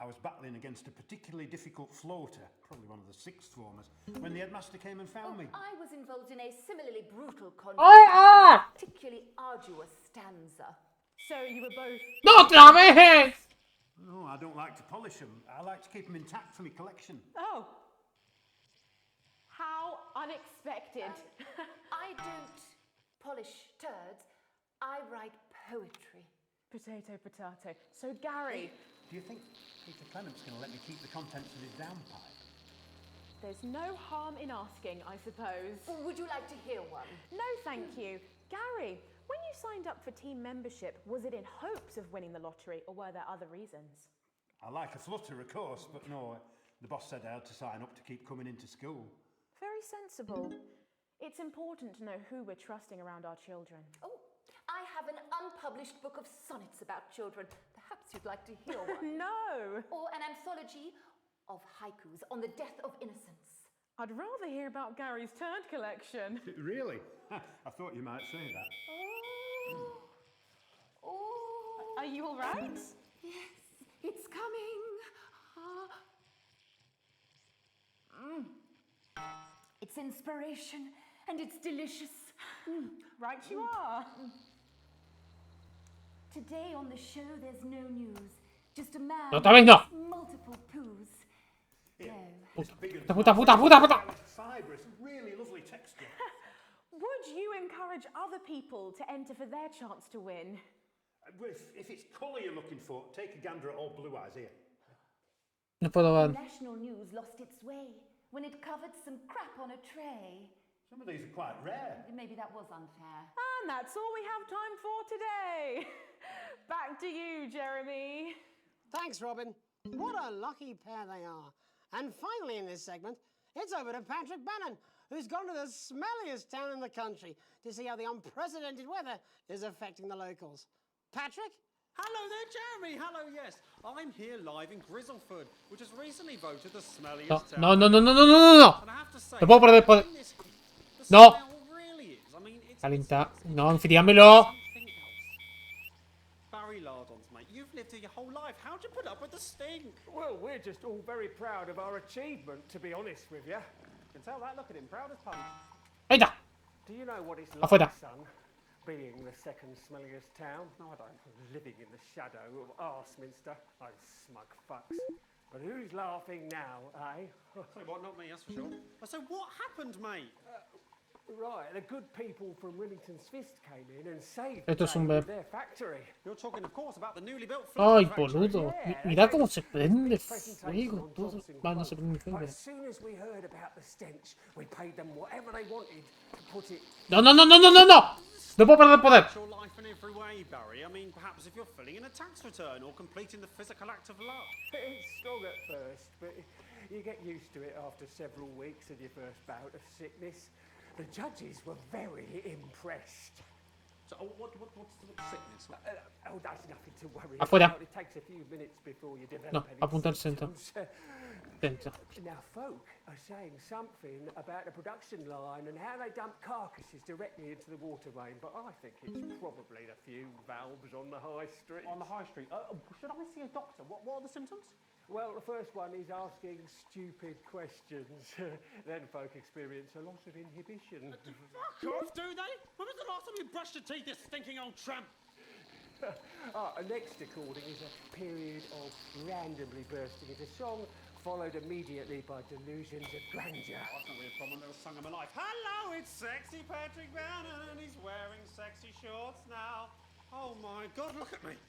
I was battling against a particularly difficult floater, probably one of the sixth formers, when the headmaster came and found me. I was involved in a similarly brutal conflict, particularly arduous stanza. So you were both... No, damn it! No, I don't like to polish them. I like to keep them intact for my collection. Oh. How unexpected. I don't polish turds. I write poetry. Potato, potato. So, Gary... Do you think Peter Clement's going to let me keep the contents of his downpipe? There's no harm in asking, I suppose. Would you like to hear one? No, thank you. Gary, when you signed up for team membership, was it in hopes of winning the lottery, or were there other reasons? I like a flutter, of course, but no, the boss said I had to sign up to keep coming into school. Very sensible. It's important to know who we're trusting around our children. Oh, I have an unpublished book of sonnets about children. Perhaps you'd like to hear one. No! Or an anthology of haikus on the death of innocence. I'd rather hear about Gary's turd collection. Really? I thought you might say that. Oh. Are you all right? Yes, it's coming. It's inspiration and it's delicious. Right you are. Today on the show there's no news. Just a man No, también no. with multiple poos. Puta. Fibrous, really lovely texture. Would you encourage other people to enter for their chance to win? If it's colour you're looking for, take a gander at old Blue Eyes here. No puedo ver. National news lost its way when it covered some crap on a tray. Some of these are quite rare. Maybe that was unfair. And that's all we have time for today. Back to you, Jeremy. Thanks, Robin. What a lucky pair they are. And finally in this segment, it's over to Patrick Bannon, who's gone to the smelliest town in the country to see how the unprecedented weather is affecting the locals. Patrick? Hello there, Jeremy. Hello, yes. I'm here live in Grizzleford, which has recently voted the smelliest town. No. And I have to say, Te puedo perder poder. the No. smell really is. I mean, it's Calienta. No, enfriámelo. something else. Barry Lardons, mate, you've lived here your whole life. How'd you put up with the stink? Well, we're just all very proud of our achievement, to be honest with you. You can tell that. Look at him, proud as punch. Ahí está. Do you know what it's Afuera. like, son, being the second smelliest town? No, I don't. Living in the shadow of Arseminster. Those smug fucks. But who's laughing now, eh? Say what, not me, that's for sure. So what happened, mate? Right, the good people from Remington's Fist came in and saved Esto es un the bebé. their factory. You're talking, of course, about the newly built Ay, factory. boludo. Mira cómo se prende fuego. Todo. Va, no se prende fuego. As soon as we heard about the stench, we paid them whatever they wanted to put it. No, no, no, no, no, no, no. No puedo perder poder. Your life in every way, Barry. I mean, perhaps if you're filling in a tax return or completing the physical act of love. It's strong at first, but you get used to it after several weeks of your first bout of sickness. The judges were very impressed. So, what's the sickness? Oh, that's nothing to worry Afuera. about. It takes a few minutes before you develop No, any apunta al centro. symptoms. Centro. Now, folk are saying something about the production line and how they dump carcasses directly into the water main, but I think it's probably the few valves on the high street. On the high street? Should I see a doctor? What are the symptoms? Well, the first one is asking stupid questions. Then folk experience a loss of inhibition. Fuck off, do they? When was the last time you brushed your teeth, you stinking old tramp? Next recording is a period of randomly bursting into song, followed immediately by delusions of grandeur. Oh, that's not really a problem. Never sung in my life. Hello, it's sexy Patrick Bannon, and he's wearing sexy shorts now. Oh my God, look at me.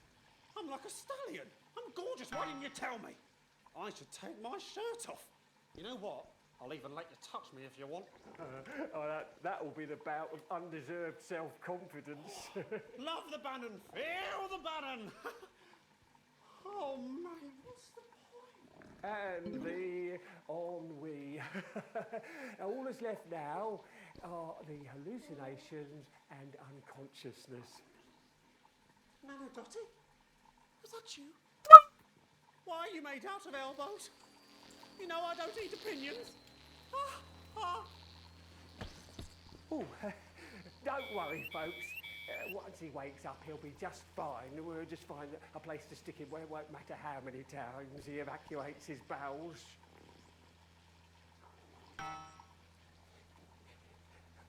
I'm like a stallion. I'm gorgeous. Why didn't you tell me? I should take my shirt off. You know what? I'll even let you touch me if you want. That'll be the bout of undeserved self-confidence. Love the Bannon. Feel the Bannon. Oh, man, what's the point? And the ennui. All that's left now are the hallucinations and unconsciousness. Nana Dottie? Was that you? Why are you made out of elbows? You know I don't eat opinions. Oh, don't worry, folks. Once he wakes up, he'll be just fine. We'll just find a place to stick him where it won't matter how many times he evacuates his bowels.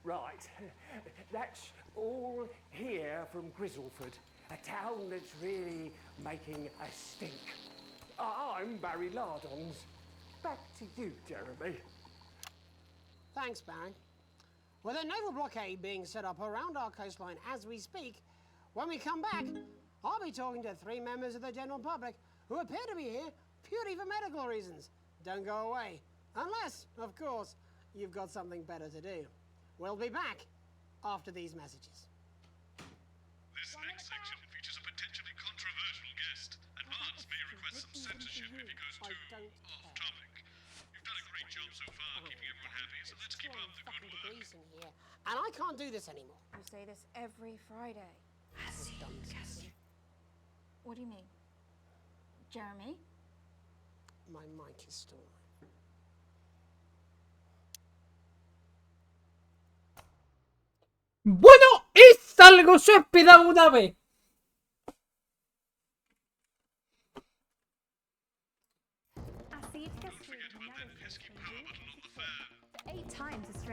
Right, that's all here from Grizzleford, a town that's really making a stink. I'm Barry Lardons. Back to you, Jeremy. Thanks, Barry. With a naval blockade being set up around our coastline as we speak, when we come back, I'll be talking to 3 members of the general public who appear to be here purely for medical reasons. Don't go away. Unless, of course, you've got something better to do. We'll be back after these messages. This next section features a potentially controversial guest, and Hans may request some censorship if he goes too off-topic. You've done a great job so far keeping everyone happy, so let's keep up the good work. And I can't do this anymore. You say this every Friday. What do you mean? Jeremy? My mic is still on. Bueno, es algo yo esperaba una vez.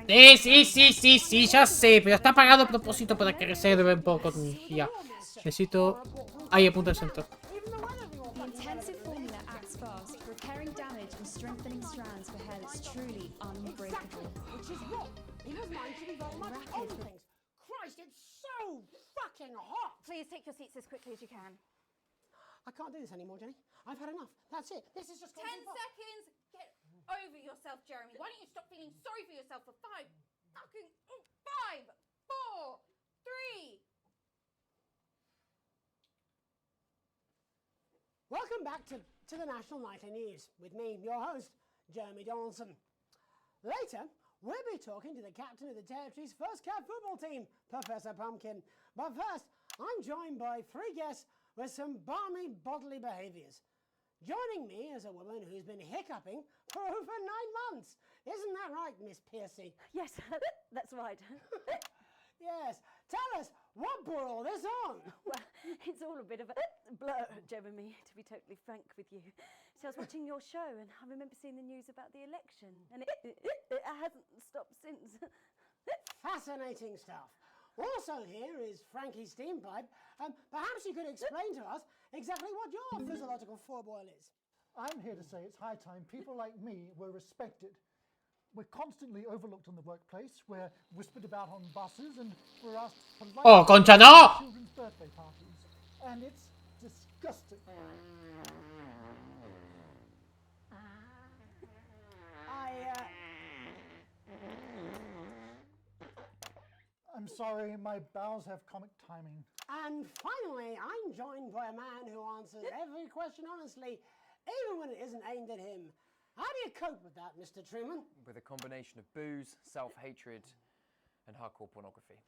Sí, ya sé, pero está pagado a propósito para que reserve un poco de energía. Necesito... Ahí apunta el centro. The intensive formula acts fast, repairing damage and strengthening strands for hair that's truly unbreakable. Which is what? Because mine should be very much over things. Christ, it's so fucking hot! Please take your seats as quickly as you can. I can't do this anymore, Jenny. I've had enough. That's it. This is just 10 seconds! Get over yourself, Jeremy. Why don't you stop feeling sorry for yourself for 5 fucking... 5, 4, 3... Welcome back to the National Nightly News with me, your host, Jeremy Donaldson. Later, we'll be talking to the captain of the territory's first cat football team, Professor Pumpkin. But first, I'm joined by 3 guests with some balmy bodily behaviours. Joining me is a woman who's been hiccuping for over 9 months. Isn't that right, Miss Piercy? Yes, that's right. Yes. Tell us, what brought all this on? Well, it's all a bit of a blur, Jeremy, to be totally frank with you. So I was watching your show and I remember seeing the news about the election and it hasn't stopped since. Fascinating stuff. Also here is Frankie Steampipe. Perhaps you could explain to us exactly what your physiological fourboil is. I'm here to say it's high time people like me were respected. We're constantly overlooked in the workplace, we're whispered about on buses, and we're asked politely Oh, concha, no! to children's birthday parties. And it's disgusting. I'm sorry, my bowels have comic timing. And finally, I'm joined by a man who answers every question honestly, even when it isn't aimed at him. How do you cope with that, Mr. Truman? With a combination of booze, self-hatred, and hardcore pornography.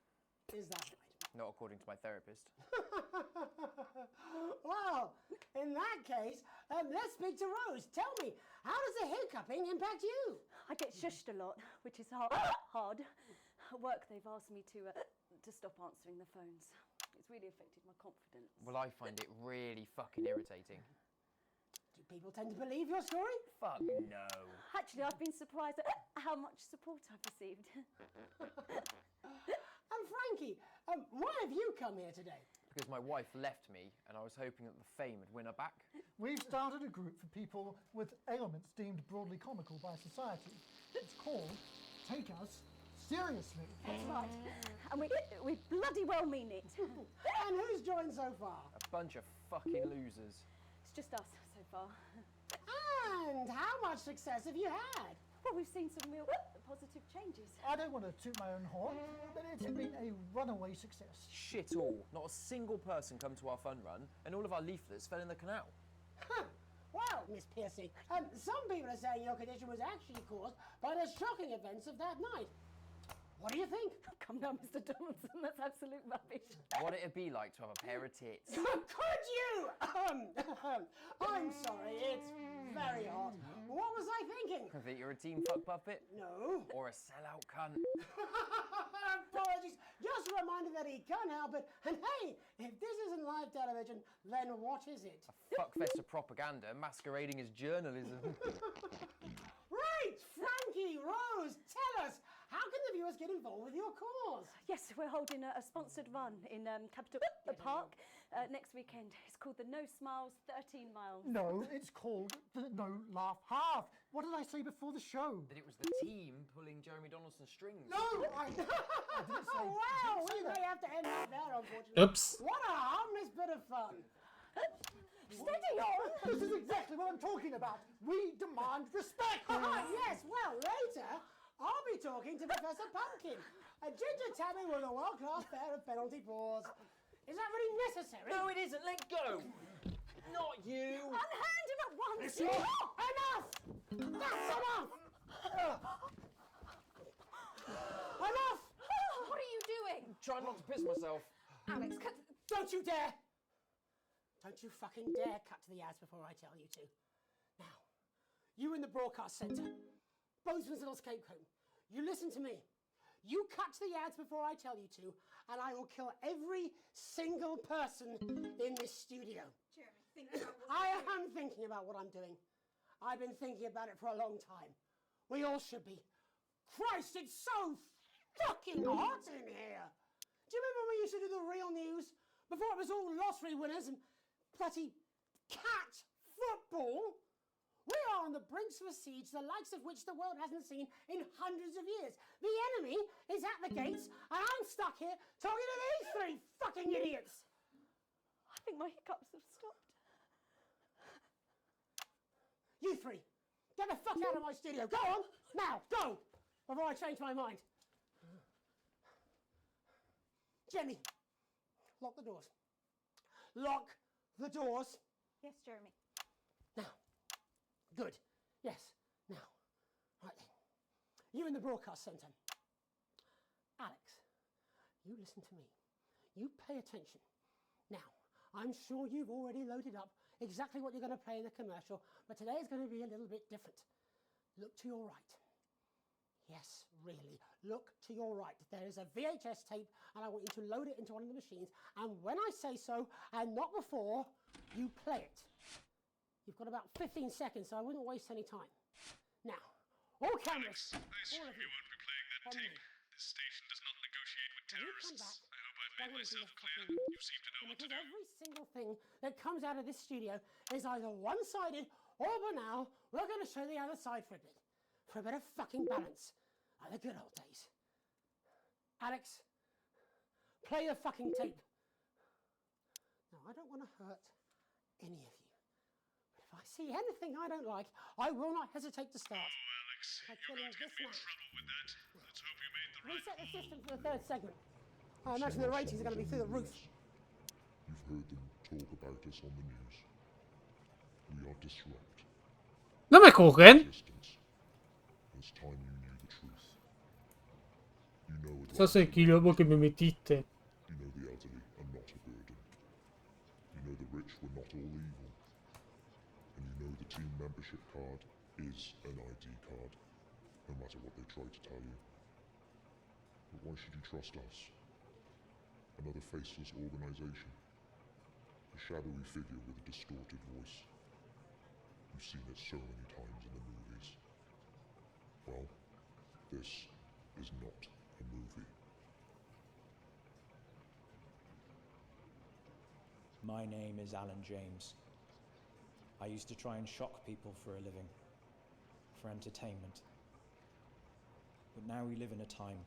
Is that right? Not according to my therapist. Well, in that case, let's speak to Rose. Tell me, how does the hiccuping impact you? I get shushed a lot, which is hard. At work, they've asked me to stop answering the phones. It's really affected my confidence. Well, I find it really fucking irritating. Do people tend to believe your story? Fuck no. Actually, I've been surprised at how much support I've received. And Frankie, why have you come here today? Because my wife left me, and I was hoping that the fame would win her back. We've started a group for people with ailments deemed broadly comical by society. It's called Take Us Seriously. That's right. And we bloody well mean it. And who's joined so far? A bunch of fucking losers. It's just us so far. And how much success have you had? Well, we've seen some real positive changes. I don't want to toot my own horn, but it's been a runaway success. Shit all. Not a single person come to our fun run, and all of our leaflets fell in the canal. Huh. Well, Miss Piercy, some people are saying your condition was actually caused by the shocking events of that night. What do you think? Come now, Mr. Donaldson, that's absolute rubbish. What it'd be like to have a pair of tits. Could you? I'm sorry, it's very hot. What was I thinking? I think you're a team fuck puppet. No. Or a sellout cunt. Apologies. Just a reminder that he can't help it. And hey, if this isn't live television, then what is it? A fuckfest of propaganda masquerading as journalism. Right, Frankie, Rose, tell us, how can the viewers get involved with your cause? Yes, we're holding a sponsored run in Capitulo Park next weekend. It's called the No Smiles 13 Miles. No, it's called the No Laugh Half. What did I say before the show? That it was the team pulling Jeremy Donaldson's strings. No, I didn't say. Well, we may have to end up there, unfortunately. Oops. What a harmless bit of fun. Steady on! This is exactly what I'm talking about. We demand respect. Yes, well, later, I'll be talking to Professor Pumpkin, a ginger tabby with a world-class pair of penalty paws. Is that really necessary? No, it isn't. Let go. Not you. Unhand him at once. Enough! That's enough! Enough! What are you doing? Try not to piss myself. Alex, cut. Don't you dare! Don't you fucking dare cut to the ads before I tell you to. Now, you in the broadcast centre, Bozeman's little scapegoat, you listen to me. You cut to the ads before I tell you to, and I will kill every single person in this studio. Jeremy, think about I am thinking about what I'm doing. I've been thinking about it for a long time. We all should be. Christ, it's so fucking hot in here. Do you remember when we used to do the real news? Before it was all lottery winners and bloody cat football? We are on the brinks of a siege the likes of which the world hasn't seen in hundreds of years. The enemy is at the gates, and I'm stuck here talking to these three fucking idiots. I think my hiccups have stopped. You three, get the fuck out of my studio. Go on, now, go, before I change my mind. Jenny, lock the doors. Lock the doors. Yes, Jeremy. Now. Good. Yes. Now. Right then. You in the broadcast centre. Alex, you listen to me. You pay attention. Now, I'm sure you've already loaded up exactly what you're going to play in the commercial, but today is going to be a little bit different. Look to your right. Yes, really. Look to your right. There is a VHS tape, and I want you to load it into one of the machines, and when I say so, and not before, you play it. You've got about 15 seconds, so I wouldn't waste any time. Now, all cameras. I assume you won't be playing that tape. This station does not negotiate with terrorists. I hope I've made myself clear. You seem to know what to do. Every single thing that comes out of this studio is either one-sided All but now, we're going to show the other side for a bit. For a bit of fucking balance. Like the good old days. Alex, play the fucking tape. Now, I don't want to hurt any of you. But if I see anything I don't like, I will not hesitate to start. Oh, Alex, you're about to get me in trouble with that. Let's hope you made the right Reset the call. system for the third segment. I imagine the ratings are going to be through the roof. You've heard them talk about us on the news. We are disrupt. No me juzguen. It's time you knew the truth. You know it. Eso es el quilombo que me metiste. You know the elderly are not a burden. You know the rich were not all evil. And you know the team membership card is an ID card, no matter what they try to tell you. But why should you trust us? Another faceless organization. A shadowy figure with a distorted voice. You've seen it so many times in the movies. Well, this is not a movie. My name is Alan James. I used to try and shock people for a living, for entertainment. But now we live in a time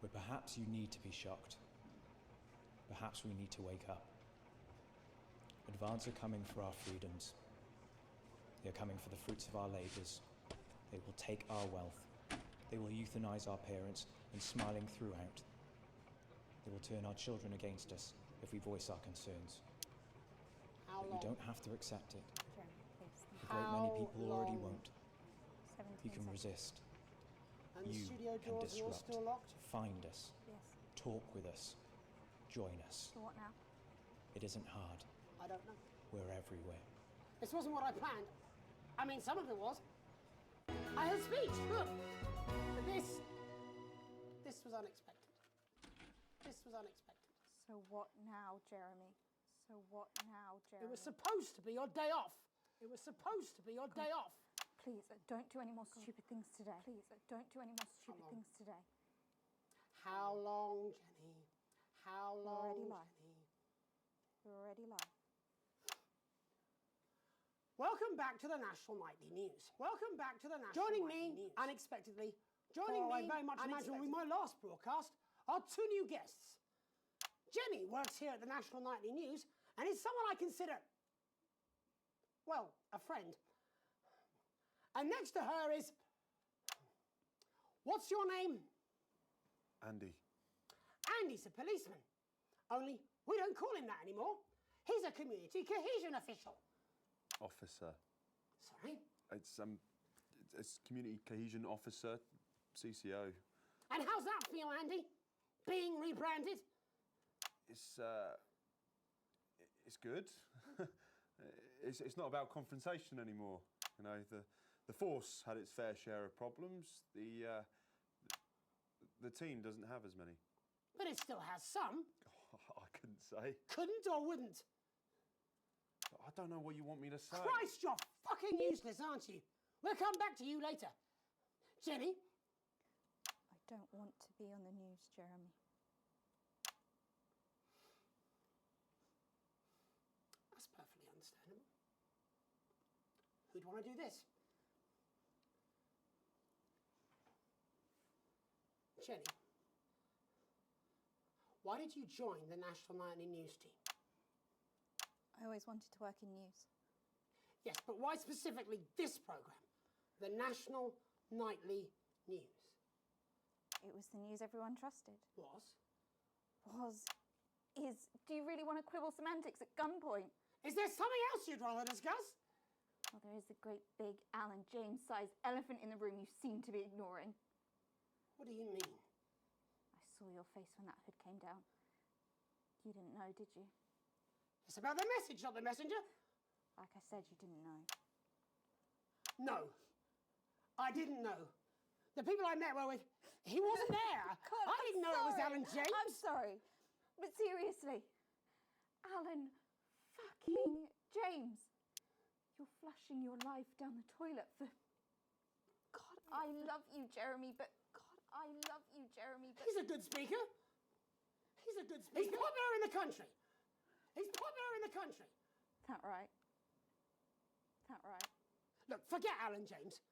where perhaps you need to be shocked. Perhaps we need to wake up. Advance are coming for our freedoms. They are coming for the fruits of our labors. They will take our wealth. They will euthanize our parents and smiling throughout. They will turn our children against us if we voice our concerns. But you don't have to accept it. A great many people already won't. You can resist. And the You studio can doors are all disrupt. still locked? Find us. Yes. Talk with us. Join us. So what now? It isn't hard. I don't know. We're everywhere. This wasn't what I planned. I mean, some of it was. I had a speech, look. But this was unexpected. This was unexpected. So what now, Jeremy? So what now, Jeremy? It was supposed to be your day off. It was supposed to be your day off. Please, don't do any more stupid things today. Please, don't do any more stupid things today. How long, Jenny? How long, Jenny? You're already live. Welcome back to the National Nightly News. Welcome back to the National Nightly News. Unexpectedly, joining me, I very much imagine will be my last broadcast, are two new guests. Jenny works here at the National Nightly News and is someone I consider, well, a friend. And next to her is, what's your name? Andy. Andy's a policeman. Only we don't call him that anymore. He's a community cohesion official. Officer. Sorry? It's community cohesion officer, CCO. And how's that feel, Andy? Being rebranded? It's good. it's not about confrontation anymore. You know, the force had its fair share of problems. The team doesn't have as many. But it still has some. I couldn't say. Couldn't or wouldn't? I don't know what you want me to say. Christ, you're fucking useless, aren't you? We'll come back to you later. Jenny? I don't want to be on the news, Jeremy. That's perfectly understandable. Who'd want to do this? Jenny, why did you join the National Nightly News team? I always wanted to work in news. Yes, but why specifically this programme? The National Nightly News. It was the news everyone trusted. Is. Do you really want to quibble semantics at gunpoint? Is there something else you'd rather discuss? Well, there is a great big Alan James-sized elephant in the room you seem to be ignoring. What do you mean? I saw your face when that hood came down. You didn't know, did you? It's about the message, not the messenger. Like I said, you didn't know. No, I didn't know. The people I met were with, he wasn't there. God, I didn't know it was Alan James. I'm sorry, but seriously, Alan fucking James. You're flushing your life down the toilet for... God, I love you, Jeremy, but... He's a good speaker. He's popular in the country. That right? Look, forget Alan James.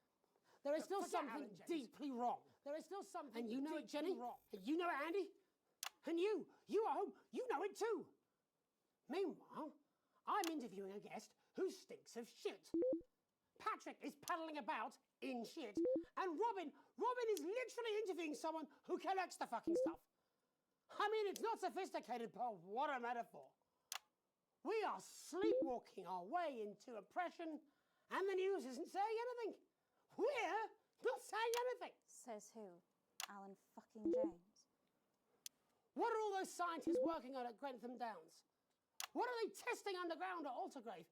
There is still something deeply wrong. There is still something. And you know it, Jenny. And you know it, Andy. And you at home, you know it too. Meanwhile, I'm interviewing a guest who stinks of shit. Patrick is paddling about in shit, and Robin is literally interviewing someone who collects the fucking stuff. I mean, it's not sophisticated, but what a metaphor. We are sleepwalking our way into oppression, and the news isn't saying anything. We're not saying anything. Says who? Alan fucking James. What are all those scientists working on at Grantham Downs? What are they testing underground at Altergrave?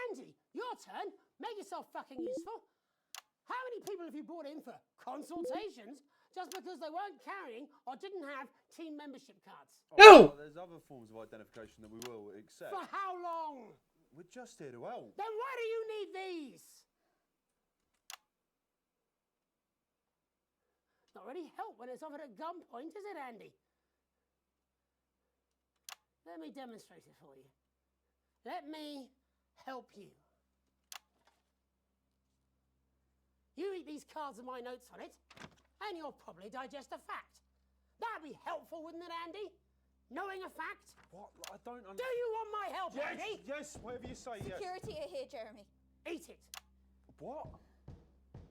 Andy, your turn. Make yourself fucking useful. How many people have you brought in for consultations just because they weren't carrying or didn't have team membership cards? Oh, well, there's other forms of identification that we will accept. For how long? We're just here to help. Then why do you need these? Not really help when it's offered at gunpoint, is it, Andy? Let me demonstrate it for you. Let me help you. You eat these cards with my notes on it, and you'll probably digest a fact. That'd be helpful, wouldn't it, Andy? Knowing a fact? What? I don't understand. Do you want my help, Yes, Andy? yes, whatever you say, yes. Security are here, Jeremy. Eat it. What?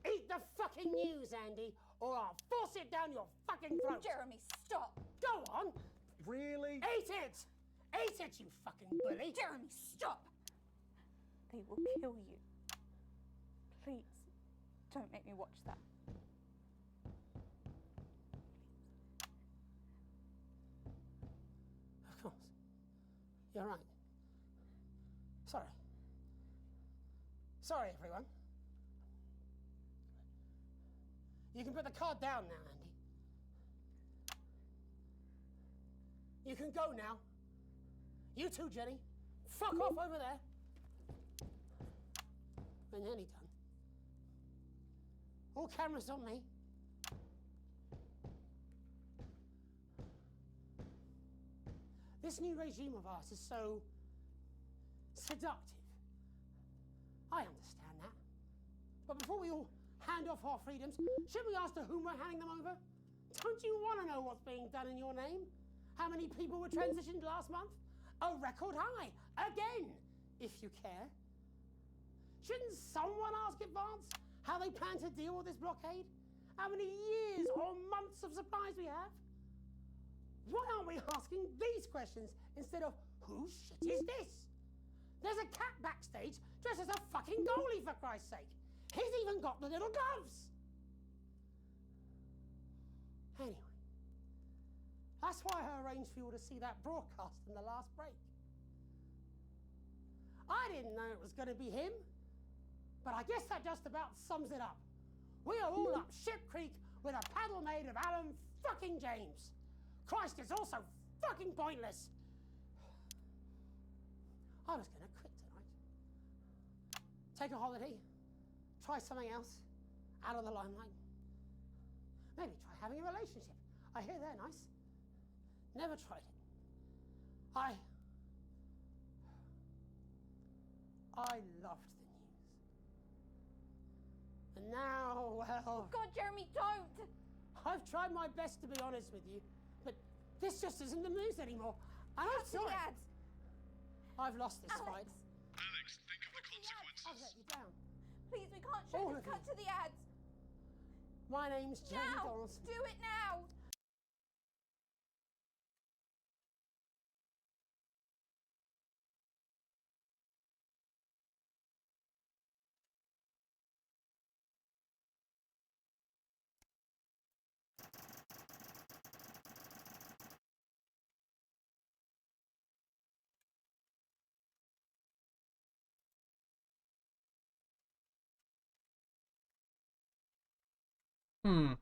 Eat the fucking news, Andy, or I'll force it down your fucking throat. Jeremy, stop. Go on. Really? Eat it. Eat it, you fucking bully. Jeremy, stop. They will kill you. Please, don't make me watch that. Of course. You're right. Sorry. Sorry, everyone. You can put the card down now, Andy. You can go now. You too, Jenny. Fuck off over there. We're nearly done. All cameras on me. This new regime of ours is so seductive. I understand that. But before we all hand off our freedoms, should we ask to whom we're handing them over? Don't you want to know what's being done in your name? How many people were transitioned last month? A record high. Again, if you care. Shouldn't someone ask Advance how they plan to deal with this blockade? How many years or months of supplies we have? Why aren't we asking these questions instead of whose shit is this? There's a cat backstage dressed as a fucking goalie, for Christ's sake. He's even got the little gloves. Anyway, that's why I arranged for you all to see that broadcast in the last break. I didn't know it was going to be him, but I guess that just about sums it up. We are all up Ship Creek with a paddle made of Alan fucking James. Christ, it's all so fucking pointless. I was going to quit tonight. Take a holiday. Try something else. Out of the limelight. Maybe try having a relationship. I hear they're nice. Never tried it. I loved the news. And now, well... God, Jeremy, don't! I've tried my best to be honest with you, but this just isn't the news anymore. And I'm sorry. The ads. I've lost this Alex. fight. Alex, think of the consequences. I've let you down. Please, we can't show All this. of Cut you. to the ads. My name's Jeremy Now! Donaldson. Do it now! Hmm.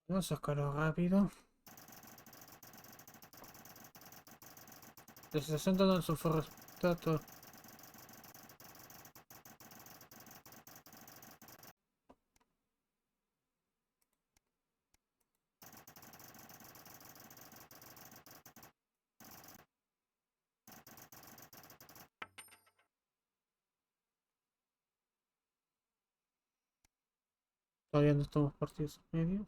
Vamos a sacarlo rápido. Los 60 no son resultado. Todavía no estamos partidos en medio.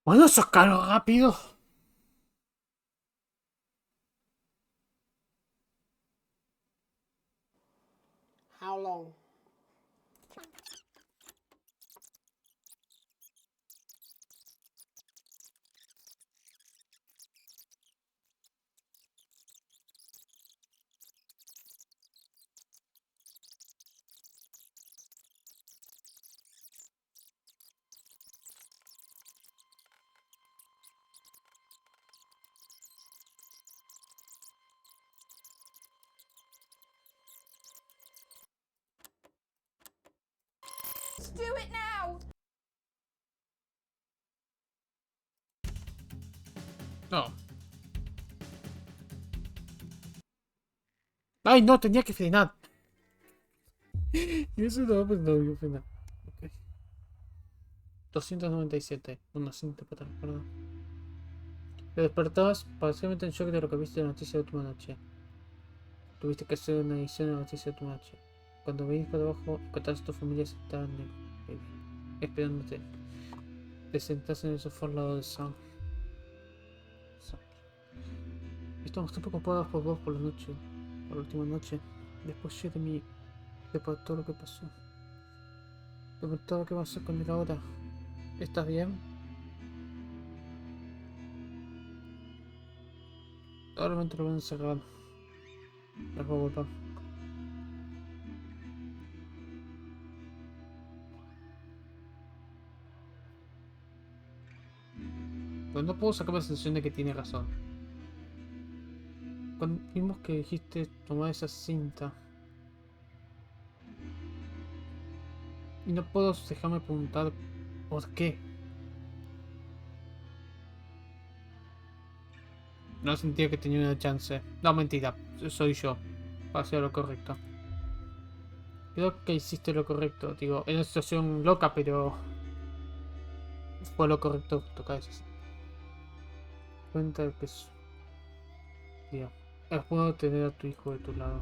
Bueno, sacarlo rápido. How long? Let's do it now! No. ¡Ay, no! Tenía que frenar. Y eso no, pues no voy a frenar. Ok. 297. Una cinta para recordar. Te despertabas parcialmente en shock de lo que viste en la noticia de última noche. Tuviste que hacer una edición de la noticia de última noche. Cuando venís para abajo, encontraste a tu familia sentada en el esperándote. Te sentás en el sofá al lado de Sam. Estamos tan preocupados por vos por la noche. Por la última noche. Después de mí. Después de todo lo que pasó. Me preguntaba qué va a hacer con él ahora. ¿Estás bien? Probablemente lo van a encerrar. Les voy a volver. Pero no puedo sacar la sensación de que tiene razón. Cuando vimos que dijiste tomar esa cinta. Y no puedo dejarme preguntar por qué. No sentía que tenía una chance. No, mentira. Soy yo. Para hacer lo correcto. Creo que hiciste lo correcto. Digo, en una situación loca, pero... fue lo correcto. Toca eso. Cuenta que es... Tío, es bueno tener a tu hijo de tu lado.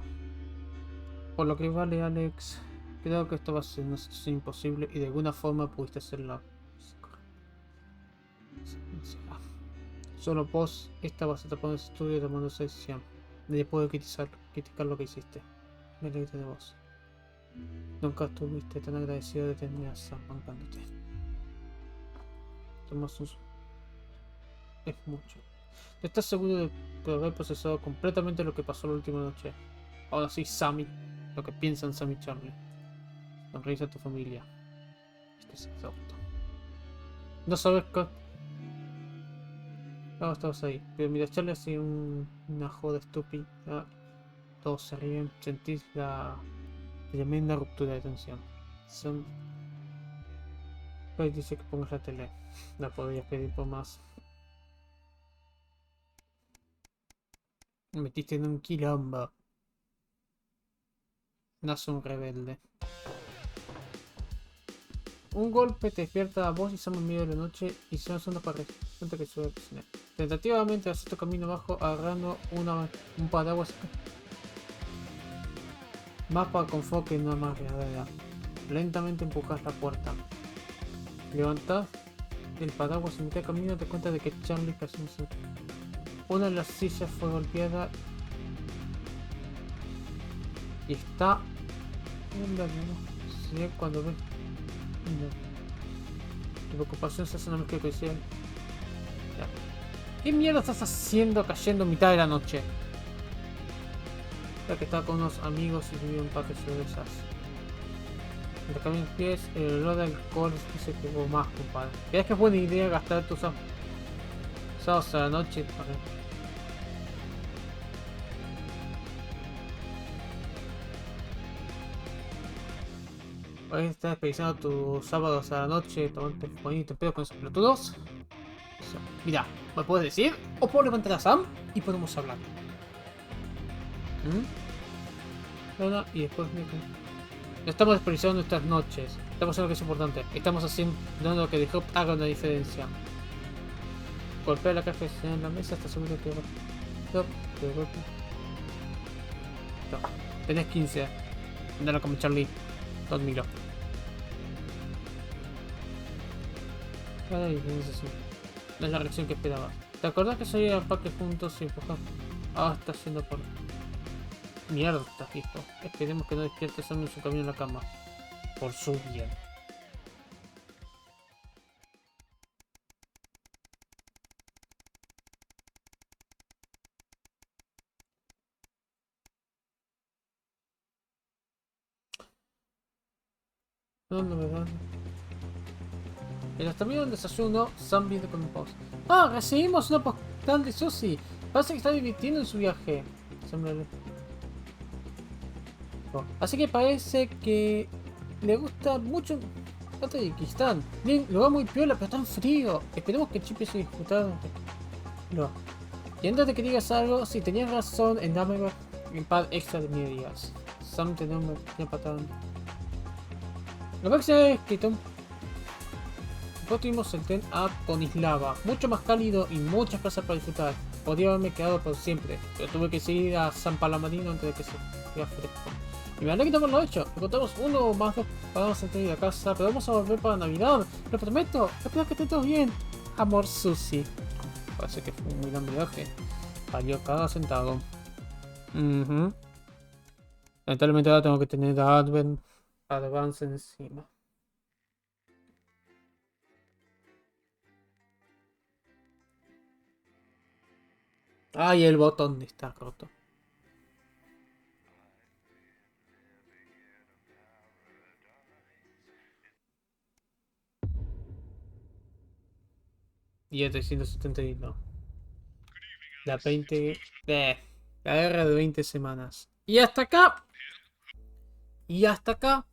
Por lo que vale, Alex... Creo que esto va a ser una situación imposible y de alguna forma pudiste hacerlo. Solo vos estabas atrapado en ese estudio tomando esa decisión. Nadie puede criticar lo que hiciste. Me alegro de vos. Nunca estuviste tan agradecido de tener a Sam bancándote. Tomas un... es mucho. ¿No estás seguro de haber procesado completamente lo que pasó la última noche? Ahora sí, Sammy. Lo que piensan Sammy y Charlie. Sonreír a tu familia. Estás exhausto. No sabes qué... no, estabas ahí. Pero mira, Charlie hace una joda estúpida. Todos se ríen. Sentís la tremenda ruptura de tensión. Son... hoy dice que pongas la tele. La podrías pedir por más. Me metiste en un quilombo. Nace un rebelde. Un golpe te despierta a vos y Sam en medio de la noche y se hace una cuenta que sube a cocinar. Tentativamente haces tu camino abajo agarrando un paraguas. Mapa con foco y una más verdadera. Lentamente empujas la puerta. Levantás el paraguas y en mitad de camino te cuenta de que Charlie casi no se... una de las sillas fue golpeada y está en la luz. Cuando ves... tu preocupación se hace una mezcla de coincidencia. ¿Qué mierda estás haciendo cayendo en mitad de la noche? Ya que estaba con unos amigos y vivía un par de cervezas. Mientras caminas pies, el olor de alcohol dice que hubo más, compadre. ¿Crees que es buena idea gastar tus sábados a la noche para Hoy estás desperdiciando tus sábados a la noche, poniendo pedo con esos pelotudos. Mira, ¿me puedes decir? O puedo levantar a Sam y podemos hablar. Bueno, y después no estamos desperdiciando nuestras noches. Estamos haciendo lo que es importante. Estamos haciendo lo que dejó haga una diferencia. Golpea la caja en la mesa hasta seguro que... No, de golpe. No, tenés 15. Andalo como Charlie. Dormilo. Ay, es eso. No es la reacción que esperaba. ¿Te acordás que salían al parque juntos y empujar? Ah, está haciendo por... Mierda, hijo. Esperemos que no despierte Sam en su camino en la cama. Por su bien. No, novedad. En la terminal del desayuno, Sam viene con un post. ¡Ah! Recibimos una postal de Susie. Parece que está divirtiendo en su viaje. Así que parece que le gusta mucho Tayikistán. Bien, lo va muy piola, pero tan frío. Esperemos que el chip se disfrutado. No. Y antes de que digas algo, si tenías razón en darme un par extra de medias. Sam tenía una pequeña patada. Lo que pasa es que después tuvimos el tren a Conislava, mucho más cálido y muchas plazas para disfrutar. Podría haberme quedado por siempre, pero tuve que seguir a San Palamadino antes de que se vea fresco. Y me alegra que haberlo hecho. Encontramos uno más dos paradas antes de ir a casa, pero vamos a volver para Navidad. Lo prometo. Espero que esté todo bien. Amor, Susie. Parece que fue un muy gran viaje. Valió cada centavo. Lamentablemente ahora tengo que tener a Advance encima. Ay, el botón está roto. Y el 371. La 20... la guerra de 20 semanas. Y hasta acá. Y hasta acá.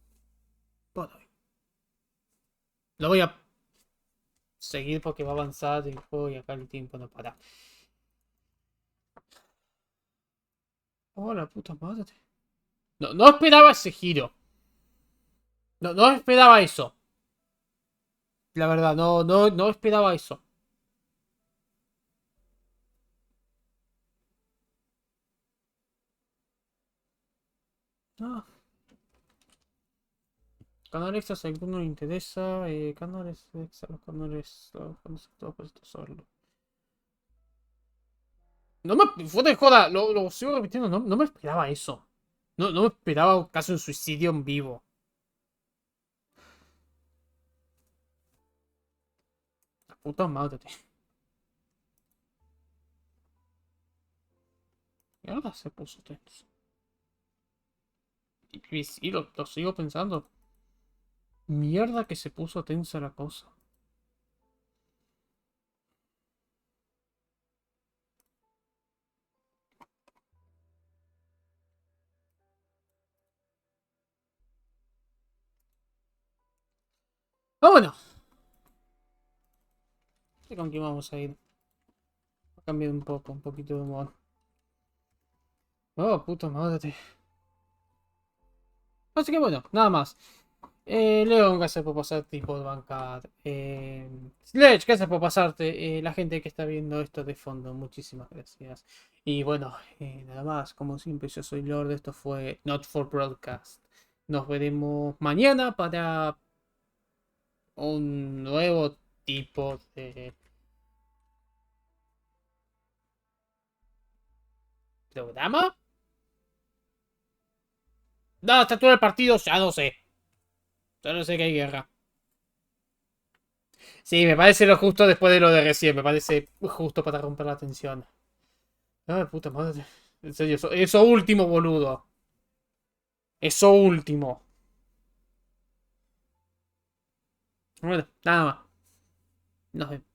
Por hoy. Lo voy a seguir porque va a avanzar el juego y acá el tiempo no para. Oh, la puta madre. No esperaba ese giro. No esperaba eso. La verdad, no esperaba eso. Ah. Canal extra si a alguno le interesa. Canales extra, los canales. Todo por esto solo. No me. Fue de joda, lo sigo repitiendo. No me esperaba eso. No me esperaba casi un suicidio en vivo. La puta madre. Y ahora se puso tenso. Y sí, lo sigo pensando. Mierda que se puso tensa la cosa. Bueno. No sé con quién vamos a ir. Va a cambiar un poquito de humor. Oh, puta madre. Así que bueno, nada más. Leon, gracias por pasarte y por bancar. Sledge, gracias por pasarte. La gente que está viendo esto de fondo, muchísimas gracias. Y bueno, nada más. Como siempre, yo soy Lord. Esto fue Not for Broadcast. Nos veremos mañana para un nuevo tipo de programa. No, está todo el partido, ya no sé. Ya no sé que hay guerra. Sí, me parece lo justo después de lo de recién. Me parece justo para romper la tensión. Ay, puta madre. En serio, eso último, boludo. Eso último. Bueno, nada más. Nos vemos.